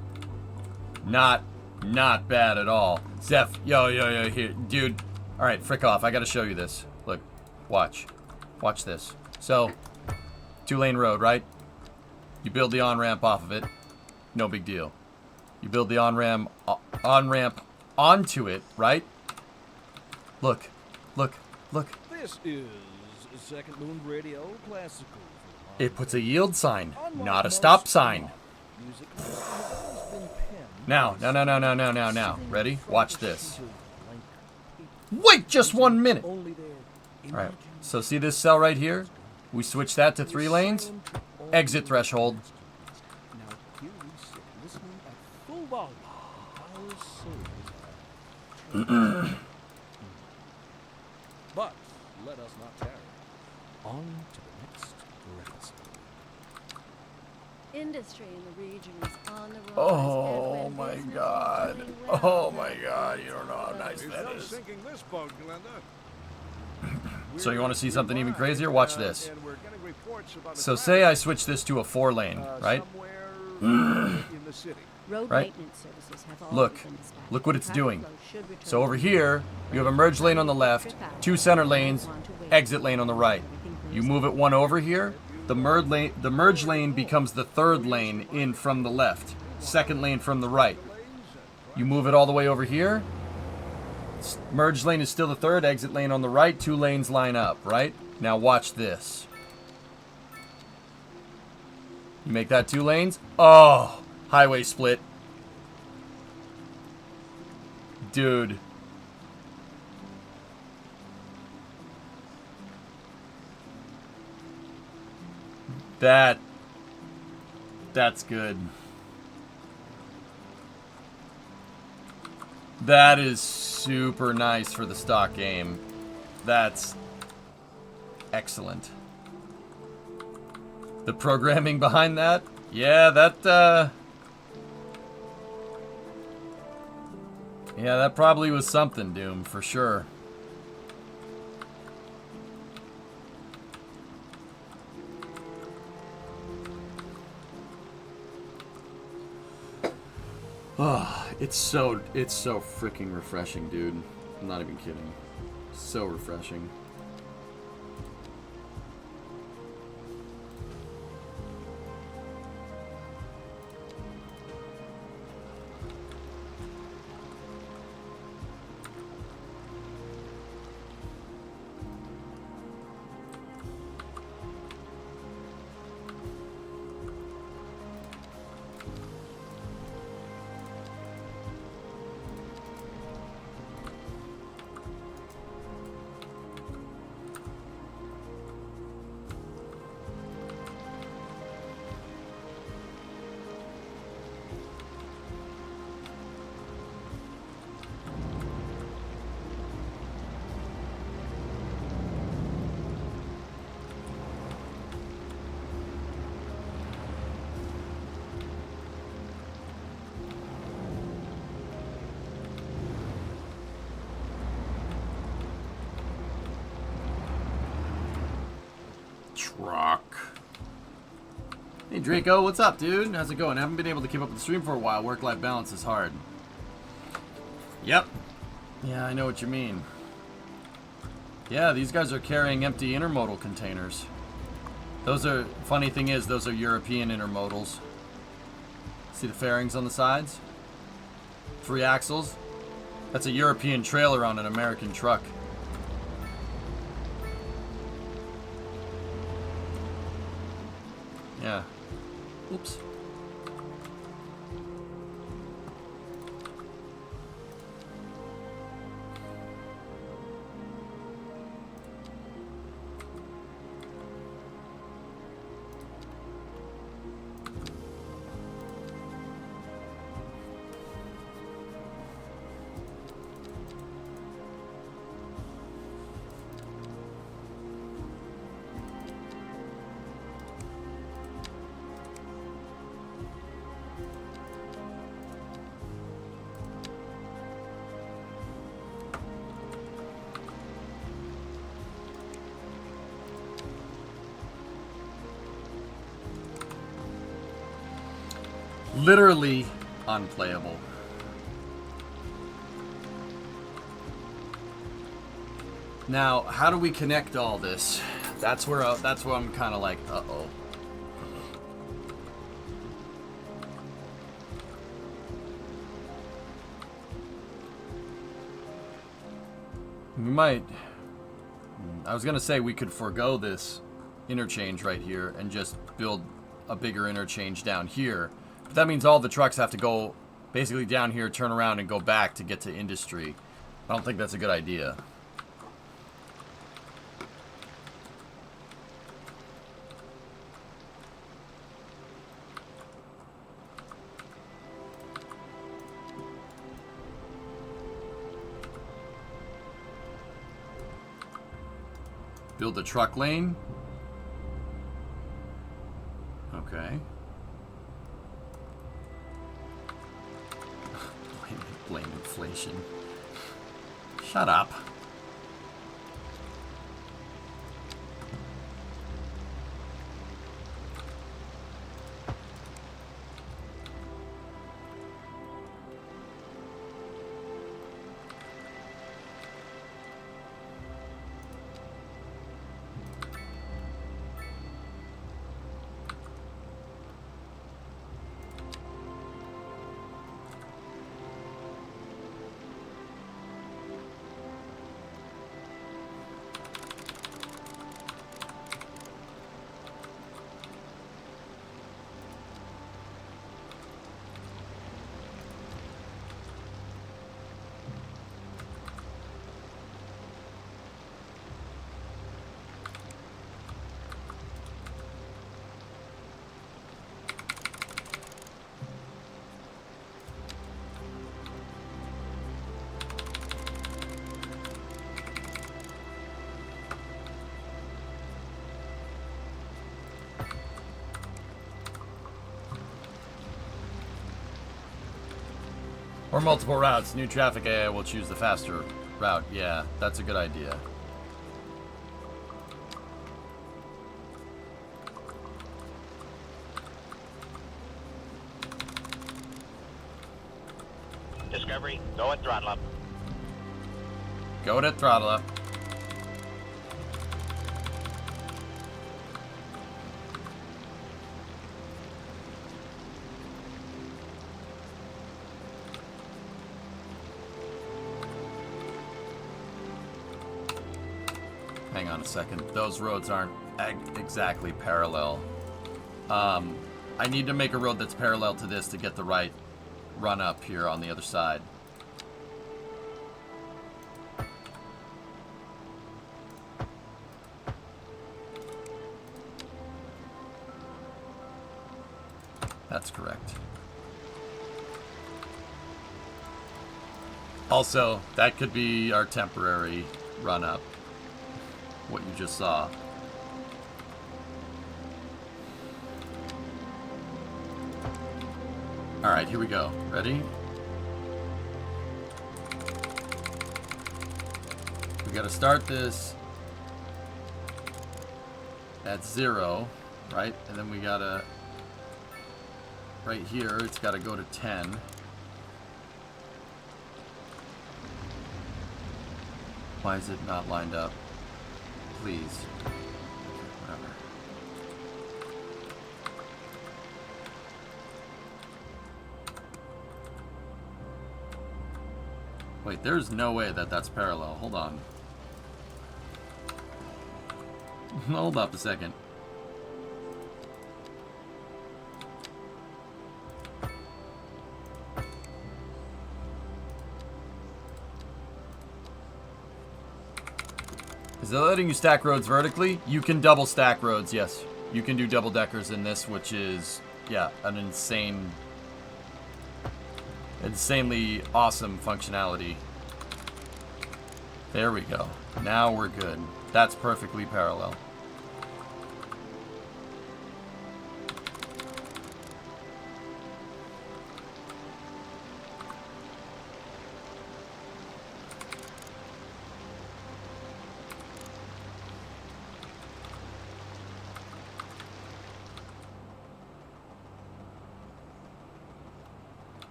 Not bad at all. Zeph, yo, here. Dude, all right, frick off. I got to show you this. Look, watch. Watch this. So, 2-lane road, right? You build the on-ramp off of it. No big deal. You build the on-ramp onto it, right? Look. This is Second Moon Radio Classical. It puts a yield sign, not a stop sign. Now. Ready? Watch this. Wait just 1 minute. All right. So see this cell right here? We switch that to 3 lanes. Exit threshold. But let us not tarry. On to the next reference. Industry in the region is on the rise. Oh my god. Oh my god. You don't know how nice that is. Sinking this boat, Glenda. So you want to see something even crazier? Watch this. So say I switch this to a 4-lane, right? Right? Look what it's doing. So over here, you have a merge lane on the left, 2 center lanes, exit lane on the right. You move it 1 over here, the merge lane becomes the 3rd lane in from the left, 2nd lane from the right. You move it all the way over here, merge lane is still the 3rd, exit lane on the right, 2 lanes line up, right? Now watch this. You make that 2 lanes. Oh, highway split. Dude. That's good. That is super nice for the stock game. That's excellent. The programming behind that? Yeah, that yeah, that probably was something, Doom, for sure. Oh, it's so freaking refreshing, dude. I'm not even kidding. So refreshing. Truck. Hey Draco, what's up, dude? How's it going? I haven't been able to keep up with the stream for a while. Work-life balance is hard. Yep. Yeah, I know what you mean. Yeah, these guys are carrying empty intermodal containers. Those are, funny thing is, those are European intermodals. See the fairings on the sides? 3 axles. That's a European trailer on an American truck. Yeah. Oops. Literally unplayable. Now, how do we connect all this? That's where I'm kind of like, uh-oh. We might. I was gonna say we could forego this interchange right here and just build a bigger interchange down here. But that means all the trucks have to go basically down here, turn around, and go back to get to industry. I don't think that's a good idea. Build a truck lane. Okay. Blame inflation. Shut up. Or multiple routes. New traffic AI will choose the faster route. Yeah, that's a good idea. Discovery, go at throttle up. Go to throttle up. Hang on a second. Those roads aren't exactly parallel. I need to make a road that's parallel to this to get the right run up here on the other side. That's correct. Also, that could be our temporary run up. What you just saw. All right, here we go. Ready? We got to start this at 0, right? And then we got to, right here, it's got to go to 10. Why is it not lined up? Please. Whatever. Wait, there's no way that that's parallel. Hold on. Hold up a second. Is it letting you stack roads vertically? You can double stack roads, yes. You can do double deckers in this, which is, yeah, an insanely awesome functionality. There we go. Now we're good. That's perfectly parallel.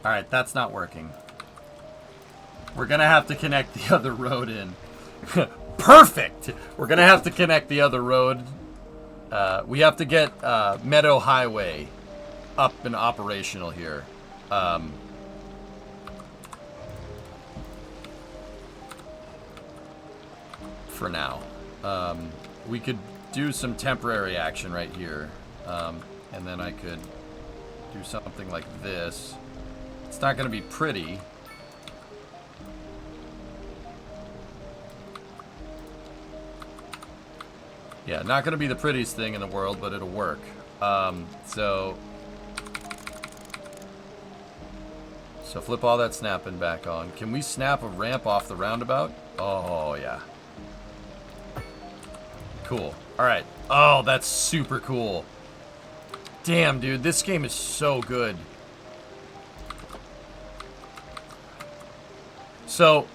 Alright, that's not working. We're gonna have to connect the other road in. Perfect! We're gonna have to connect the other road. We have to get Meadow Highway up and operational here. For now. We could do some temporary action right here. And then I could do something like this. It's not going to be pretty. Yeah, not going to be the prettiest thing in the world, but it'll work. So flip all that snapping back on. Can we snap a ramp off the roundabout? Oh, yeah. Cool. All right. Oh, that's super cool. Damn, dude, this game is so good. So,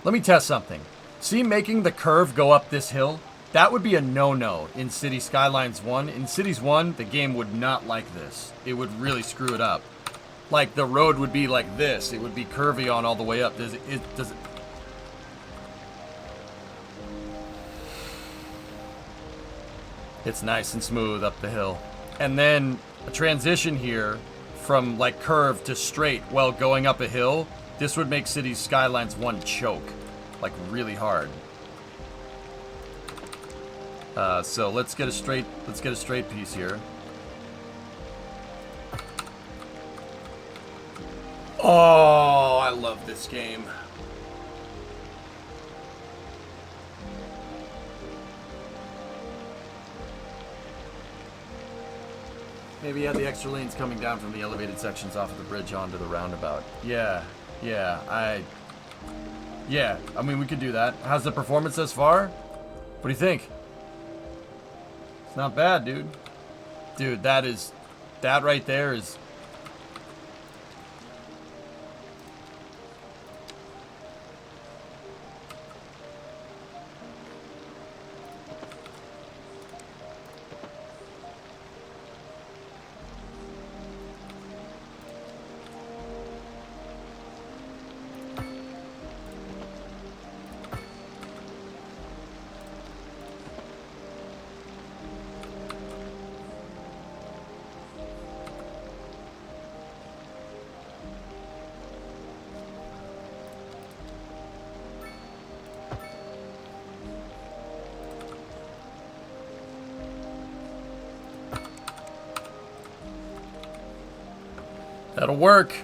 let me test something. See, making the curve go up this hill? That would be a no-no in City Skylines 1. In Cities 1, the game would not like this. It would really screw it up. Like, the road would be like this. It would be curvy on all the way up. Does it... It's nice and smooth up the hill. And then a transition here from, like, curve to straight while going up a hill. This would make Cities Skylines 1 choke, like, really hard. So let's get a straight piece here. Oh, I love this game. Maybe add the extra lanes coming down from the elevated sections off of the bridge onto the roundabout. Yeah, I mean, we could do that. How's the performance thus far? What do you think? It's not bad, dude. Dude, that right there is... That'll work.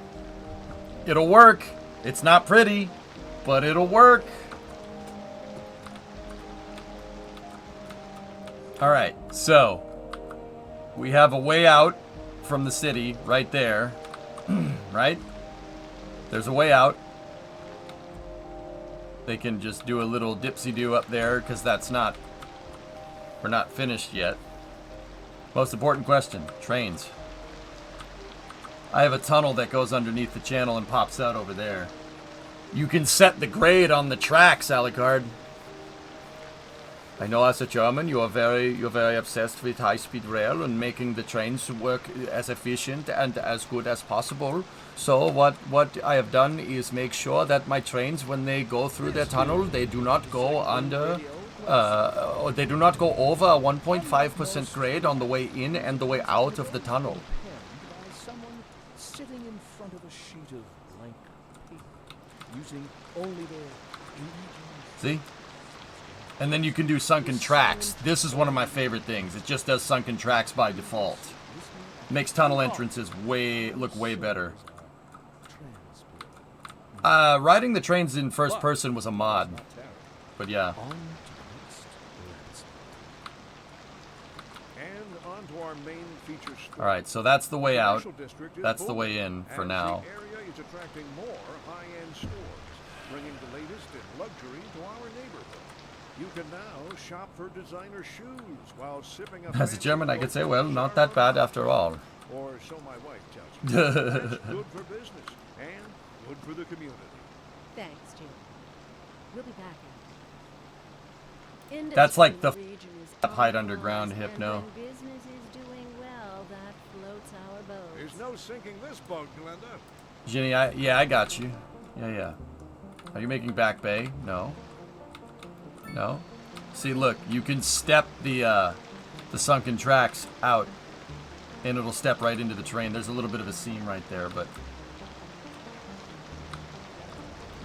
It'll work. It's not pretty, but it'll work. All right, so we have a way out from the city right there, right? There's a way out. They can just do a little dipsy-do up there because we're not finished yet. Most important question, trains. I have a tunnel that goes underneath the channel and pops out over there. You can set the grade on the tracks, Alucard. I know as a German you're very obsessed with high-speed rail and making the trains work as efficient and as good as possible. So what I have done is make sure that my trains, when they go through their tunnel, they do not go under, or they do not go over a 1.5% grade on the way in and the way out of the tunnel. Sitting in front of a sheet of blank paper, using only their See? And then you can do sunken tracks. This is one of my favorite things. It just does sunken tracks by default. Makes tunnel entrances look way better. Riding the trains in first person was a mod. But yeah. Alright, so that's the way out. That's the way in for now. The area is attracting more high-end stores, bringing the latest in luxury to our neighborhood. You can now shop for designer shoes while sipping a As a German, I could say, well, not that bad after all. Or so my wife tells me. That's good for business and good for the community. Thanks, Jim. We'll be back after. That's like the hide underground hypno. Business is doing well. That floats our boat. There's no sinking this boat, Glenda. Ginny, I got you. Yeah. Are you making Back Bay? No. No. See, look, you can step the sunken tracks out, and it'll step right into the train. There's a little bit of a seam right there, but.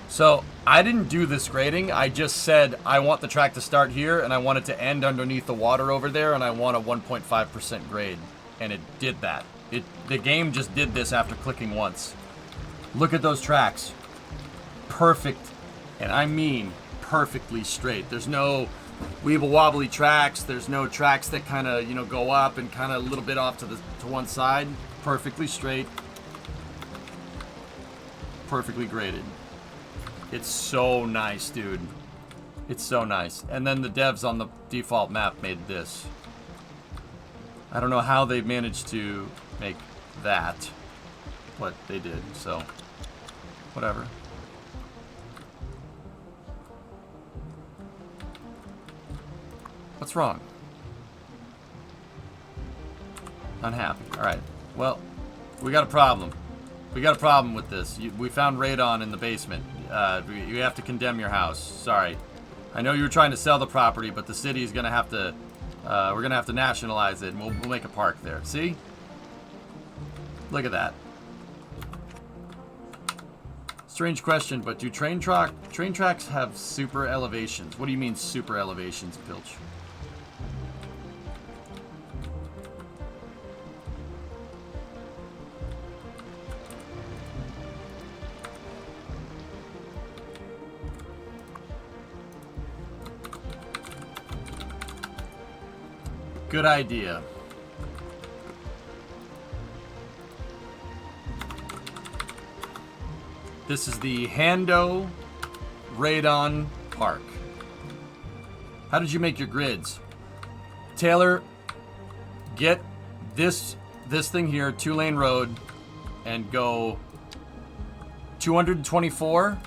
So, I didn't do this grading. I just said I want the track to start here, and I want it to end underneath the water over there, and I want a 1.5% grade. And it did that. The game just did this after clicking once. Look at those tracks. Perfect, and I mean perfectly straight. There's no weeble wobbly tracks. There's no tracks that kind of, go up and kind of a little bit off to one side. Perfectly straight. Perfectly graded. It's so nice, dude. It's so nice. And then the devs on the default map made this. I don't know how they managed to make that, but they did, so whatever. What's wrong? Unhappy. Alright. Well, we got a problem. We got a problem with this. We found radon in the basement. You have to condemn your house. Sorry. I know you were trying to sell the property, but the city is going to have to... we're going to have to nationalize it, and we'll make a park there. See? Look at that. Strange question, but do train tracks have super elevations? What do you mean super elevations, Pilch? Good idea. This is the Hando Radon Park. How did you make your grids? Taylor, get this thing here, 2-lane road, and go 224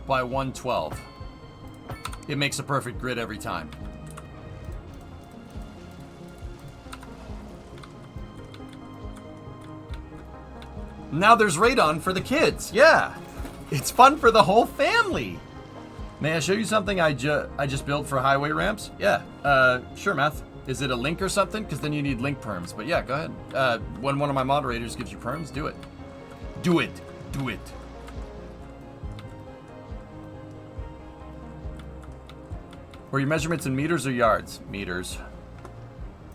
by 112. It makes a perfect grid every time. Now there's radon for the kids. Yeah. It's fun for the whole family. May I show you something I just built for highway ramps? Yeah. Sure, Math. Is it a link or something? Because then you need link perms. But yeah, go ahead. When one of my moderators gives you perms, do it. Do it. Do it. Were your measurements in meters or yards? Meters.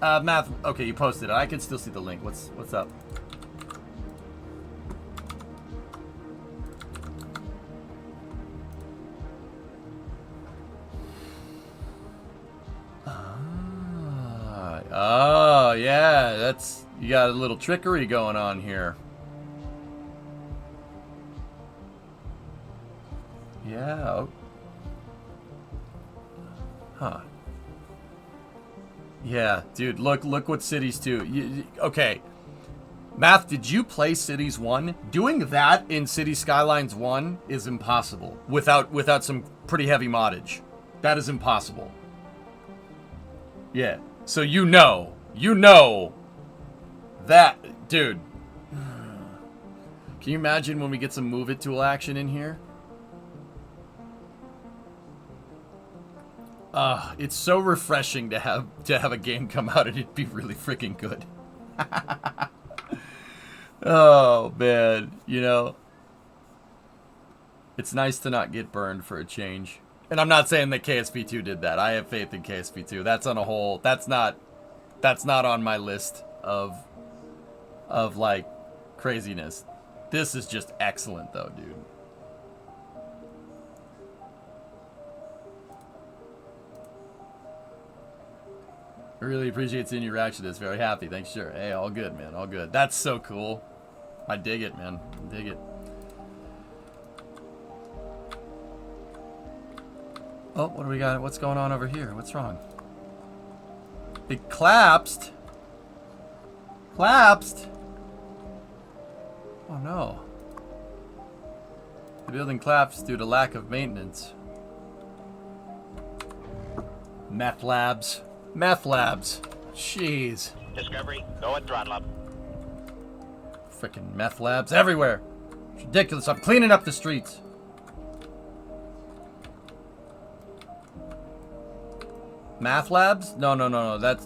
Math. Okay, you posted it. I can still see the link. What's up? Oh, yeah, that's, you got a little trickery going on here. Yeah. Huh. Yeah, dude, look what Cities 2. Okay. Math, did you play Cities 1? Doing that in Cities Skylines 1 is impossible without some pretty heavy moddage. That is impossible. Yeah. So you know that, dude. Can you imagine when we get some move it tool action in here? It's so refreshing to have a game come out and it'd be really freaking good. Oh man, you know, it's nice to not get burned for a change. And I'm not saying that KSP2 did that. I have faith in KSP2. That's on a whole. That's not on my list of like craziness. This is just excellent though, dude. I really appreciate seeing your reaction to this. Very happy. Thanks, sure. Hey, all good, man. All good. That's so cool. I dig it, man. I dig it. Oh, what do we got? What's going on over here? What's wrong? It collapsed. Collapsed. Oh no. The building collapsed due to lack of maintenance. Meth labs. Meth labs. Jeez. Discovery, go at throttle up. Frickin' meth labs everywhere. It's ridiculous. I'm cleaning up the streets. Math labs? No. That's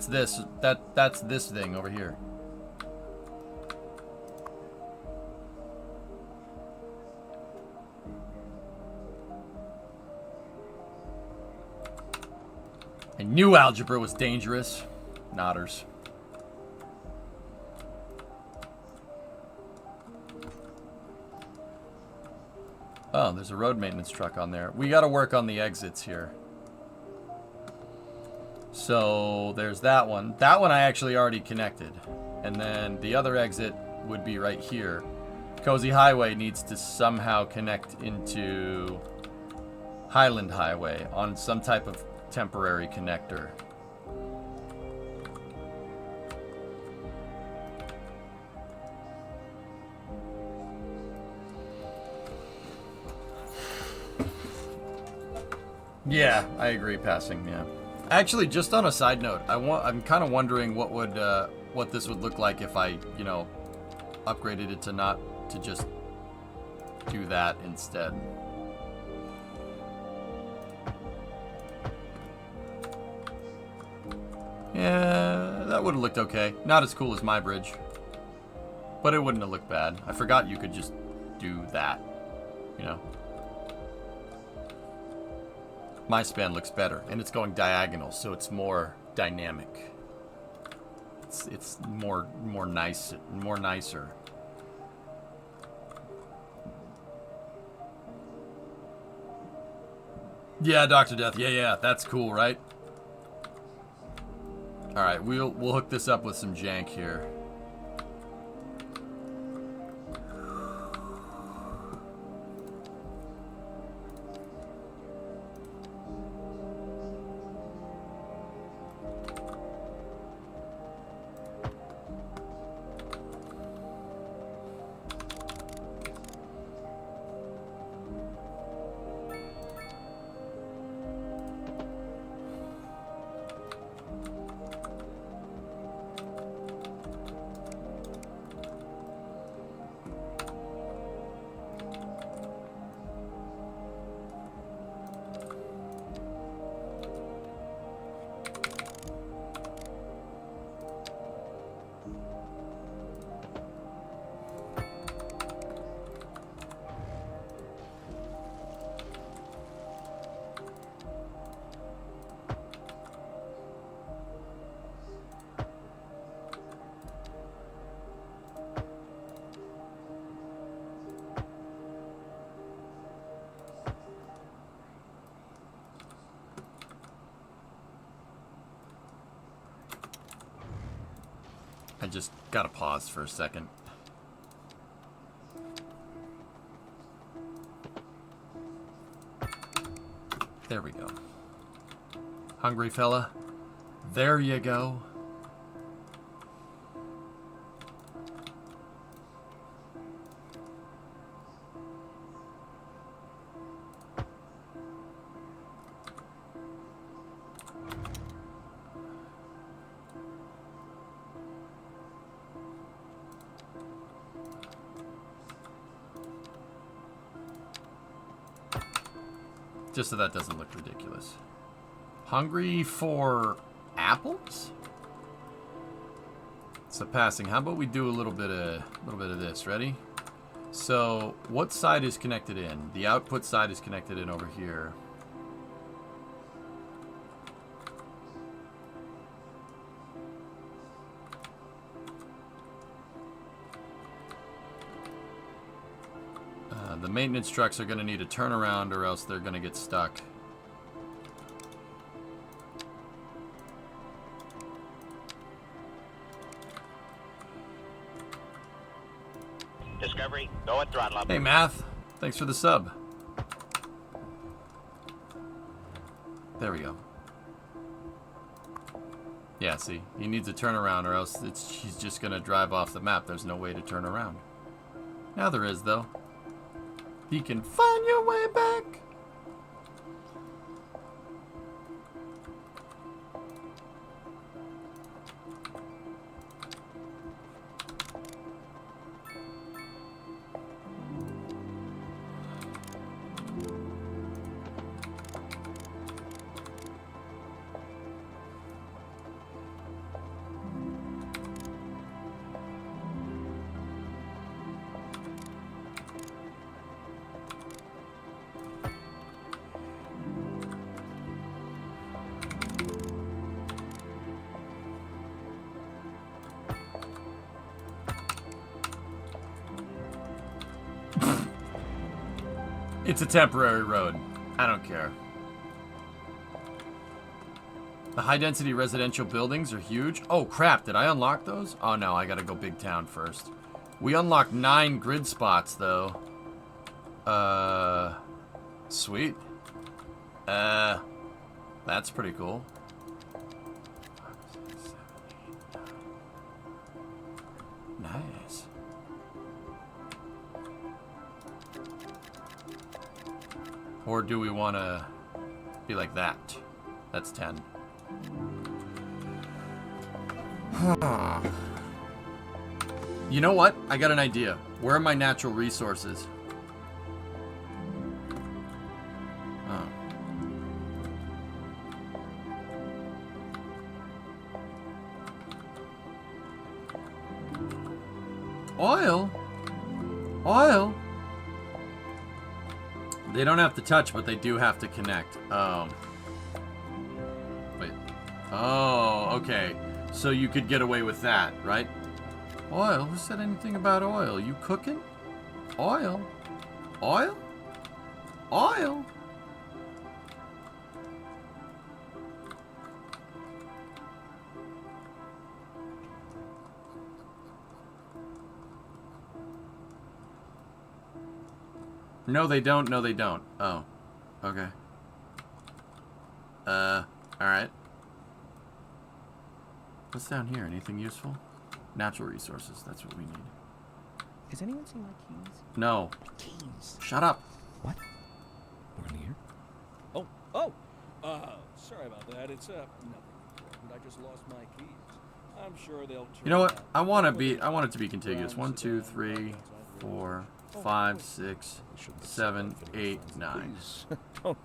this. That's this thing over here. I knew algebra was dangerous. Nodders. Oh, there's a road maintenance truck on there. We got to work on the exits here. So there's that one. That one I actually already connected. And then the other exit would be right here. Cozy Highway needs to somehow connect into Highland Highway on some type of temporary connector. Yeah, I agree. Passing, yeah. Actually, just on a side note, I'm kind of wondering what this would look like if I, you know, upgraded it to just do that instead. Yeah, that would have looked okay. Not as cool as my bridge, but it wouldn't have looked bad. I forgot you could just do that, you know. My span looks better, and it's going diagonal, so it's more dynamic. It's more nicer. Yeah, Dr. Death. Yeah, that's cool, right? All right, we'll hook this up with some jank here. just gotta pause for a second. There we go. Hungry fella? There you go. Just so that doesn't look ridiculous. Hungry for apples? So passing. How about we do a little bit of this? Ready? So what side is connected in? The output side is connected in over here. The maintenance trucks are going to need a turnaround or else they're going to get stuck. Discovery, go at throttle up. Hey, Math. Thanks for the sub. There we go. Yeah, see? He needs a turnaround or else he's just going to drive off the map. There's no way to turn around. Now there is, though. You can find your way back. It's a temporary road. I don't care. The high-density residential buildings are huge. Oh, crap. Did I unlock those? Oh, no. I gotta go big town first. We unlocked 9 grid spots, though. Sweet. That's pretty cool. Nice. Or do we want to be like that? That's 10. You know what? I got an idea. Where are my natural resources? Oh. Oil? Oil? They don't have to touch, but they do have to connect. Oh. Wait. Oh, okay. So you could get away with that, right? Oil? Who said anything about oil? You cooking? Oil? Oil? Oil? No, they don't. No, they don't. Oh. Okay. Alright. What's down here? Anything useful? Natural resources. That's what we need. Has anyone seen my keys? No. Keys. Shut up. What? We're in here? Sorry about that. It's, nothing important. I just lost my keys. I'm sure they'll turn You know what? out. I want it to be contiguous. 1, 2, 3, 4, 5, 6, 7, 8, 9. Don't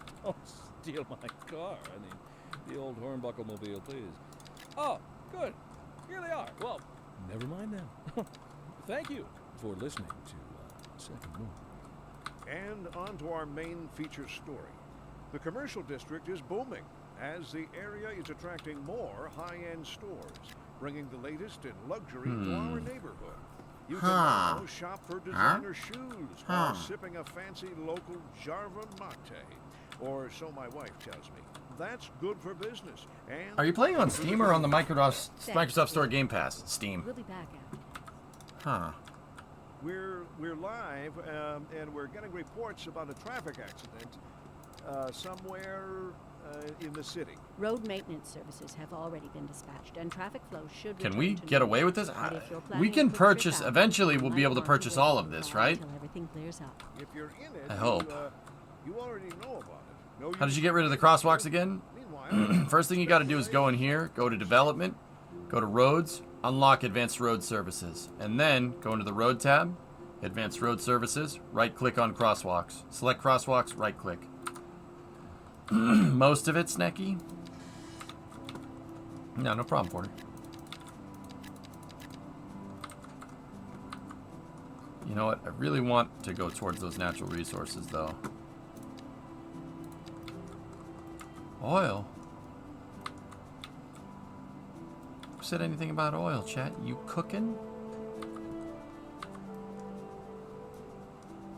steal my car. I mean, the old Hornbuckle mobile, please. Oh, good. Here they are. Well, never mind then. Thank you for listening to Second More. And on to our main feature story. The commercial district is booming as the area is attracting more high-end stores, bringing the latest in luxury to our neighborhood. You can now shop for designer shoes while sipping a fancy local Jarva mate. Or so my wife tells me. that's good for business. And Are you playing on Steam or on the Microsoft Store Game Pass? Steam. We'll be back after. Huh. we're live, and we're getting reports about a traffic accident somewhere in the city. Road maintenance services have already been dispatched, and traffic flow should. Can return we to get normal. away with this? But if you're We planning can a quick trip purchase. out, Eventually, you we'll might be able to want purchase wait all of for this, that right? Until everything clears up. If you're in it, I hope. you already know about it. No How did you get rid of the crosswalks again? Meanwhile, First thing you got to do is go in here, go to development, go to roads, unlock advanced road services, and then go into the road tab, advanced road services, right click on crosswalks. Select crosswalks, right click. Most of it, Snecky? No, no problem, Porter. You know what? I really want to go towards those natural resources, though. Oil? Who said anything about oil, chat? You cooking?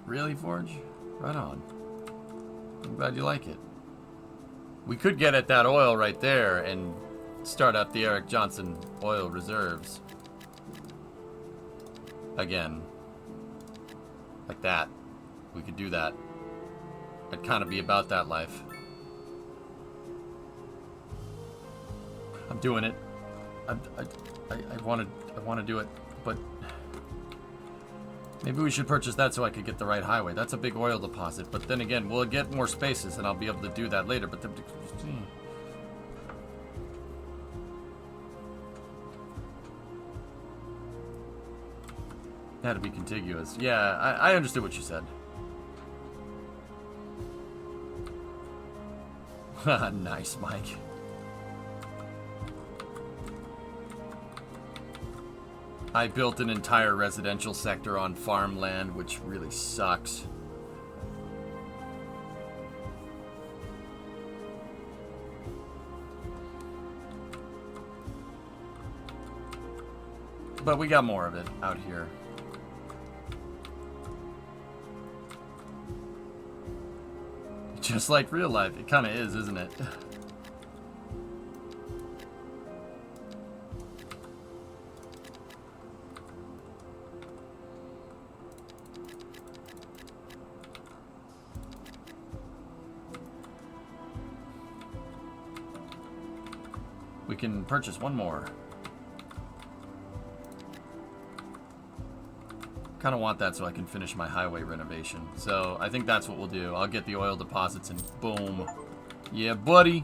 Really, Forge? Right on. I'm glad you like it. We could get at that oil right there and start up the Eric Johnson oil reserves. Again. Like that. We could do that. I'd kind of be about that life. I'm doing it. I want to do it, but maybe we should purchase that so I could get the right highway. That's a big oil deposit, but then again, we'll get more spaces and I'll be able to do that later. But had to be contiguous. Yeah, I understood what you said. Nice, Mike. I built an entire residential sector on farmland, which really sucks. But we got more of it out here. Just like real life. It kind of is, isn't it? We can purchase one more. Kind of want that so I can finish my highway renovation. So I think that's what we'll do. I'll get the oil deposits and boom. Yeah, buddy.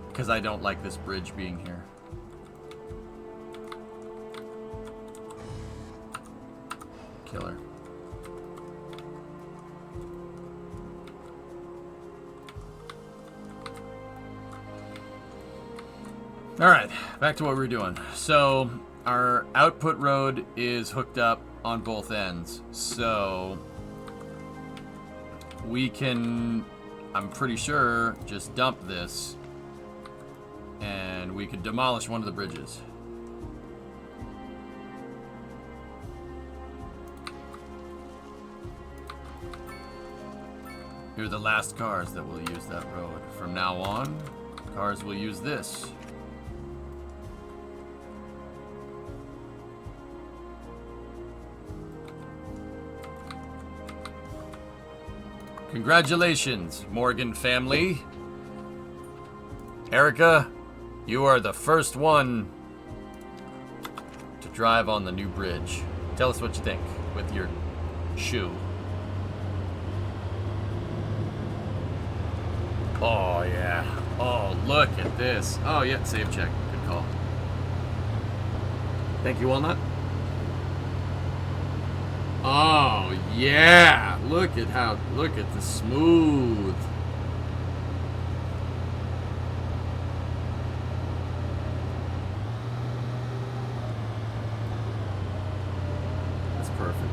Because I don't like this bridge being here. Killer. Alright, back to what we were doing. So, our output road is hooked up on both ends. So, we can, I'm pretty sure, just dump this. And we could demolish one of the bridges. Here are the last cars that will use that road. From now on, cars will use this. Congratulations, Morgan family. Erica, you are the first one to drive on the new bridge. Tell us what you think with your shoe. Oh, yeah. Oh, look at this. Oh, yeah, save check. Good call. Thank you, Walnut. Oh, yeah. Look at the smooth. That's perfect.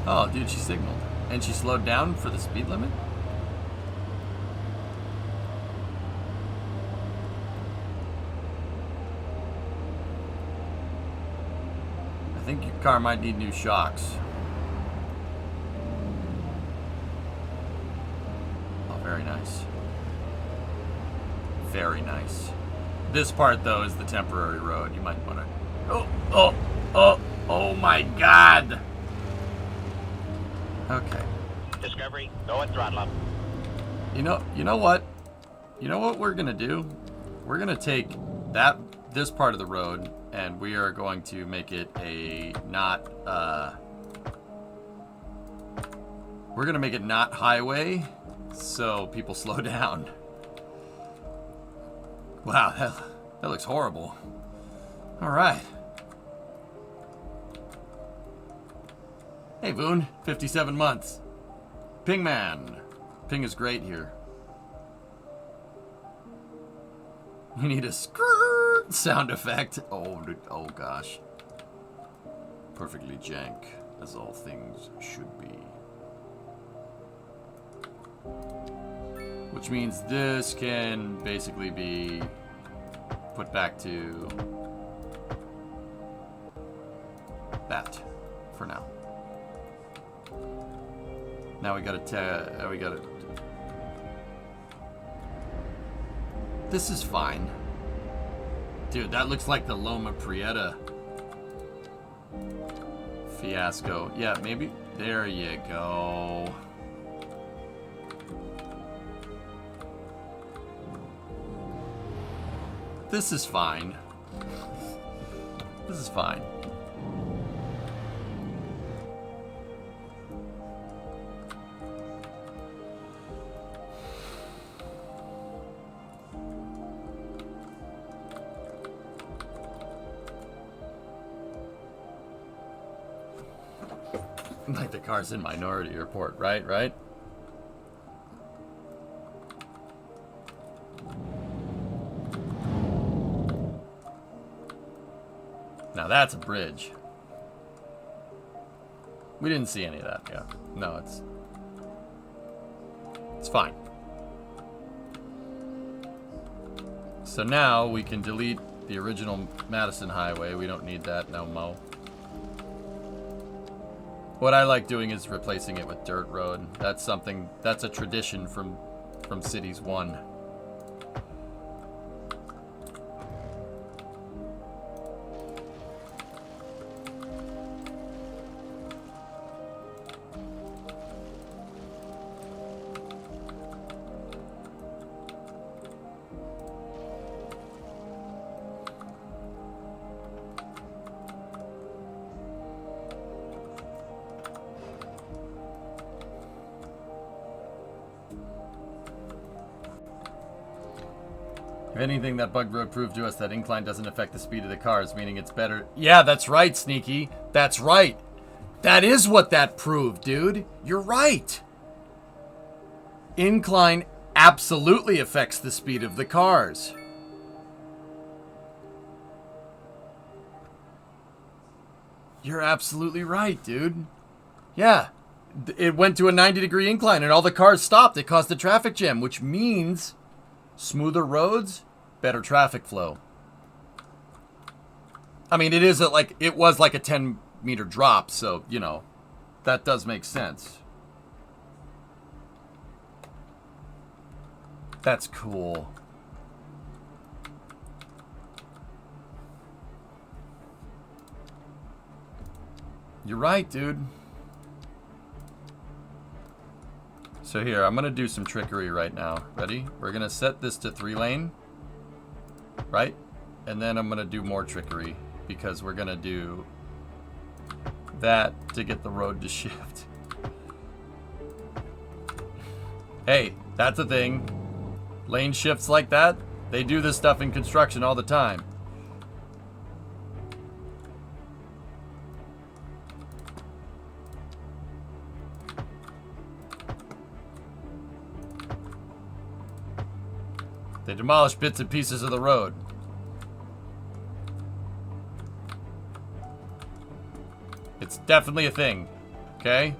Oh, dude, she signaled. And she slowed down for the speed limit? car might need new shocks. Oh, very nice. Very nice. This part, though, is the temporary road. You might want to... Oh my God! Okay. Discovery, go and throttle up. You know what? You know what we're gonna do? We're gonna take this part of the road, and we are going to make it a not, we're gonna make it not highway, so people slow down. Wow, that looks horrible. All right. Hey, Boone, 57 months. Ping man. Ping is great here. We need a skrrr sound effect. Oh gosh. Perfectly jank, as all things should be. Which means this can basically be put back to that for now. Now we gotta This is fine. Dude, that looks like the Loma Prieta fiasco. Yeah, maybe. There you go. This is fine. This is fine. Like the car's in Minority Report, right? Now that's a bridge. We didn't see any of that, yeah. No, it's fine. So now we can delete the original Madison Highway. We don't need that no mo. What I like doing is replacing it with dirt road. That's a tradition from Cities 1. If anything, that bug road proved to us that incline doesn't affect the speed of the cars, meaning it's better. Yeah, that's right, Sneaky. That's right. That is what that proved, dude. You're right. Incline absolutely affects the speed of the cars. You're absolutely right, dude. Yeah. It went to a 90-degree incline and all the cars stopped. It caused a traffic jam, which means smoother roads, better traffic flow. I mean, it was like a 10-meter drop, so, you know, that does make sense. That's cool. You're right, dude. So here, I'm going to do some trickery right now. Ready? We're going to set this to 3-lane. Right? And then I'm going to do more trickery. Because we're going to do that to get the road to shift. Hey, that's a thing. Lane shifts like that, they do this stuff in construction all the time. They demolish bits and pieces of the road. It's definitely a thing, okay?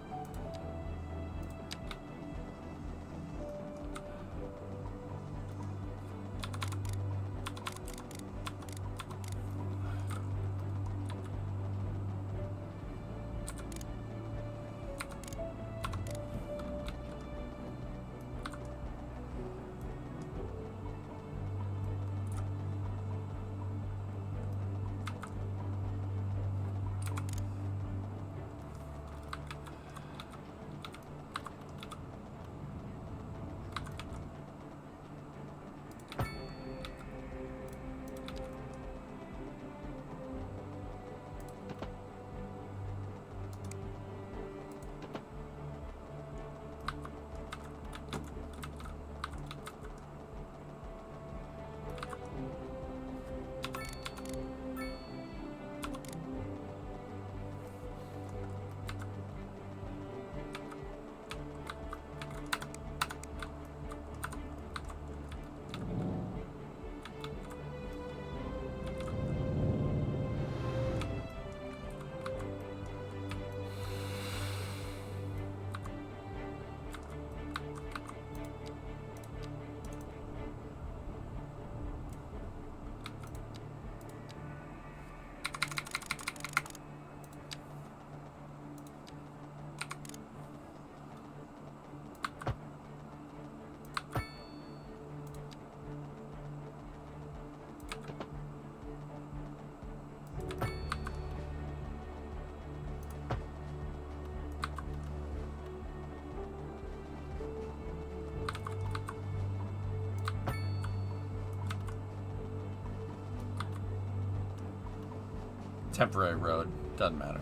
Temporary road. Doesn't matter.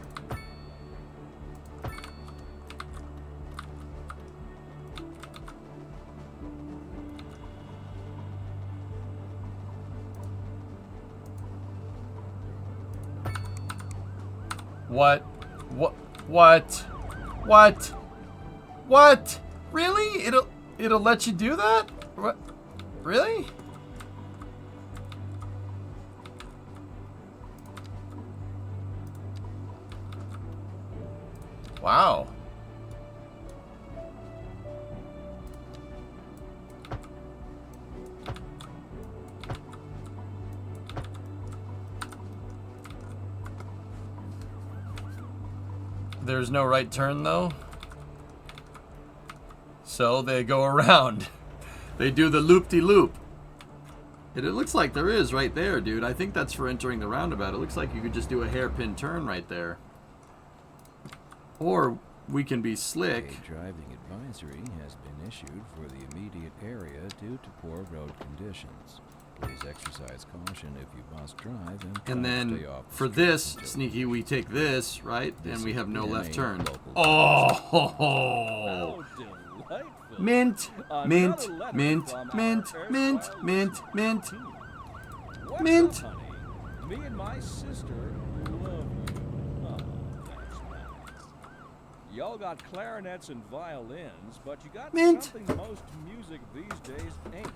What? What? What? What? What? Really? It'll let you do that? What? Really? Wow. There's no right turn though. So they go around. They do the loop-de-loop. It looks like there is right there, dude. I think that's for entering the roundabout. It looks like you could just do a hairpin turn right there. Or we can be slick. A driving advisory has been issued for the immediate area due to poor road conditions. Please exercise caution if you must drive and then stay off for this, Sneaky, we take this, right? And we have no left turn. Oh! Mint, mint, mint, mint, mint, mint, mint, mint. Me and my sister love you. Oh, that's nice. Y'all got clarinets and violins, but you got something most music these days ain't.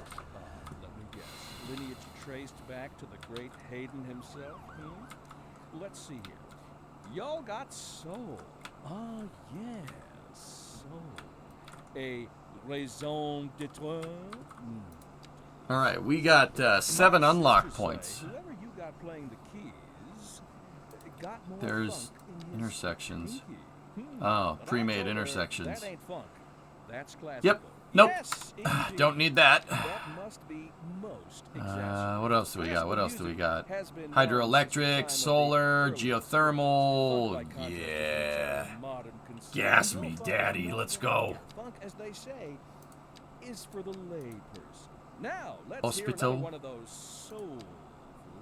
Let me guess. Lineage traced back to the great Haydn himself? Let's see here. Y'all got soul. Ah, yes, soul. A raison d'etre. All right, we got 7 unlock points. Whoever you got playing the keys got more There's funk in intersections. his Oh, pre-made intersections. That ain't funk. That's classical. Yep. Nope. Yes, Don't need that. That must be most What else do we got? What else do we got? Hydroelectric, solar, geothermal. Yeah. Gas me, daddy. Let's go. Funk, as they say, is for the layperson. Now, let's Hospital. hear another one of those soul.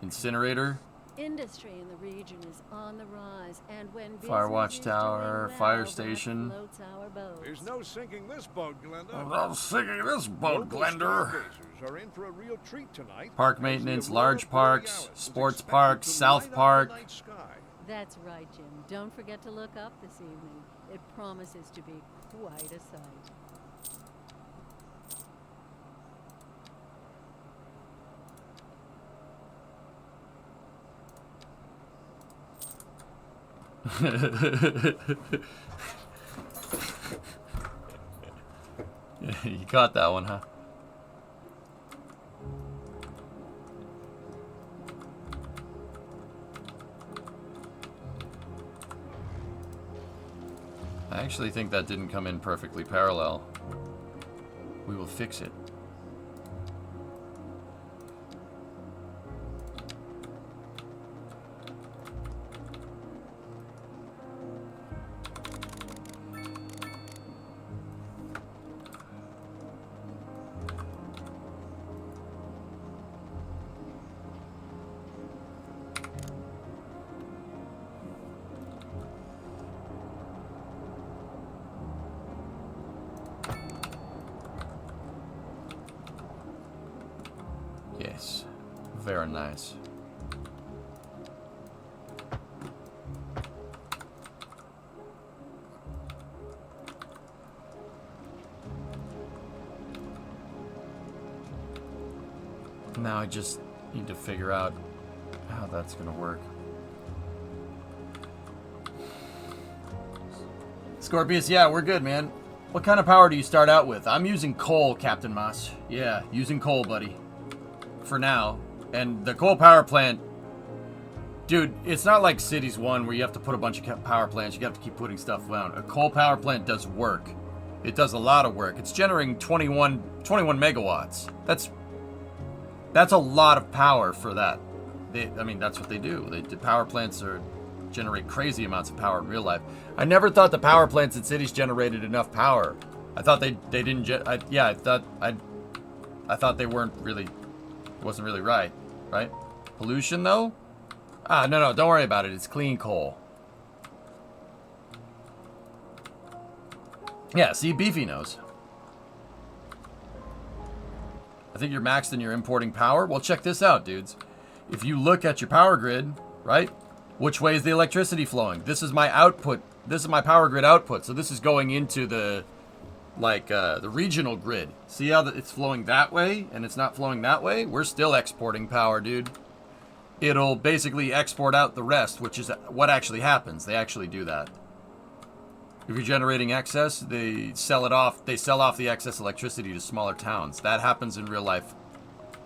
Incinerator. Industry in the region is on the rise, and when Fire watch business is tower, doing well, fire that station. floats our boats. There's no sinking this boat, Glenda. I'm sinking this boat, Local Glender. stargazers are in for a real treat tonight. Park as maintenance, the aurora large parks, borealis is sports expected park, to South light up Park. the night sky. That's right, Jim. Don't forget to look up this evening. It promises to be quite a sight. You caught that one, huh? I actually think that didn't come in perfectly parallel. We will fix it. Yes, very nice. Now I just need to figure out how that's gonna work. Scorpius, yeah, we're good, man. What kind of power do you start out with? I'm using coal, Captain Moss. Yeah, using coal, buddy. For now. And the coal power plant... Dude, it's not like Cities 1 where you have to put a bunch of power plants. You have to keep putting stuff down. A coal power plant does work. It does a lot of work. It's generating 21 megawatts. That's a lot of power for that. I mean, that's what they do. The power plants generate crazy amounts of power in real life. I never thought the power plants in cities generated enough power. I thought they didn't. I thought they weren't really. It wasn't really right. Pollution though. Ah, no, don't worry about it. It's clean coal. Yeah, see, Beefy knows. I think you're maxed and you're importing power. Well, check this out, dudes. If you look at your power grid, right? Which way is the electricity flowing? This is my output. This is my power grid output. So this is going into the, like, the regional grid. See how it's flowing that way and it's not flowing that way? We're still exporting power, dude. It'll basically export out the rest, which is what actually happens. They actually do that. If you're generating excess, they sell it off. They sell off the excess electricity to smaller towns. That happens in real life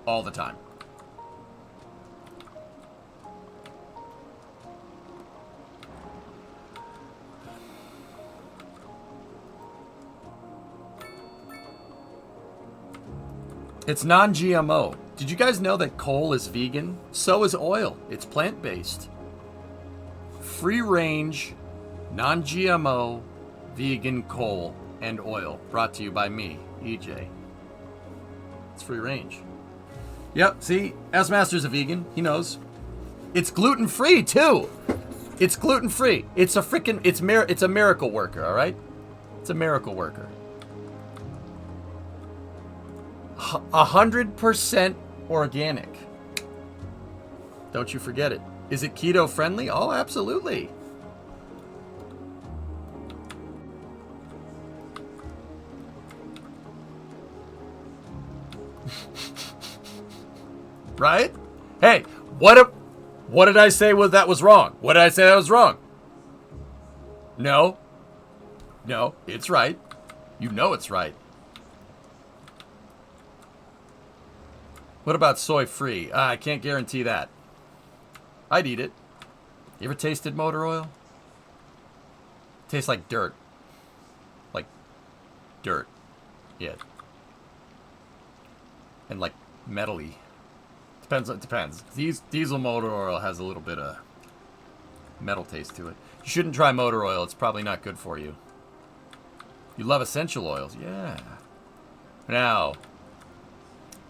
all the time. It's non-GMO. Did you guys know that coal is vegan? So is oil. It's plant-based. Free range, non-GMO, vegan coal and oil. Brought to you by me, EJ. It's free range. Yep, see? S-Master's a vegan. He knows. It's gluten-free, too. It's gluten-free. It's a freaking... It's a miracle worker, all right? It's a miracle worker. 100% organic. Don't you forget it. Is it keto friendly? Oh, absolutely. Right? Hey, what did I say that was wrong? What did I say that was wrong? No. No, it's right. You know it's right. What about soy-free? I can't guarantee that. I'd eat it. You ever tasted motor oil? Tastes like dirt. Like dirt. Yeah. And like metally. It depends. Diesel motor oil has a little bit of metal taste to it. You shouldn't try motor oil. It's probably not good for you. You love essential oils. Yeah. Now,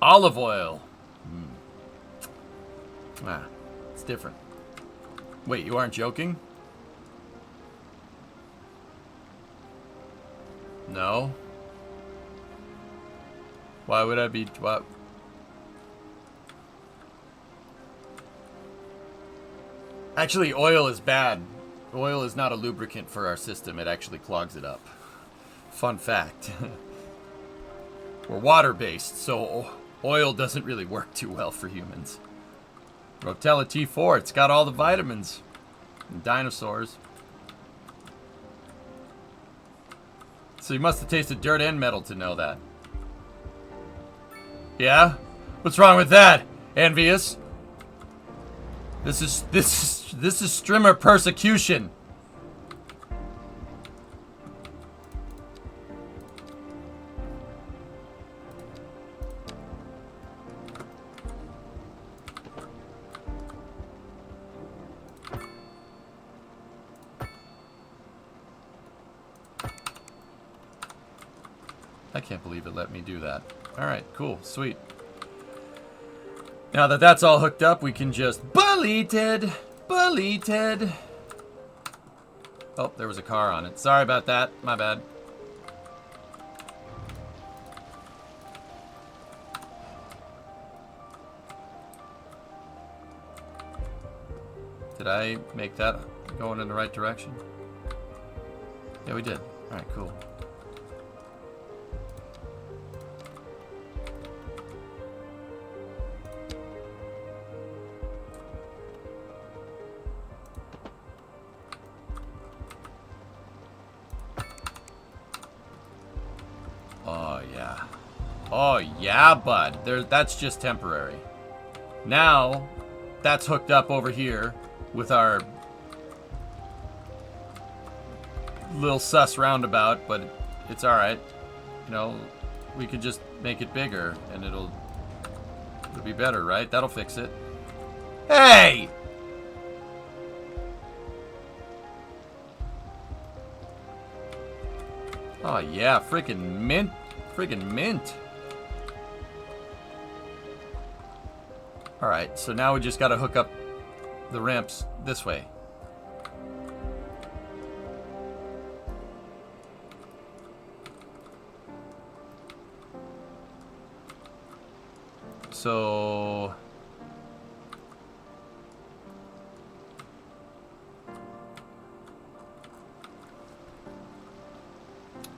olive oil. It's different. Wait, you aren't joking? No. Why would I be... What? Actually, oil is bad. Oil is not a lubricant for our system. It actually clogs it up. Fun fact. We're water-based, so oil doesn't really work too well for humans. Rotella T4, it's got all the vitamins. And dinosaurs. So you must have tasted dirt and metal to know that. Yeah? What's wrong with that? Envious? This is streamer persecution. I can't believe it let me do that. Alright, cool, sweet. Now that that's all hooked up, we can just beleted. Oh, there was a car on it. Sorry about that. My bad. Did I make that going in the right direction? Yeah, we did. Alright, cool. Oh, yeah. Oh, yeah, bud. That's just temporary. Now, that's hooked up over here with our little sus roundabout, but it's alright. You know, we could just make it bigger, and it'll be better, right? That'll fix it. Hey! Oh yeah, freaking mint. Freaking mint. Alright, so now we just gotta hook up the ramps this way. So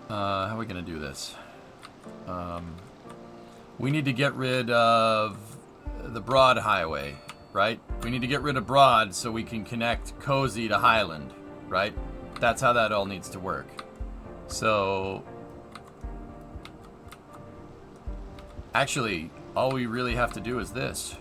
how are we going to do this? We need to get rid of the Broad Highway, right? We need to get rid of Broad so we can connect Cozy to Highland, right? That's how that all needs to work. So, actually, all we really have to do is this.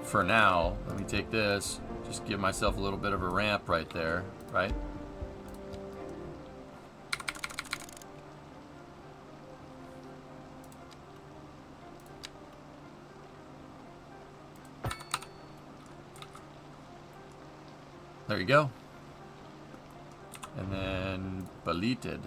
For now, let me take this, just give myself a little bit of a ramp right there, right? There you go. And then Belated.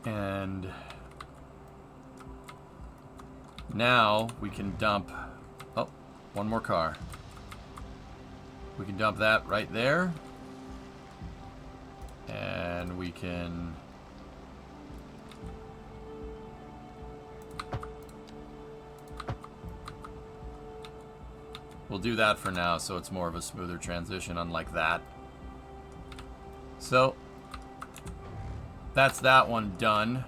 And now we can dump, oh, one more car. We can dump that right there. And we can we'll do that for now so it's more of a smoother transition, unlike that. So that's that one done.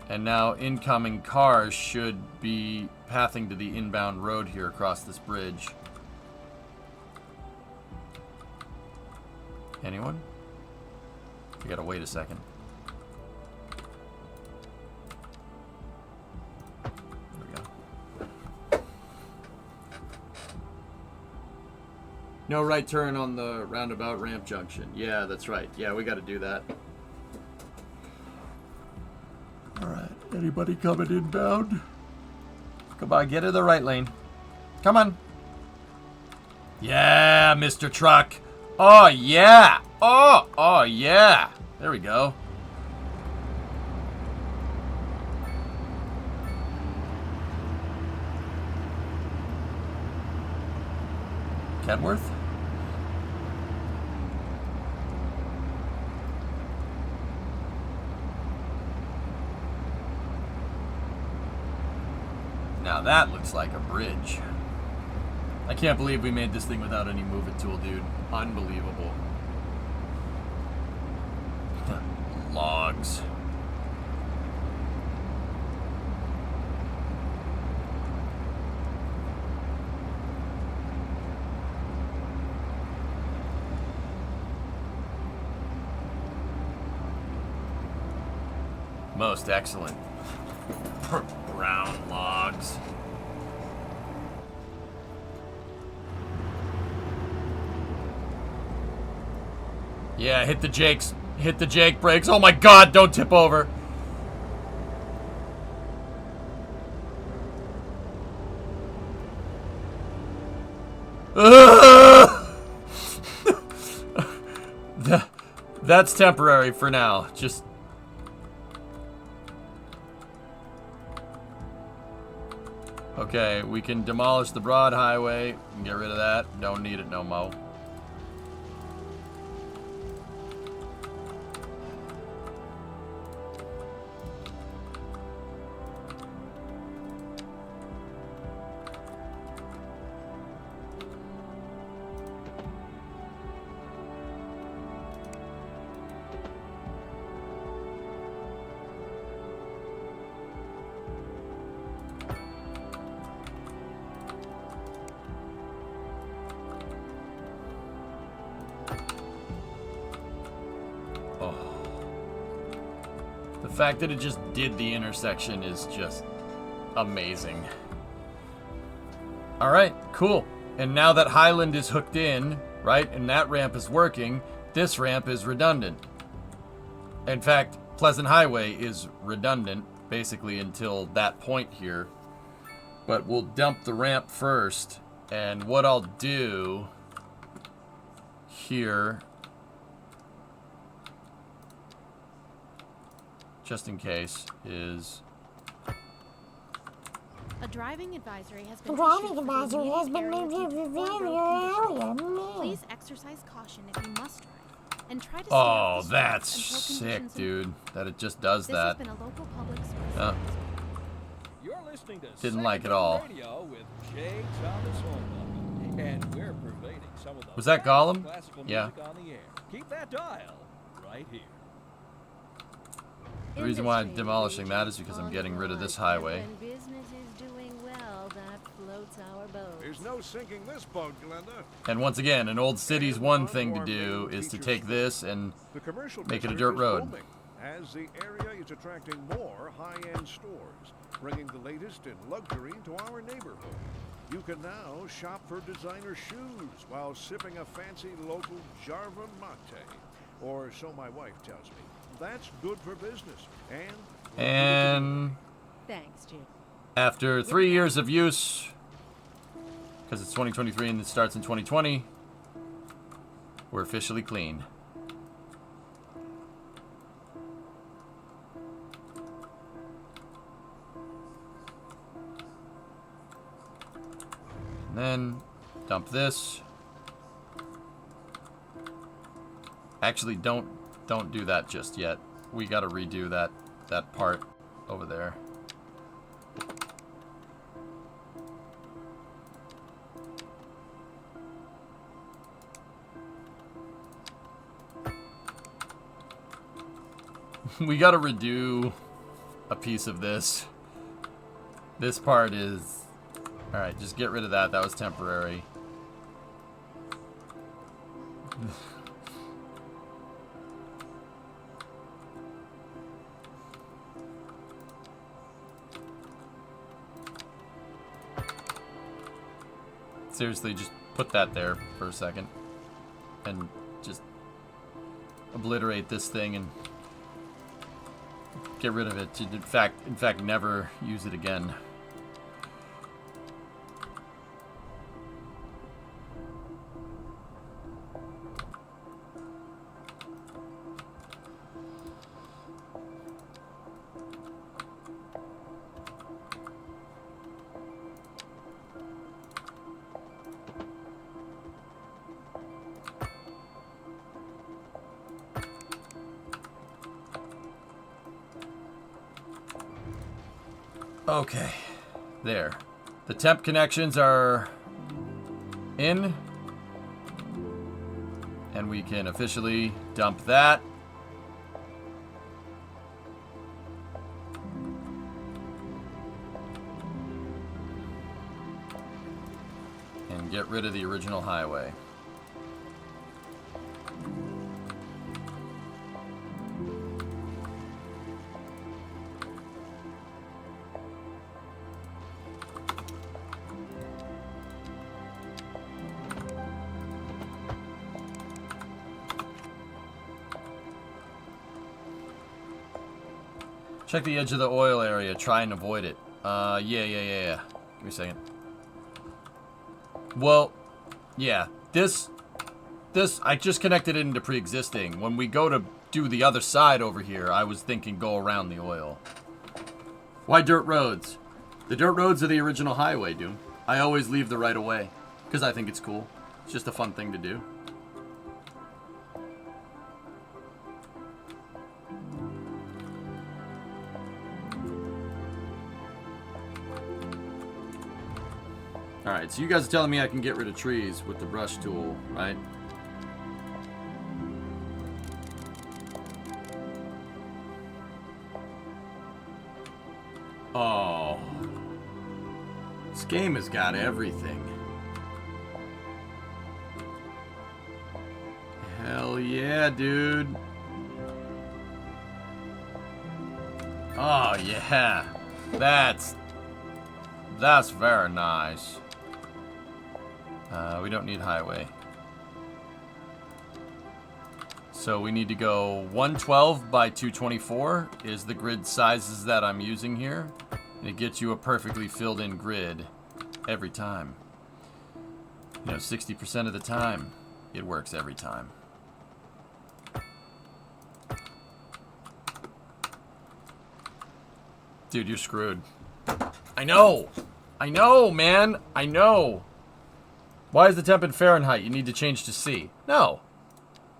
And now incoming cars should be pathing to the inbound road here across this bridge. Anyone? You gotta wait a second. There we go. No right turn on the roundabout ramp junction. Yeah, that's right. Yeah, we gotta do that. Alright, anybody coming inbound? Come on, get in the right lane. Come on. Yeah, Mr. Truck. Oh, yeah. Oh, yeah. There we go. Kenworth? Now that looks like a bridge. I can't believe we made this thing without any move it tool, dude. Unbelievable. Logs. Most excellent. Brown logs. Yeah, hit the Jake brakes. Oh my god, don't tip over. That's temporary for now. Just okay, we can demolish the Broad Highway. We can get rid of that. Don't need it no more. The fact that it just did the intersection is just amazing. Alright, cool. And now that Highland is hooked in, right, and that ramp is working, this ramp is redundant. In fact, Pleasant Highway is redundant, basically, until that point here. But we'll dump the ramp first. And what I'll do here, just in case, is... A driving advisory has The been driving issued for the advisory has immediate been area moved due to to the poor road area. conditions. Please exercise caution if you must drive, and try to stay Oh, off the streets that's until sick, conditions dude. improve. That it just does This that. has been a local public service Oh. announcement. You're listening to Didn't like it Secondary all. Radio with J. Thomas Holbuckle, and we're pervading some of the Was that best Gollum? classical Yeah. music on the air. Keep that dial right here. The reason why I'm Industry demolishing that regions is because on I'm the getting rid of this rise, highway. And when business is doing well, that floats our boat. There's no sinking this boat, Glenda. And once again, an old city's one thing to do is to take this and The commercial make it a district dirt is road. booming, as the area is attracting more high-end stores, bringing the latest in luxury to our neighborhood. You can now shop for designer shoes while sipping a fancy local Jarva mate, or so my wife tells me. That's good for business, And Thanks, Jim. after 3 years of use, because it's 2023 and it starts in 2020, we're officially clean. And then dump this. Actually, don't do that just yet. We got to redo that part over there. We got to redo a piece of this. This part is... Alright, just get rid of that. That was temporary. Seriously, just put that there for a second. And just obliterate this thing and get rid of it. To, in fact, never use it again. Okay, there. The temp connections are in, and we can officially dump that. And get rid of the original highway. Check the edge of the oil area. Try and avoid it. Yeah. Give me a second. Well, yeah. This, I just connected it into pre-existing. When we go to do the other side over here, I was thinking go around the oil. Why dirt roads? The dirt roads are the original highway, dude. I always leave the right of way because I think it's cool. It's just a fun thing to do. Alright, so you guys are telling me I can get rid of trees with the brush tool, right? Oh. This game has got everything. Hell yeah, dude. Oh, yeah. That's very nice. We don't need highway. So we need to go 112 by 224 is the grid sizes that I'm using here. And it gets you a perfectly filled in grid every time. You know, 60% of the time, it works every time. Dude, you're screwed. I know! I know, man! I know! Why is the temp in Fahrenheit? You need to change to C. No.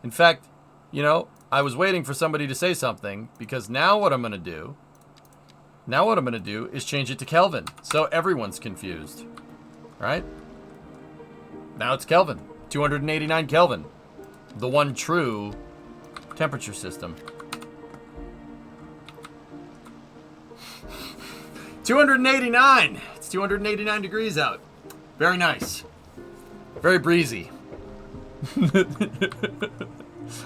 In fact, you know, I was waiting for somebody to say something, because now what I'm going to do... Now what I'm going to do is change it to Kelvin, so everyone's confused. Right? Now it's Kelvin. 289 Kelvin. The one true temperature system. 289! It's 289 degrees out. Very nice. Very breezy.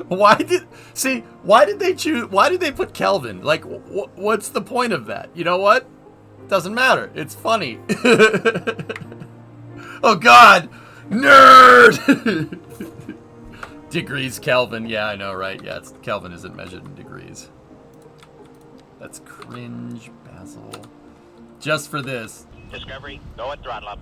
Why did they put Kelvin? Like, what's the point of that? You know what? Doesn't matter. It's funny. Oh God! Nerd! Degrees Kelvin. Yeah, I know, right? Yeah, Kelvin isn't measured in degrees. That's cringe, Basil. Just for this. Discovery, go at throttle up.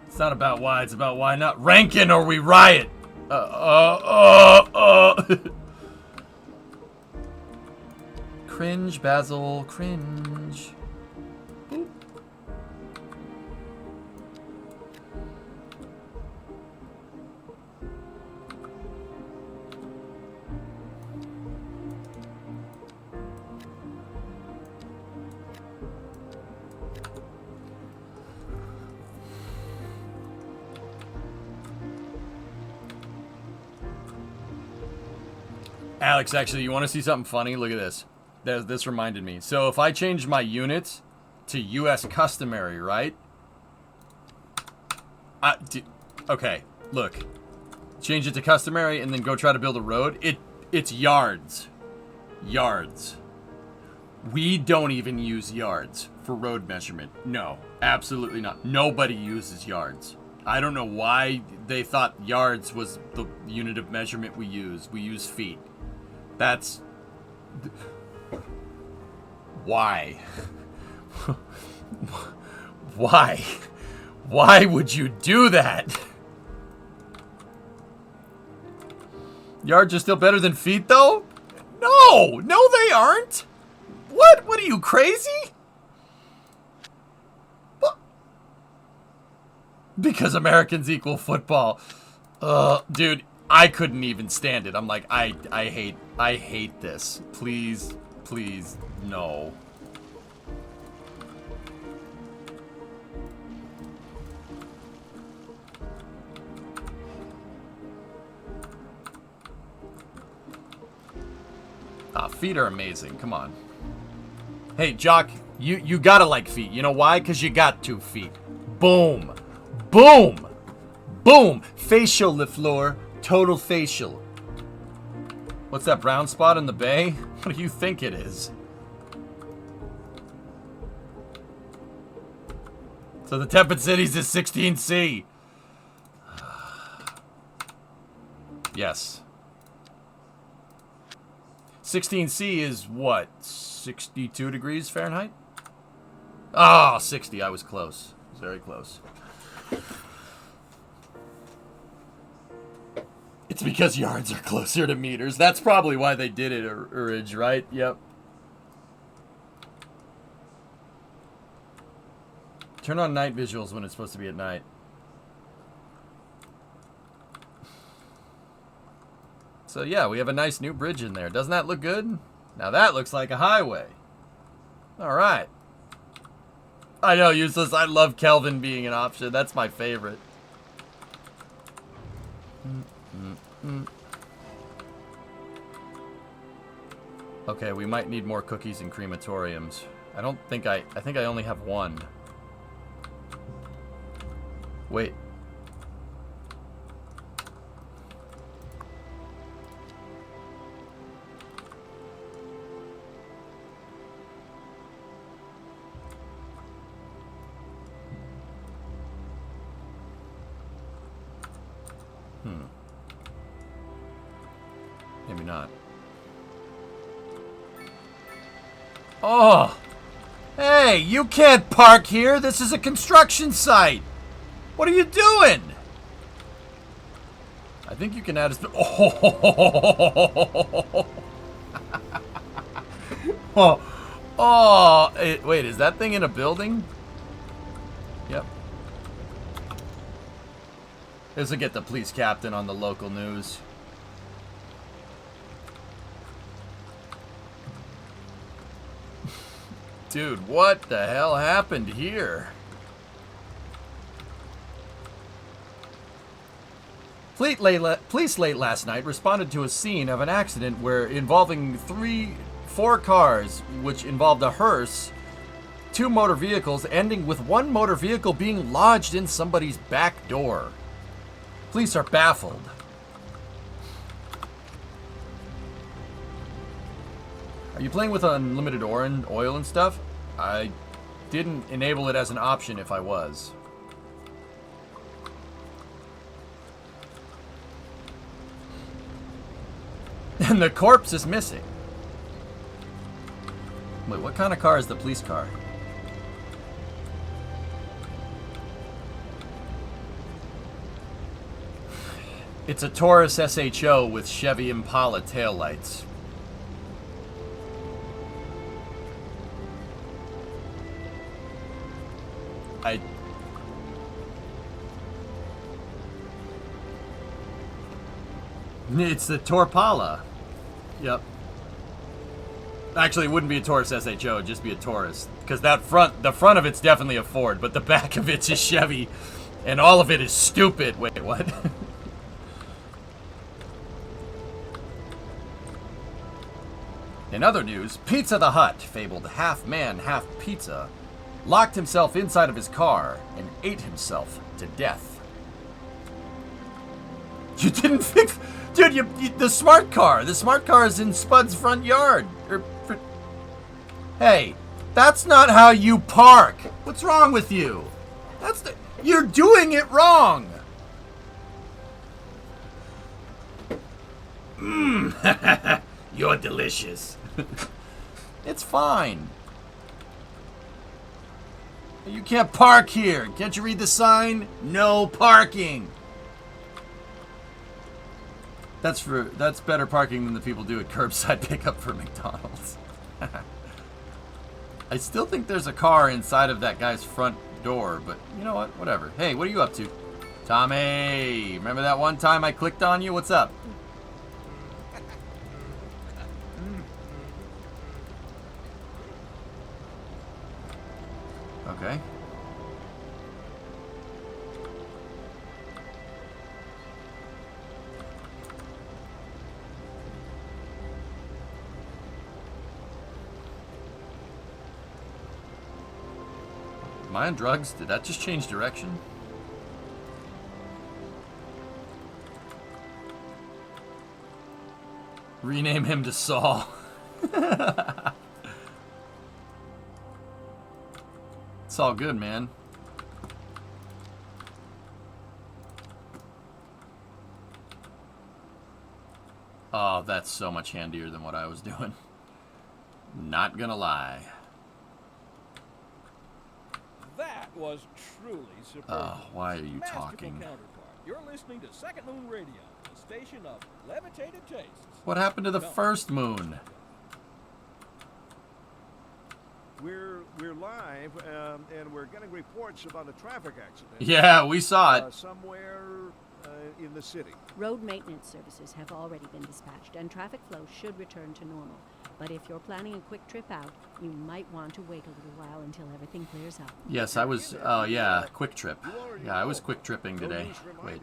It's not about why, it's about why not. Rankin or we riot! Cringe, Basil, cringe. Boop. Alex, actually, you want to see something funny? Look at this. This reminded me. So if I change my units to U.S. customary, right? Okay, look. Change it to customary and then go try to build a road. It's yards. Yards. We don't even use yards for road measurement. No, absolutely not. Nobody uses yards. I don't know why they thought yards was the unit of measurement we use. We use feet. That's... Why? Why? Why would you do that? Yards are still better than feet, though? No! No, they aren't! What? What are you, crazy? What? Because Americans equal football. Dude, I couldn't even stand it. I'm like, I hate this. Please, please, no. Feet are amazing. Come on. Hey, Jock, you gotta like feet. You know why? Because you got 2 feet. Boom. Boom. Boom. Facial, LaFleur. Total facial. What's that brown spot in the bay? What do you think it is? So the Tepid Cities is 16C. Yes. 16C is what? 62 degrees Fahrenheit? Ah, 60. I was close. I was very close. It's because yards are closer to meters. That's probably why they did it, Urge, right? Yep. Turn on night visuals when it's supposed to be at night. So yeah, we have a nice new bridge in there. Doesn't that look good? Now that looks like a highway. All right. I know, useless. I love Kelvin being an option. That's my favorite. Okay, we might need more cookies and crematoriums. I think I only have 1. Wait. Maybe not. Oh! Hey, you can't park here! This is a construction site! What are you doing? I think you can add a... Oh! Oh! Wait, is that thing in a building? Yep. This will get the police captain on the local news. Dude, what the hell happened here? Police late last night responded to a scene of an accident involving four cars, which involved a hearse, 2 motor vehicles, ending with 1 motor vehicle being lodged in somebody's back door. Police are baffled. Are you playing with unlimited oil and stuff? I didn't enable it as an option if I was. And the corpse is missing. Wait, what kind of car is the police car? It's a Taurus SHO with Chevy Impala taillights. It's the Torpala. Yep. Actually, it wouldn't be a Taurus SHO, it'd just be a Taurus. Because the front of it's definitely a Ford, but the back of it's a Chevy. And all of it is stupid. Wait, what? In other news, Pizza the Hut, fabled half man, half pizza, locked himself inside of his car and ate himself to death. You didn't fix... Dude, the smart car is in Spud's front yard. Hey, that's not how you park. What's wrong with you? You're doing it wrong. You're delicious. It's fine. You can't park here. Can't you read the sign? No parking. That's better parking than the people do at curbside pickup for McDonald's. I still think there's a car inside of that guy's front door, but you know what? Whatever. Hey, what are you up to? Tommy, remember that one time I clicked on you? What's up? Okay. Am I on drugs? Did that just change direction? Rename him to Saul. It's all good, man. Oh, that's so much handier than what I was doing. Not gonna lie. That was truly superb. Oh, why are you talking? You're listening to Second Moon Radio, the station of levitated tastes. What happened to the first moon? We're live, and we're getting reports about a traffic accident. Yeah, we saw it. Somewhere in the city. Road maintenance services have already been dispatched, and traffic flow should return to normal. But if you're planning a quick trip out, you might want to wait a little while until everything clears up. Yes, I was, yeah, quick trip. Yeah, I was quick tripping today. Wait.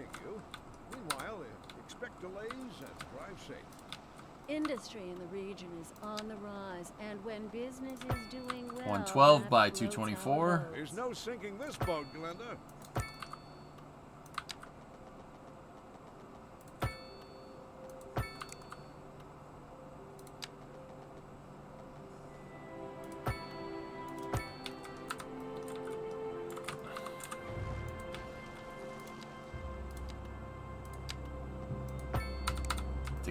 Meanwhile, expect delays and drive safe. Industry in the region is on the rise, and when business is doing well... 112 by 224. There's no sinking this boat, Glenda.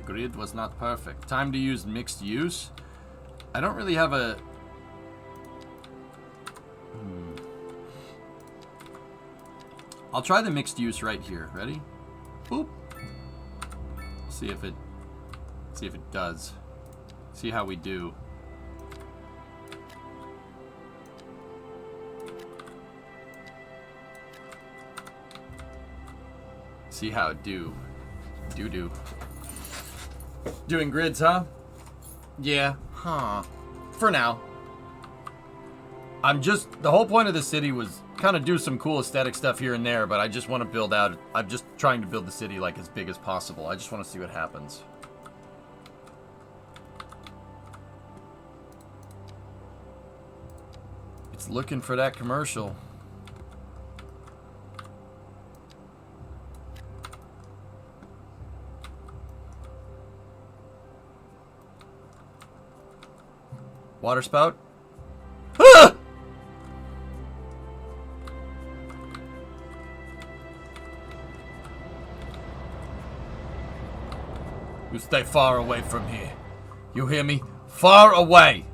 grid was not perfect. Time to use mixed use. I don't really have a... I'll try the mixed use right here. Ready? Boop. See if it does. See how we do. See how it do. Do. Doing grids, huh? Yeah. Huh. For now. The whole point of the city was kind of do some cool aesthetic stuff here and there, but I just want to build out, I'm just trying to build the city like as big as possible. I just want to see what happens. It's looking for that commercial. Water spout? Ah! You stay far away from here. You hear me? Far away!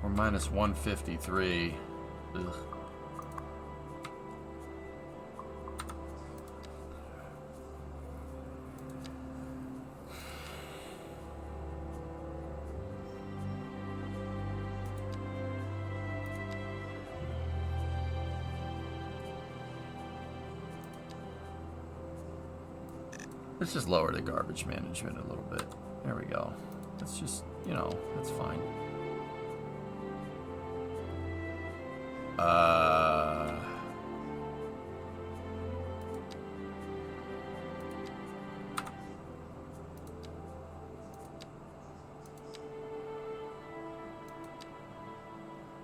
We're minus 153. Ugh. Let's just lower the garbage management a little bit. There we go. Let's just, you know, that's fine.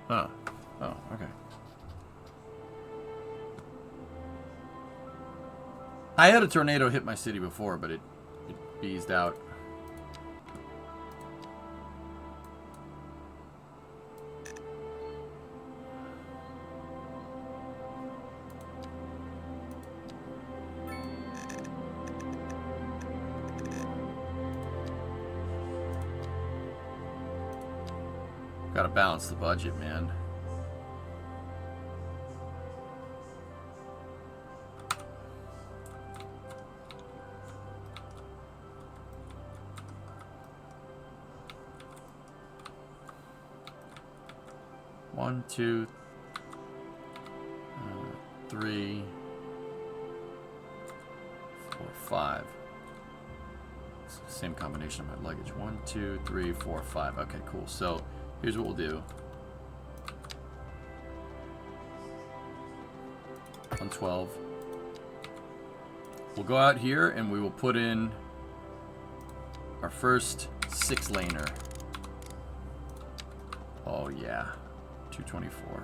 Huh. Oh, okay. I had a tornado hit my city before, but it beezed out. Gotta balance the budget, man. One, two, 3, 4, 5. It's the same combination of my luggage. 1, 2, 3, 4, 5. Okay, cool. So here's what we'll do. 112. We'll go out here and we will put in our first 6-laner. Oh yeah. 224.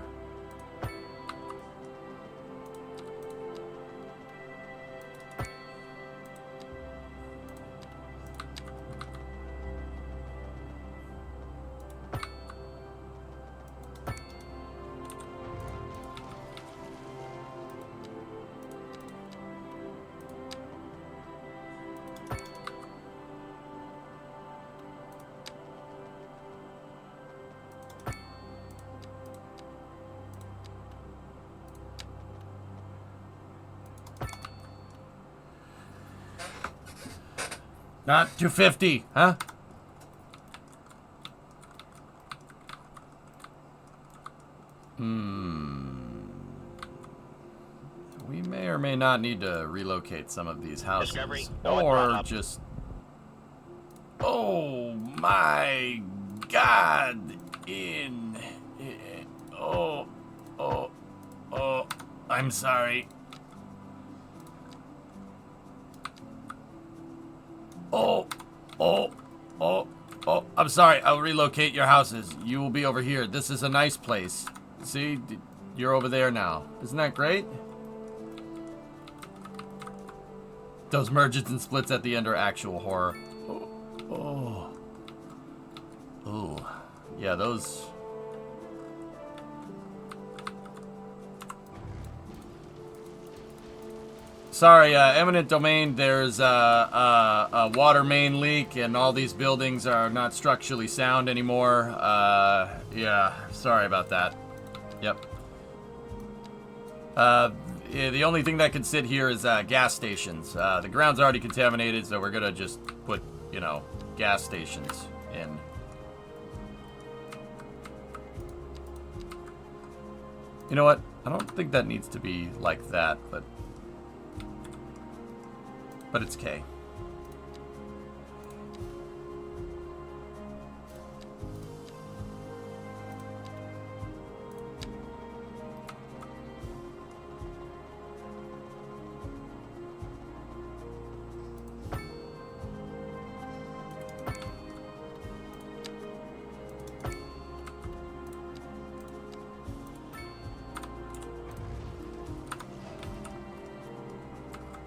Not 250, huh? We may or may not need to relocate some of these houses. Discovery. Or just... Oh my God! I'm sorry. I'm sorry. I'll relocate your houses. You will be over here. This is a nice place. See? You're over there now. Isn't that great? Those merges and splits at the end are actual horror. Oh. Yeah, those... Sorry, eminent domain, there's a water main leak and all these buildings are not structurally sound anymore. Yeah, sorry about that. Yep. Yeah, the only thing that can sit here is gas stations. The ground's already contaminated, so we're gonna just put, you know, gas stations in. You know what? I don't think that needs to be like that, but it's K.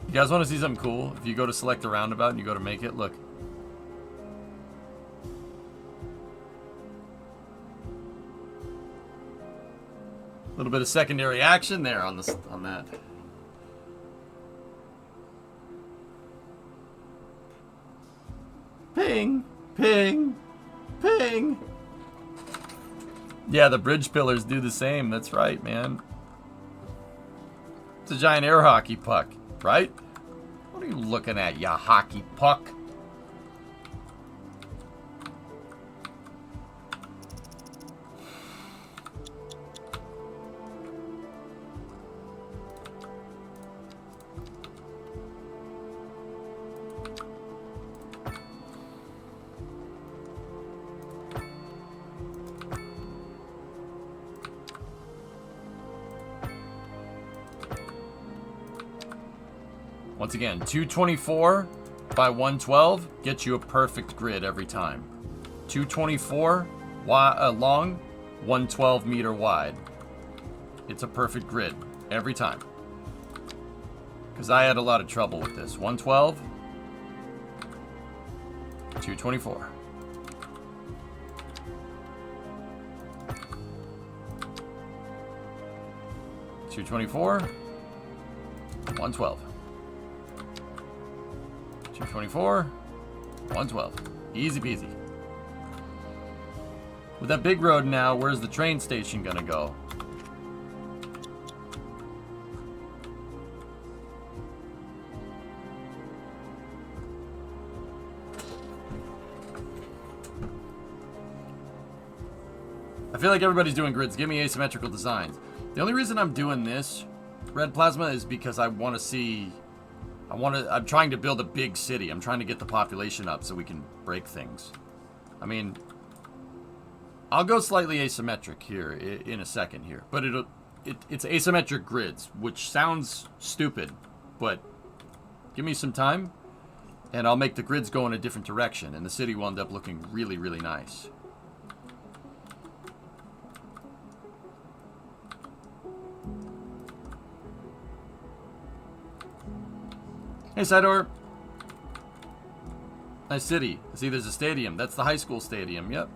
You guys want to see something cool? If you go to select a roundabout and you go to make it, look. A little bit of secondary action there on this, on that. Ping, ping, ping. Yeah, the bridge pillars do the same. That's right, man. It's a giant air hockey puck, right? What are you looking at, ya hockey puck? Once again, 224 by 112 gets you a perfect grid every time. 224 long, 112 meter wide. It's a perfect grid every time. Because I had a lot of trouble with this. 112, 224. $224, 112. 224, 112. Easy peasy. With that big road now, where's the train station gonna go? I feel like everybody's doing grids. Give me asymmetrical designs. The only reason I'm doing this, Red Plasma, is because I want to see... I'm trying to build a big city. I'm trying to get the population up so we can break things. I mean, I'll go slightly asymmetric here in a second here. But it's asymmetric grids, which sounds stupid. But give me some time, and I'll make the grids go in a different direction. And the city will end up looking really, really nice. Hey, Sidor. Nice city. See, there's a stadium. That's the high school stadium. Yep.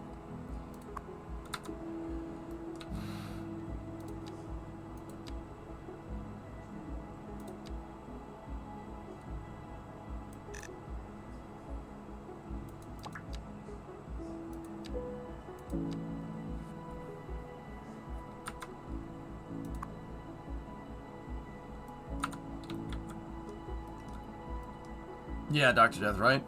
Yeah, Dr. Death, right?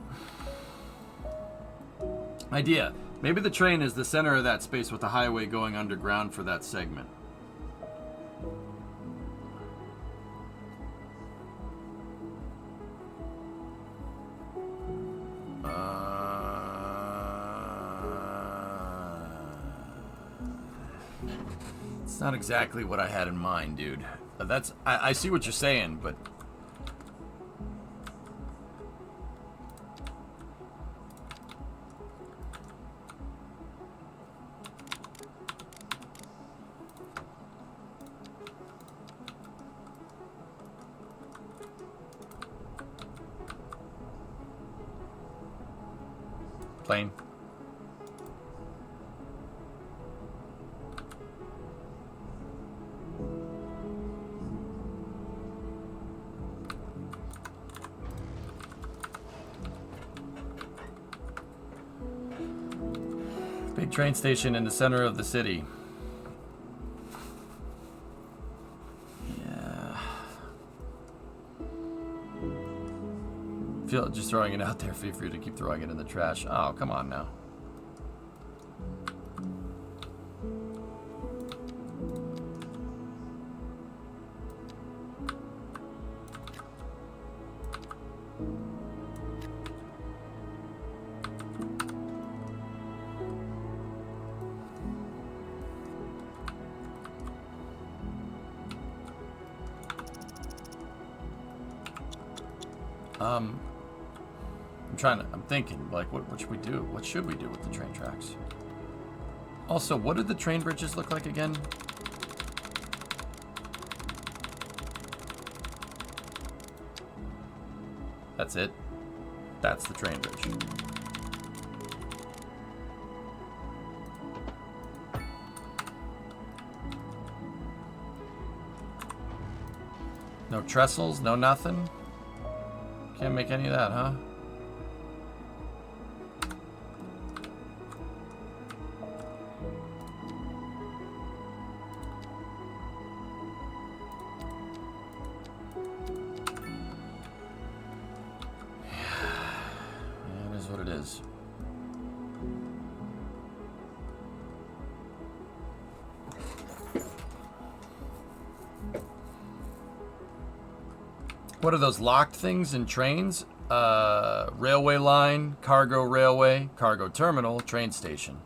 Idea. Maybe the train is the center of that space with the highway going underground for that segment. It's not exactly what I had in mind, dude. I see what you're saying, but... Plane. train station in the center of the city. Yeah. Feel just throwing it out there. Feel free to keep throwing it in the trash. Oh, come on now. I'm thinking, like, what should we do? What should we do with the train tracks? Also, what did the train bridges look like again? That's it. That's the train bridge. No trestles, no nothing? Can't make any of that, huh? Yeah, it is what it is. What are those locked things in trains? Railway line, cargo railway, cargo terminal, train station.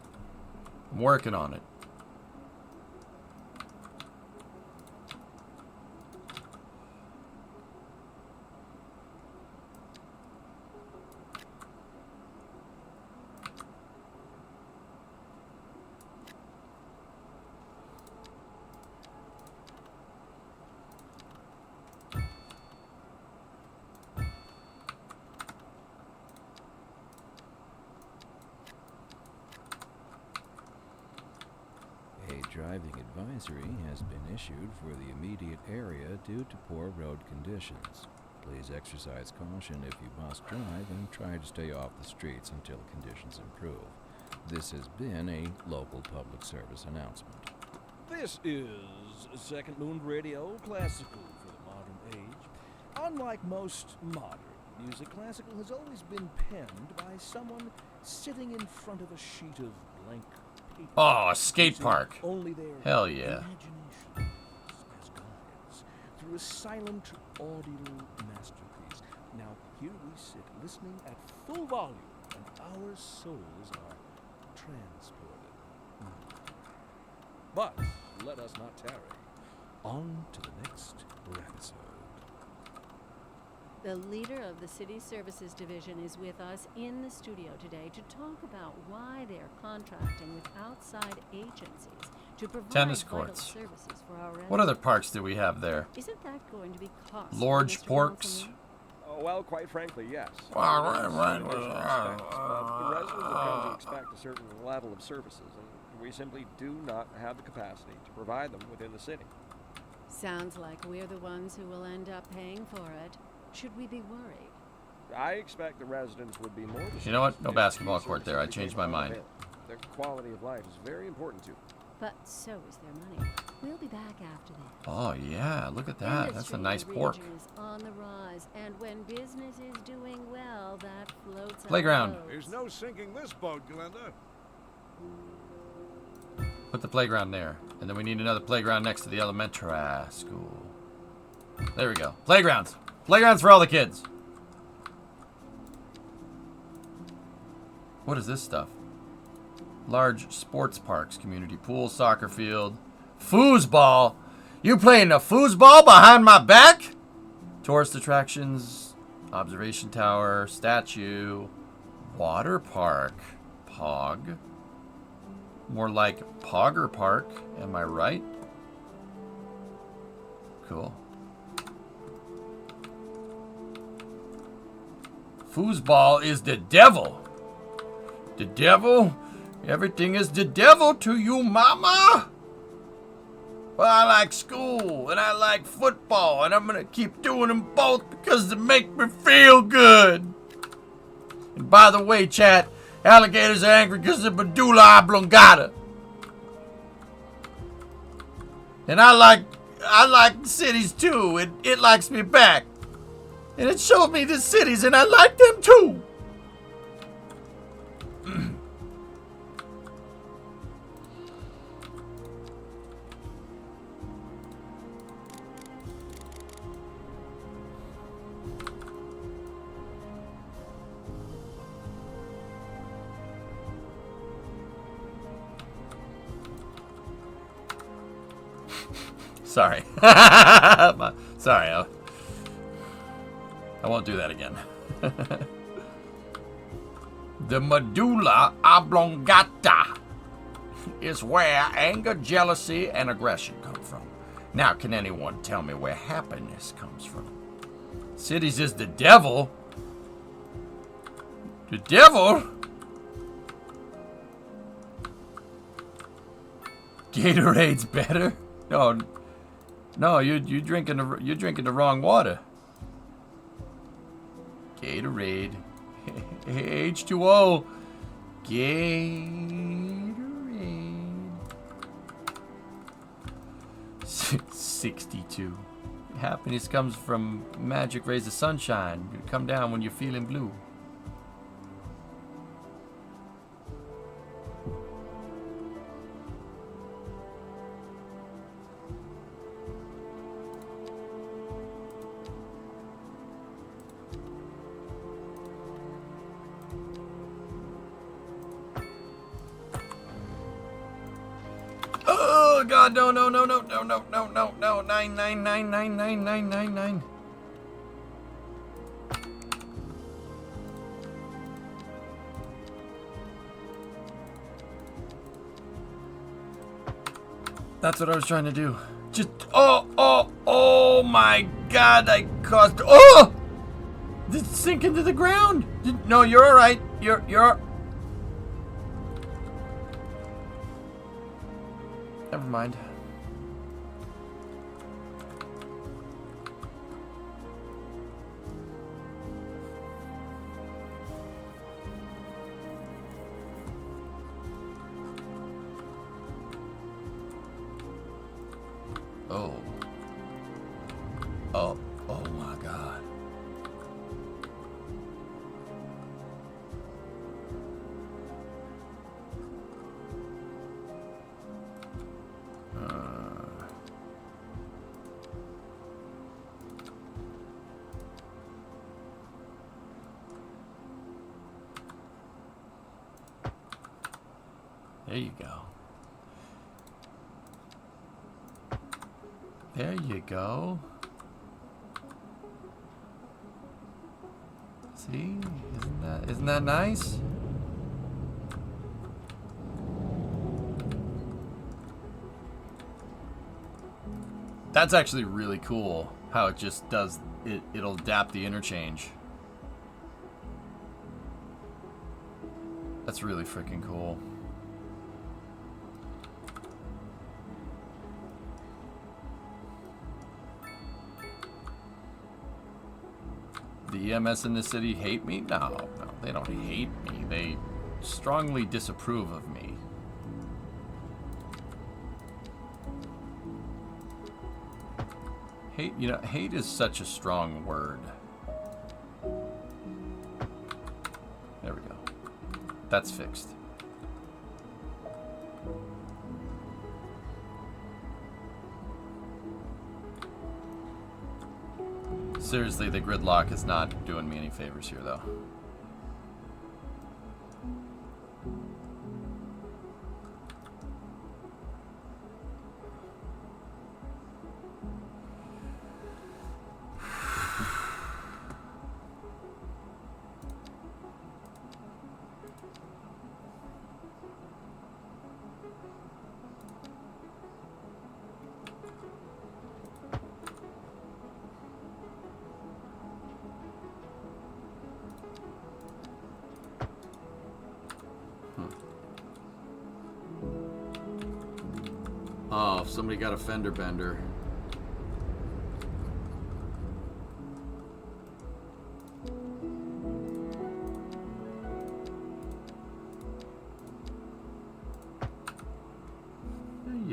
I'm working on it. Driving advisory has been issued for the immediate area due to poor road conditions. Please exercise caution if you must drive and try to stay off the streets until conditions improve. This has been a local public service announcement. This is Second Moon Radio, classical for the modern age. Unlike most modern music, classical has always been penned by someone sitting in front of a sheet of blank paper. Oh, a skate park. Only their Hell yeah. imaginations as guides through a silent audio masterpiece. Now here we sit listening at full volume and our souls are transported. But let us not tarry. On to the next episode. The leader of the City Services Division is with us in the studio today to talk about why they're contracting with outside agencies to provide Tennis vital courts. services for our residents. What other parks do we have there? Isn't that going to be costly, Large Mr. porks. Malcolm? Well, quite frankly, yes. Well, right. The residents have come to expect a certain level of services, and we simply do not have the capacity to provide them within the city. Sounds like we're the ones who will end up paying for it. Should we be worried? I expect the residents would be more. You know what? No if basketball these court there. I services changed became my mind. available. Their quality of life is very important to them. But so is their money. We'll be back after this. Oh, yeah. Look at that. That's a nice pork. Industry in the region is on the rise, and when business is doing well, that floats our Playground. boats. There's no sinking this boat, Glenda. Put the playground there. And then we need another playground next to the elementary school. There we go. Playgrounds. Playgrounds for all the kids. What is this stuff? Large sports parks, community pool, soccer field, foosball. You playing the foosball behind my back? Tourist attractions, observation tower, statue, water park, Pog. More like Pogger Park, am I right? Cool. Foosball is the devil. The devil? Everything is the devil to you, mama? Well, I like school, and I like football, and I'm going to keep doing them both because they make me feel good. And by the way, chat, Alligators are angry because of medulla oblongata. And I like cities too. It likes me back. And it showed me the cities, and I like them too. Sorry. Sorry. I won't do that again. The medulla oblongata is where anger, jealousy, and aggression come from. Now, can anyone tell me where happiness comes from? Cities is the devil. The devil? Gatorade's better? No, you're drinking the wrong water. Gatorade, H2O, Gatorade. 62. Happiness comes from magic rays of sunshine. You come down when you're feeling blue. Oh God, no, 999999999. That's what I was trying to do. Just, oh my God, I caused, did it sink into the ground? No, you're all right. You're. Never mind. Oh my God. There you go. There you go. See? Isn't that nice? That's actually really cool how it just does it'll adapt the interchange. That's really freaking cool. The EMS in this city hate me? No, they don't hate me. They strongly disapprove of me. Hate, hate is such a strong word. There we go. That's fixed. Seriously, the gridlock is not doing me any favors here, though. Oh, if somebody got a fender bender.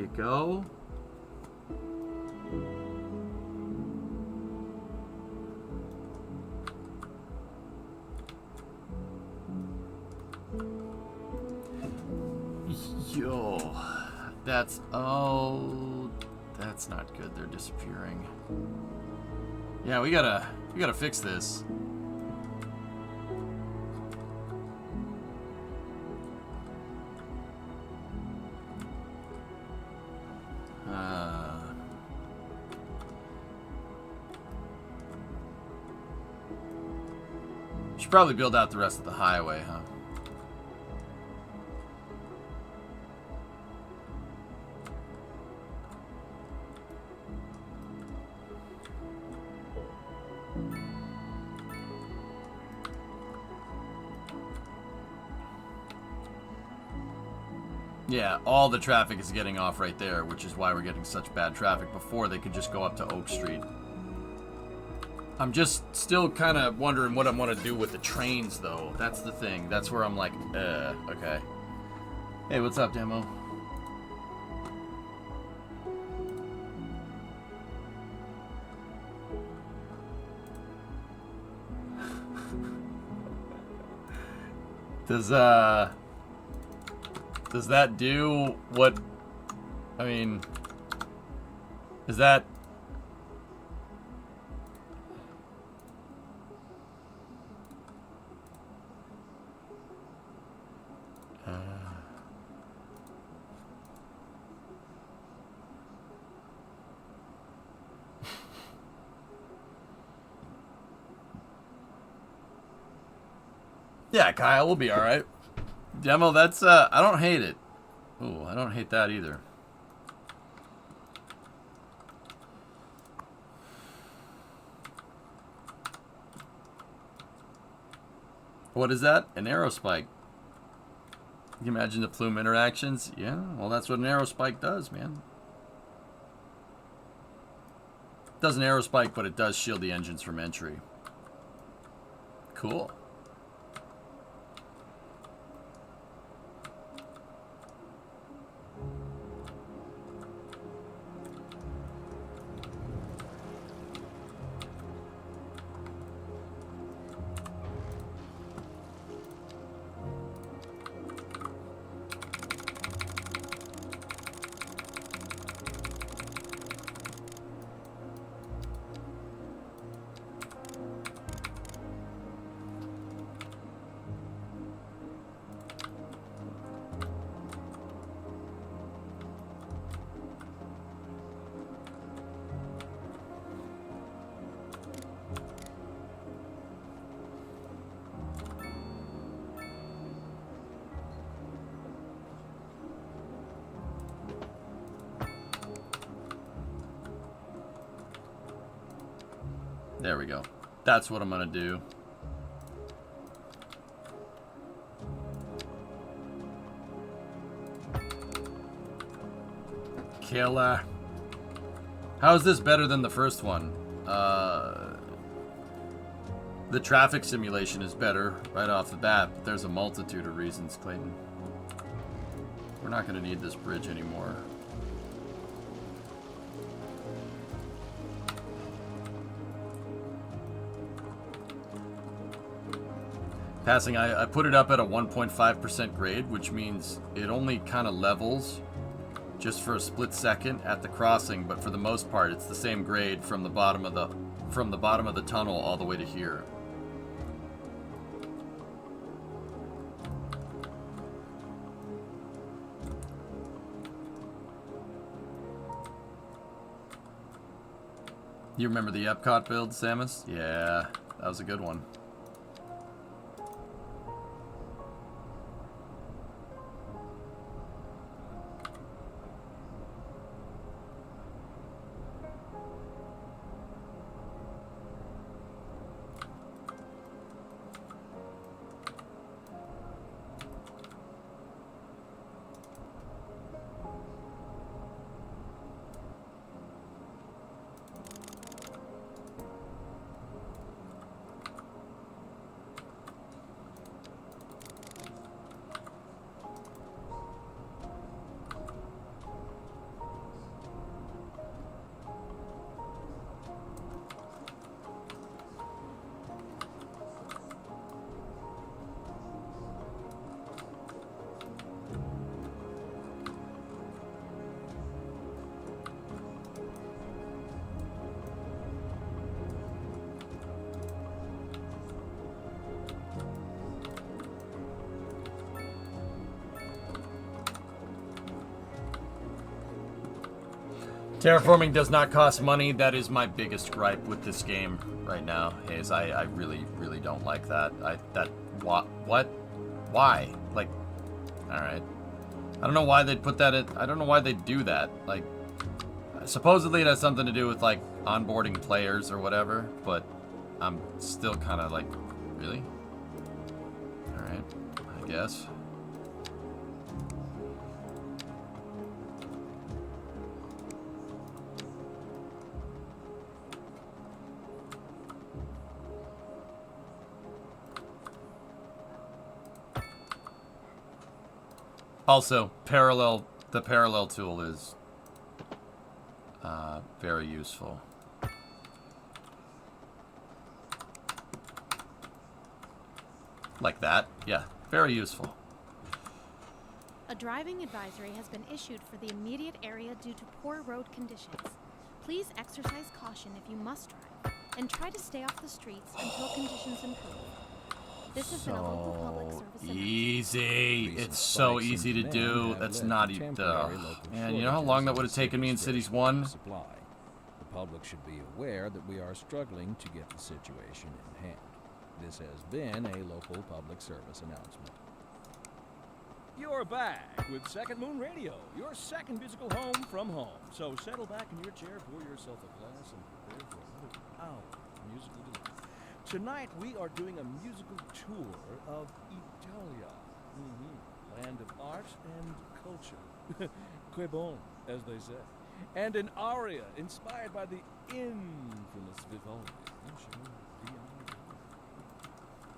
you go. Yo, that's not good. They're disappearing. Yeah, we gotta fix this. Should probably build out the rest of the highway, huh? Yeah, all the traffic is getting off right there, which is why we're getting such bad traffic. Before, they could just go up to Oak Street. I'm just still kind of wondering what I want to do with the trains, though. That's the thing. That's where I'm like, okay. Hey, what's up, Demo? Does that do what, I mean, is that, yeah, Kyle, we'll be all right. Demo, that's, I don't hate it. Ooh, I don't hate that either. What is that? An aerospike. Can you imagine the plume interactions? Yeah, well, that's what an aerospike does, man. It does an aerospike, but it does shield the engines from entry. Cool. There we go. That's what I'm gonna do. Killer. How is this better than the first one? The traffic simulation is better right off the bat, but there's a multitude of reasons, Clayton. We're not gonna need this bridge anymore. Passing, I put it up at a 1.5% grade, which means it only kind of levels just for a split second at the crossing, but for the most part, it's the same grade from the bottom of the tunnel all the way to here. You remember the Epcot build, Samus? Yeah, that was a good one. Terraforming does not cost money. That is my biggest gripe with this game right now, Hayes. I really, really don't like that. What? Why? Like, alright. I don't know why they'd put that in. I don't know why they'd do that. Like, supposedly it has something to do with, like, onboarding players or whatever, but I'm still kind of like, really? Alright, I guess. Also, the parallel tool is very useful. Like that, yeah, very useful. A driving advisory has been issued for the immediate area due to poor road conditions. Please exercise caution if you must drive, and try to stay off the streets until conditions improve. This has been a local public service easy. It's so easy to do. That's not even. Man, you know how long that would have taken me in Cities 1? The public should be aware that we are struggling to get the situation in hand. This has been a local public service announcement. You're back with Second Moon Radio, your second musical home from home. So settle back in your chair, pour yourself a glass, and prepare for another hour of musical delight. Tonight we are doing a musical tour of Italia, land of art and culture. Que bon, as they say. And an aria inspired by the infamous Vivaldi.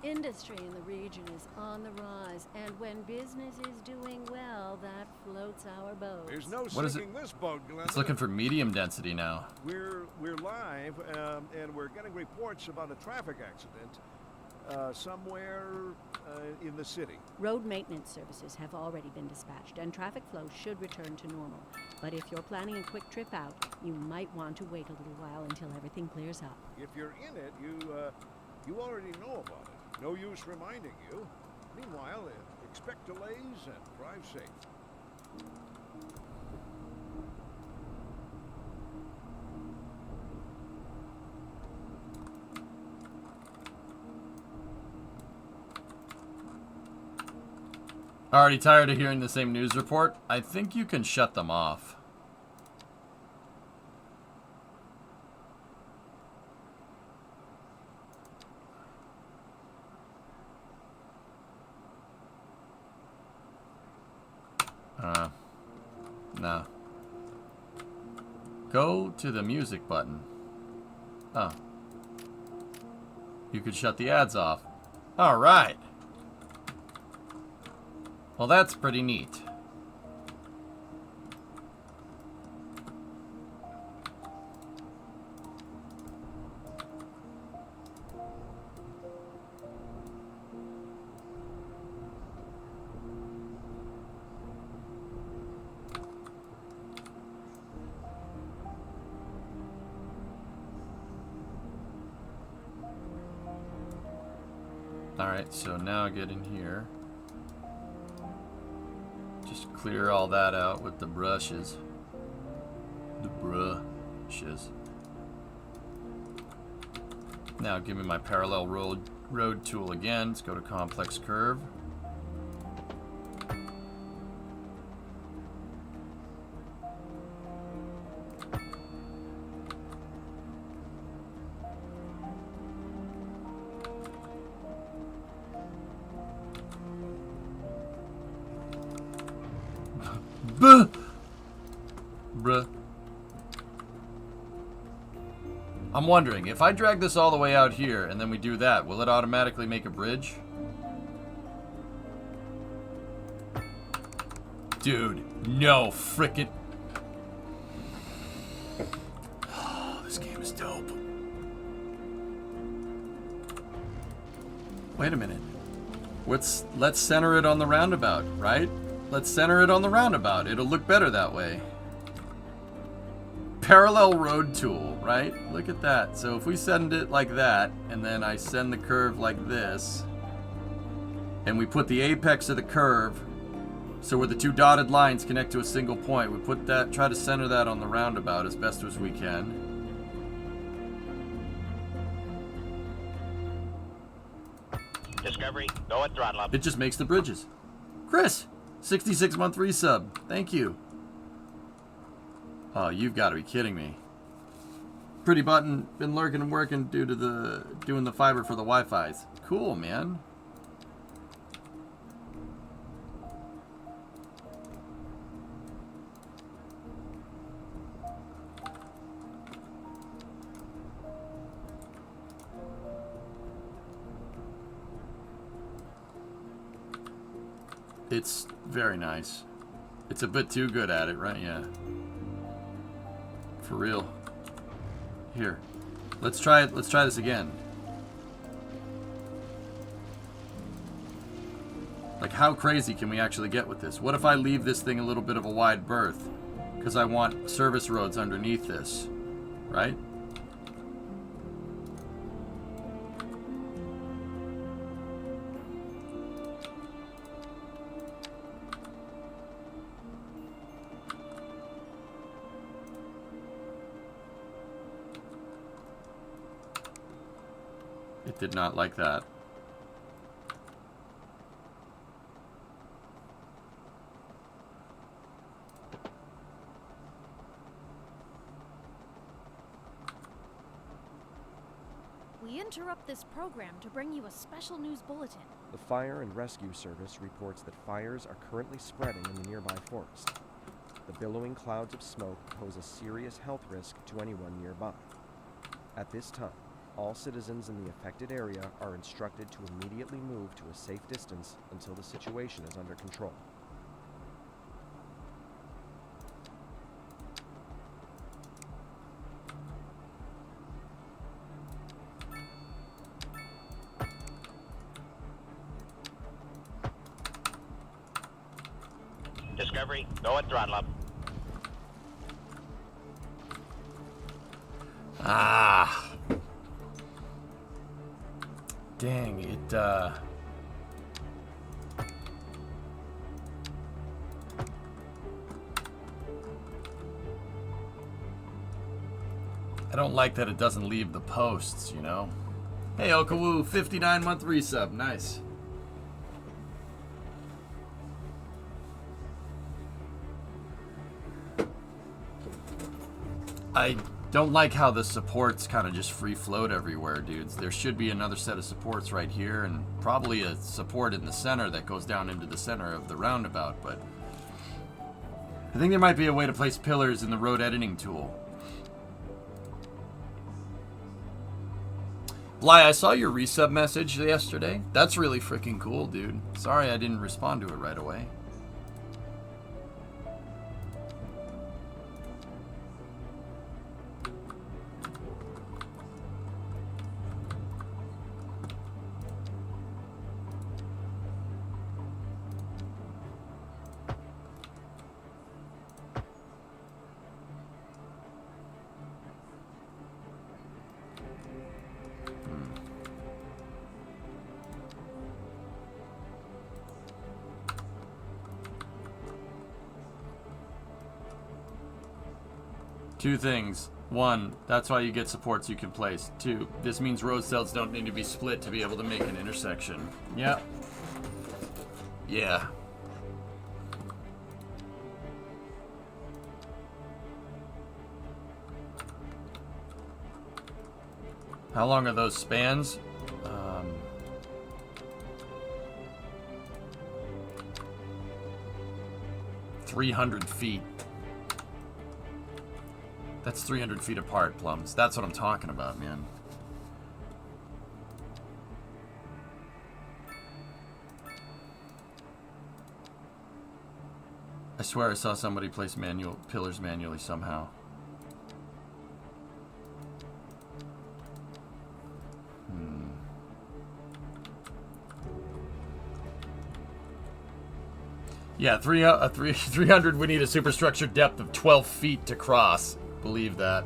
Industry in the region is on the rise, and when business is doing well, that floats our boat. There's no What is sinking this boat, Glenn. It's looking for medium density now. We're live, and we're getting reports about a traffic accident somewhere in the city. Road maintenance services have already been dispatched, and traffic flow should return to normal. But if you're planning a quick trip out, you might want to wait a little while until everything clears up. If you're in it, you already know about it. No use reminding you. Meanwhile, expect delays and drive safe. Already tired of hearing the same news report? I think you can shut them off. No. Go to the music button. Oh. You could shut the ads off. Alright. Well, that's pretty neat. Alright, so now get in here. Just clear all that out with the brushes. The brushes. Now give me my parallel road tool again. Let's go to complex curve. Bruh. I'm wondering, if I drag this all the way out here and then we do that, will it automatically make a bridge? Dude, no frickin'. Oh, this game is dope. Wait a minute. Let's center it on the roundabout, right? Let's center it on the roundabout. It'll look better that way. Parallel road tool, right? Look at that. So if we send it like that, and then I send the curve like this, and we put the apex of the curve So where the two dotted lines connect to a single point, we put that, try to center that on the roundabout as best as we can. Discovery, go at throttle up. It just makes the bridges. Chris, 66-month resub. Thank you. Oh, you've got to be kidding me. Pretty button, been lurking and working due to doing the fiber for the Wi-Fi's. Cool, man. It's very nice. It's a bit too good at it, right? Yeah. For real. Here. Let's try it. Let's try this again. Like, how crazy can we actually get with this? What if I leave this thing a little bit of a wide berth? Because I want service roads underneath this. Right? It did not like that. We interrupt this program to bring you a special news bulletin. The Fire and Rescue Service reports that fires are currently spreading in the nearby forest. The billowing clouds of smoke pose a serious health risk to anyone nearby. At this time, all citizens in the affected area are instructed to immediately move to a safe distance until the situation is under control. Discovery, go at throttle up. Ah. Dang, it, I don't like that it doesn't leave the posts, you know? Hey, Okawoo, 59-month resub. Nice. I don't like how the supports kind of just free float everywhere, dudes. There should be another set of supports right here and probably a support in the center that goes down into the center of the roundabout, but I think there might be a way to place pillars in the road editing tool. Bly, I saw your resub message yesterday. That's really freaking cool, dude. Sorry I didn't respond to it right away. Two things. One, that's why you get supports you can place. Two, this means road cells don't need to be split to be able to make an intersection. Yep. Yeah. How long are those spans? 300 feet. That's 300 feet apart, Plums. That's what I'm talking about, man. I swear I saw somebody place pillars manually somehow. Yeah, 300 we need a superstructure depth of 12 feet to cross. Believe that.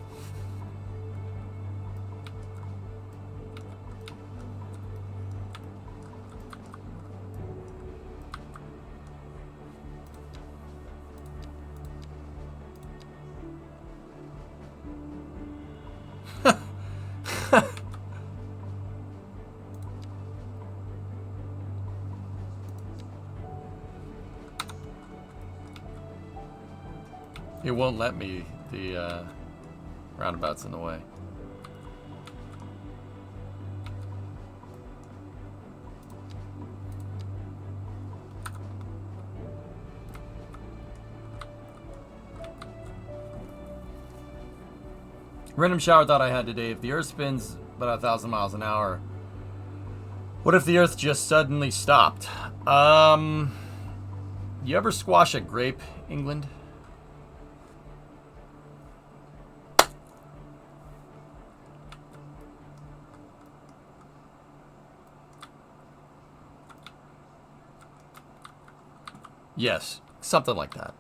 It won't let me. The roundabout's in the way. Random shower thought I had today. If the Earth spins about 1,000 miles an hour, what if the Earth just suddenly stopped? You ever squash a grape, England? Yes, something like that.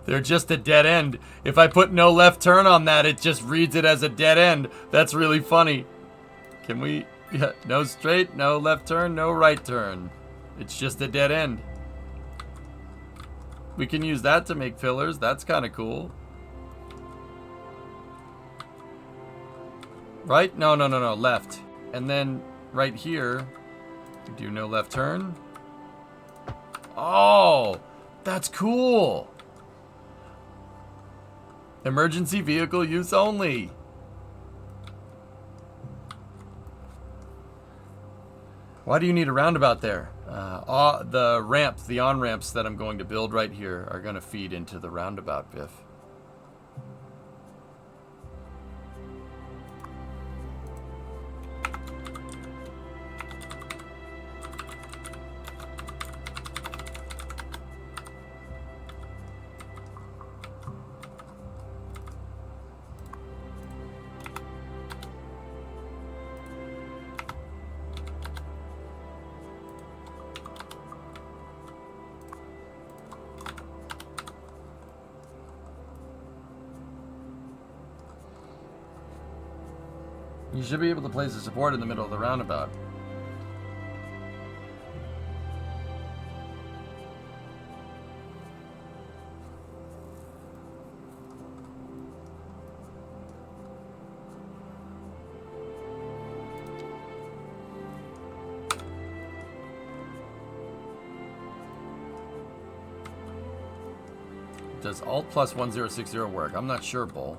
They're just a dead end. If I put no left turn on that, it just reads it as a dead end. That's really funny. Can we... Yeah, no straight, no left turn, no right turn. It's just a dead end. We can use that to make fillers. That's kind of cool. Right? No, no, no, no. Left. And then right here, we do no left turn. Oh, that's cool. Emergency vehicle use only. Why do you need a roundabout there? The ramp, the on-ramps that I'm going to build right here are going to feed into the roundabout, Biff. You should be able to place a support in the middle of the roundabout. Does Alt plus 1060 work? I'm not sure, Bull.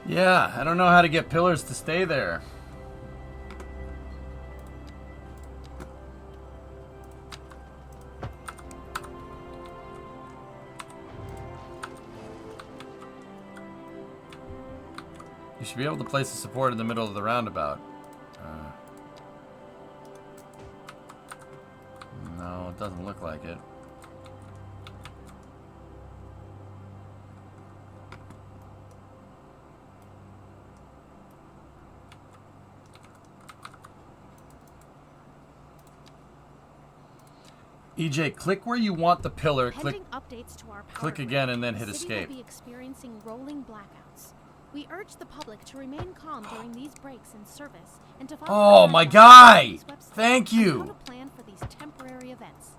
Yeah, I don't know how to get pillars to stay there. You should be able to place a support in the middle of the roundabout. No, it doesn't look like it. EJ, click where you want the pillar. Pending updates to our power click grid, again and then hit the city escape. will be experiencing rolling blackouts. We urge the public to remain calm during these breaks in service and to follow Oh the my guidelines guy! on this website Thank on you! how to plan for these temporary events.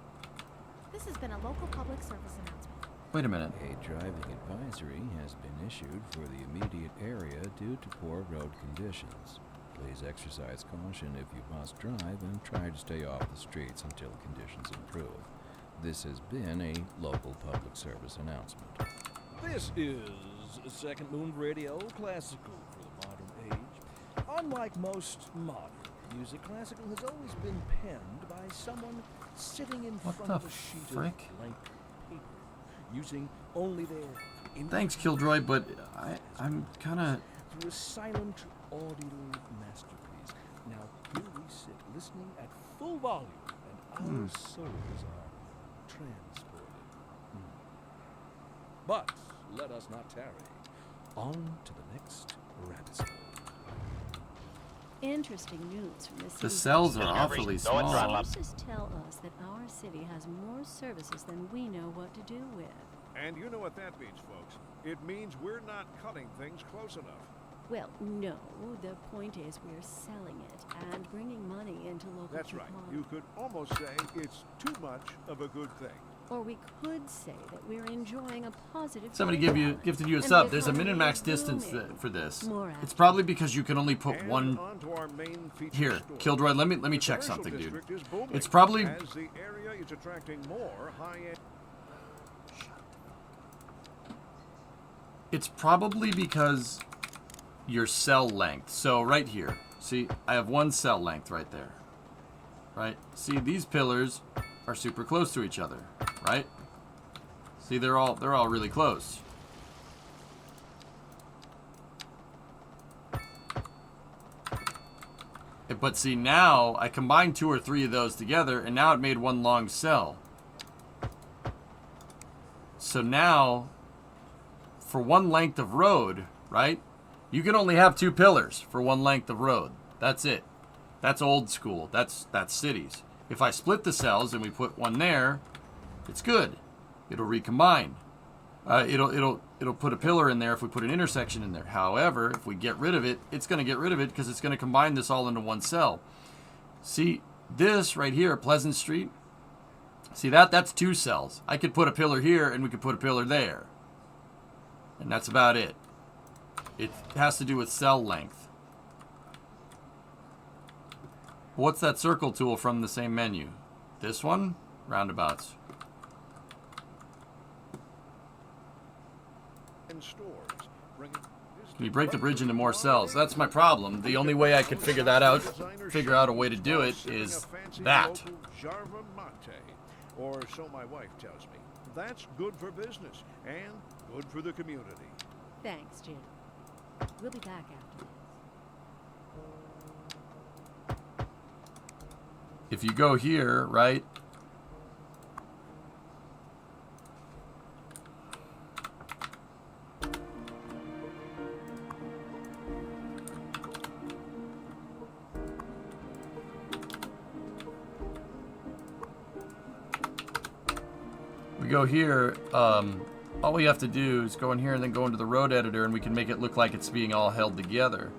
This has been a local public service announcement. Wait a minute. A driving advisory has been issued for the immediate area due to poor road conditions. Please exercise caution if you must drive and try to stay off the streets until conditions improve. This has been a local public service announcement. This is Second Moon Radio, classical for the modern age. Unlike most modern music, classical has always been penned by someone sitting in front of a sheet of blank paper, using only their Thanks, Killjoy, but I'm kind of... through a silent audio masterpiece. Now here we sit, listening at full volume, and our souls are transported. But let us not tarry. On to the next rabbit's hole. Interesting news from the city. The cells are awfully small. Sources tell us that our city has more services than we know what to do with. And you know what that means, folks. It means we're not cutting things close enough. Well, no. The point is we're selling it and bringing money into local That's right. economy. You could almost say it's too much of a good thing. Or we could say that we're enjoying a positive... Somebody trade gifted you a balance, sub. and There's a the min-max economy is distance booming. for this. More It's probably because you can only put And one... on to our main feature Here, store. Killjoy, let me The check commercial something, dude. district is booming It's probably... as the area is attracting more high-end... It's probably because your cell length. So right here, see, I have one cell length right there. Right? See, these pillars are super close to each other, right? See, they're all really close. But see, now I combined 2 or 3 of those together, and now it made one long cell. So now, for one length of road, right? You can only have 2 pillars for one length of road. That's it. That's old school. That's cities. If I split the cells and we put one there, it's good. It'll recombine. It'll put a pillar in there if we put an intersection in there. However, if we get rid of it, it's going to get rid of it because it's going to combine this all into one cell. See, this right here, Pleasant Street, see that's 2 cells. I could put a pillar here and we could put a pillar there. And that's about it. It has to do with cell length. What's that circle tool from the same menu? This one? Roundabouts. and stores, bringing Can you break the bridge into more cells? That's my problem. The only way I could figure that out, figure out a way to do it, is that. Jarva Mate, or so my wife tells me. That's good for business and good for the community. Thanks, Jim. We'll be back after this. If you go here, right? We go here, all we have to do is go in here and then go into the road editor and we can make it look like it's being all held together.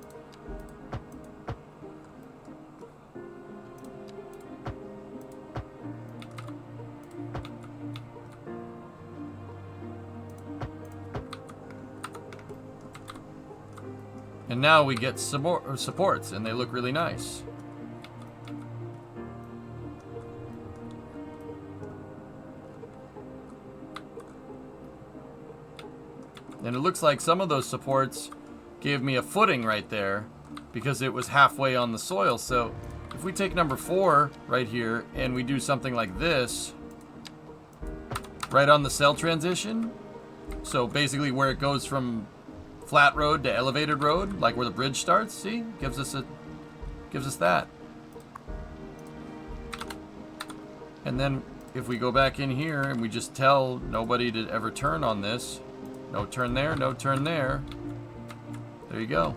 And now we get supports, and they look really nice. And it looks like some of those supports gave me a footing right there because it was halfway on the soil. So if we take number 4 right here and we do something like this, right on the cell transition, so basically where it goes from flat road to elevated road, like where the bridge starts, see? Gives us that. And then if we go back in here and we just tell nobody to ever turn on this, no turn there, no turn there, there you go.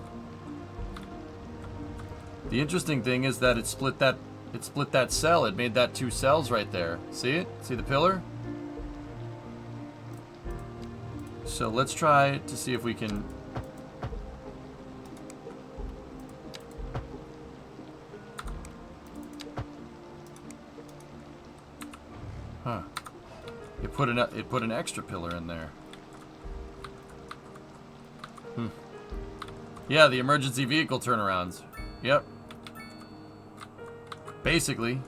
The interesting thing is that it split that It split that cell. It made that 2 cells right there. See it? See the pillar? So let's try to see if we can... Huh. It put an extra pillar in there. Hmm. Yeah, the emergency vehicle turnarounds. Yep. Basically.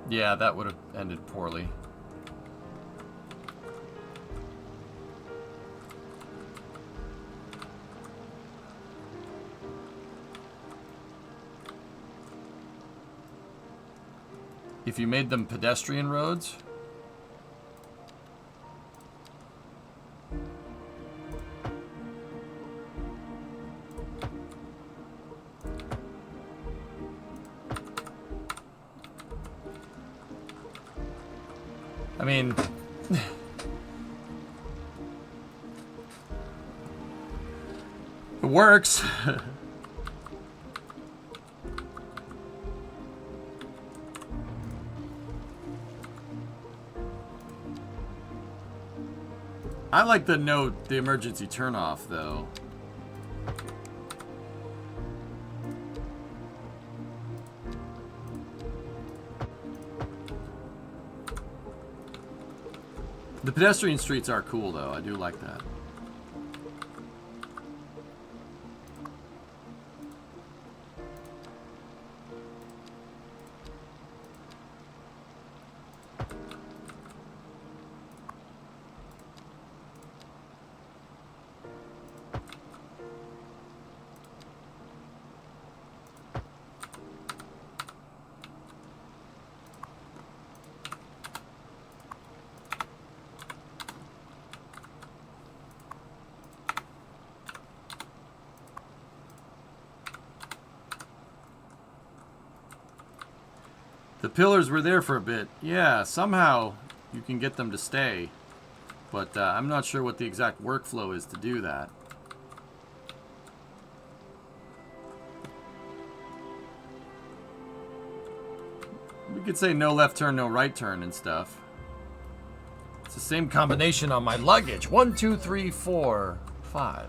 Yeah, that would have ended poorly. If you made them pedestrian roads, I mean, it works. I like the note, the emergency turnoff, though. The pedestrian streets are cool, though. I do like that. The pillars were there for a bit. Yeah, somehow you can get them to stay. But I'm not sure what the exact workflow is to do that. We could say no left turn, no right turn and stuff. It's the same combination on my luggage. 1, 2, 3, 4, 5.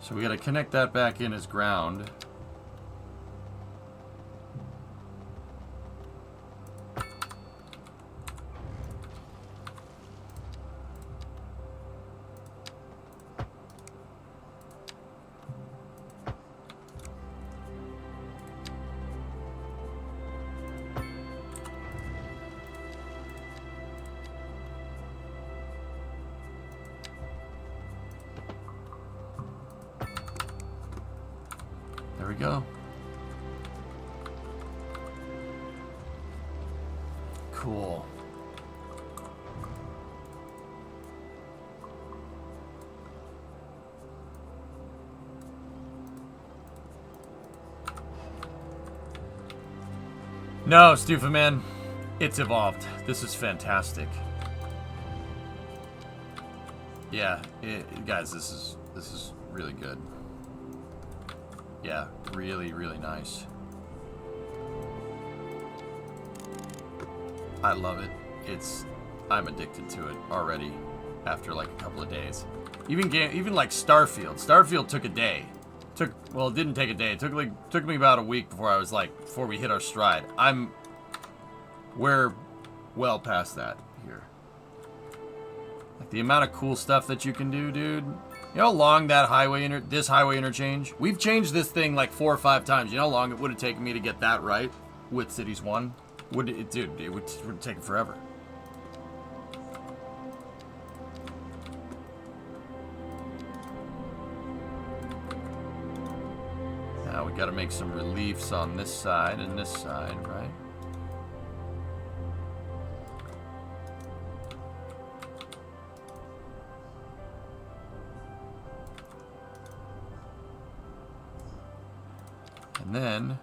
So we got to connect that back in as ground. There we go. Cool. No, Stufaman, it's evolved. This is fantastic. Yeah, guys, this is really good. Yeah, really, really nice. I love it. I'm addicted to it already after like a couple of days. Even like Starfield. Starfield took a day. Well, it didn't take a day. It took me about a week before we hit our stride. We're well past that here. Like the amount of cool stuff that you can do, dude. You know how long that this highway interchange? We've changed this thing like 4 or 5 times. You know how long it would have taken me to get that right with Cities 1? Dude, it would take forever. Now we got to make some reliefs on this side and this side, right? And then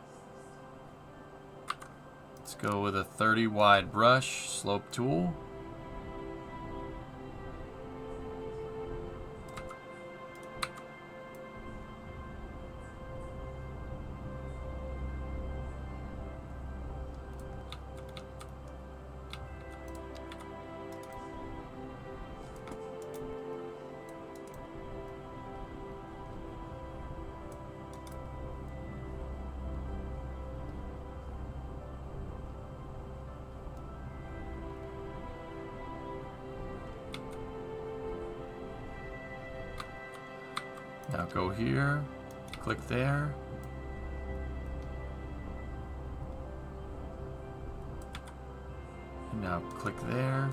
let's go with a 30 wide brush slope tool. Now go here, click there. And now click there.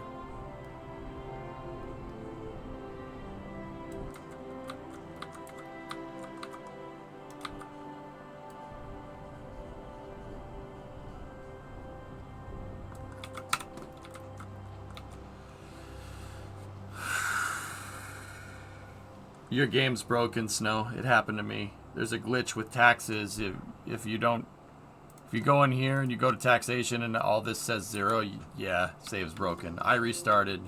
Your game's broken, Snow. It happened to me. There's a glitch with taxes. If you go in here and you go to taxation and all this says 0, yeah, save's broken. I restarted.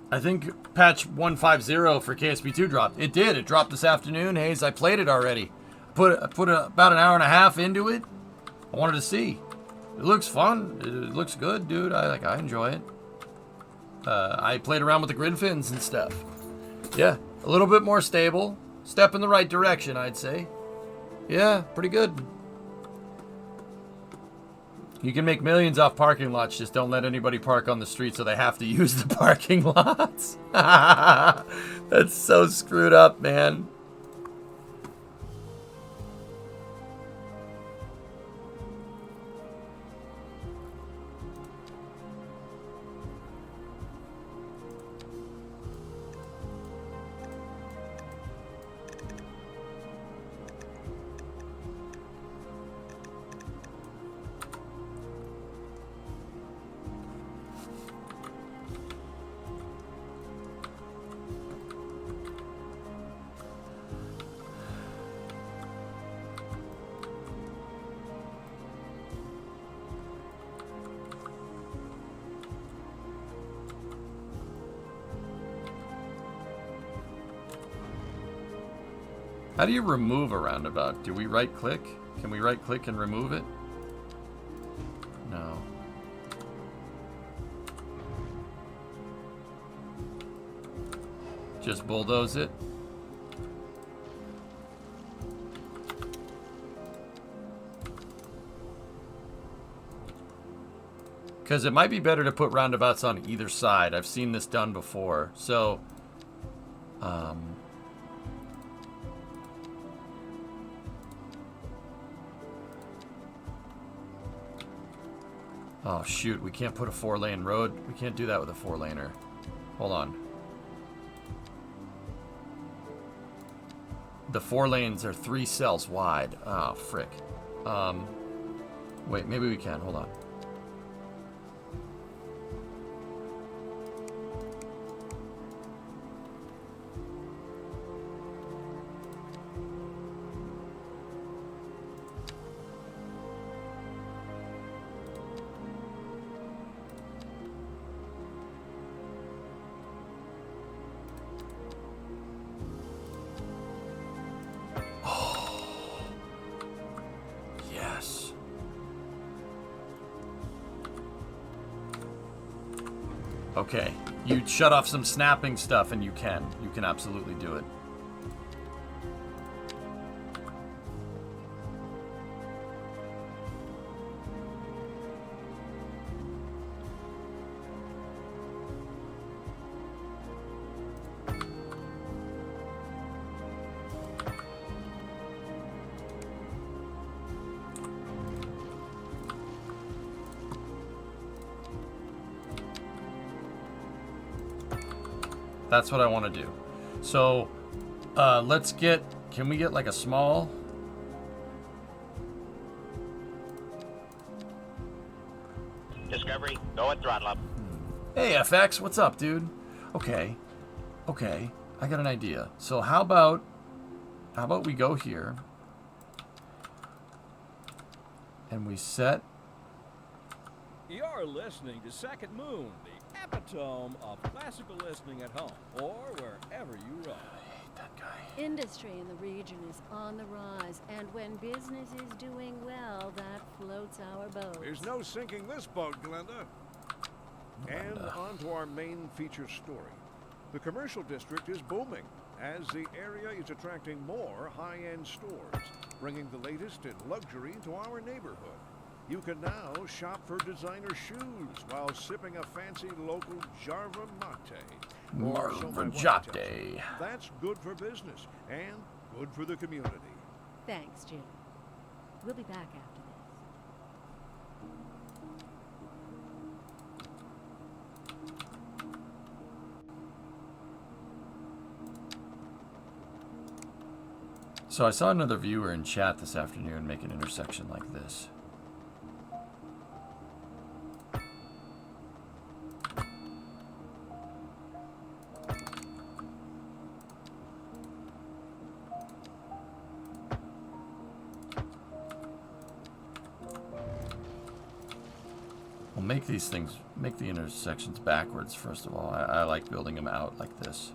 I think patch 150 for KSP2 dropped. It did. It dropped this afternoon. Hayes, I played it already. I put about an hour and a half into it. I wanted to see. It looks fun. It looks good, dude. I enjoy it. I played around with the grid fins and stuff. Yeah, a little bit more stable. Step in the right direction, I'd say. Yeah, pretty good. You can make millions off parking lots, just don't let anybody park on the street so they have to use the parking lots. That's so screwed up, man. How do you remove a roundabout? Do we right click? Can we right click and remove it? No. Just bulldoze it? Because it might be better to put roundabouts on either side. I've seen this done before. So, oh, shoot. We can't put a 4-lane road. We can't do that with a 4-laner. Hold on. The 4 lanes are 3 cells wide. Oh, frick. Wait, maybe we can. Hold on. Okay. You shut off some snapping stuff, and you can. You can absolutely do it. That's what I want to do. So, let's get... Can we get like a small... Discovery, go and throttle up. Hey, FX, what's up, dude? Okay. Okay, I got an idea. So how about we go here and we set... You're listening to Second Moon, the epitome of classical listening at home or wherever you roam. I hate that guy. Industry in the region is on the rise, and when business is doing well, that floats our boat. There's no sinking this boat, Glenda. And on to our main feature story. The commercial district is booming as the area is attracting more high-end stores, bringing the latest in luxury to our neighborhood. You can now shop for designer shoes while sipping a fancy local Jarva Mate. Or so my wife tells me. That's good for business and good for the community. Thanks, Jim. We'll be back after this. So I saw another viewer in chat this afternoon make an intersection like this. We'll make these things, make the intersections backwards first of all. I like building them out like this.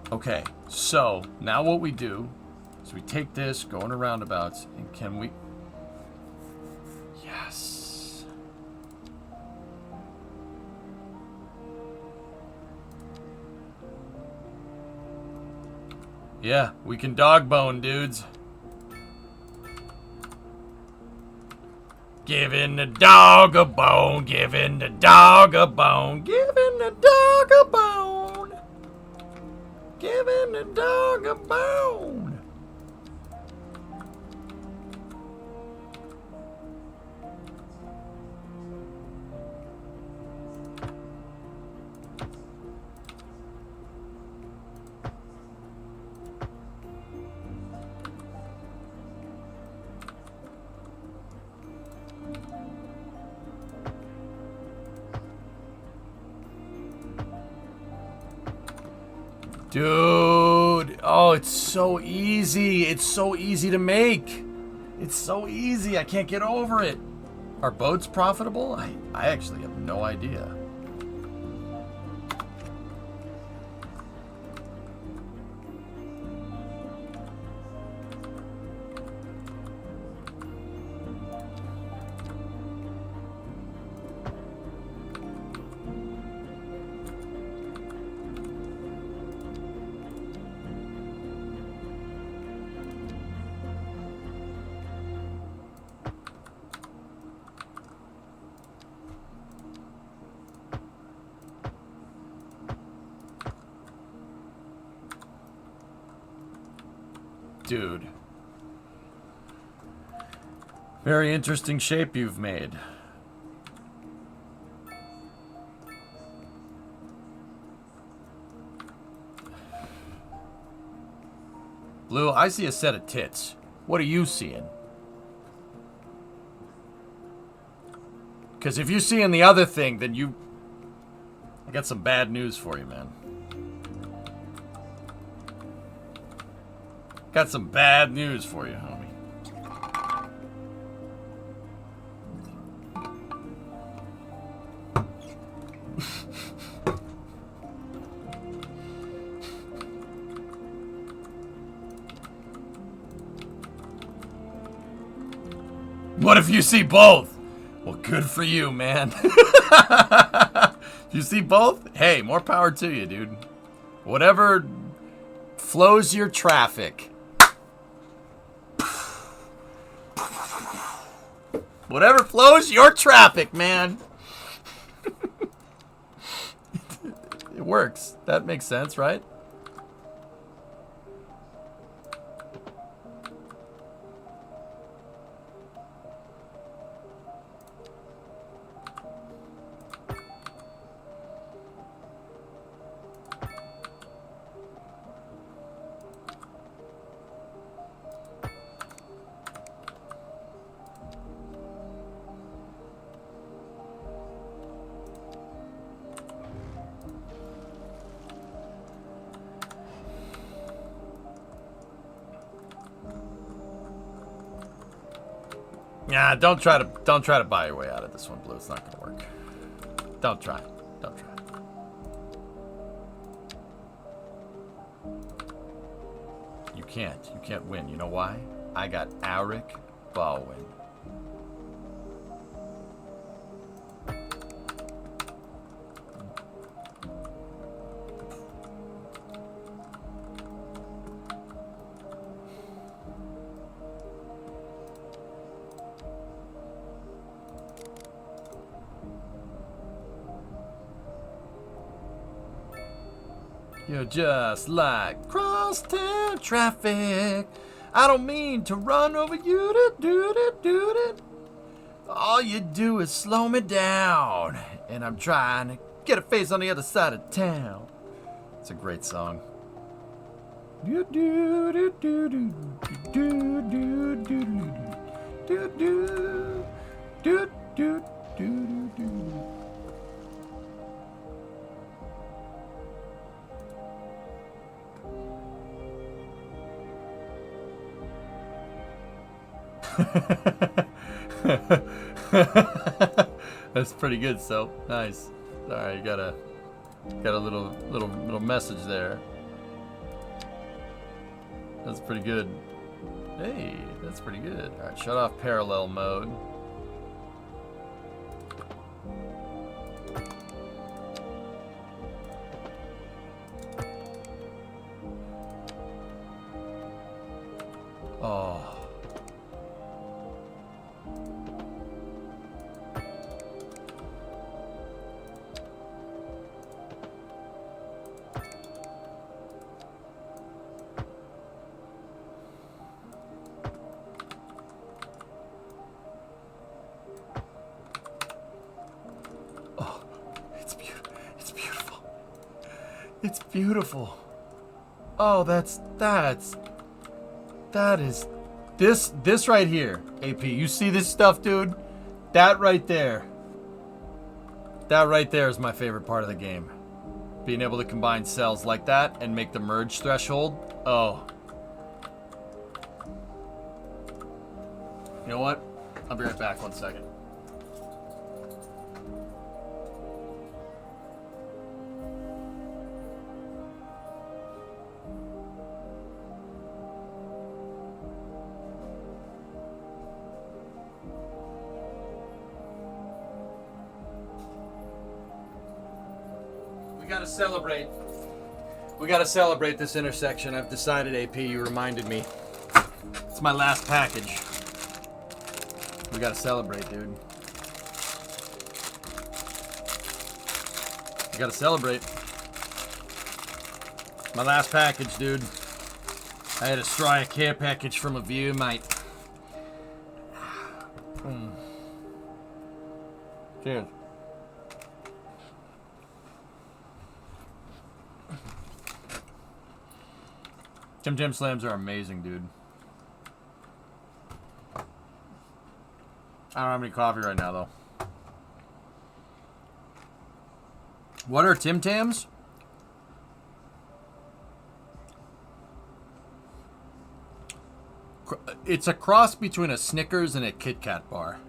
Okay, so now what we do is we take this, go into roundabouts, and can we... Yes. Yeah, we can dog bone, dudes. Giving the dog a bone, giving the dog a bone, giving the dog a bone. Giving the dog a bone. Dude, oh, it's so easy. It's so easy to make. It's so easy. I can't get over it. Are boats profitable? I actually have no idea. Dude. Very interesting shape you've made. Blue, I see a set of tits. What are you seeing? Because if you're seeing the other thing, then you... I got some bad news for you, man. Got some bad news for you, homie. What if you see both? Well, good for you, man. If you see both, hey, more power to you, dude. Whatever flows your traffic. Whatever flows your traffic, man. It works. That makes sense, right? Nah, don't try to buy your way out of this one, Blue. It's not gonna work. Don't try. Don't try. You can't. You can't win. You know why? I got Auric Baldwin. You're just like crosstown traffic. I don't mean to run over you. All you do is slow me down, and I'm trying to get a face on the other side of town. It's a great song. That's pretty good, so nice. Alright, you got a little message there. That's pretty good. Hey, that's pretty good. Alright, shut off parallel mode. Oh. It's beautiful. Oh, that is this right here, AP. You see this stuff, dude? That right there is my favorite part of the game. Being able to combine cells like that and make the merge threshold. Oh. You know what? I'll be right back 1 second. We gotta celebrate this intersection. I've decided, AP, you reminded me. It's my last package. We gotta celebrate, dude. We gotta celebrate. My last package, dude. I had a Straya care package from a view, mate. Cheers. Tim Slams are amazing, dude. I don't have any coffee right now, though. What are Tim Tams? It's a cross between a Snickers and a Kit Kat bar.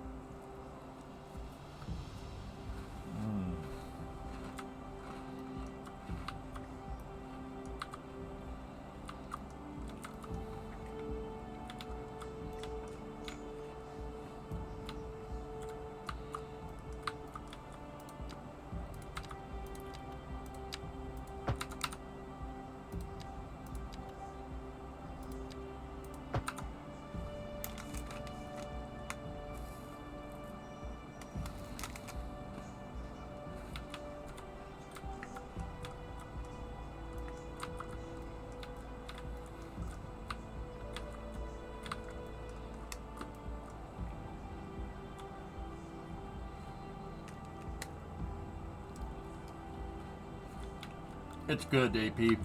It's good, AP. You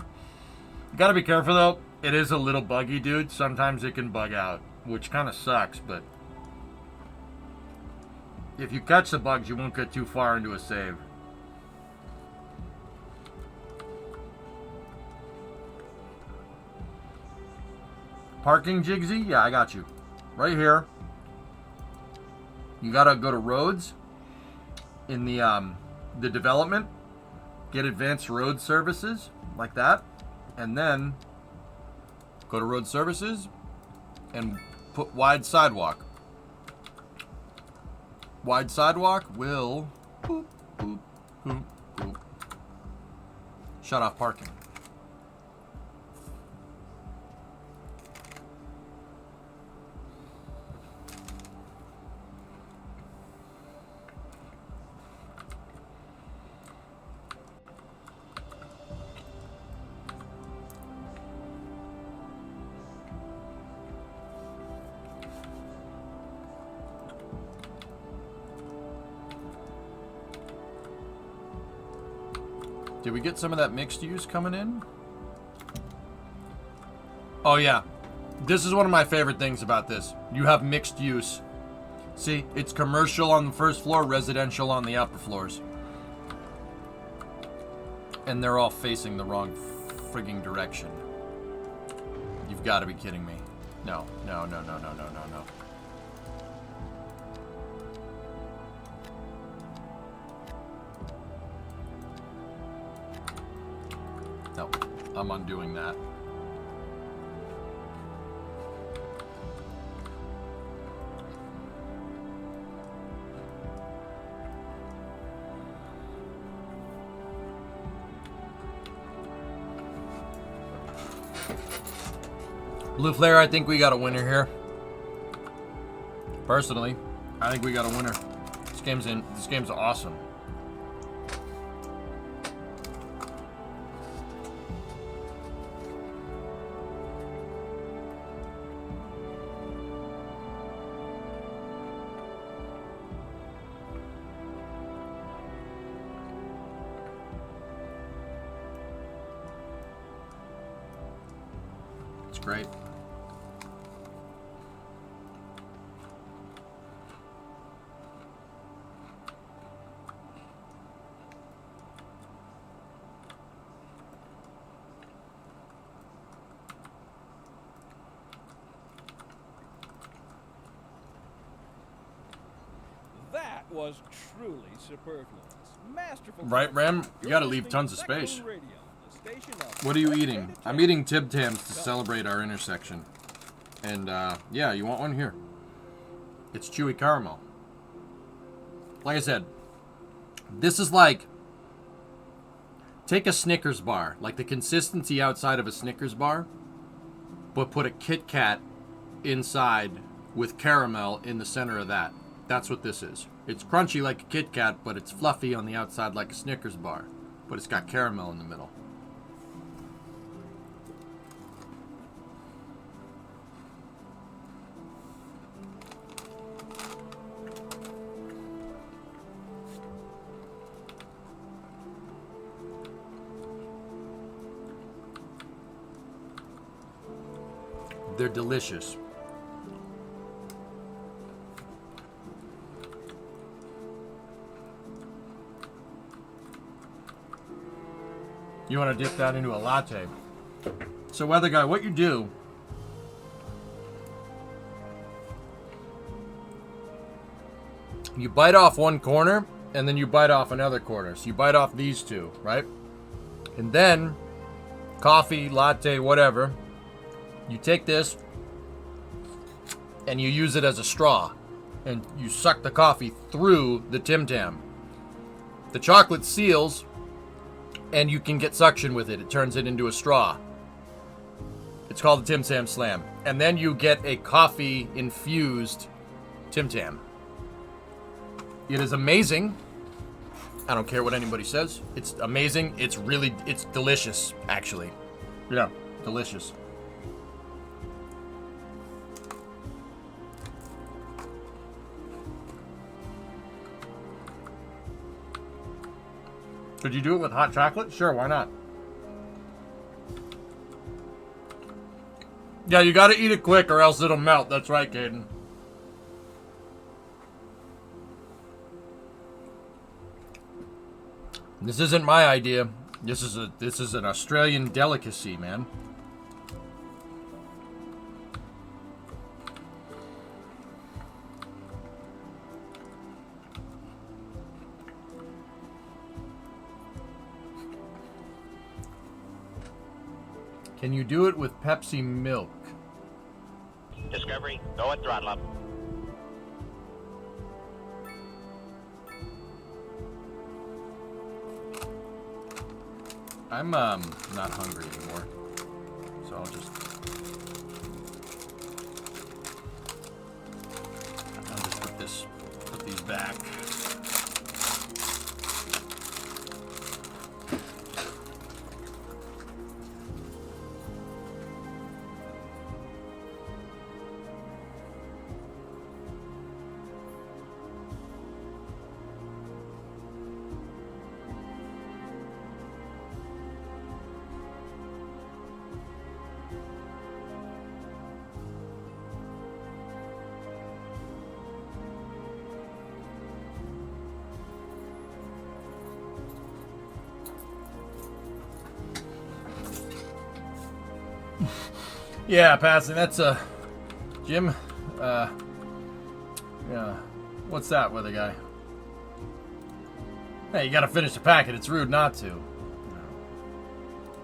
gotta be careful though. It is a little buggy, dude. Sometimes it can bug out, which kind of sucks, but if you catch the bugs, you won't get too far into a save. Parking, Jigsy? Yeah, I got you. Right here. You gotta go to roads in the development. Get advanced road services, like that. And then go to road services and put wide sidewalk. Wide sidewalk will boop, boop, boop, boop. Shut off parking. Did we get some of that mixed use coming in? Oh yeah. This is one of my favorite things about this. You have mixed use. See, it's commercial on the first floor, residential on the upper floors. And they're all facing the wrong frigging direction. You've got to be kidding me. No, no, no, no, no, no, no, no. No, I'm undoing that. Blue Flare, I think we got a winner here. Personally, I think we got a winner. This game's awesome. It's great. That was truly superfluous. Masterful. Right, Ram? You gotta leave tons of space. What are you eating? I'm eating Tib Tams to celebrate our intersection. And, yeah, you want one? Here. It's chewy caramel. Like I said, this is like, take a Snickers bar, like the consistency outside of a Snickers bar, but put a Kit Kat inside with caramel in the center of that. That's what this is. It's crunchy like a Kit Kat, but it's fluffy on the outside like a Snickers bar. But it's got caramel in the middle. They're delicious. You want to dip that into a latte. So, Weather Guy, what you do You bite off one corner, and then you bite off another corner. So you bite off these two, right? And then, coffee, latte, whatever, you take this, and you use it as a straw. And you suck the coffee through the Tim Tam. The chocolate seals, and you can get suction with it. It turns it into a straw. It's called the Tim Tam Slam. And then you get a coffee-infused Tim Tam. It is amazing. I don't care what anybody says. It's amazing. It's delicious, actually. Yeah, delicious. Could you do it with hot chocolate? Sure, why not? Yeah, you gotta eat it quick or else it'll melt. That's right, Caden. This isn't my idea. This is an Australian delicacy, man. Can you do it with Pepsi milk? Discovery, go at throttle up. I'm not hungry anymore, so I'll just put these back. Yeah, passing. That's Jim. Yeah. What's that with a guy? Hey, you gotta finish the packet. It's rude not to.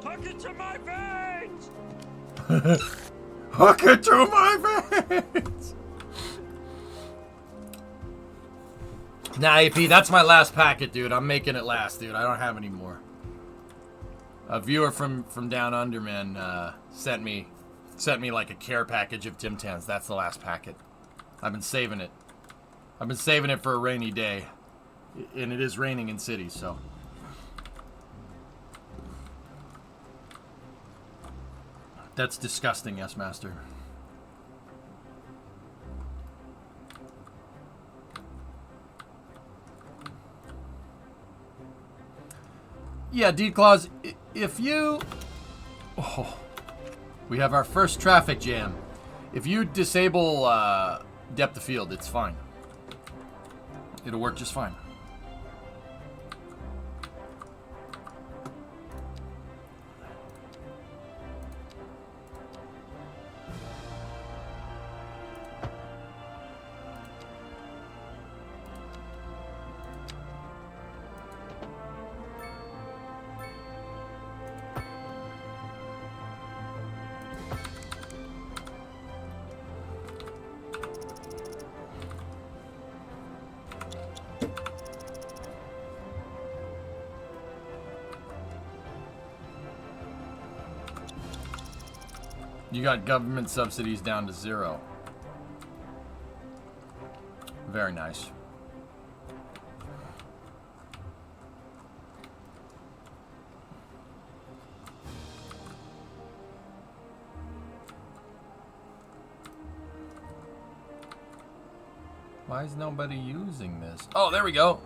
Hook it to my veins! Hook it to my veins! Nah, AP, that's my last packet, dude. I'm making it last, dude. I don't have any more. A viewer from down under, man, sent me like a care package of Tim Tams. That's the last packet. I've been saving it. I've been saving it for a rainy day. And it is raining in cities, so. That's disgusting, yes, Master. Yeah, D-Claus, if you... Oh, we have our first traffic jam. If you disable depth of field, it's fine. It'll work just fine. You got government subsidies down to 0. Very nice. Why is nobody using this? Oh, there we go.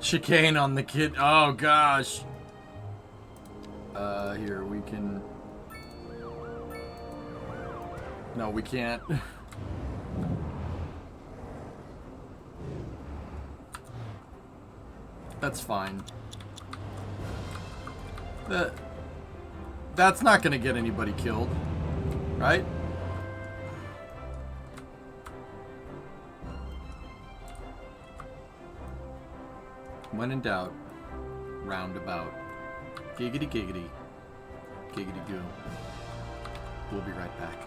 Chicane on the kid. Oh, gosh. Here, we can... No, we can't. That's fine. That's not gonna get anybody killed, right? When in doubt, roundabout. Giggity giggity. Giggity goo. We'll be right back.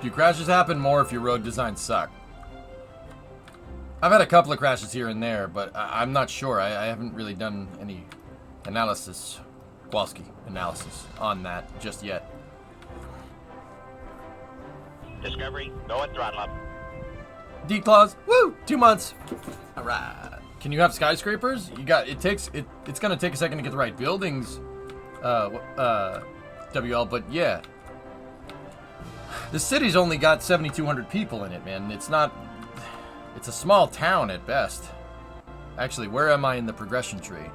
Do crashes happen more if your road designs suck? I've had a couple of crashes here and there, but I'm not sure. I haven't really done any analysis, Kowalski analysis on that just yet. Discovery, go and throttle up. D-Claws, woo! 2 months. All right. Can you have skyscrapers? You got. It's gonna take a second to get the right buildings. WL, but yeah. The city's only got 7,200 people in it, man. It's not... It's a small town at best. Actually, where am I in the progression tree?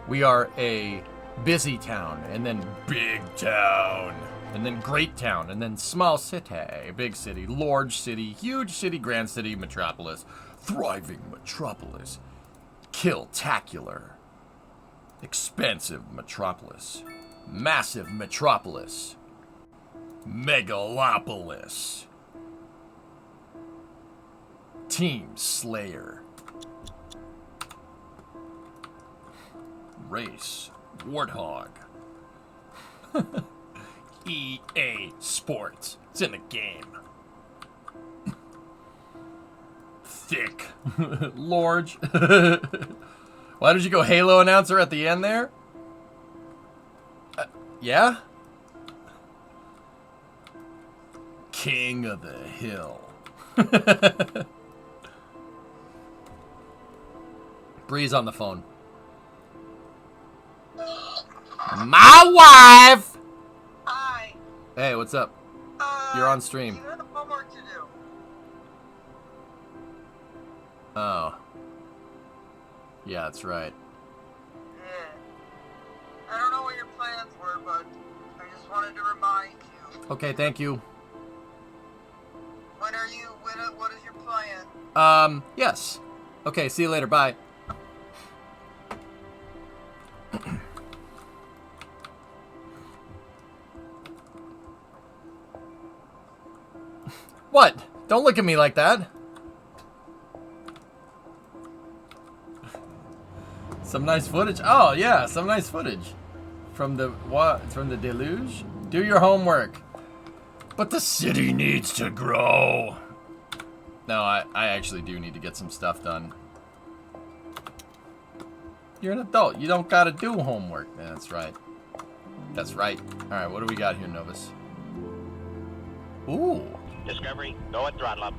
We are a busy town, and then big town, and then great town, and then small city, big city, large city, huge city, grand city, metropolis, thriving metropolis, kill-tacular, expensive metropolis, massive metropolis, megalopolis, Team Slayer, Race Warthog, EA Sports. It's in the game. Thick. Large. Why did you go Halo announcer at the end there? Yeah? King of the Hill. Bree's on the phone. My wife! Hi. Hey, what's up? You're on stream. You have homework to do. Oh. Yeah, that's right. Yeah. I don't know what your plans were, but I just wanted to remind you. Okay, thank you. What is your plan? Yes. Okay, see you later, bye. What? Don't look at me like that. Some nice footage. Oh, yeah, some nice footage. From the what? From the deluge? Do your homework. But the city needs to grow. No, I actually do need to get some stuff done. You're an adult. You don't gotta do homework. Yeah, that's right. That's right. Alright, what do we got here, Novus? Ooh. Discovery, go and throttle up.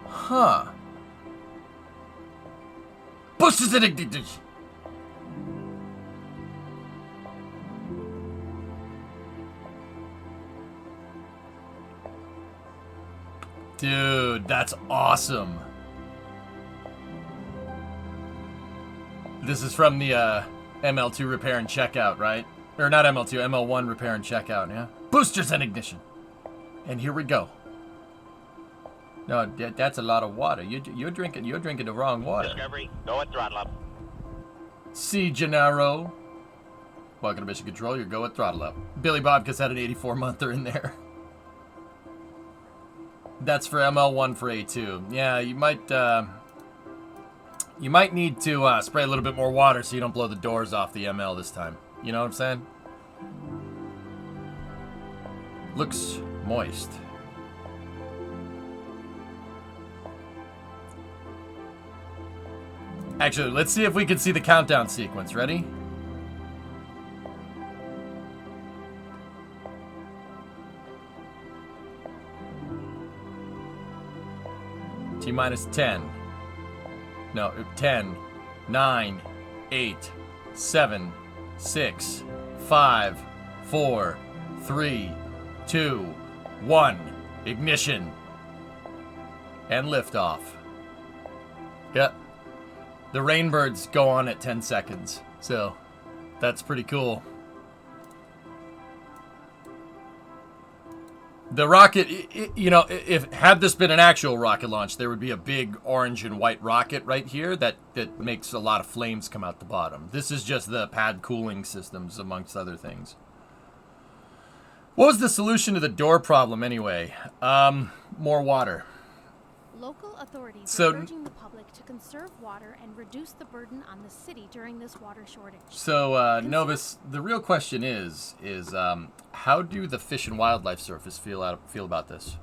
Huh. Boosters in it. Dude, that's awesome. This is from the ML2 repair and checkout, right? Or not ML2, ML1 repair and checkout, yeah? Boosters and ignition. And here we go. No, that's a lot of water. You're drinking the wrong water. Discovery, go and throttle up. C. Gennaro. Welcome to Mission Control. Your go at throttle up. Billy Bobcats had an 84-monther in there. That's for ML1 for A2. Yeah, you might need to spray a little bit more water so you don't blow the doors off the ML this time. You know what I'm saying? Looks moist. Actually, let's see if we can see the countdown sequence. Ready? T-minus 10. No, 10, 9, 8, 7, 6, 5, 4, 3, 2, 1. Ignition. And liftoff. Yep. The Rainbirds go on at 10 seconds. So, that's pretty cool. The rocket, you know, if had this been an actual rocket launch, there would be a big orange and white rocket right here that makes a lot of flames come out the bottom. This is just the pad cooling systems, amongst other things. What was the solution to the door problem anyway? More water. Local authorities are urging the public to conserve water and reduce the burden on the city during this water shortage. So, Novus, the real question is how do the Fish and Wildlife Service feel about this?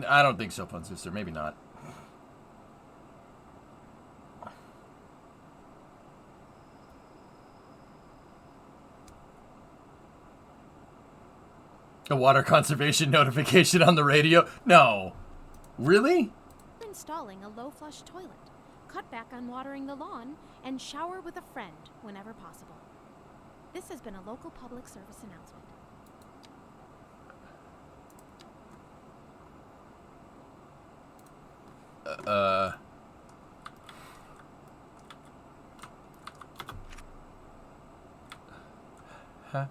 I don't think so, Pun Sister. Maybe not. A water conservation notification on the radio? No. Really? Installing a low flush toilet, cut back on watering the lawn, and shower with a friend whenever possible. This has been a local public service announcement. Huh?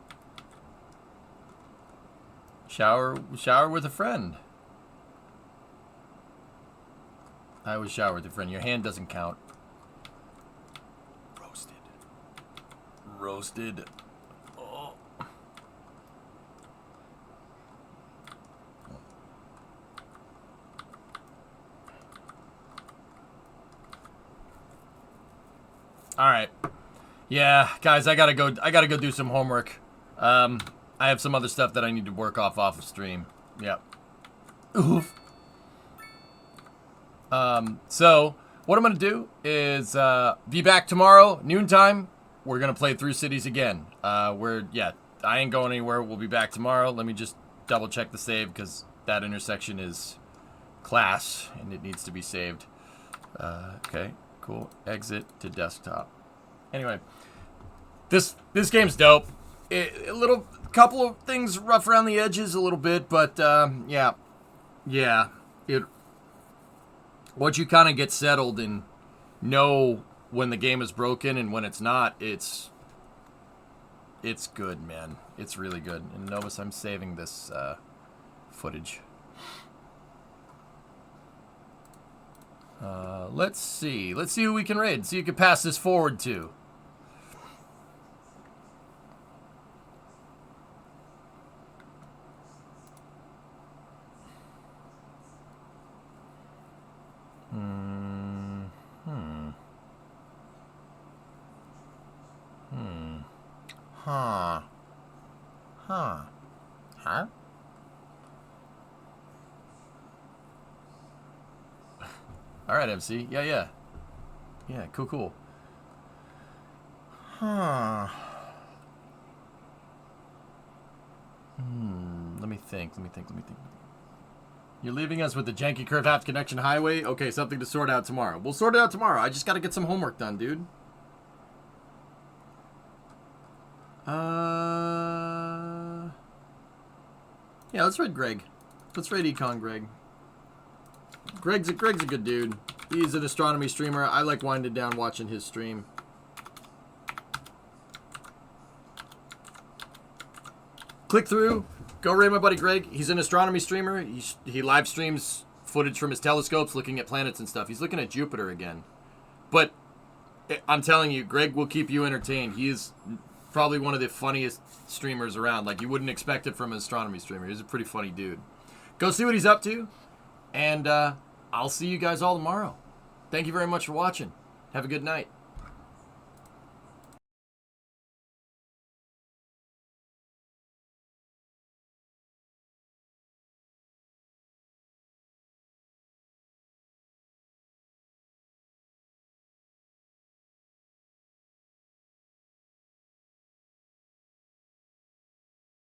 Shower with a friend. I always shower with a friend. Your hand doesn't count. Roasted. Oh. All right. Yeah, guys, I gotta go do some homework. I have some other stuff that I need to work off of stream. Yep. Oof. So what I'm gonna do is be back tomorrow, noontime. We're gonna play through cities again. I ain't going anywhere. We'll be back tomorrow. Let me just double check the save because that intersection is class and it needs to be saved. Okay, cool. Exit to desktop. Anyway, this game's dope. A couple of things rough around the edges a little bit, but yeah. Once you kind of get settled and know when the game is broken and when it's not, it's good, man. It's really good. And Novus, I'm saving this footage. Let's see who we can raid. See who can pass this forward to. Huh? All right, MC. Yeah, cool. Huh. Let me think. You're leaving us with the janky curved half connection highway? Okay, something to sort out tomorrow. We'll sort it out tomorrow. I just got to get some homework done, dude. Yeah, let's raid Greg. Let's raid Econ Greg. Greg's a good dude. He's an astronomy streamer. I like winding down watching his stream. Click through. Go raid my buddy Greg. He's an astronomy streamer. He live streams footage from his telescopes looking at planets and stuff. He's looking at Jupiter again. But I'm telling you, Greg will keep you entertained. He is probably one of the funniest streamers around. Like, you wouldn't expect it from an astronomy streamer. He's a pretty funny dude. Go see what he's up to. And I'll see you guys all tomorrow. Thank you very much for watching. Have a good night.